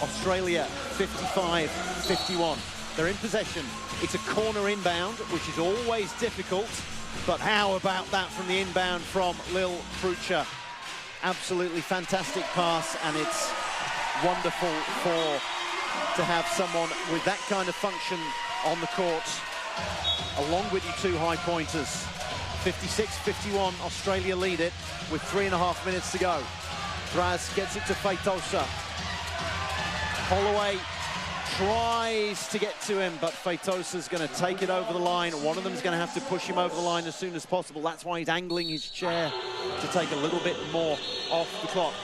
Australia 55-51. They're in possession. It's a corner inbound, which is always difficult, but how about that from the inbound from Lil Prucha? Absolutely fantastic pass, and it's wonderful to have someone with that kind of function on the court, along with your 2 high pointers. 56-51, Australia lead it with 3.5 minutes to go. Braz gets it to Feitosa. Holloway tries to get to him, but Feitosa's going to take it over the line. One of them's going to have to push him over the line as soon as possible. That's why he's angling his chair to take a little bit more off the clock.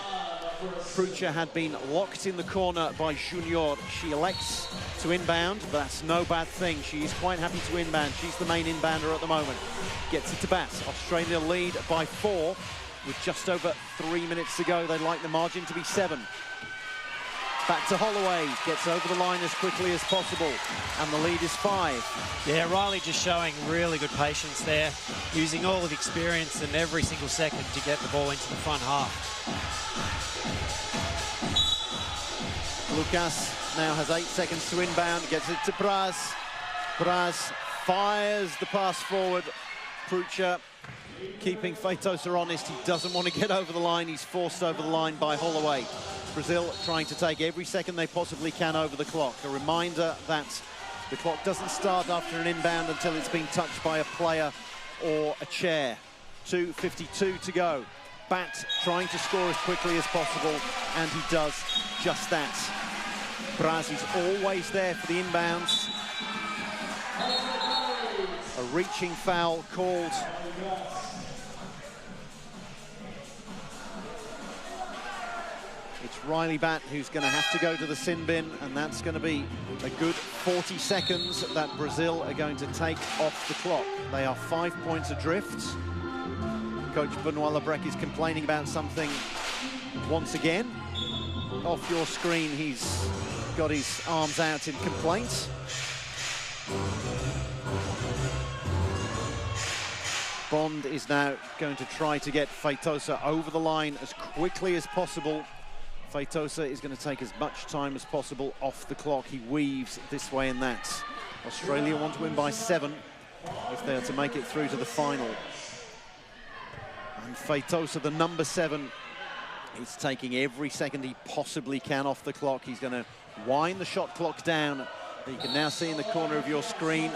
Prucha had been locked in the corner by Junior. She elects to inbound, but that's no bad thing. She's quite happy to inbound. She's the main inbounder at the moment. Gets it to bat. Australia lead by 4 with just over 3 minutes to go. They'd like the margin to be 7. Back to Holloway. Gets over the line as quickly as possible, and the lead is 5. Yeah, Riley just showing really good patience there, using all of the experience in every single second to get the ball into the front half. Lucas now has 8 seconds to inbound, gets it to Braz. Braz fires the pass forward. Prucha keeping Feitosa honest. He doesn't want to get over the line. He's forced over the line by Holloway. Brazil trying to take every second they possibly can over the clock. A reminder that the clock doesn't start after an inbound until it's been touched by a player or a chair. 2:52 to go. Bat trying to score as quickly as possible, and he does just that. Braz is always there for the inbounds. A reaching foul called. It's Riley Batt who's going to have to go to the sin bin, and that's going to be a good 40 seconds that Brazil are going to take off the clock. They are 5 points adrift. Coach Benoit Lebrec is complaining about something once again. Off your screen, he's got his arms out in complaint. Bond is now going to try to get Feitosa over the line as quickly as possible. Feitosa is going to take as much time as possible off the clock. He weaves this way and that. Australia want to win by 7 if they are to make it through to the final. And Feitosa, the number 7, is taking every second he possibly can off the clock. He's going to wind the shot clock down. You can now see in the corner of your screen,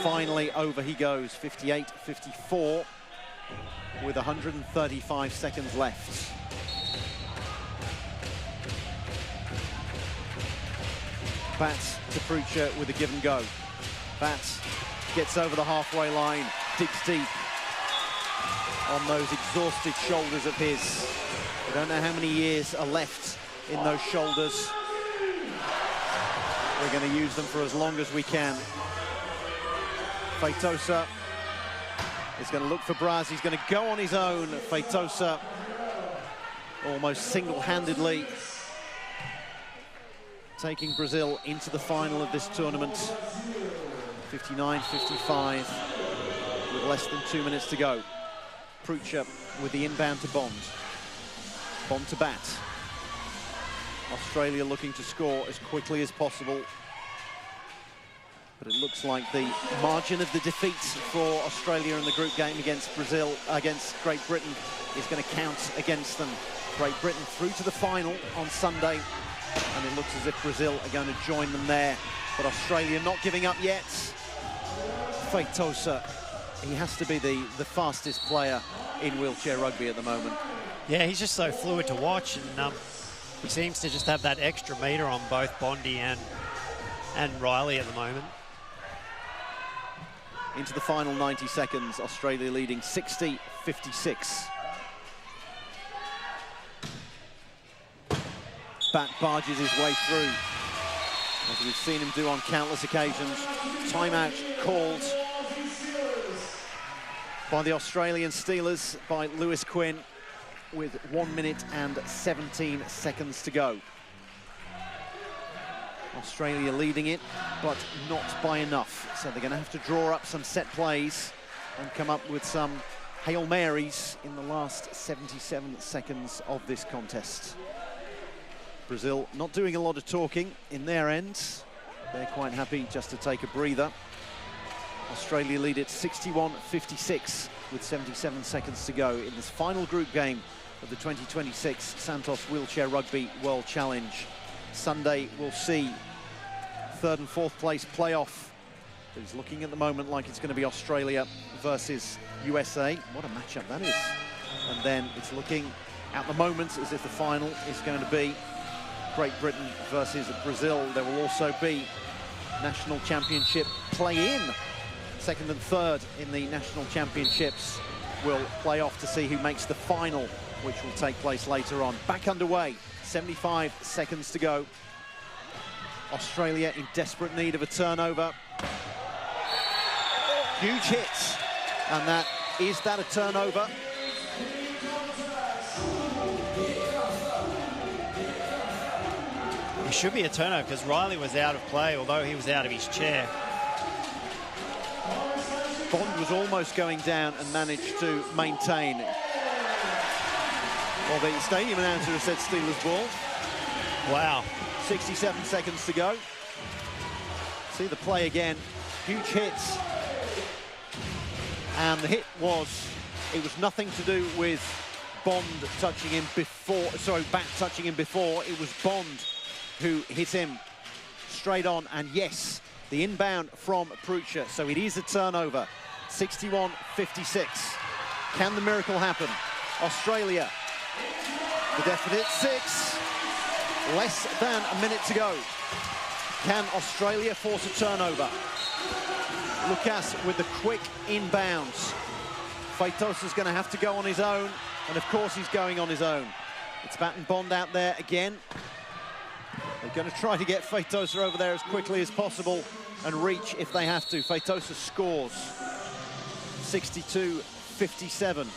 finally over he goes, 58-54, with 135 seconds left. Batt to Prucha with a give and go. Batt gets over the halfway line, digs deep on those exhausted shoulders of his. I don't know how many years are left in those shoulders. We're going to use them for as long as we can. Feitosa is going to look for Braz. He's going to go on his own. Feitosa almost single-handedly taking Brazil into the final of this tournament. 59-55 with less than 2 minutes to go. Prucha with the inbound to Bond. Bond to Batt. Australia looking to score as quickly as possible. But it looks like the margin of the defeat for Australia in the group game against Great Britain is going to count against them. Great Britain through to the final on Sunday, and it looks as if Brazil are going to join them there. But Australia not giving up yet. Feitosa, he has to be the fastest player in wheelchair rugby at the moment. Yeah, he's just so fluid to watch, and he seems to just have that extra metre on both Bondi and Riley at the moment. Into the final 90 seconds, Australia leading 60-56. Batt barges his way through, as we've seen him do on countless occasions. Timeout called by the Australian Steelers by Lewis Quinn with 1 minute and 17 seconds to go. Australia leading it, but not by enough. So they're going to have to draw up some set plays and come up with some Hail Marys in the last 77 seconds of this contest. Brazil not doing a lot of talking in their end. They're quite happy just to take a breather. Australia lead it 61-56 with 77 seconds to go in this final group game of the 2026 Santos Wheelchair Rugby World Challenge. Sunday we'll see third and fourth place playoff. It's looking at the moment like it's going to be Australia versus USA. What a matchup that is. And then it's looking at the moment as if the final is going to be Great Britain versus Brazil. There will also be national championship play-in. Second and third in the national championships will play off to see who makes the final, which will take place later on. Back underway, 75 seconds to go. Australia in desperate need of a turnover. Huge hits, and that a turnover? It should be a turnover because Riley was out of play, although he was out of his chair. Bond was almost going down and managed to maintain. Well, the stadium announcer has said Steelers ball. Wow. 67 seconds to go. See the play again. Huge hits. And the hit was, it was nothing to do with Bond touching him before, sorry, Batt touching him before. It was Bond who hit him straight on. And yes, the inbound from Prucha. So it is a turnover. 61-56. Can the miracle happen? Australia, the deficit 6. Less than a minute to go. Can Australia force a turnover? Lucas with the quick inbounds. Feitosa's going to have to go on his own, and of course he's going on his own. It's Bat and Bond out there again. They're going to try to get Feitosa over there as quickly as possible and reach if they have to. Feitosa scores 62-57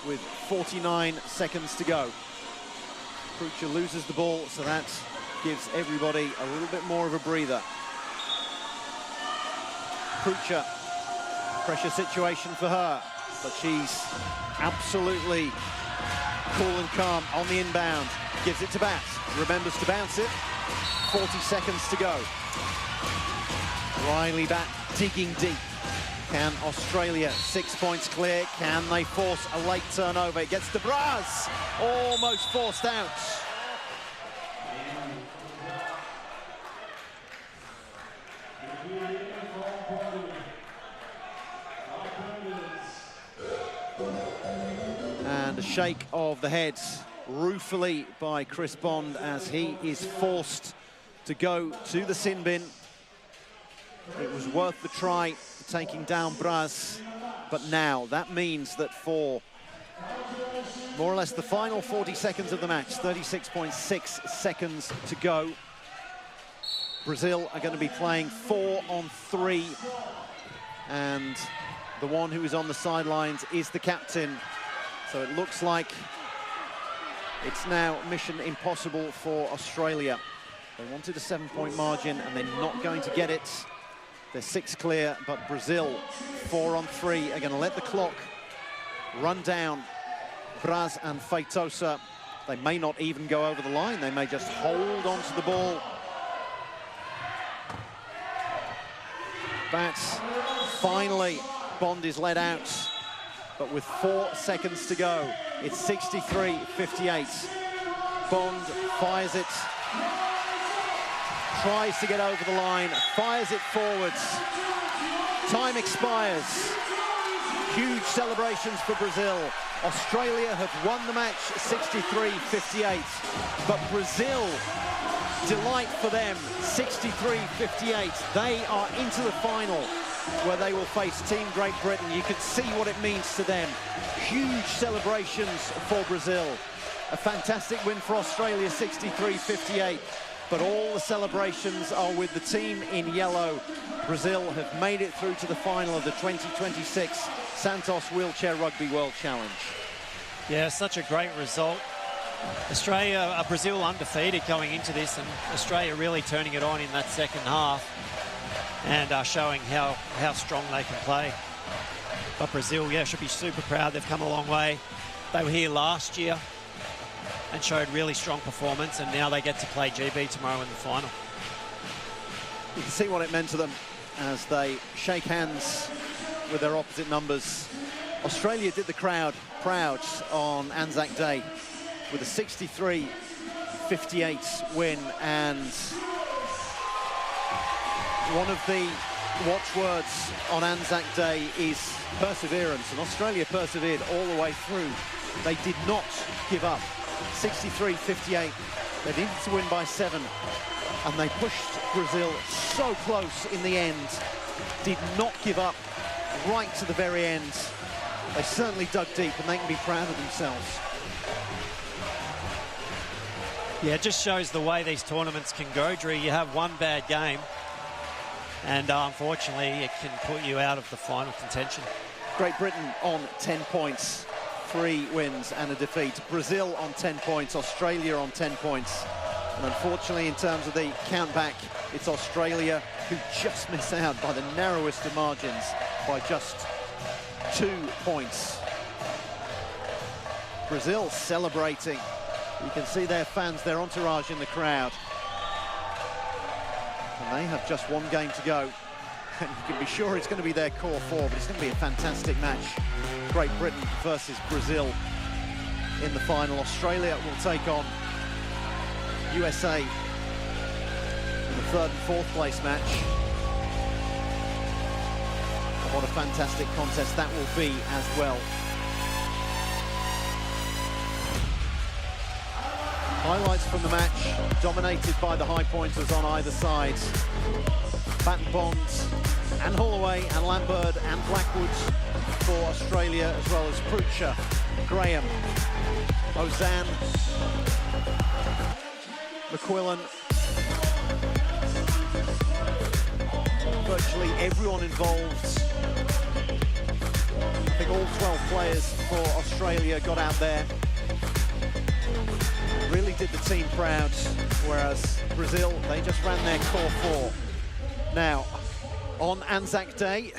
with 49 seconds to go. Prucha loses the ball, so that gives everybody a little bit more of a breather. Prucha, pressure situation for her, but she's absolutely cool and calm on the inbound. Gives it to Bat, remembers to bounce it. 40 seconds to go. Riley Bat digging deep. Can Australia 6 points clear? Can they force a late turnover? It gets to Braz, almost forced out. And a shake of the head ruefully by Chris Bond as he is forced to go to the sin bin. It was worth the try, taking down Braz, but now that means that for more or less the final 40 seconds of the match, 36.6 seconds to go, Brazil are going to be playing 4-on-3, and the one who is on the sidelines is the captain. So it looks like it's now mission impossible for Australia. They wanted a 7-point margin and they're not going to get it. They're 6 clear, but Brazil, 4-on-3, are going to let the clock run down. Braz and Feitosa, they may not even go over the line. They may just hold on to the ball. Bats, finally, Bond is let out. But with 4 seconds to go, it's 63-58. Bond fires it. Tries to get over the line, fires it forwards. Time expires. Huge celebrations for Brazil. Australia have won the match 63-58. But Brazil, delight for them, 63-58. They are into the final where they will face Team Great Britain. You can see what it means to them. Huge celebrations for Brazil. A fantastic win for Australia, 63-58. But all the celebrations are with the team in yellow. Brazil have made it through to the final of the 2026 Santos Wheelchair Rugby World Challenge. Yeah, such a great result. Brazil undefeated going into this, and Australia really turning it on in that second half and showing how strong they can play. But Brazil, yeah, should be super proud. They've come a long way. They were here last year and showed really strong performance, and now they get to play GB tomorrow in the final. You can see what it meant to them as they shake hands with their opposite numbers. Australia did the crowd proud on ANZAC Day with a 63-58 win, and one of the watchwords on ANZAC Day is perseverance, and Australia persevered all the way through. They did not give up. 63-58. They needed to win by 7, and they pushed Brazil so close in the end. Did not give up right to the very end. They certainly dug deep, and they can be proud of themselves. Yeah, it just shows the way these tournaments can go, Drew. You have one bad game, and unfortunately, it can put you out of the final contention. Great Britain on 10 points. 3 wins and a defeat. Brazil on 10 points, Australia on 10 points. And unfortunately, in terms of the countback, it's Australia who just miss out by the narrowest of margins by just 2 points. Brazil celebrating. You can see their fans, their entourage in the crowd. And they have just 1 game to go. And you can be sure it's going to be their core 4, but it's going to be a fantastic match. Great Britain versus Brazil in the final. Australia will take on USA in the 3rd and 4th place match. And what a fantastic contest that will be as well. Highlights from the match, dominated by the high pointers on either side. Bat and Bond and Holloway and Lambert and Blackwood for Australia, as well as Prucha, Graham, Ozan, McQuillan. Virtually everyone involved. I think all 12 players for Australia got out there. Really did the team proud, whereas Brazil, they just ran their core four. Now, on ANZAC Day,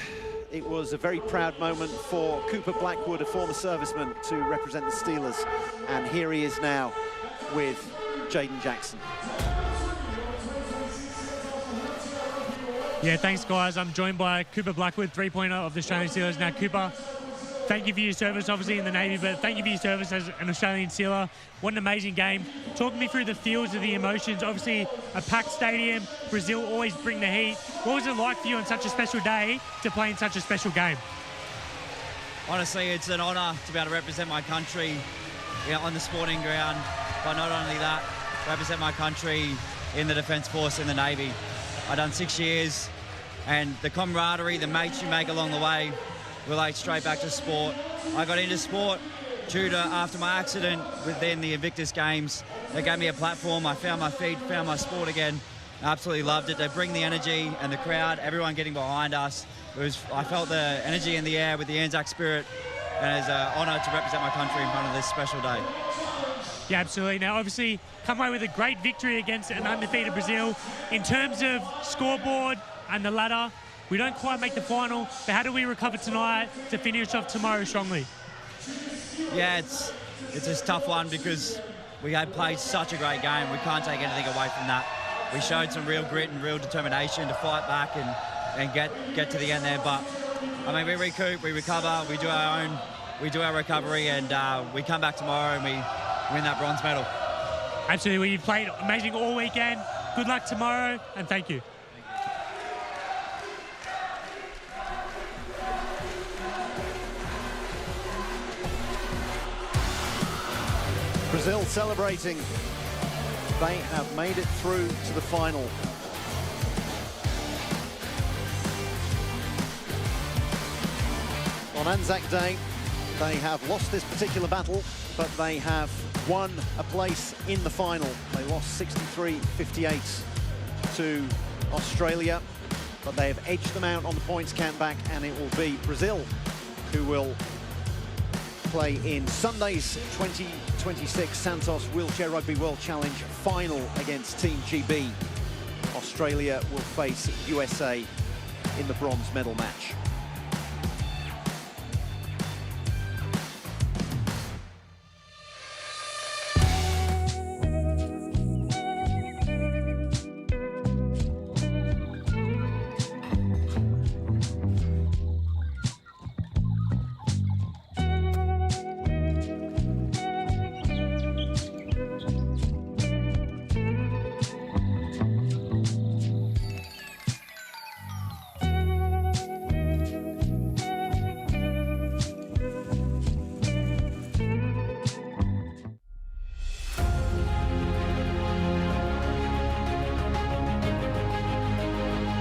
it was a very proud moment for Cooper Blackwood, a former serviceman, to represent the Steelers. And here he is now with Jaden Jackson. Yeah, thanks, guys. I'm joined by Cooper Blackwood, 3-pointer of the Australian Steelers. Now, Cooper, thank you for your service, obviously, in the Navy, but thank you for your service as an Australian Steeler. What an amazing game. Talk me through the feels of the emotions. Obviously, a packed stadium. Brazil always bring the heat. What was it like for you on such a special day to play in such a special game? Honestly, it's an honour to be able to represent my country on the sporting ground, but not only that, represent my country in the Defence Force in the Navy. I've done 6 years, and the camaraderie, the mates you make along the way relate straight back to sport. I got into sport due to, after my accident within the Invictus Games, they gave me a platform. I found my feet, found my sport again. I absolutely loved it. They bring the energy and the crowd, everyone getting behind us. I felt the energy in the air with the ANZAC spirit, and it's an honour to represent my country in front of this special day. Yeah, absolutely. Now, obviously, come away with a great victory against an undefeated Brazil. In terms of scoreboard and the ladder, we don't quite make the final, but how do we recover tonight to finish off tomorrow strongly? Yeah, it's a tough one because we had played such a great game. We can't take anything away from that. We showed some real grit and real determination to fight back and get to the end there. But I mean, we recoup, we recover, we do our recovery, and we come back tomorrow and we win that bronze medal. Absolutely. Well, you've played amazing all weekend. Good luck tomorrow, and thank you. Brazil celebrating. They have made it through to the final. On ANZAC Day, they have lost this particular battle, but they have won a place in the final. They lost 63-58 to Australia, but they have edged them out on the points count back, and it will be Brazil who will play in Sunday's 2026 Santos Wheelchair Rugby World Challenge final against Team GB. Australia will face USA in the bronze medal match.